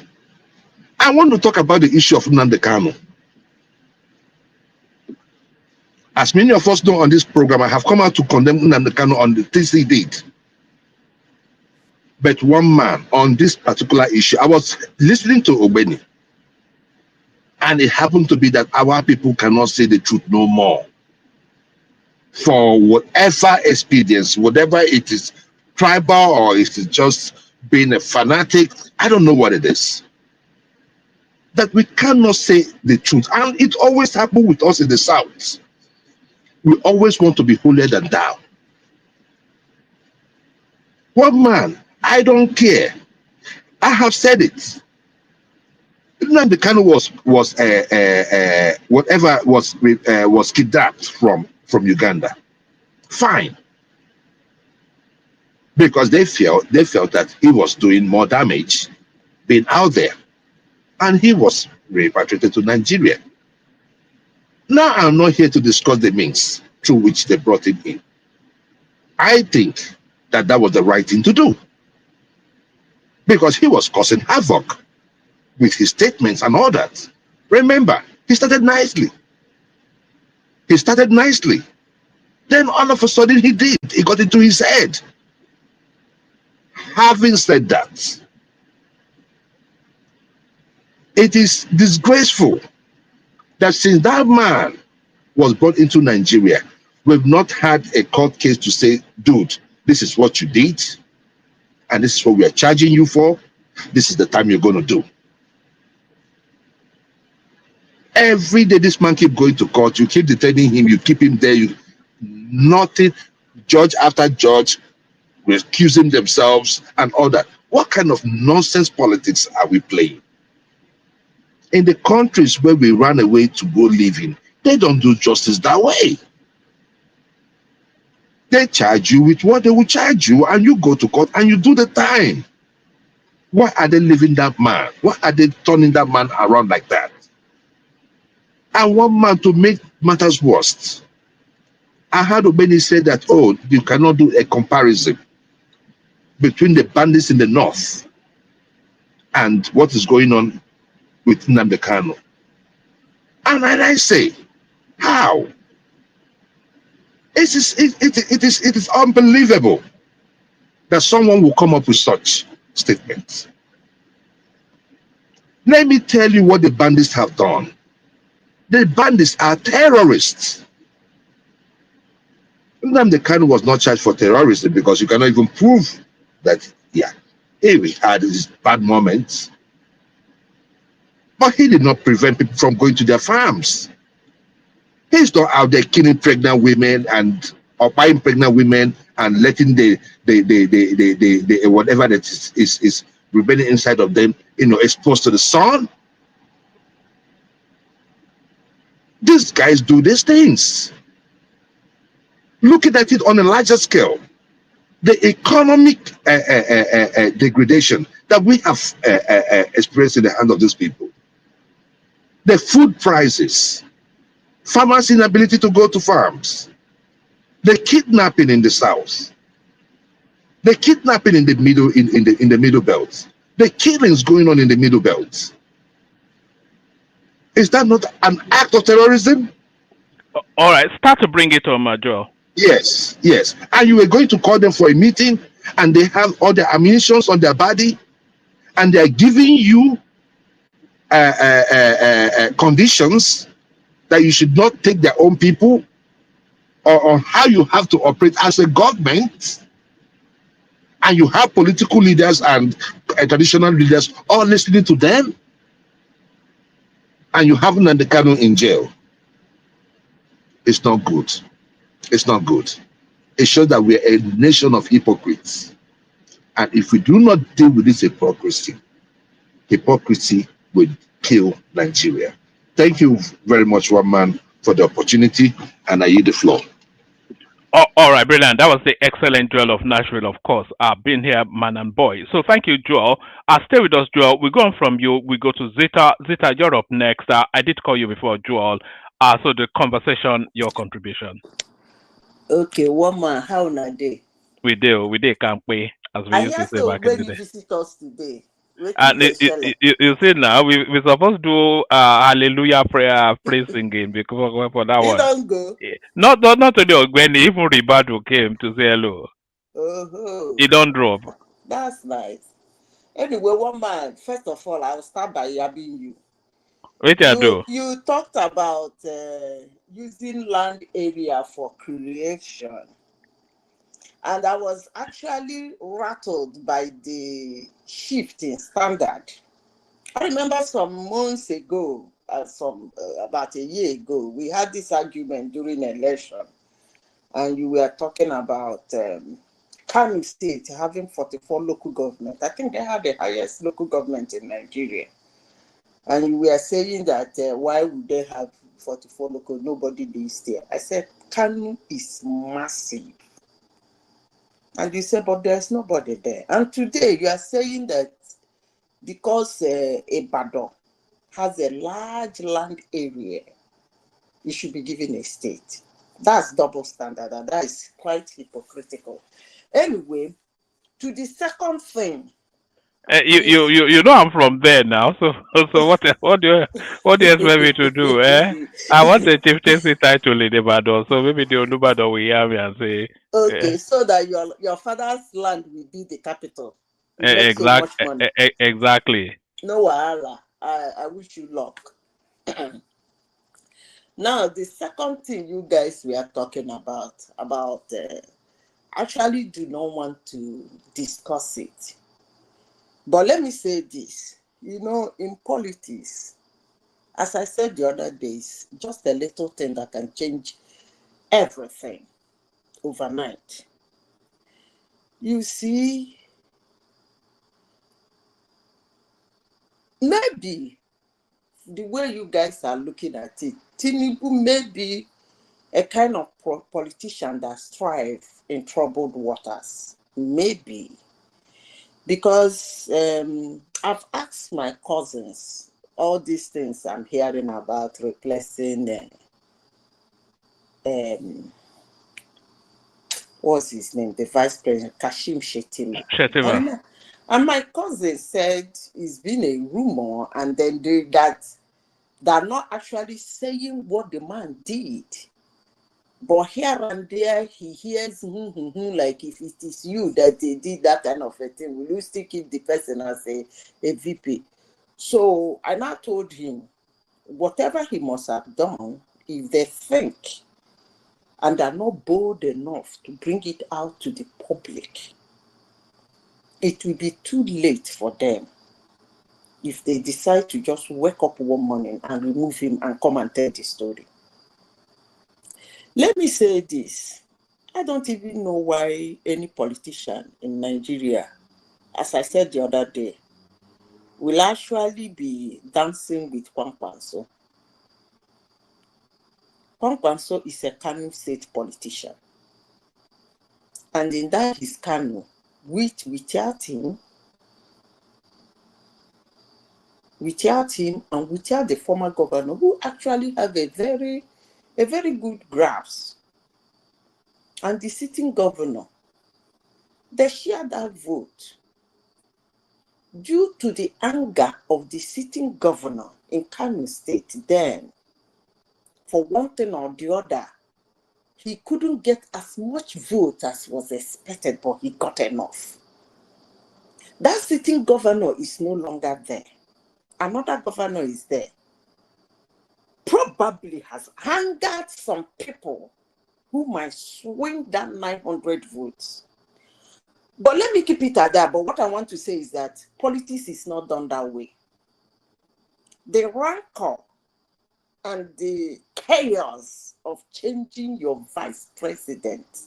I want to talk about the issue of Nnamdi Kanu. As many of us know on this program, I have come out to condemn Nnamdi Kanu on the things he did. But one man on this particular issue, I was listening to Obeni, and it happened to be that our people cannot say the truth no more. For whatever experience, whatever it is, tribal or it is just being a fanatic. I don't know what it is. That we cannot say the truth. And it always happens with us in the South. We always want to be holier than thou. One man, I don't care. I have said it. The Kanu was whatever was kidnapped from Uganda. Fine, because they felt that he was doing more damage being out there, and he was repatriated to Nigeria. Now I'm not here to discuss the means through which they brought him in. I think that was the right thing to do, because he was causing havoc with his statements and all that. Remember, he started nicely. He started nicely. Then all of a sudden he got into his head. Having said that, it is disgraceful that since that man was brought into Nigeria, we've not had a court case to say, dude, this is what you did, and this is what we are charging you for. This is the time you're going to do. Every day this man keep going to court, you keep detaining him, you keep him there, nothing, judge after judge recusing themselves and all that. What kind of nonsense politics are we playing? In the countries where we run away to go live in, they don't do justice that way. They charge you with what they will charge you, and you go to court and you do the time. Why are they leaving that man? Why are they turning that man around like that? And one man, to make matters worse, I heard Obeni say that, oh, you cannot do a comparison between the bandits in the north and what is going on with Nnamdi Kanu. And I say, how? It is unbelievable that someone will come up with such statements. Let me tell you what the bandits have done. The bandits are terrorists. Nnamdi Kanu was not charged for terrorism because you cannot even prove that, yeah, he had his bad moments. But he did not prevent people from going to their farms. He's not out there killing pregnant women or buying pregnant women and letting the whatever that is remaining inside of them, exposed to the sun. These guys do these things. Looking at it on a larger scale, the economic degradation that we have experienced in the hands of these people, the food prices, farmers' inability to go to farms, the kidnapping in the south, the kidnapping in the middle belt, the killings going on in the middle belt. Is that not an act of terrorism? All right, start to bring it on, Joel. Yes, yes. And you were going to call them for a meeting, and they have all the ammunition on their body, and they are giving you conditions that you should not take their own people, or on how you have to operate as a government. And you have political leaders and traditional leaders all listening to them, and you have Nnamdi Kanu in jail. It's not good. It's not good. It shows that we're a nation of hypocrites. And if we do not deal with this hypocrisy will kill Nigeria. Thank you very much, one man, for the opportunity, and I yield the floor. Oh, all right, brilliant. That was the excellent Joel of Nashville, of course. Been here, man and boy. So thank you, Joel. Stay with us, Joel. We go on from you. We go to Zita. Zita, you're up next. I did call you before, Joel. So the conversation, your contribution. Okay, one man, how na day? We can't pay, as we used to say back in the day. Visit us today. And you see now, we're supposed to do hallelujah praise singing because for that one. Don't go. Not only when even Ribadu came to say hello. Oh, He don't drop. That's nice. Anyway, one man, first of all, I'll start by yabbing you. What you do? You talked about using land area for creation. And I was actually rattled by the shift in standard. I remember some months ago, about a year ago, we had this argument during election, and you were talking about Kano State having 44 local government. I think they have the highest local government in Nigeria. And you were saying that why would they have 44 local, nobody lives there. I said, Kano is massive. And you said, but there's nobody there. And today you are saying that because Ibadan has a large land area, it should be given a state. That's double standard, and that is quite hypocritical. Anyway, to the second thing. You know I'm from there now, so what do you expect me to do? I want the chieftaincy title in Ibadan, so maybe the Olubadan will hear me and say. Okay, so that your father's land will be the capital. You make so much money. Exactly. No wahala. I wish you luck. Now, the second thing you guys were talking about actually do not want to discuss it. But let me say this, in politics, as I said the other days, just a little thing that can change everything overnight. You see, maybe the way you guys are looking at it, Tinubu may be a kind of politician that thrives in troubled waters. Maybe. Because I've asked my cousins all these things I'm hearing about replacing what's his name, the vice president, Kashim Shettima. And my cousin said it's been a rumor, and then they're not actually saying what the man did. But here and there, he hears, like if it is you that they did that kind of a thing, will you still keep the person as a VP? So I now told him, whatever he must have done, if they think and are not bold enough to bring it out to the public, it will be too late for them if they decide to just wake up one morning and remove him and come and tell the story. Let me say this. I don't even know why any politician in Nigeria, as I said the other day, will actually be dancing with Kwankwanso. Kwankwanso is a Kano State politician. And in that his Kano, without him, and without the former governor, who actually have a very good grasp, and the sitting governor, they share that vote due to the anger of the sitting governor in Kano State then. For one thing or the other, he couldn't get as much vote as was expected, but he got enough. That sitting governor is no longer there. Another governor is there. Probably has angered some people who might swing that 900 votes. But let me keep it at that. But what I want to say is that politics is not done that way. The rancor and the chaos of changing your vice president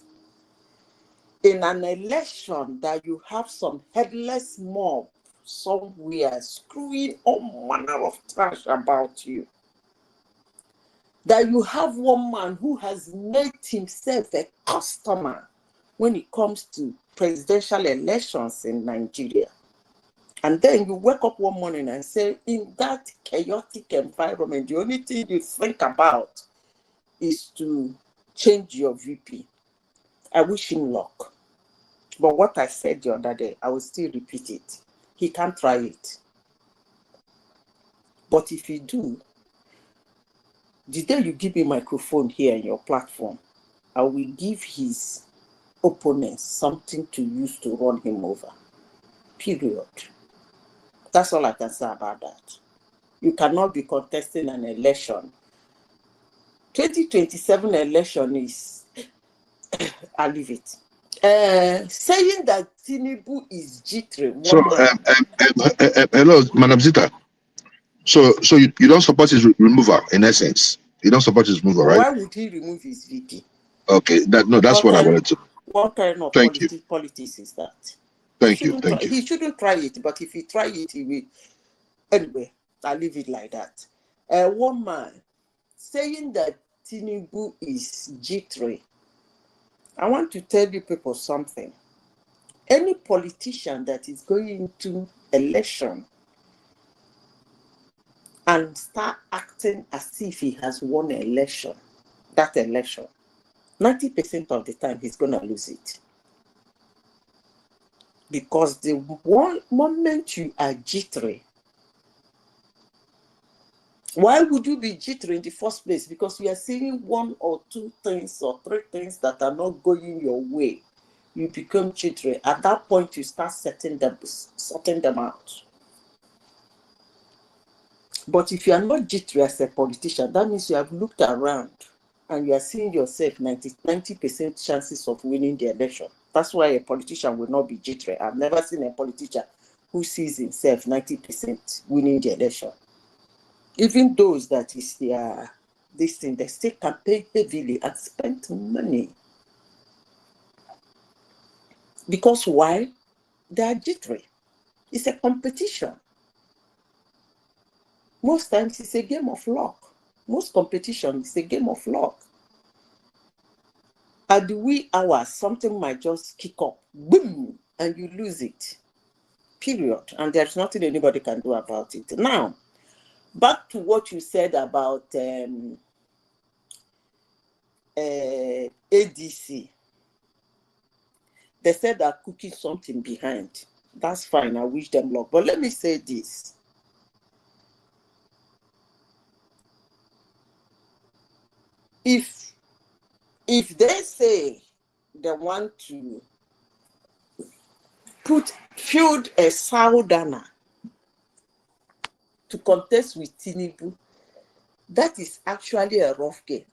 in an election that you have some headless mob somewhere screwing all manner of trash about you, that you have one man who has made himself a customer when it comes to presidential elections in Nigeria. And then you wake up one morning and say, in that chaotic environment, the only thing you think about is to change your VP. I wish him luck. But what I said the other day, I will still repeat it. He can't try it. But if he do, the day you give me a microphone here in your platform, I will give his opponents something to use to run him over. Period. That's all I can say about that. You cannot be contesting an election. 2027 election is, I'll leave it. Saying that Tinubu is G3. So, hello, Madam Zita. So you don't support his removal, in essence. You don't support his removal, right? Why would he remove his VP? Okay, that's what I wanted to. What kind of Thank you. politics is that? Thank you. He shouldn't try it, but if he try it, he will. Anyway, I'll leave it like that. One man saying that Tinubu is G3. I want to tell you people something. Any politician that is going into election and start acting as if he has won an election, that election, 90% of the time he's going to lose it. Because the one moment you are G3, why would you be G3 in the first place? Because you are seeing one or two things or three things that are not going your way. You become G3. At that point, you start sorting them out. But if you are not G3 as a politician, that means you have looked around and you are seeing yourself 90% chances of winning the election. That's why a politician will not be G3. I've never seen a politician who sees himself 90% winning the election. Even those that is this thing, they still campaign heavily and spend money. Because why? They are G3. It's a competition. Most times it's a game of luck. Most competition is a game of luck. At the wee hours, something might just kick up, boom, and you lose it. Period. And there's nothing anybody can do about it. Now, back to what you said about ADC. They said they're cooking something behind. That's fine. I wish them luck. But let me say this. If they say they want to field a Southerner to contest with Tinubu, that is actually a rough game.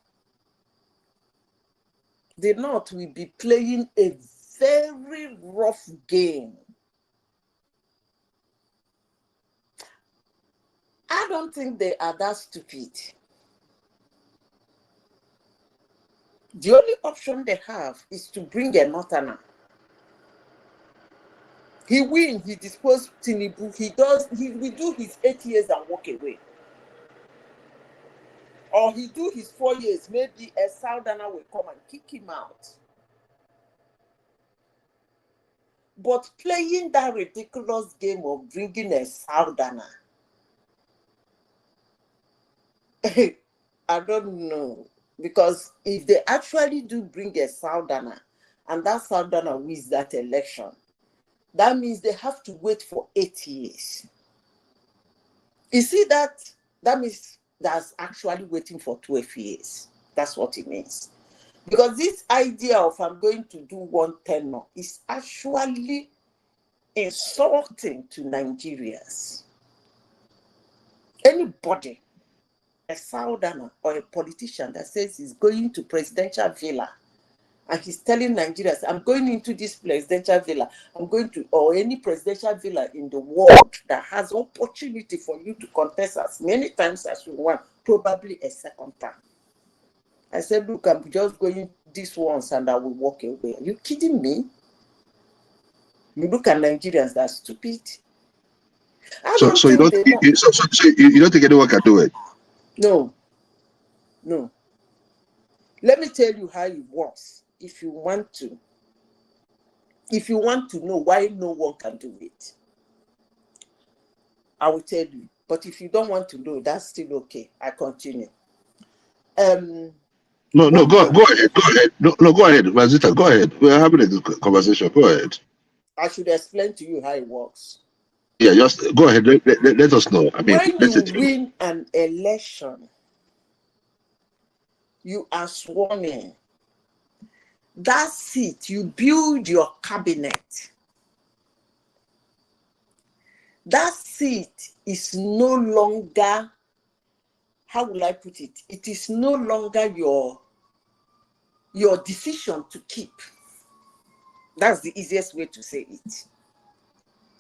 The North will be playing a very rough game. I don't think they are that stupid. The only option they have is to bring a Northerner. He wins, he disposes Tinubu, he will do his 8 years and walk away. Or he do his 4 years, maybe a Southerner will come and kick him out. But playing that ridiculous game of bringing a Southerner, I don't know. Because if they actually do bring a Southerner, and that Southerner wins that election, that means they have to wait for 8 years. You see that? That means that's actually waiting for 12 years. That's what it means. Because this idea of I'm going to do one tenure is actually insulting to Nigerians. Anybody, a Southerner or a politician that says he's going to presidential villa and he's telling Nigerians, I'm going into this presidential villa, I'm going to, or any presidential villa in the world that has opportunity for you to contest as many times as you want, probably a second time. I said, look, I'm just going this once and I will walk away. Are you kidding me? You look at Nigerians, that's stupid. So you don't think anyone can do it? No. Let me tell you how it works. If you want to know why no one can do it, I will tell you. But if you don't want to know, that's still okay. I continue. No, go ahead. No, go ahead, Mazita. Go ahead. We're having a good conversation. Go ahead. I should explain to you how it works. Yeah, just go ahead. Let us know. I mean, when you win an election, you are sworn in. That seat, you build your cabinet. That seat is no longer, how will I put it? It is no longer your decision to keep. That's the easiest way to say it.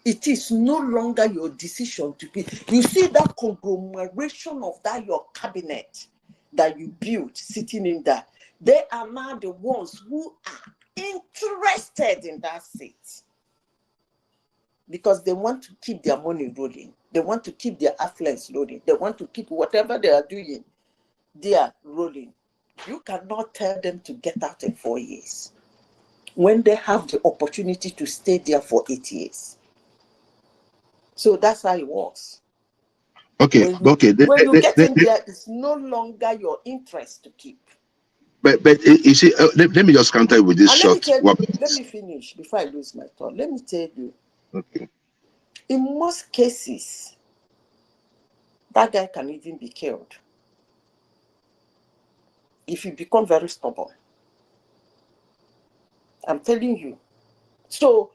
It is no longer your decision to be. You see that conglomeration of that your cabinet that you built sitting in there. They are now the ones who are interested in that seat because they want to keep their money rolling. They want to keep their affluence rolling. They want to keep whatever they are doing, they are rolling. You cannot tell them to get out in 4 years when they have the opportunity to stay there for 8 years. So that's how it works. Okay, When you get in there, it's no longer your interest to keep. But you see, let me just counter with this And short. let me finish before I lose my thought. Let me tell you, Okay. in most cases, that guy can even be killed if you become very stubborn. I'm telling you. So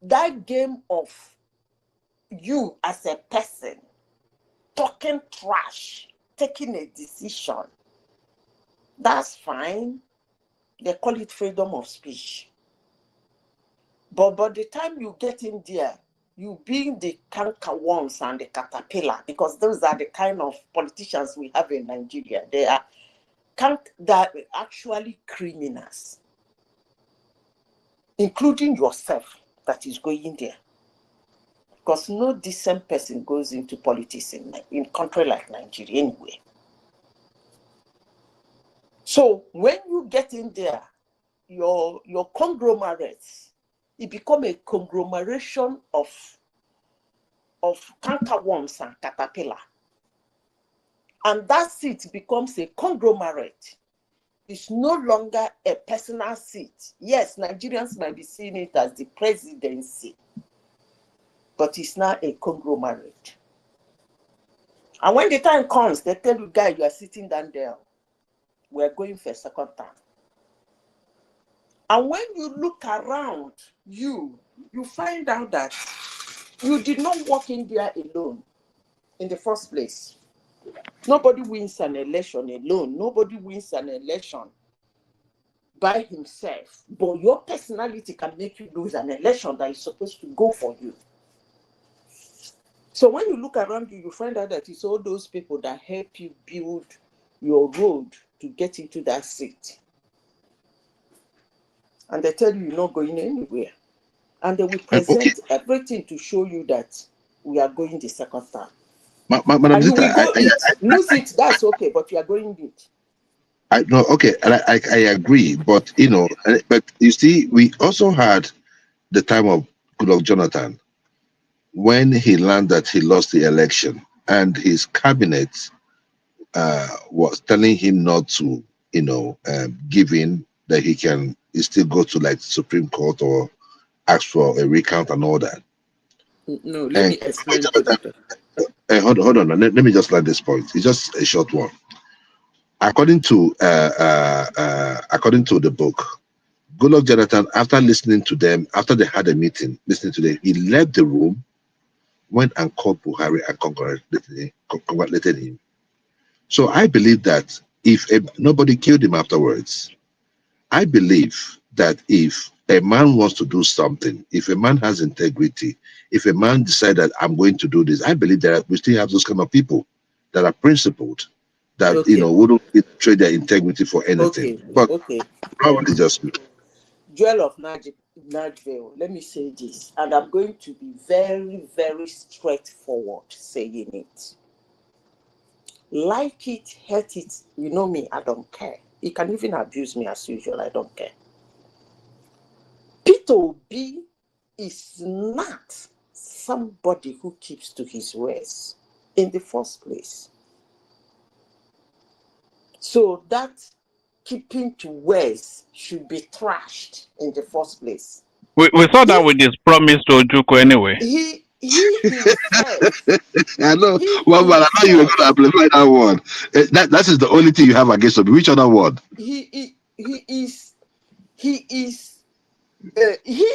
that game of you as a person talking trash, taking a decision, that's fine. They call it freedom of speech. But by the time you get in there, you being the canker worms and the caterpillar, because those are the kind of politicians we have in Nigeria. They are actually criminals, including yourself that is going there. Because no decent person goes into politics in a country like Nigeria anyway. So when you get in there, your conglomerates, it become a conglomeration of cankerworms and caterpillar. And that seat becomes a conglomerate. It's no longer a personal seat. Yes, Nigerians might be seeing it as the presidency, but it's now a conglomerate. And when the time comes, they tell you, guy, you are sitting down there. We're going for a second term. And when you look around you find out that you did not walk in there alone in the first place. Nobody wins an election alone. Nobody wins an election by himself. But your personality can make you lose an election that is supposed to go for you. So when you look around you, you find out that it's all those people that help you build your road to get into that seat. And they tell you you're not going anywhere. And they will present everything to show you that we are going the second time. Madam And you Zita, will go lose it, that's okay, but you are going it. I agree, but you see, we also had the time of Goodluck Jonathan when he learned that he lost the election, and his cabinet was telling him not to, give in, that he still go to like Supreme Court or ask for a recount and all that. No, let me explain to you. Hold on. Let me just let this point. It's just a short one. According to the book, Goodluck Jonathan, after listening to them, after they had a meeting, listening to them, he left the room, went and called Buhari and congratulated him. So I believe that if nobody killed him afterwards, I believe that if a man wants to do something, if a man has integrity, if a man decides that I'm going to do this, I believe that we still have those kind of people that are principled, that wouldn't trade their integrity for anything. But probably just me. Joel of Nigel, let me say this, and I'm going to be very, very straightforward saying it. Like it, hate it, you know me, I don't care. He can even abuse me as usual, I don't care. Peter Obi is not somebody who keeps to his words in the first place. So that keeping to words should be trashed in the first place. We saw that with his promise to Ojukwu anyway. He himself. I know. Well, I know you were going to amplify that one. That is the only thing you have against Obi. Which other one? He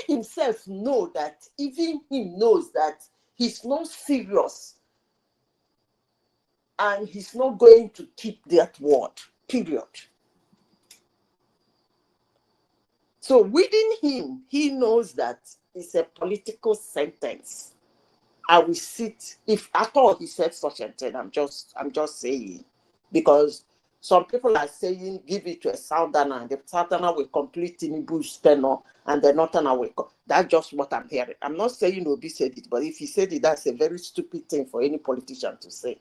himself know that, even he knows that he's not serious and he's not going to keep that word, period. So within him, he knows that it's a political sentence. I will sit if at all he said such a thing. I'm just saying, because some people are saying give it to a southerner, and the southerner will complete Tinubu's tenure, and the northerner will come. That's just what I'm hearing. I'm not saying Obi said it, but if he said it, that's a very stupid thing for any politician to say.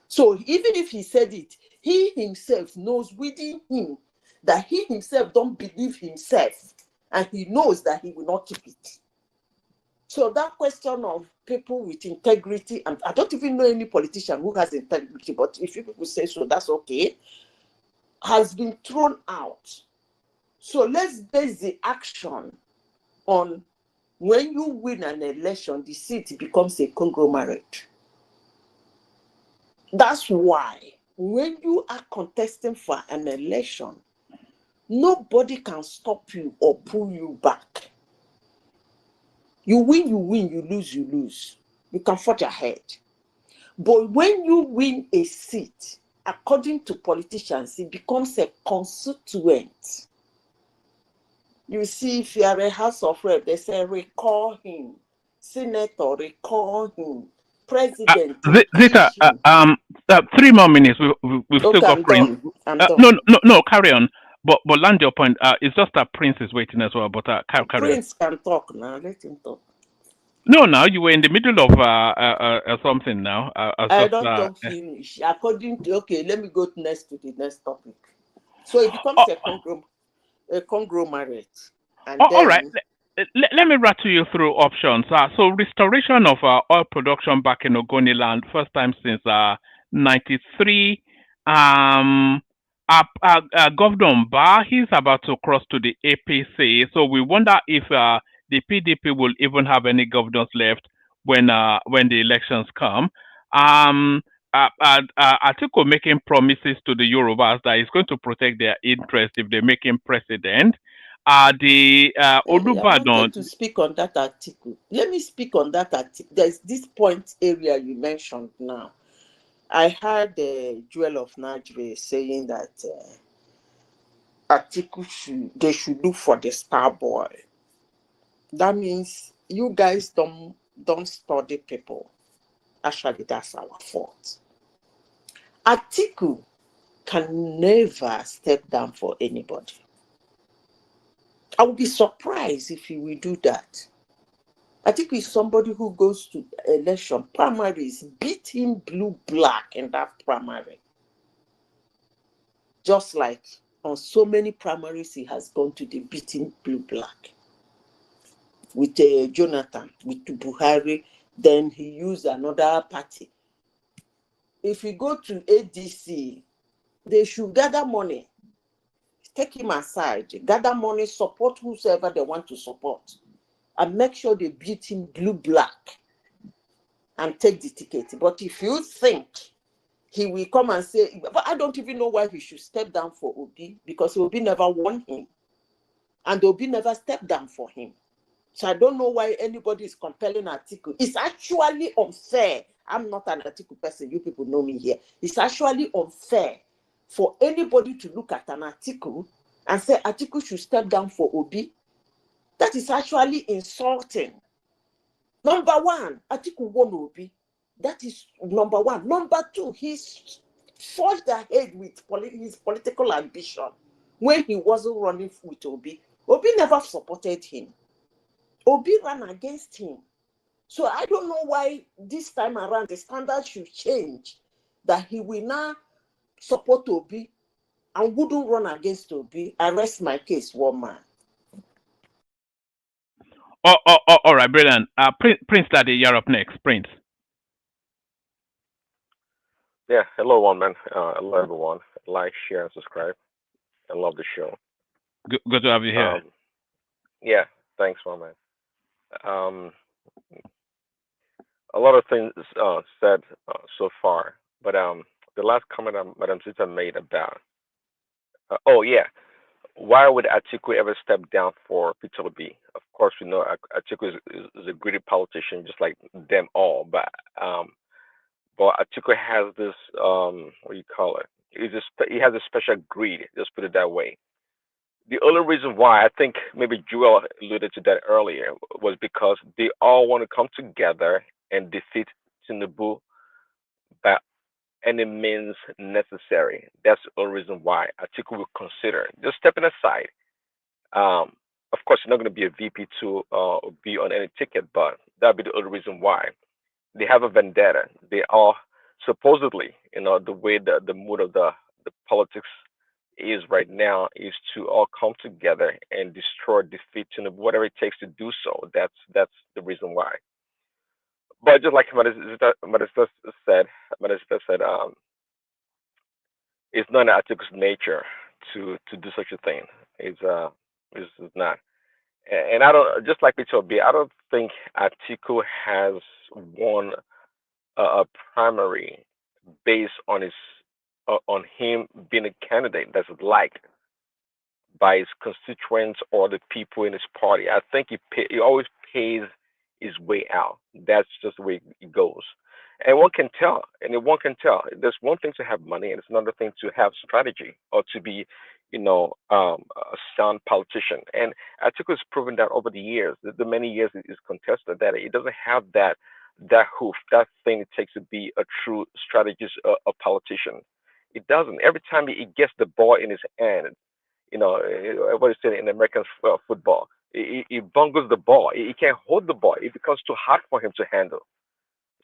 So even if he said it, he himself knows within him that he himself don't believe himself, and he knows that he will not keep it. So that question of people with integrity, and I don't even know any politician who has integrity, but if you people say so, that's okay, has been thrown out. So let's base the action on when you win an election, the seat becomes a conglomerate. That's why when you are contesting for an election, nobody can stop you or pull you back. You win, you lose, you lose. You can forge ahead. But when you win a seat, according to politicians, it becomes a constituent. You see, if you are a House of Rep, they say recall him. Senator, recall him. President, Zita, impeach him. 3 more minutes. We've still Okay, got I'm Prince. done. I'm done. No, carry on. But land your point. It's just that Prince is waiting as well. But carry on. Prince can talk now. Let him talk. No, now you were in the middle of something. Now I don't talk finish. According to let me go next to the next topic. So it becomes a conglomerate, and all right. then Let me rattle you through options. So restoration of oil production back in Ogoniland, first time since '93. Governor Mba, he's about to cross to the APC. So we wonder if the PDP will even have any governors left when the elections come. Atiku making promises to the Yorubas that he's going to protect their interest if they make him president. I Olubadan. wanted to speak on that article. Let me speak on that article. There's this point area you mentioned now. I heard Joel of Najwe saying that article they should look for the star boy. That means you guys don't study people. Actually, that's our fault. Atiku can never step down for anybody. I would be surprised if he will do that. Atiku is somebody who goes to election primaries, beat him blue-black in that primary. Just like on so many primaries, he has gone to the beating blue-black. With Jonathan, with Buhari, then he used another party. If we go to ADC, they should gather money, take him aside, gather money, support whoever they want to support, and make sure they beat him blue-black and take the ticket. But if you think he will come and say, but I don't even know why he should step down for Obi, because Obi never won him, and Obi never stepped down for him. So I don't know why anybody is compelling Atiku. It's actually unfair. I'm not an Atiku person. You people know me here. It's actually unfair for anybody to look at an Atiku and say Atiku should step down for Obi. That is actually insulting. Number one, Atiku won Obi. That is number one. Number two, he's forged ahead with his political ambition when he wasn't running with Obi. Obi never supported him. Obi ran against him. So I don't know why this time around the standard should change, that he will now support Obi and wouldn't run against Obi. I rest my case, one man. All right, brilliant. Prince Daddy, you're up next. Prince. Yeah, hello, one man. Hello, everyone. Like, share, and subscribe. I love the show. Good to have you here. Yeah, thanks, one man. A lot of things said so far, but the last comment Madam Sita made about, why would Atiku ever step down for Peter B? Of course, we know Atiku is a greedy politician, just like them all. But Atiku has this what do you call it? He has a special greed. Just put it that way. The only reason why I think maybe Joel alluded to that earlier was because they all want to come together and defeat Tinubu by any means necessary. That's the only reason why Atiku will consider just stepping aside. Of course, you're not going to be a VP to be on any ticket, but that'd be the only reason why. They have a vendetta. They are supposedly, the way the mood of the politics is right now is to all come together and destroy, defeat, whatever it takes to do so. That's the reason why. But just like Modesta said, it's not in Atiku's nature to do such a thing. It's not. And I don't, just like Peter B, I don't think Atiku has won a primary based on on him being a candidate that's liked by his constituents or the people in his party. I think he always pays his way out. That's just the way it goes. And one can tell, There's one thing to have money, and it's another thing to have strategy or to be, a sound politician. And Atiku has proven that over the years, the many years it is contested, that it doesn't have that hoof, that thing it takes to be a true strategist, a politician. It doesn't. Every time he gets the ball in his hand, what is it in American football? He bungles the ball. He can't hold the ball. It becomes too hard for him to handle.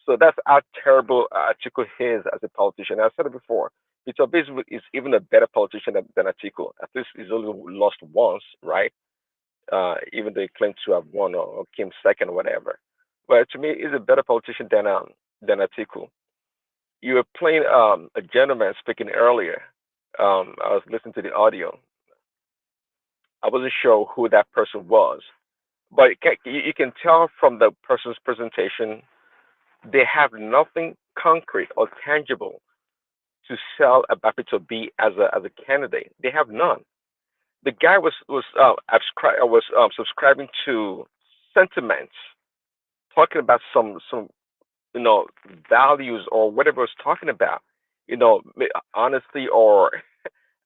So that's how terrible Atiku is as a politician. I said it before. Peter Obi is even a better politician than Atiku. At least he's only lost once, right? Even though he claims to have won or came second or whatever. But to me, he's a better politician than Atiku. You were playing a gentleman speaking earlier. I was listening to the audio. I wasn't sure who that person was, but you can tell from the person's presentation they have nothing concrete or tangible to sell about Peter B as a candidate. They have none. The guy was subscribing to sentiments, talking about some values or whatever it was talking about, honesty or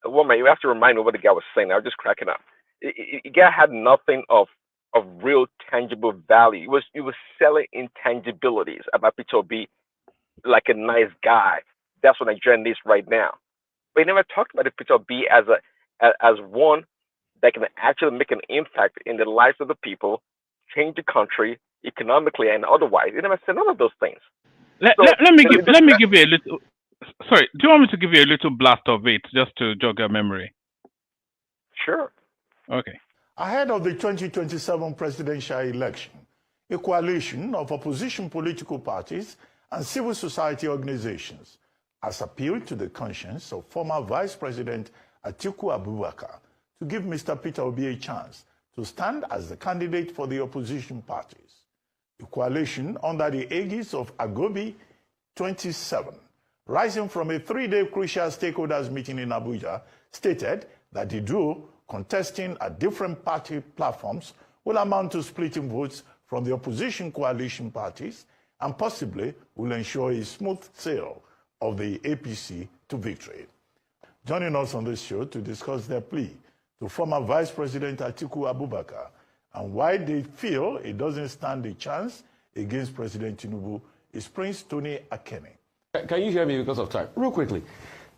woman. You have to remind me what the guy was saying. I was just cracking up. The guy had nothing of real tangible value. He was selling intangibilities about Peter B like a nice guy. That's what Nigeria needs right now. But he never talked about Peter B as one that can actually make an impact in the lives of the people, change the country economically and otherwise. He never said none of those things. Let me give you a little. Sorry, do you want me to give you a little blast of it just to jog your memory? Sure. Okay. Ahead of the 2027 presidential election, a coalition of opposition political parties and civil society organizations has appealed to the conscience of former Vice President Atiku Abubakar to give Mr. Peter Obi a chance to stand as the candidate for the opposition parties. The coalition, under the aegis of Agobi 27, rising from a three-day crucial stakeholders meeting in Abuja, stated that the duo contesting at different party platforms will amount to splitting votes from the opposition coalition parties and possibly will ensure a smooth sail of the APC to victory. Joining us on this show to discuss their plea to former Vice President Atiku Abubakar and why they feel it doesn't stand a chance against President Tinubu is Prince Tony Akene. Can you hear me because of time? Real quickly.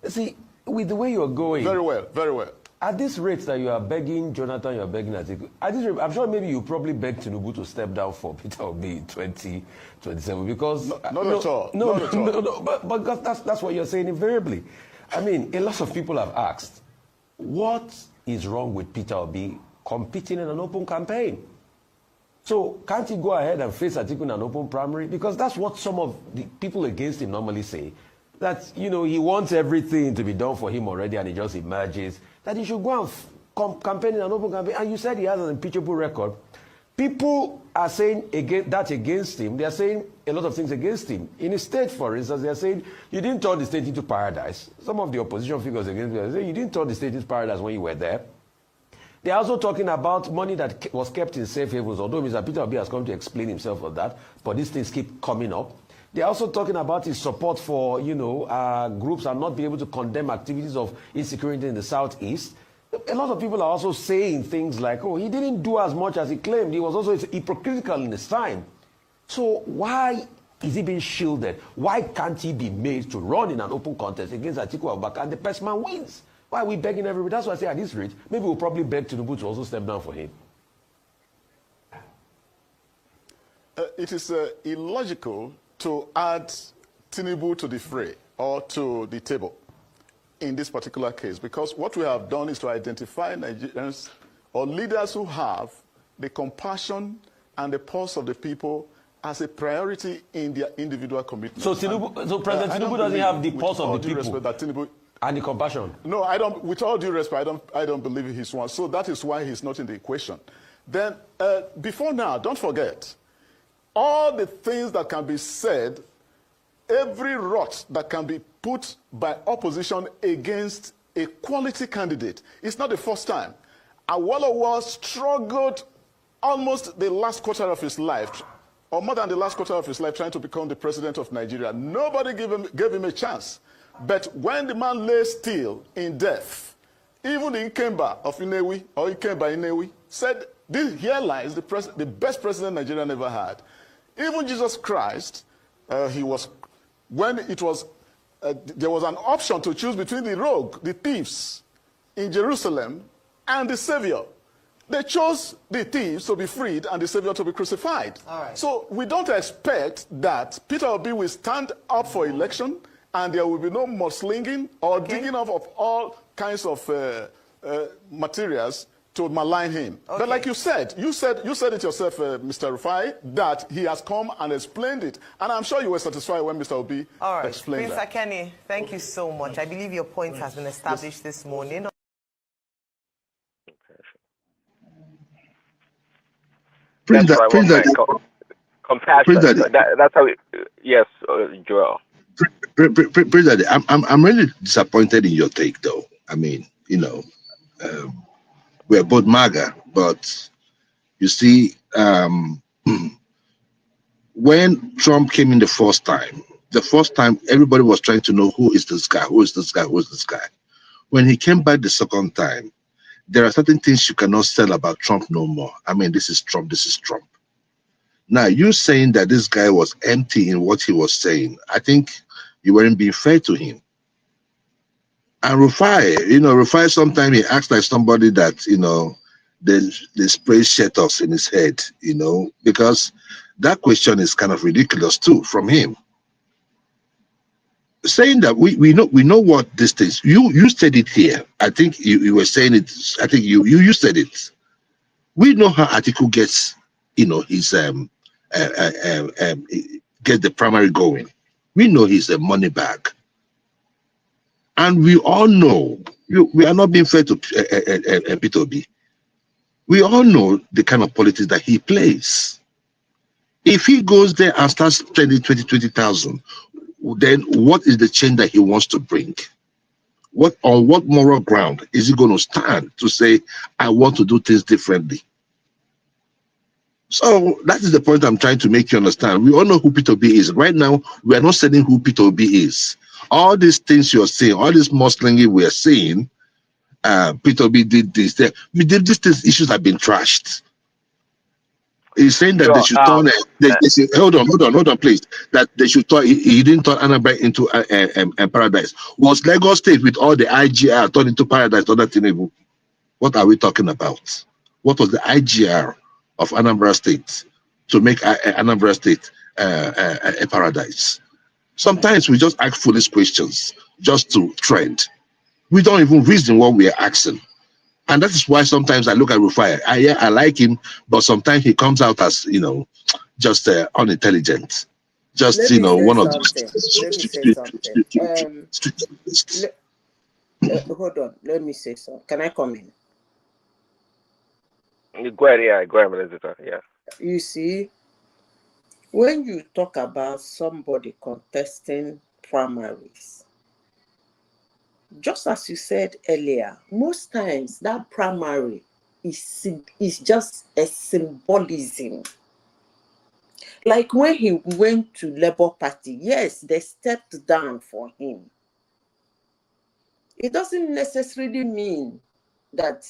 See, with the way you're going... Very well, very well. At this rate that you are begging Jonathan, you are begging Atiku, at this rate, I'm sure maybe you probably beg Tinubu to step down for Peter Obi in 2027 because... Not at all. Not at all. No, but that's what you're saying invariably. I mean, a lot of people have asked, what is wrong with Peter Obi competing in an open campaign? So can't he go ahead and face Atiku in an open primary? Because that's what some of the people against him normally say. That, he wants everything to be done for him already and he just emerges. That he should go and campaign in an open campaign. And you said he has an impeachable record. People are saying that against him. They are saying a lot of things against him. In his state, for instance, they are saying, you didn't turn the state into paradise. Some of the opposition figures against him are saying, you didn't turn the state into paradise when you were there. They are also talking about money that was kept in safe havens, although Mr. Peter Obi has come to explain himself on that, but these things keep coming up. They are also talking about his support for, groups and not being able to condemn activities of insecurity in the Southeast. A lot of people are also saying things like, oh, he didn't do as much as he claimed. He was also hypocritical in his time. So why is he being shielded? Why can't he be made to run in an open contest against Atiku Abubakar and the best man wins? Why are we begging everybody? That's why I say at this rate, maybe we'll probably beg Tinubu to also step down for him. It is illogical to add Tinubu to the fray or to the table in this particular case, because what we have done is to identify Nigerians or leaders who have the compassion and the pulse of the people as a priority in their individual commitments. So President Tinubu doesn't have the pulse of the people that Tinubu, and the compassion. No, I don't. With all due respect, I don't believe he's one. So that is why he's not in the equation. Then before now, don't forget all the things that can be said, every rot that can be put by opposition against a quality candidate. It's not the first time. Awolowo struggled almost the last quarter of his life, or more than the last quarter of his life, trying to become the president of Nigeria. Nobody gave him a chance. But when the man lay still in death, even the Ikemba of Inewi, or Ikemba Inewi, said, here lies the best president Nigeria never had. Even Jesus Christ, when it was, there was an option to choose between the rogue, the thieves in Jerusalem, and the Savior. They chose the thieves to be freed and the Savior to be crucified. So we don't expect that Peter Obi will stand up for election and there will be no mudslinging or digging up of all kinds of materials to malign him. But like you said it yourself, Mr. Rufai, that he has come and explained it. And I'm sure you were satisfied when Mr. Obi explained Prince that. Akeni, thank you so much. I believe your point has been established this morning. Compassion. That's how. Yes, Joel. I'm really disappointed in your take, though. I mean, we're both MAGA, but you see, when Trump came in the first time, everybody was trying to know who is this guy, who is this guy, who is this guy. When he came back the second time, there are certain things you cannot sell about Trump no more. I mean, this is Trump, this is Trump. Now, you saying that this guy was empty in what he was saying, I think you weren't being fair to him. And Rufai, sometimes he acts like somebody that, they spray shutters in his head, because that question is kind of ridiculous too from him. Saying that we know what this is. You said it here. I think you were saying it. I think you said it. We know how Atiku gets, his get the primary going. We know he's a money bag. And we all know, we are not being fair to Peter Obi. We all know the kind of politics that he plays. If he goes there and starts spending 20,000, then what is the change that he wants to bring? On what moral ground is he going to stand to say, I want to do things differently? So that is the point I'm trying to make you understand. We all know who Peter Obi is. Right now, we are not saying who Peter Obi is. All these things you're saying, all this mustling we are saying, Peter Obi did this. These issues have been trashed. He's saying that they should turn. Hold on, please. That they should turn. He didn't turn Anambra into paradise. Was Lagos State with all the IGR turned into paradise under Tinubu? What are we talking about? What was the IGR of Anambra State to make Anambra State a paradise? Sometimes we just ask foolish questions just to trend. We don't even reason what we are asking. And that is why sometimes I look at Rufai. I like him, but sometimes he comes out as, just unintelligent. Just, one of those. Hold on. Let me say something. Can I come in? Go ahead, Melissa. Yeah. You see, when you talk about somebody contesting primaries, just as you said earlier, most times that primary is just a symbolism. Like when he went to Labour Party, yes, they stepped down for him. It doesn't necessarily mean that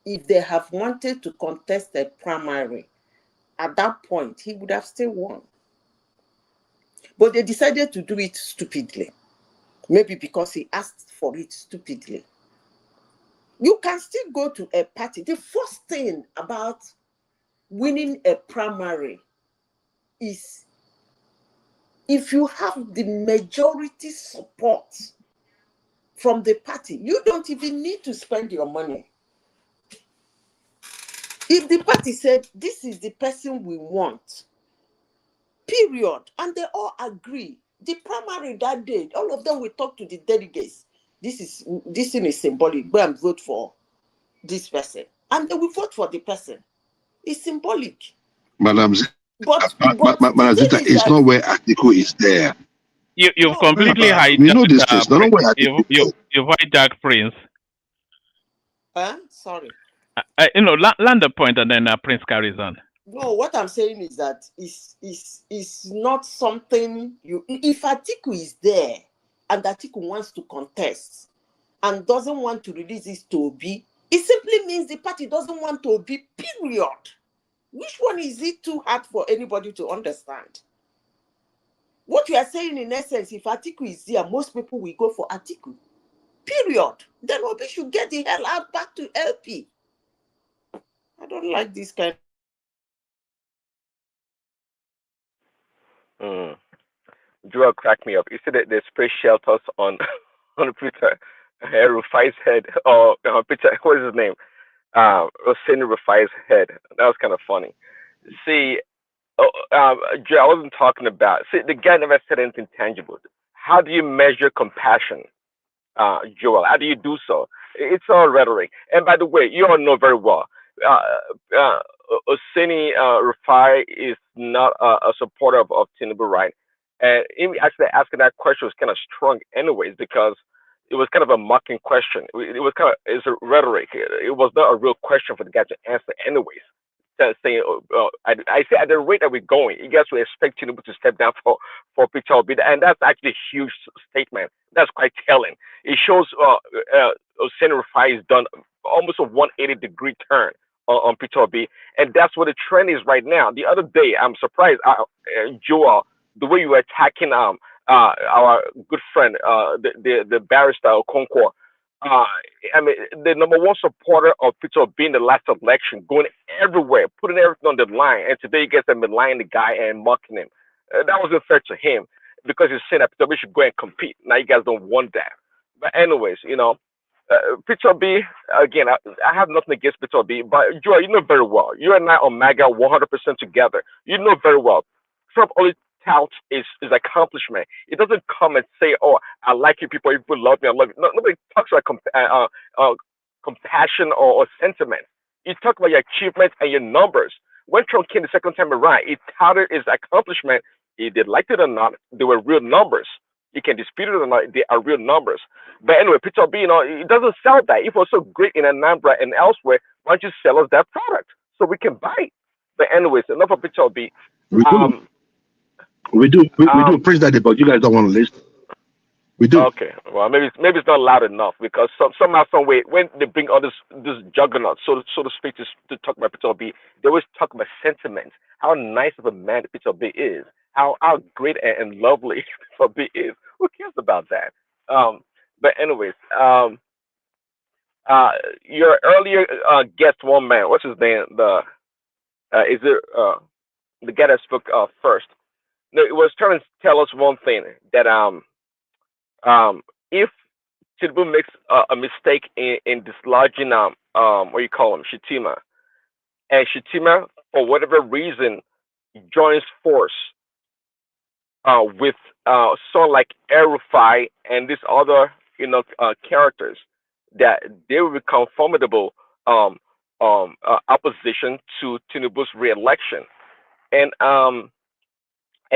if they have wanted to contest a primary, at that point, he would have still won. But they decided to do it stupidly. Maybe because he asked for it stupidly. You can still go to a party. The first thing about winning a primary is if you have the majority support from the party, you don't even need to spend your money. If the party said, this is the person we want, period, and they all agree, the primary that day, all of them will talk to the delegates. This thing is symbolic. Go and vote for this person. And they will vote for the person. It's symbolic. Madam Madam Zita, it's not where Atiku is there. You've completely We know this hijacked case. Not where Atiku is. you've hijacked Prince. Sorry. Land the point and then Prince carries on. No, what I'm saying is that is not something you. If Atiku is there and Atiku wants to contest and doesn't want to release his to Obi, it simply means the party doesn't want to Obi. Period. Which one is it too hard for anybody to understand? What you are saying in essence, if Atiku is there, most people will go for Atiku. Period. Then Obi should get the hell out back to LP. I don't like this kind. Joel cracked me up. You said that they spray shelters on Peter Rufai's head, or Peter, what is his name? Hussein Rufai's head. That was kind of funny. See, Joe, I wasn't talking about. See, the guy never said anything tangible. How do you measure compassion, Joel? How do you do so? It's all rhetoric. And by the way, you all know very well, Husseini Rufai is not a supporter of Tinubu, right? And him actually asking that question was kind of strong, anyways, because it was kind of a mocking question. It was kind of it's a rhetoric. It was not a real question for the guy to answer, anyways. Saying, I say at the rate that we're going, you guys will expect Tinubu to step down for Peter Obi, and that's actually a huge statement. That's quite telling. It shows Senator Rufai has done almost a 180-degree turn on Peter Obi, and that's what the trend is right now. The other day, I'm surprised, Joel, the way you were attacking our good friend, the barrister Okonkwo. I mean, the number one supporter of Peter Obi in the last election, going everywhere, putting everything on the line, and today you guys have been lying the guy and mocking him. That wasn't fair to him because he's saying that Peter Obi should go and compete. Now you guys don't want that. But anyways, Peter Obi, again, I have nothing against Peter Obi, but Joe, you know very well, you and I are MAGA 100% together. You know very well, Trump only touts his accomplishment. It doesn't come and say, "Oh, I like you people. People love me. I love you." No, nobody talks about compassion or sentiment. You talk about your achievements and your numbers. When Trump came the second time around, he touted his accomplishment. He did like it or not, they were real numbers. You can dispute it or not, they are real numbers. But anyway, Peter Obi, it doesn't sell that. If it was so great in Anambra and elsewhere, why don't you sell us that product so we can buy it? But anyways, enough of Peter Obi. We do preach that, but you guys don't want to listen. We do. Okay, well, maybe it's not loud enough because somehow, some way, when they bring all this juggernaut, so to speak, to talk about Peter Obi, they always talk about sentiment, how nice of a man Peter Obi is, how great and lovely Peter Obi is. Who cares about that? But anyways, your earlier guest, one man, what's his name? The guy that spoke first? No, it was trying to tell us one thing that if Tinubu makes a mistake in dislodging what you call him, Shitima, and Shitima for whatever reason joins force with someone like El-Rufai and these other characters, that they will become formidable opposition to Tinubu's re-election. And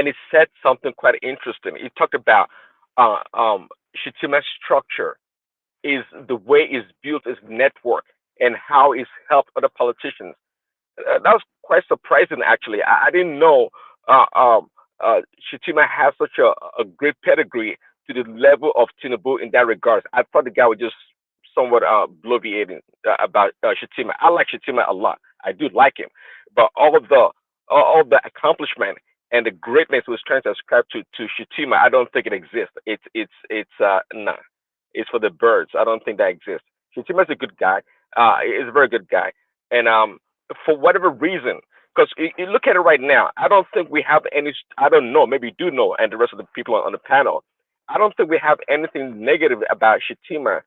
he said something quite interesting. He talked about Shitima's structure is the way he's built his network and how he's helped other politicians. That was quite surprising, actually. I didn't know Shitima has such a great pedigree to the level of Tinubu in that regard. I thought the guy was just somewhat bloviating about Shatima. I like Shatima a lot. I do like him, but all the accomplishment and the greatness was trying to ascribe to Shatima. I don't think it exists. It's nah. It's for the birds. I don't think that exists. Shitima's a good guy. He's a very good guy, and for whatever reason, because you look at it right now, I don't think we have any. I don't know. Maybe you do know, and the rest of the people on the panel. I don't think we have anything negative about Shatima.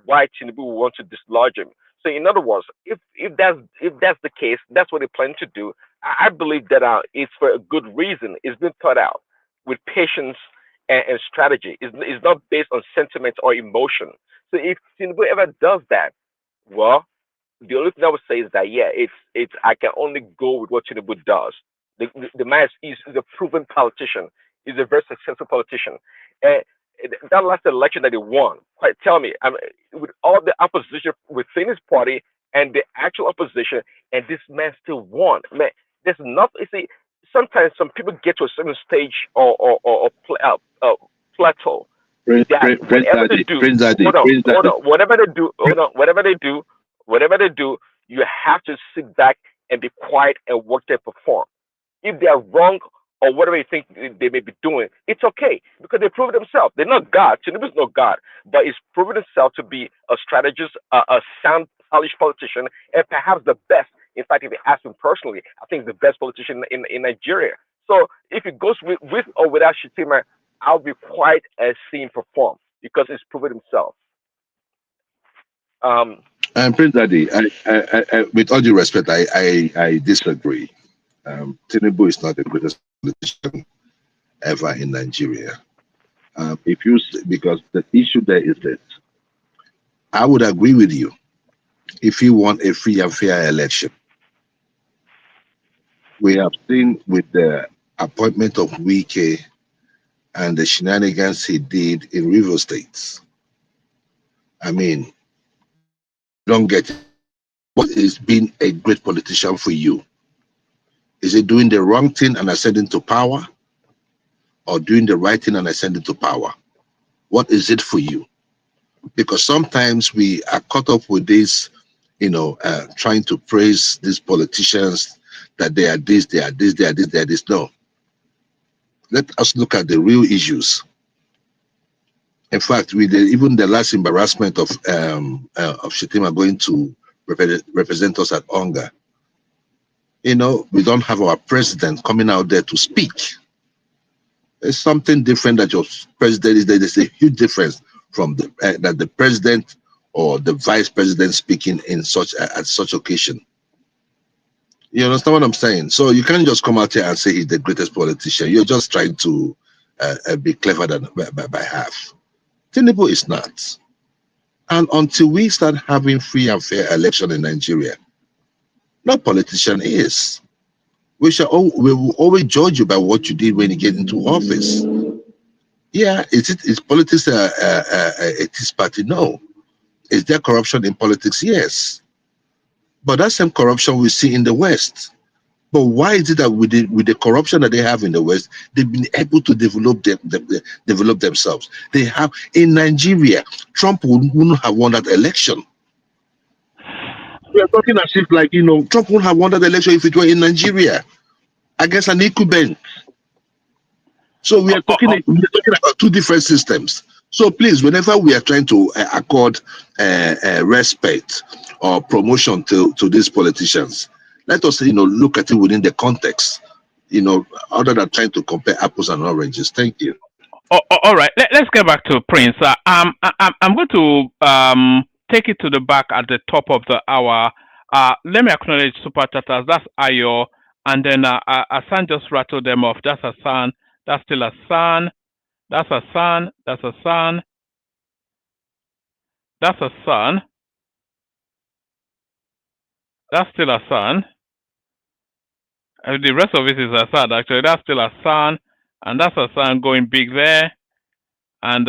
Why Tinubu will want to dislodge him? So, in other words, if that's the case, that's what they plan to do. I believe that it's for a good reason. It's been thought out with patience and strategy. It's not based on sentiment or emotion. So, if Tinubu ever does that, well, the only thing I would say is that yeah, it's I can only go with what Tinubu does. The man is a proven politician. He's a very successful politician. And that last election that he won, quite tell me, I mean, with all the opposition within his party and the actual opposition, and this man still won. Man, there's not. You see, sometimes some people get to a certain stage plateau that whatever they do, hold on, whatever they do, whatever they do, you have to sit back and be quiet and watch them perform. If they are wrong or whatever you think they may be doing, it's okay because they prove themselves. They're not God. Tinubu is not God, but he's proven himself to be a strategist, a sound, polished politician, and perhaps the best. In fact, if you ask him personally, I think he's the best politician in Nigeria. So if it goes with or without Shitima, I'll be quiet and see him perform because he's proven himself. Prince Daddy, with all due respect, I disagree. Tinubu is not the greatest politician ever in Nigeria. Because the issue there is that I would agree with you if you want a free and fair election. We have seen with the appointment of Wike and the shenanigans he did in River States. I mean, don't get it. What is being a great politician for you? Is it doing the wrong thing and ascending to power, or doing the right thing and ascending to power? What is it for you? Because sometimes we are caught up with this, trying to praise these politicians that they are this, they are this, they are this, they are this. No. Let us look at the real issues. In fact, even the last embarrassment of Shetima going to represent us at Onga, we don't have our president coming out there to speak. It's something different that your president is there. There's a huge difference from that the president or the vice president speaking in at such occasion. You understand what I'm saying? So you can't just come out here and say he's the greatest politician. You're just trying to be clever by half. Tinubu is not. And until we start having free and fair election in Nigeria, no politician is. We will always judge you by what you did when you get into office. Yeah, is politics a Tea Party? No. Is there corruption in politics? Yes. But that same corruption we see in the West. But why is it that with the corruption that they have in the West, they've been able to develop themselves? They have in Nigeria, Trump wouldn't have won that election. We are talking as if Trump wouldn't have won that election if it were in Nigeria against an incumbent. So we are talking about two different systems. So please, whenever we are trying to accord respect or promotion to these politicians, let us look at it within the context, other than trying to compare apples and oranges. Thank you. All right, let's get back to Prince. I'm going to take it to the back at the top of the hour. Let me acknowledge super chatters. That's Ayo, and then Asan just rattled them off. That's Asan. That's still Asan. That's Asan. That's Asan. That's Asan. That's still Asan. The rest of it is Asan, actually. That's still Asan. And that's Asan going big there. And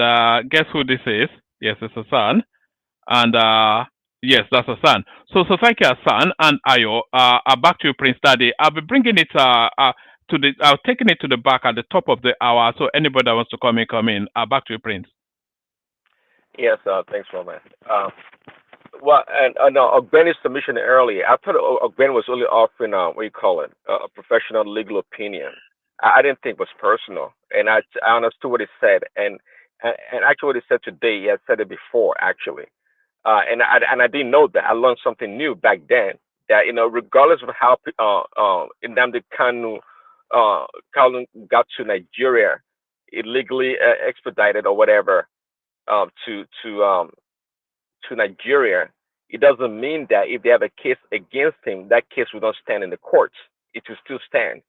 guess who this is? Yes, it's Asan. And yes, that's Asan. So thank you, Asan and Ayo. Back to you, Prince Daddy. I'll be bringing it taking it to the back at the top of the hour. So anybody that wants to come in. Back to you, Prince. Yes, thanks, Roman. Well, and no, Ogben's submission earlier, I thought Ogben was only offering, what do you call it, a professional legal opinion. I didn't think it was personal, and I understood what he said, and actually what he said today, he had said it before, actually. And I didn't know that. I learned something new back then. That regardless of how Nnamdi Kanu got to Nigeria illegally expedited or whatever, to Nigeria, it doesn't mean that if they have a case against him, that case will not stand in the courts. It will still stand.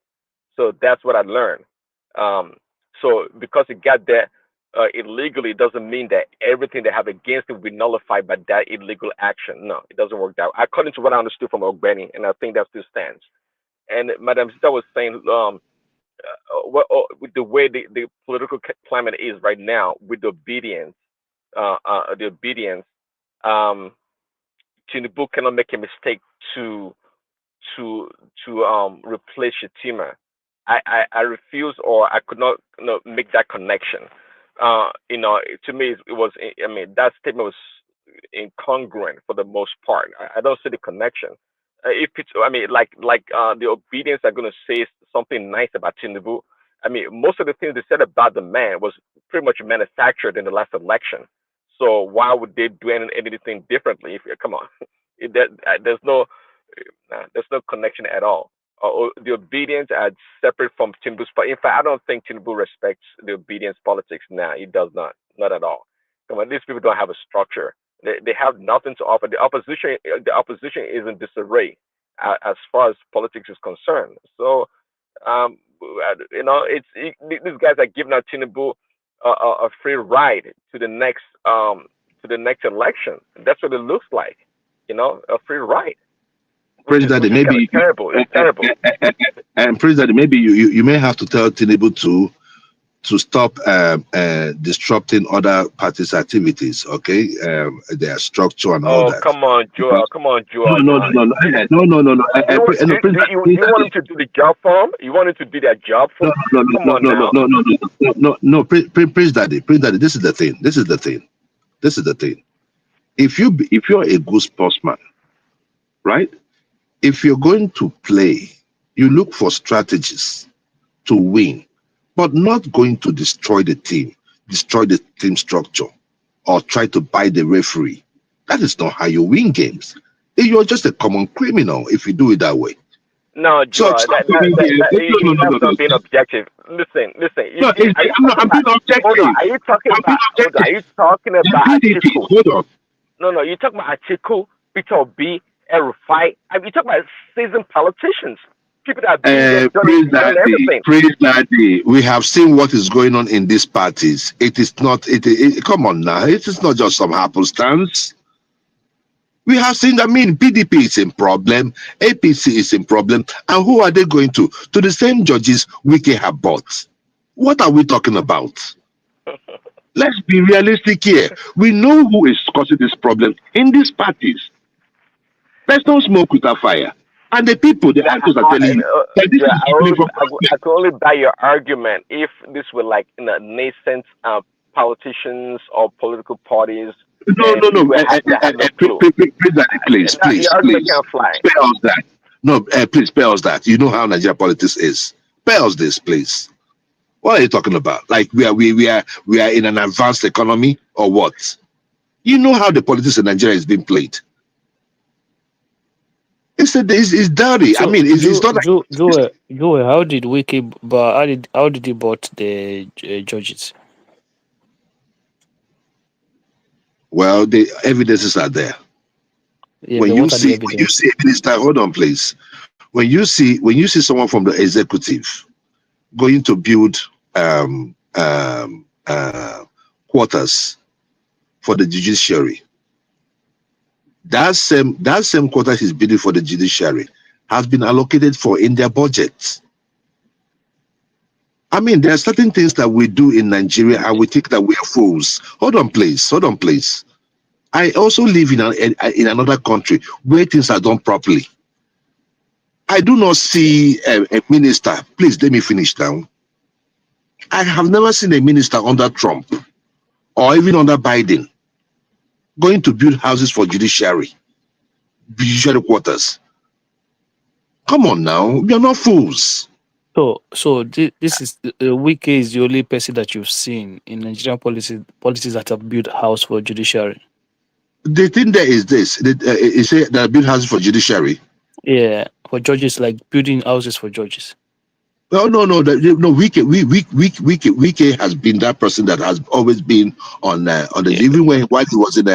So that's what I learned. So because it got there illegally, it doesn't mean that everything they have against it will be nullified by that illegal action. No, it doesn't work that way. According to what I understood from Ogbeni, and I think that still stands. And Madam Sita was saying, with the way the political climate is right now, with the obedience, um, Tinubu cannot make a mistake to to replace Shatima. I refuse, or I could not make that connection. To me it was, I mean, that statement was incongruent for the most part. I don't see the connection. If it's, I mean, the obedience are going to say something nice about Tinubu. I mean, most of the things they said about the man was pretty much manufactured in the last election. So why would they do anything differently? If come on, there's no connection at all. The obedience are separate from Tinubu's. In fact, I don't think Tinubu respects the obedience politics now. He does not at all. Come on, these people don't have a structure. They have nothing to offer. The opposition is in disarray as far as politics is concerned. So, these guys are giving out Tinubu a free ride to the next election. That's what it looks like. A free ride. President, maybe terrible. It's terrible. And President, maybe you may have to tell Tinubu to stop disrupting other parties' activities. Okay, their structure and all that. Come on, Joel. Come on, Joel. No. You want him to do the job for him? You want him to do that job for him? No, Prince Daddy. This is the thing. If you're a good sportsman, right? If you're going to play, you look for strategies to win, but not going to destroy the team structure, or try to buy the referee. That is not how you win games. You're just a common criminal if you do it that way. No, Joel, that's not being objective. Listen. I'm being objective. Hold on. Are you talking about Atiku? Hold on. No, you're talking about Atiku, Peter Obi, Erufai. You talking about seasoned politicians. People that have done everything. Praise Daddy. We have seen what is going on in these parties. It is not. Come on now. It is not just some happenstance. We have seen that. I mean, PDP is in problem, APC is in problem, and who are they going to? To the same judges Wike have bought. What are we talking about? Let's be realistic here. We know who is causing this problem in these parties. There's no smoke without fire. And the people, the actors are telling you that this is I could only buy your argument if this were like nascent politicians or political parties. No. Please. Can't fly. Spare us that. No, please spare us that. You know how Nigeria politics is. Spare us this, please. What are you talking about? Like we are in an advanced economy or what? You know how the politics in Nigeria is being played. It's dirty. So, I mean, it's not like Joel, how did how did he bought the judges? Well, the evidences are there. Yeah, when you see a minister, hold on, please. When you see someone from the executive going to build quarters for the judiciary, that same quarter he's building for the judiciary has been allocated for in their budget. I mean, there are certain things that we do in Nigeria and we think that we are fools. Hold on, please. I also live in another country where things are done properly. I do not see a minister. Please let me finish now. I have never seen a minister under Trump or even under Biden going to build houses for judiciary quarters. Come on now, we are not fools. So this is Wike is the only person that you've seen in Nigerian policies that have built house for judiciary. The thing there is this: you say that build houses for judiciary. Yeah, for judges, like building houses for judges. No. Wike has been that person that has always been on the even while he was in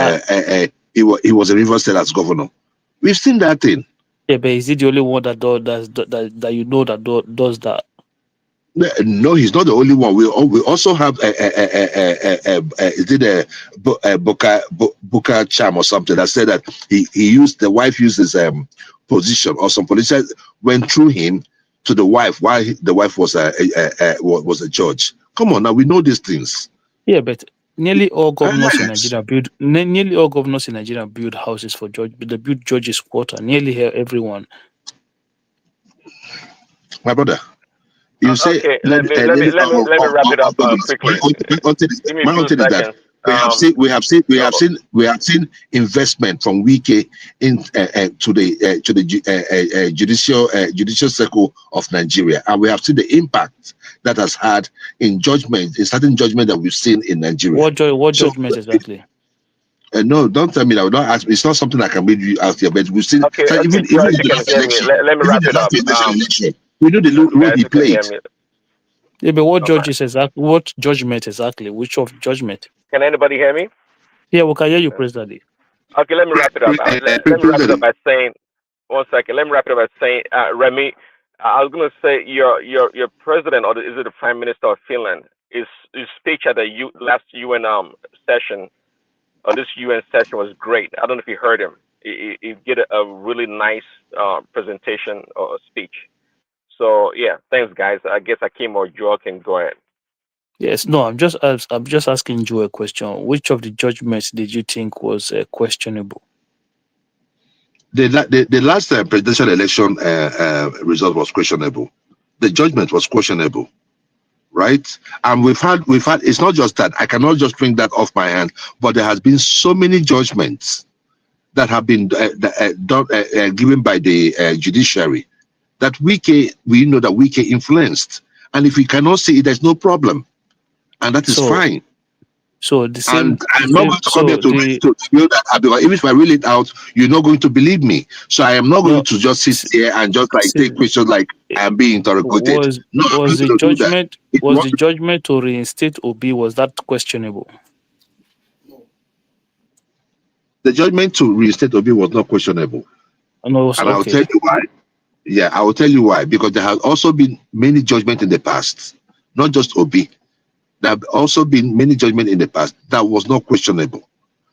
he was a River State as governor. We've seen that thing. Yeah, but is he the only one that that you know that does that? No, he's not the only one. We also have is it a Booker Cham or something that said that the wife used his position, or some politicians went through him to the wife while the wife was a judge. Come on now, we know these things. Yeah, but nearly all governors in Nigeria build houses for judge. They build judges' quarter. Nearly everyone. My brother, you say okay, let me wrap it up quickly. Give me a few seconds. We have seen investment from Wike to the judicial circle of Nigeria, and we have seen the impact that has had in certain judgment that we've seen in Nigeria. What judgment exactly? No, don't tell me that. Don't ask me. It's not something I can read you out here, but we've seen. Okay, even you can hear me. Let me wrap it up. We know the role he played. Yeah, but what judges exactly? What judgment exactly? Which of judgment? Can anybody hear me? Yeah, we can hear you, President. Okay, let me wrap it up. Let me wrap it up by saying, 1 second. Let me wrap it up by saying, Remy, I was going to say your president, or is it the Prime Minister of Finland, his speech at the last UN session, or this UN session, was great. I don't know if you heard him. He did a really nice presentation or speech. So yeah, thanks guys. I guess Akim or Joel can go ahead. Yes, no, I'm just asking you a question. Which of the judgments did you think was questionable? The last presidential election result was questionable. The judgment was questionable, right? And we've had. It's not just that. I cannot just bring that off my hand. But there has been so many judgments that have been given by the judiciary that we know that Wike influenced. And if we cannot see it, there's no problem, and that is fine. So the same. And I'm not going to come here to feel that, because even if I read it out, you're not going to believe me. So I am not going to just sit here and just take questions like I'm being interrogated. Was the judgment to reinstate Obi, was that questionable? The judgment to reinstate Obi was not questionable. And I'll tell you why. Yeah, I will tell you why. Because there have also been many judgments in the past, not just Obi. There have also been many judgments in the past that was not questionable.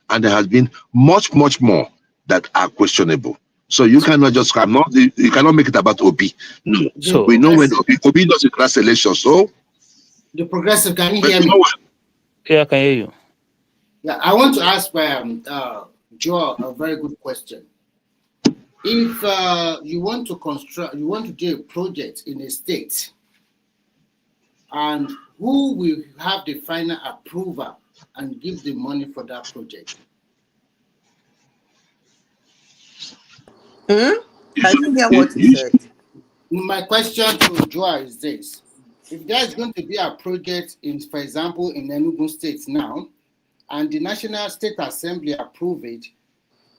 And there has been much, much more that are questionable. So you cannot just you cannot make it about Obi. No. So we know when Obi does the class election. So the progressive, can you hear me? Yeah, I can hear you. Yeah, I want to ask Joel a very good question. If you want to do a project in a state, and who will have the final approval and give the money for that project? I didn't hear what you said. My question to Joel is this: if there's going to be a project for example, in Enugu State now, and the National State Assembly approve it,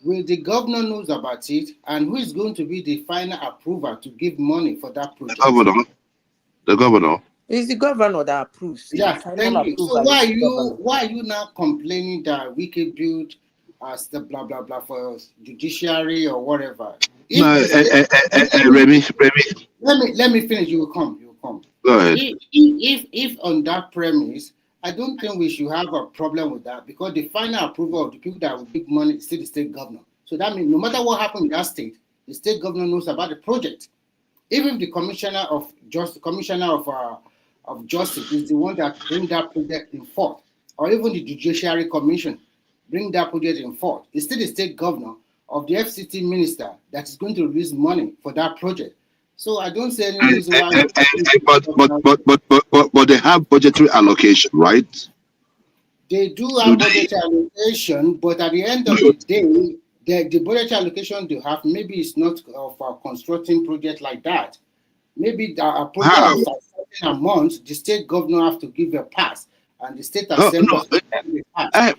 will the governor knows about it, and who is going to be the final approver to give money for that project? The governor. It's the governor that approves. Yeah, thank you. So why are you now complaining that we can build the blah blah blah for judiciary or whatever? Remy. Let me finish. You will come. Go ahead. If on that premise, I don't think we should have a problem with that, because the final approval of the people that will give money is still the state governor. So that means no matter what happens in that state, the state governor knows about the project. Even the commissioner of justice is the one that bring that project in forth, or even the judiciary commission bring that project in forth. It's still the state governor of the FCT minister that is going to release money for that project. So I don't see any reason why. But they have budgetary allocation, right? They do have budgetary allocation, but at the end of the day, the budgetary allocation they have maybe it's not for constructing project like that. Maybe a project How? of a certain amount, the state governor have to give a pass, and the state No, assembly has to give a pass.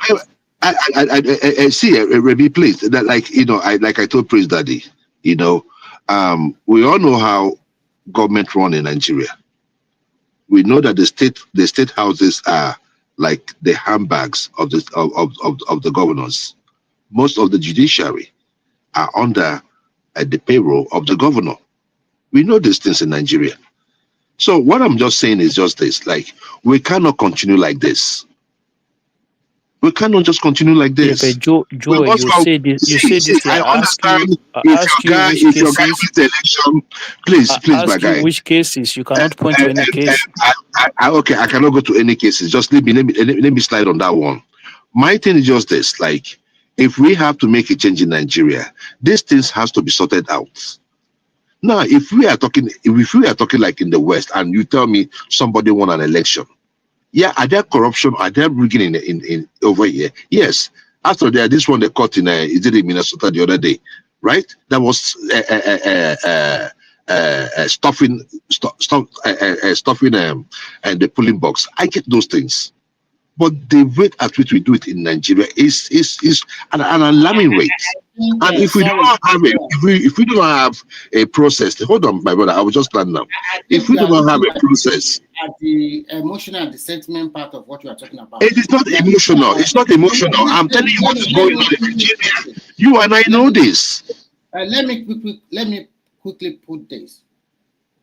I see, Remy, please. That, like, I told Prince Daddy, we all know how government run in Nigeria. We know that the state houses are like the handbags of the governors. Most of the judiciary are under the payroll of the governor. We know these things in Nigeria. So what I'm just saying is just this: like, we cannot continue like this. We cannot just continue like Yeah, this. but Joe, We must you go. say this. You See, say this. I understand. I If ask your you guy, which if your guy cases. wins the election, please, my Ask you guy. which cases. You cannot point to any case. Okay, I cannot go to any cases. Just let me slide on that one. My thing is just this: like, if we have to make a change in Nigeria, these things has to be sorted out. Now, if we are talking like in the West, and you tell me somebody won an election, yeah, are there corruption? Are there rigging in over here? Yes. After there, this one they caught is it in Minnesota the other day, right? That was stuffing and the polling box. I get those things, but the rate at which we do it in Nigeria is an alarming rate. And if we don't have if we don't have a process, hold on, my brother, I was just planning now. If we do not have a process, at the emotional, the sentiment part of what you are talking about. it is not emotional. It's not emotional. I'm telling you what is going on in Nigeria. You and I know this. Let me quickly put this.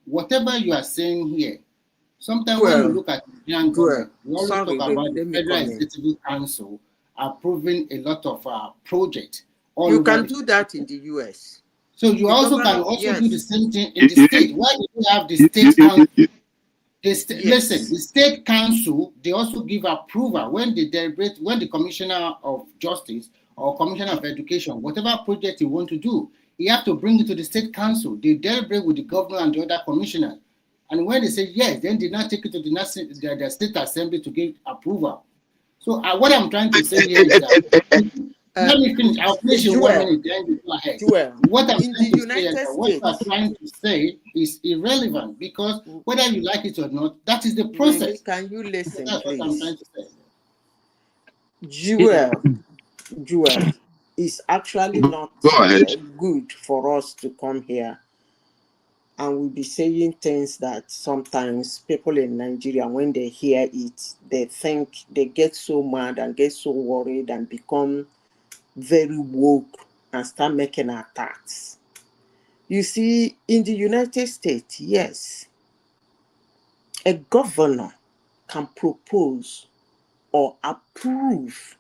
Whatever you are saying here, sometimes when we look at the Nigerian government, we always talk about the Federal Executive Council approving a lot of projects. You can do that in the US. So you The also governor, can also yes. do the same thing in the state. Why do you have the state council? Listen, the state council, they also give approval when they deliberate, when the commissioner of justice or commissioner of education, whatever project you want to do, you have to bring it to the state council. They deliberate with the governor and the other commissioners. And when they say yes, then they now take it to the state assembly to give approval. So what I'm trying to say here is that, let me finish. I'll finish in 1 minute, then you go ahead. What I'm trying to say is that what you are trying to say is irrelevant, because whether you like it or not, that is the process. Can you listen, That's please? what I'm trying to say. Jewel, it's actually not good for us to come here and we'll be saying things that sometimes people in Nigeria, when they hear it, they think they get so mad and get so worried and become very woke and start making attacks. You see, in the United States, yes, a governor can propose or approve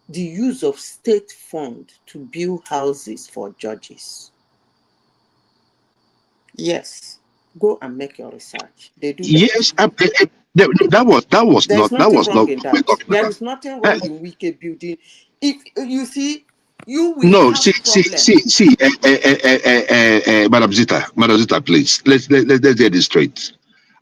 the use of state fund to build houses for judges. Yes, go and make your research. They do that. Yes, that was There's not wrong in what we're that. talking There about. is nothing wrong in wicked building. If you see, you will No, have see, Madam Zita, please. Let's get this straight.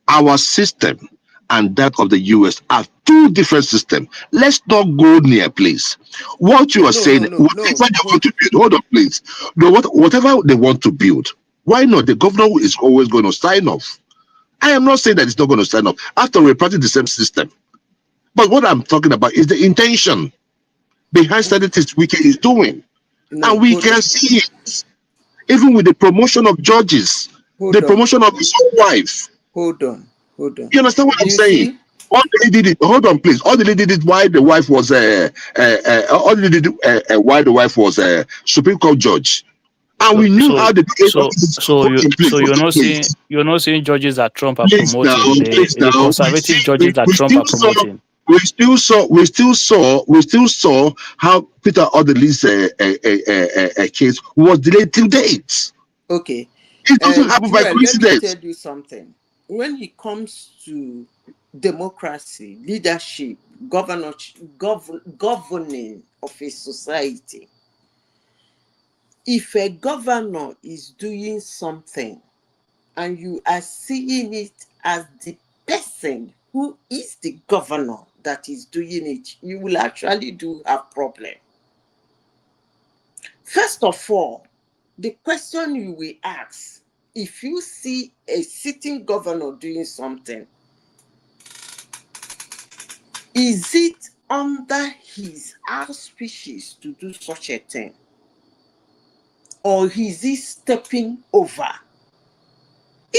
Our system and that of the US are two different systems. Let's not go near, please. What you are saying, whatever they want to build, hold on, please. No, whatever they want to build, why not? The governor is always going to sign off. I am not saying that it's not going to sign off. After we're practicing the same system. But what I'm talking about is the intention behind certain things we is doing. And we can see it. Even with the promotion of judges, the promotion of his own wife. Hold on. You understand what I'm saying? See? All they did it. Hold on, please. All they did it while the wife was all they did while the wife was Supreme Court judge, and we knew how the you're not saying judges that Trump are please promoting, the conservative judges that Trump are promoting. We still saw how Peter Odele's case was delayed till date. Okay. It doesn't happen by coincidence. Let me tell you something. When it comes to democracy, leadership, governing of a society, if a governor is doing something and you are seeing it as the person who is the governor that is doing it, you will actually do have problem. First of all, the question you will ask, if you see a sitting governor doing something, is it under his auspices to do such a thing? Or is he stepping over?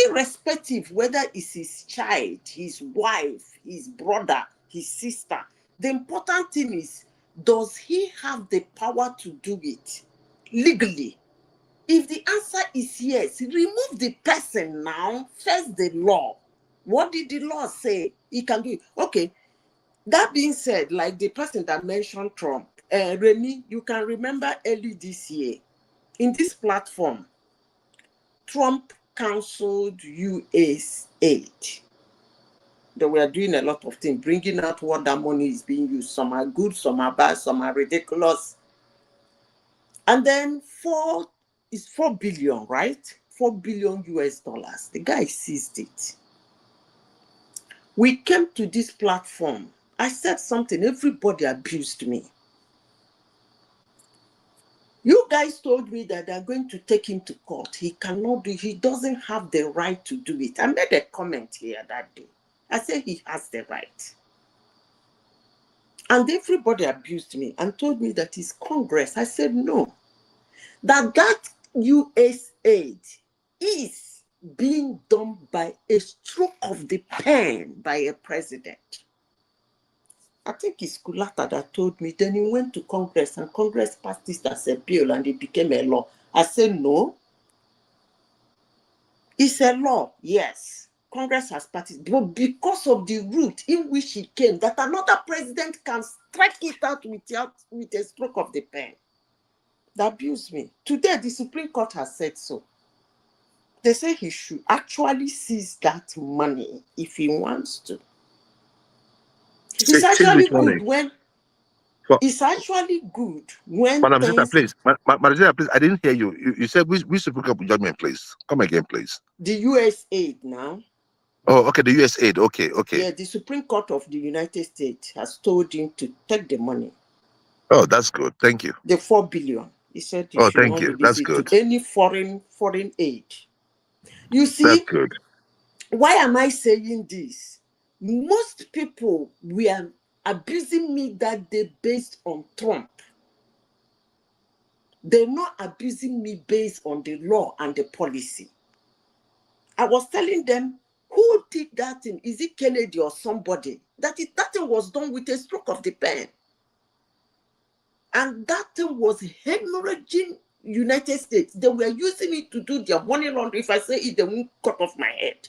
Irrespective whether it's his child, his wife, his brother, his sister, the important thing is, does he have the power to do it legally? If the answer is yes, remove the person now, first the law. What did the law say? He can do it. Okay. That being said, like the person that mentioned Trump, Remy, you can remember early this year, in this platform, Trump canceled US aid. They were doing a lot of things, bringing out what that money is being used. Some are good, some are bad, some are ridiculous. And then 4 billion, right? 4 billion US dollars. The guy seized it. We came to this platform. I said something, everybody abused me. You guys told me that they're going to take him to court. He cannot do it. He doesn't have the right to do it. I made a comment here that day. I said he has the right. And everybody abused me and told me that it's Congress. I said no. That US aid is being done by a stroke of the pen by a president. I think it's Kulata that told me. Then he went to Congress and Congress passed this as a bill and it became a law. I said no. It's a law, yes. Congress has passed it, but because of the route in which he came, that another president can strike it out with a stroke of the pen. That abused me. Today, the Supreme Court has said so. They say he should actually seize that money if he wants to. It's actually good when. It's actually good when. Madam Zita, please. Madam Zita, please. I didn't hear you. You said which Supreme Court judgment, please. Come again, please. The US aid now. Oh, okay. The US aid. Okay. Yeah, the Supreme Court of the United States has told him to take the money. Oh, that's good. Thank you. The 4 billion. He said he should not release it to any foreign aid. You see, that's good. Why am I saying this? Most people were abusing me that day based on Trump. They're not abusing me based on the law and the policy. I was telling them, who did that thing? Is it Kennedy or somebody? That thing was done with a stroke of the pen. And that thing was hemorrhaging United States. They were using it to do their money laundering. If I say it, they won't cut off my head.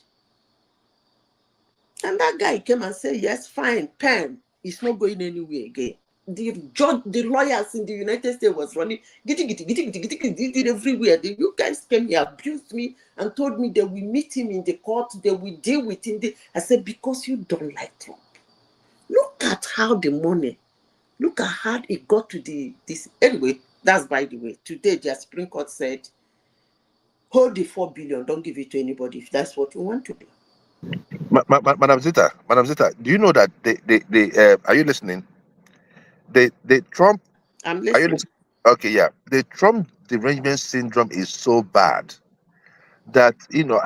And that guy came and said, yes, fine, pen is not going anywhere again. The lawyers in the United States was running, get it everywhere. You guys came here, abused me, and told me they will meet him in the court, they will deal with him. I said, because you don't like Trump. Look at how the money, look at how it got to this. Anyway, that's by the way. Today, the Supreme Court said, hold the 4 billion, don't give it to anybody if that's what you want to do. Madam Zita, do you know that they are you listening? The Trump. I'm listening. Are you listening? Okay, yeah. The Trump derangement syndrome is so bad that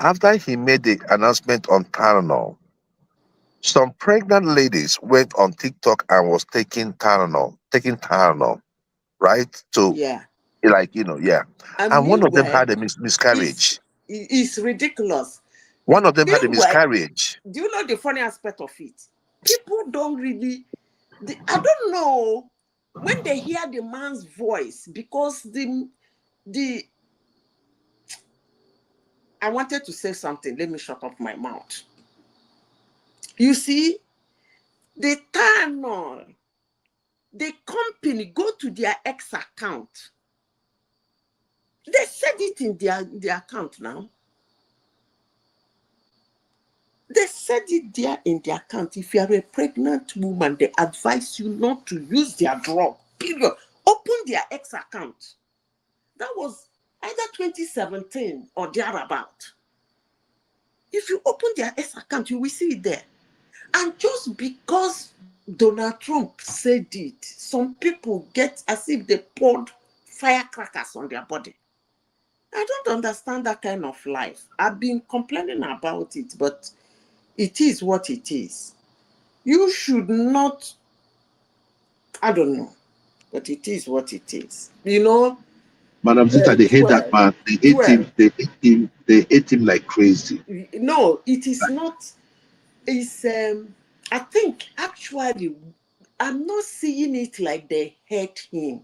after he made the announcement on Tylenol, some pregnant ladies went on TikTok and was taking Tylenol, right? To yeah. And one of them had a miscarriage. It's ridiculous. One of them had a miscarriage. Do you know the funny aspect of it? People don't really, I don't know, when they hear the man's voice, because I wanted to say something. Let me shut up my mouth. You see, the Tylenol, the company go to their X account. They said it in their account now. They said it there in their account. If you are a pregnant woman, they advise you not to use their drug. Period. Open their X account. That was either 2017 or thereabout. If you open their X account, you will see it there. And just because Donald Trump said it, some people get as if they poured firecrackers on their body. I don't understand that kind of life. I've been complaining about it, but it is what it is. You should not, I don't know, but it is what it is. You know, Madam Zita, they hate that man. They hate him. They hate him. They hate him like crazy. No, it is not. It's I think actually I'm not seeing it like they hate him.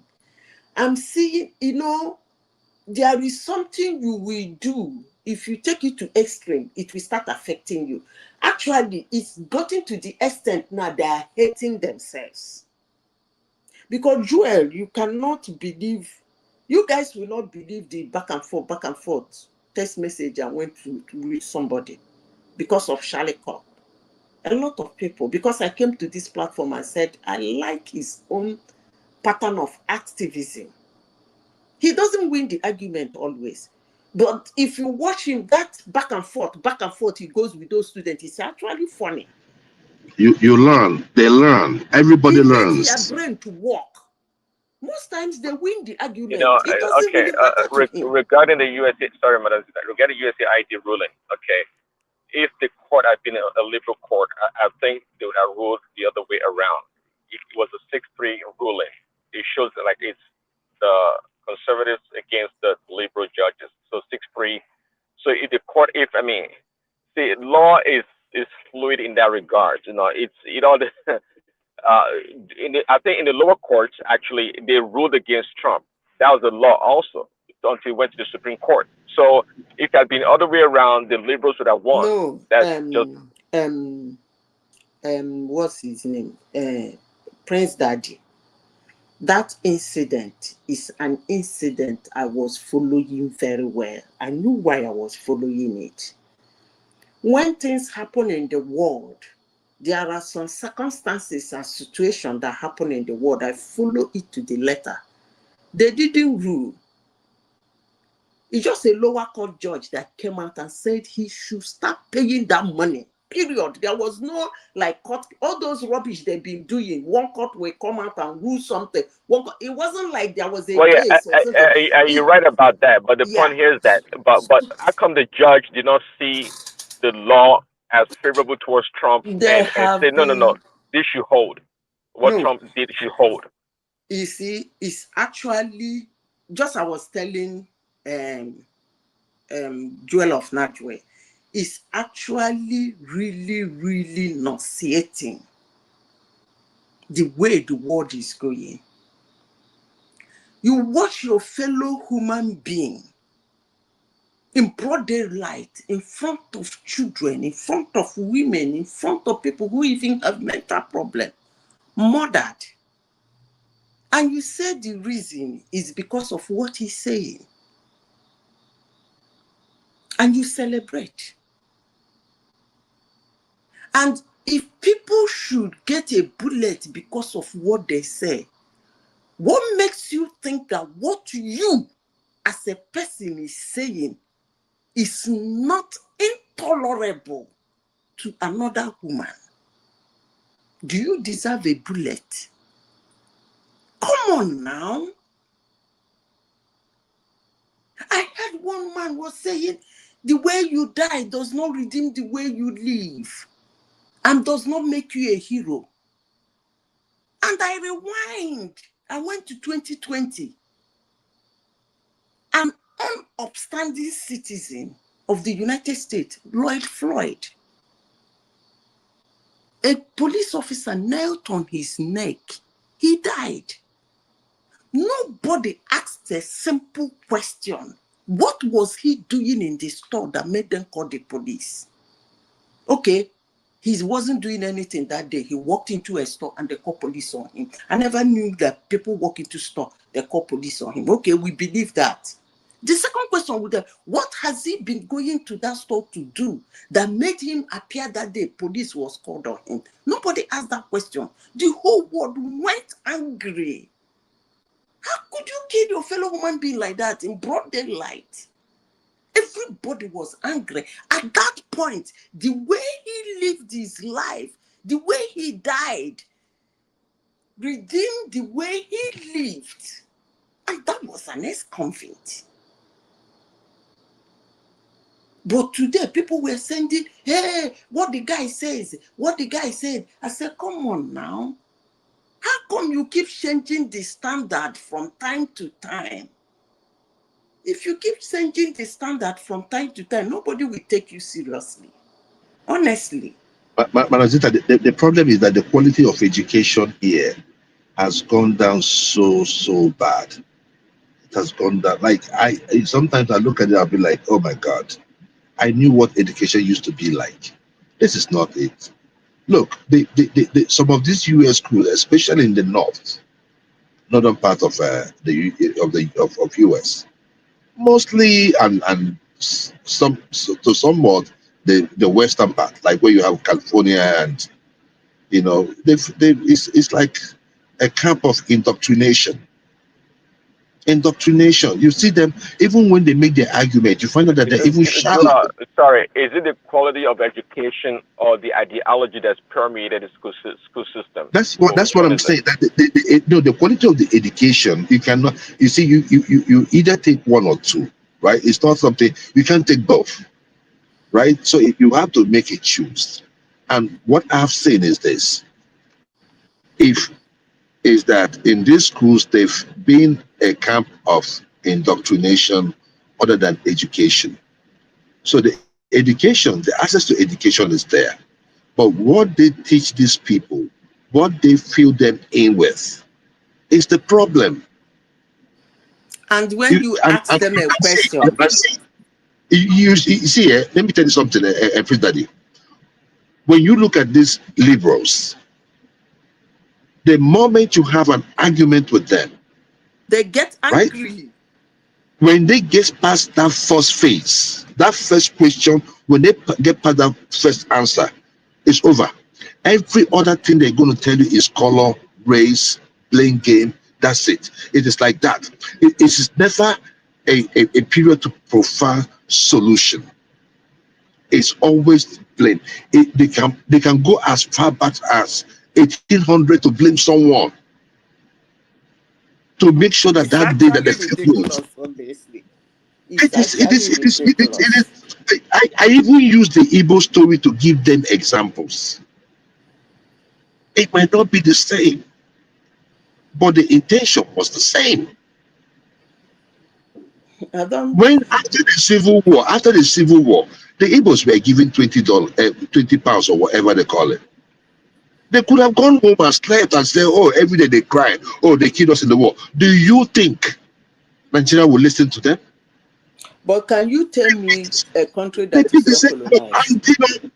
I'm seeing, you know, there is something you will do. If you take it to extreme, it will start affecting you. Actually, it's gotten to the extent now they are hating themselves. Because Joel, you cannot believe, you guys will not believe the back and forth text message I went to with somebody because of Charlie Cobb. A lot of people, because I came to this platform and said, I like his own pattern of activism. He doesn't win the argument always. But if you watch him, that back and forth he goes with those students, it's actually funny. You learn. They learn. Everybody He makes their learns. brain to work. Most times they win the argument. You know, It doesn't really matter to him. regarding the USA, sorry, Madam Zita, regarding USA ID ruling, okay, if the court had been a liberal court, I think they would have ruled the other way around. If it was a 6-3 ruling, it shows that like it's the conservatives against the liberal judges. So 6-3. So if the court, the law is fluid in that regard. You know, it's I think in the lower courts actually they ruled against Trump. That was the law also until it went to the Supreme Court. So if it had been the other way around, the liberals would have won. No, That's just what's his name? Prince Daddy. That incident is an incident I was following very well. I knew why I was following it. When things happen in the world, there are some circumstances and situations that happen in the world. I follow it to the letter. They didn't rule. It's just a lower court judge that came out and said he should start paying that money. Period. There was no like court, all those rubbish they've been doing. One court will come out and rule something. It wasn't like there was a case or something. You're right about that. But the point here is that, but how come the judge did not see the law as favorable towards Trump and say, no, this should hold. What Trump did should hold. You see, it's actually just I was telling Joel of Najwe, is actually really, really nauseating the way the world is going. You watch your fellow human being in broad daylight, in front of children, in front of women, in front of people who even have mental problems, murdered. And you say the reason is because of what he's saying. And you celebrate. And if people should get a bullet because of what they say, what makes you think that what you as a person is saying is not intolerable to another woman? Do you deserve a bullet? Come on now. I heard one man was saying, the way you die does not redeem the way you live and does not make you a hero. And I rewind. I went to 2020. An upstanding citizen of the United States, Lloyd Floyd, a police officer knelt on his neck. He died. Nobody asked a simple question. What was he doing in the store that made them call the police? Okay, he wasn't doing anything that day. He walked into a store and they called police on him. I never knew that people walk into store, they call police on him. Okay, we believe that. The second question would be, what has he been going to that store to do that made him appear that day police was called on him? Nobody asked that question. The whole world went angry. How could you kill your fellow human being like that in broad daylight? Everybody was angry. At that point, the way he lived his life, The way he died redeemed the way he lived. And that was an ex-convict. But today, people were sending, hey, what the guy says, what the guy said. I said, come on now. How come you keep changing the standard from time to time? If you keep changing the standard from time to time, nobody will take you seriously. Honestly. But Rosita, the problem is that the quality of education here has gone down so bad. It has gone down. Like sometimes I look at it, I'll be like, oh my God, I knew what education used to be like. This is not it. Look, some of these US schools, especially in the northern part of US, mostly and somewhat the western part, like where you have California and it's like a camp of indoctrination. You see them even when they make their argument, you find out that they're even shouting. Sorry, is it the quality of education or the ideology that's permeated the school system? That's what I'm saying. That the quality of the education, you cannot. You see, you either take one or two, right? It's not something you can't take both, right? So you have to make a choose. And what I've seen is this: is that in these schools they've been a camp of indoctrination other than education. So the access to education is there. But what they teach these people, what they fill them in with, is the problem. And when you ask them a question, you see, let me tell you something, everybody. When you look at these liberals, the moment you have an argument with them, they get angry. Right? When they get past that first phase, that first question, when they get past that first answer, it's over. Every other thing they're going to tell you is color, race, playing game. That's it. It is like that. It is never a period to profound solution. It's always blame. They can go as far back as 1800 to blame someone to make sure that that day that the I even use the Igbo story to give them examples. It might not be the same, but the intention was the same. When after the Civil War, the Igbos were given $20, 20 pounds or whatever they call it. They could have gone home and slept and said, oh, every day they cry, oh, they killed us in the war. Do you think Nigeria will listen to them? But can you tell me a country that is so colonized?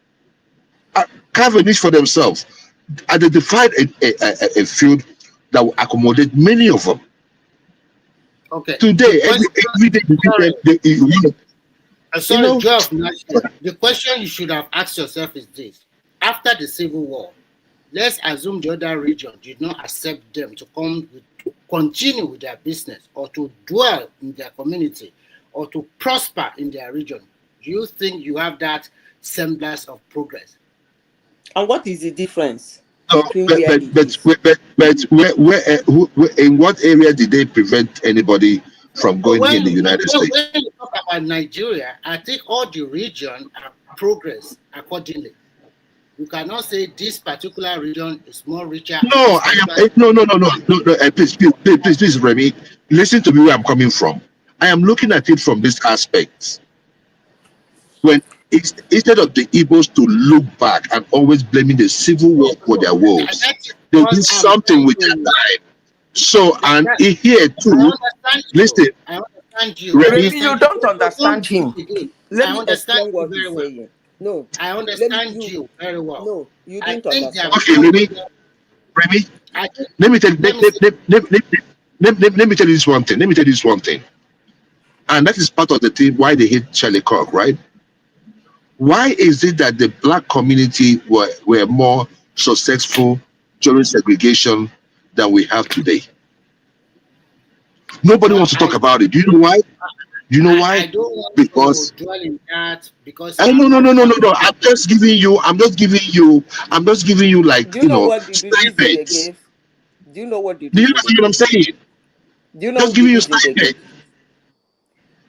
Carve a niche for themselves, identified a field that will accommodate many of them. Okay. Today, every day, the question you should have asked yourself is this: after the Civil War, let's assume the other region did not accept them to continue with their business or to dwell in their community or to prosper in their region. Do you think you have that semblance of progress? And what is the difference? But in what area did they prevent anybody from going in the United States? When you talk about Nigeria, I think all the region are progress accordingly. You cannot say this particular region is more richer. No, please, Remy, listen to me where I'm coming from. I am looking at it from this aspect. When instead of the Igbos to look back and always blaming the Civil War for their woes, they did something with their time. So, and here too, listen, I understand you. Remy, you don't understand him. I understand what very he's well. saying. No, I understand you very well. No, you didn't understand. Okay, Remy, let me tell you this one thing. And that is part of the thing why they hate Charlie Kirk, right? Why is it that the black community were more successful during segregation than we have today? Nobody wants to talk about it. Do you know why? Do you know why? I don't want Because to dwell in that because no, I'm no, not no, no, no, part. no. I'm just giving you like Do you know what the reason they snippets. gave? Do you know what the Do you reason they listen to what I'm gave? saying? Do you know Just the giving you reason they snippets. gave?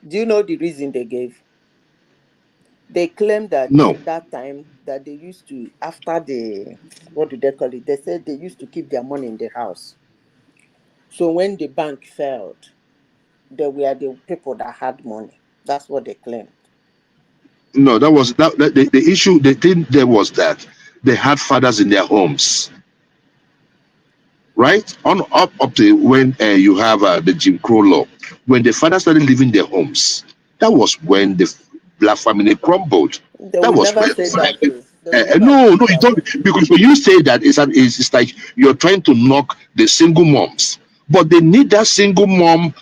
Do you know the reason they gave? They claim that No, that time that they used to, after the, what do they call it? They said they used to keep their money in the house. So when the bank failed, they were the people that had money. That's what they claimed. no, that was the issue. The thing there was that they had fathers in their homes, right? On up to when you have the Jim Crow law. When the fathers started leaving their homes, that was when the black family crumbled. They That will was never when. say that though. They will never No, say no, you that. don't. Because when you say that, it's like you're trying to knock the single moms, but they need that single mom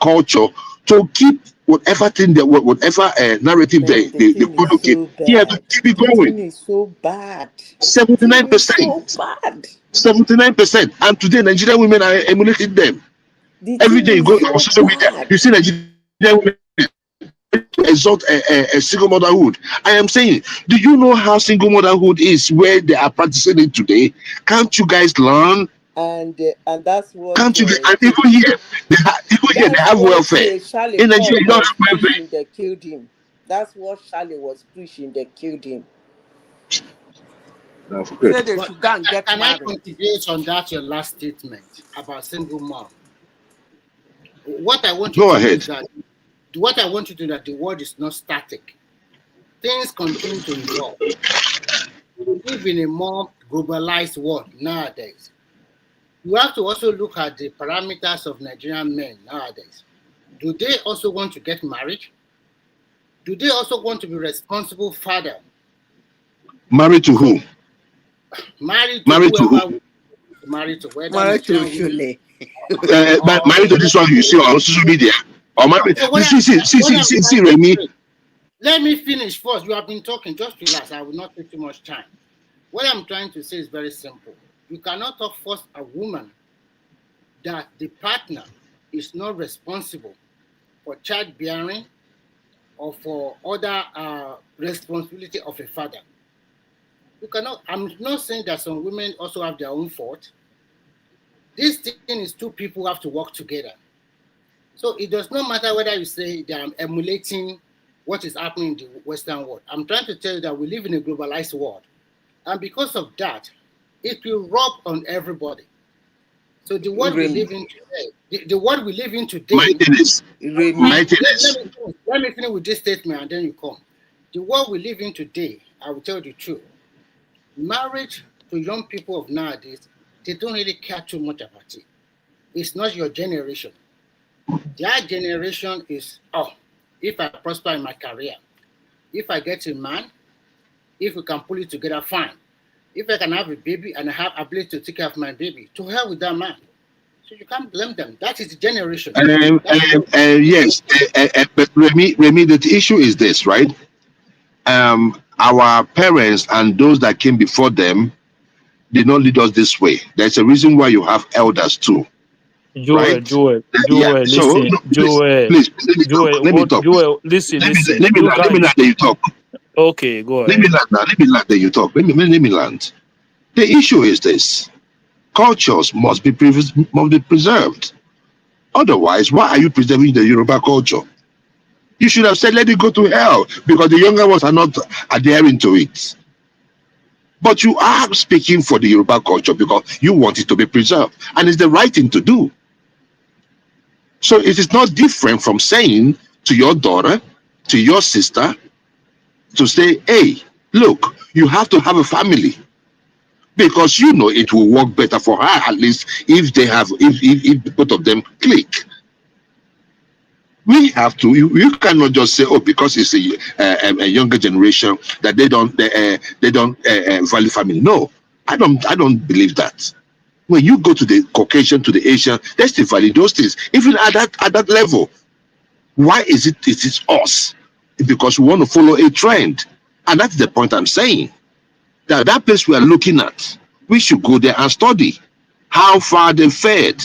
culture to keep whatever thing that whatever narrative Man, the they thing go is to keep. so Yeah, to bad. keep it The going. thing is so bad. The thing is so 79%. bad. 79%. And today, Nigerian women are emulating them. The Every thing day you go is on so social media, bad. you see Nigerian women exalt a single motherhood. I am saying, do you know how single motherhood is where they are practicing it today? Can't you guys learn? And that's what Can't you? And even here, they that's have what welfare. Charlie In Nigeria, Kirk you don't was have welfare. preaching. They killed him. That's what Charlie was preaching. They killed him. No, He said good. they But should go and get can I married. contribute on that your last statement about single mom? What I want you Go to know ahead. is that what I want you to know that the world is not static. Things continue to evolve. We live in a more globalized world nowadays. You have to also look at the parameters of Nigerian men nowadays. Do they also want to get married? Do they also want to be responsible father? Married to who? Married to Married to who? whoever married to, whether Married to Nigerian women Shule. or Married to this one you see on social media. Or married. so See, Remy. let me finish first. You have been talking, just relax. I will not take too much time. What I'm trying to say is very simple. You cannot force a woman that the partner is not responsible for childbearing or for other responsibility of a father. You cannot. I'm not saying that some women also have their own fault. This thing is two people who have to work together. So it does not matter whether you say they are emulating what is happening in the Western world. I'm trying to tell you that we live in a globalized world. And because of that, it will rub on everybody. So the world we live in today, the world we live in today, let me finish with this statement and then you come. The world we live in today, I will tell you the truth. Marriage to young people of nowadays, they don't really care too much about it. It's not your generation. Their generation is, if I prosper in my career, if I get a man, if we can pull it together, fine. If I can have a baby and I have ability to take care of my baby, to hell with that man. So you can't blame them. That is the generation. Yes, but Remy, the issue is this, right? Our parents and those that came before them did not lead us this way. There's a reason why you have elders too, right? Joel, Yeah. So listen, no, Joel, please, let me talk. Let me talk. Joel, listen, Let me you land. Let me guys, land. Then you talk. okay, go Let me ahead. land now. Let me land. Then you talk. Let me land. The issue is this: cultures must be preserved. Otherwise, why are you preserving the Yoruba culture? You should have said, let it go to hell, because the younger ones are not adhering to it. But you are speaking for the Yoruba culture because you want it to be preserved, and it's the right thing to do. So it is not different from saying to your daughter, to your sister, to say, hey, look, you have to have a family, because you know it will work better for her, at least if they have, if both of them click. We have to. You cannot just say, "Oh, because it's a younger generation that they don't value family." No, I don't believe that. When you go to the Caucasian, to the Asian, they still value those things, even at that level. Why is it us? Because we want to follow a trend, and that's the point I'm saying. That place we are looking at, we should go there and study how far they fared.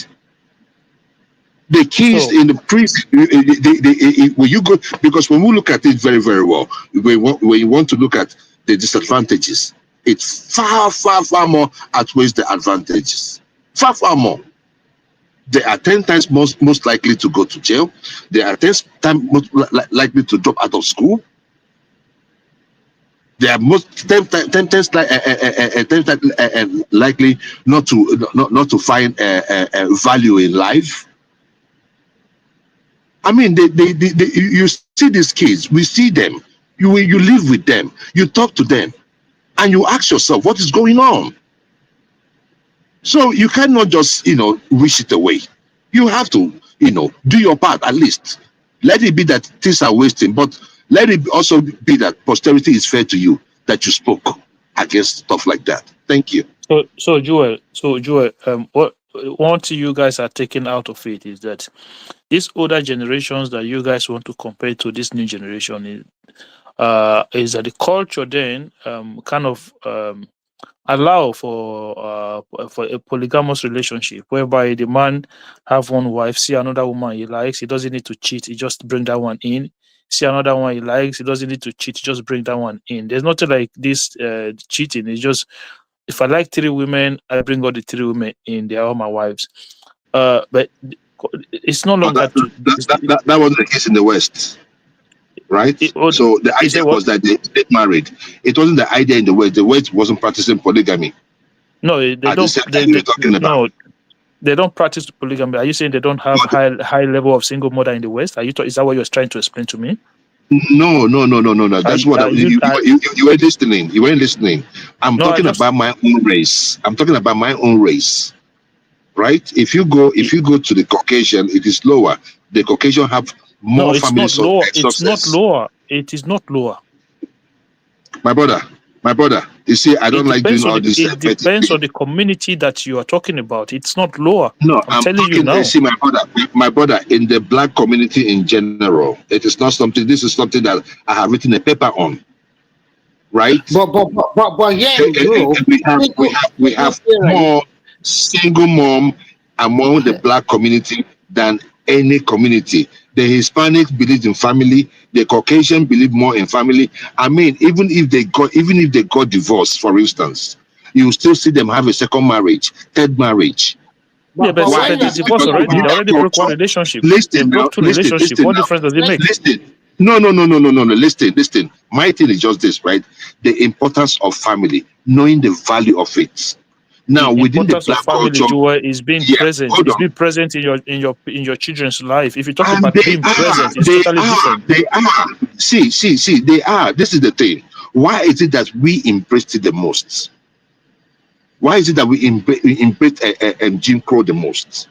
The keys in the priest, when you go, because when we look at it very, very well, when you want to look at the disadvantages, it's far, far, far more outweighs the advantages. Far, far more. They are 10 times most likely to go to jail. They are 10 times most likely to drop out of school. They are 10 times likely not to find value in life. I mean, you see these kids, we see them, you live with them, you talk to them, and you ask yourself, what is going on? So you cannot just, wish it away. You have to, do your part at least. Let it be that things are wasting, but let it also be that posterity is fair to you, that you spoke against stuff like that. Thank you. So Joel, what one thing you guys are taking out of it is that these older generations that you guys want to compare to this new generation is that the culture then kind of allow for a polygamous relationship whereby the man have one wife, see another woman he likes, he doesn't need to cheat, he just bring that one in. See another one he likes, he doesn't need to cheat, just bring that one in. There's nothing like this cheating. It's just, if I like 3 women, I bring all the 3 women in. They are all my wives. But it's no longer that wasn't the case in the West, right? So the idea was that they get married. It wasn't the idea in the West. The West wasn't practicing polygamy. No, they don't. No, they don't practice polygamy. Are you saying they don't have high level of single mother in the West? Is that what you're trying to explain to me? No. That's what you weren't listening. You weren't listening. I'm talking about my own race. I'm talking about my own race, right? If you go to the Caucasian, it is lower. The Caucasian have more families of success. It's not lower. It is not lower. My brother. You see, I don't like doing all this. It depends on the community that you are talking about. It's not lower. No, I'm telling you now. See, my brother, in the black community in general, it is not something. This is something that I have written a paper on, right? But yeah, we have more single mom among the black community than any community. The Hispanics believe in family. The Caucasian believe more in family. I mean, even if they got divorced, for instance, you still see them have a second marriage, third marriage. Yeah, but they divorced already. They already broke one relationship. They broke 2 relationships. What difference does it make? Listen. No. Listen. My thing is just this, right? The importance of family, knowing the value of it. Now, within the black culture, is being present. It's being present in your children's life. If you talk about being present, it's totally different. They are. See. They are. This is the thing. Why is it that we embraced it the most? Why is it that we embrace Jim Crow the most?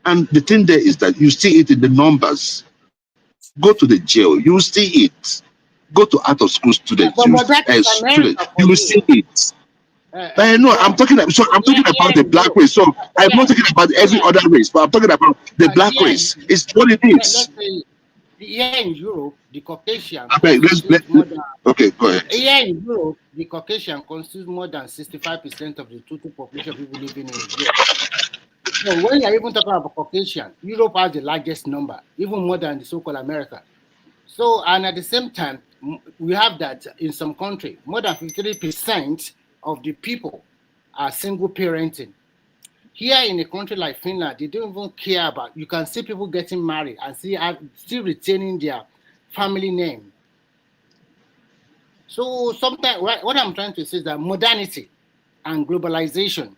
And the thing there is that you see it in the numbers. Go to the jail, you see it. Go to out of school students, you will see it. No, I'm talking about the black race. So I'm not talking about every other race, but I'm talking about the black race. It's what it is. Here in Europe, the Caucasian. Okay, go ahead. Here in Europe, the Caucasian constitutes more than 65% of the total population of people living in Europe. So when you're even talking about Caucasian, Europe has the largest number, even more than the so-called America. So, and at the same time, we have that in some countries, more than 53% of the people are single parenting. Here in a country like Finland, they don't even care about. You can see people getting married and still retaining their family name. So sometimes what I'm trying to say is that modernity and globalization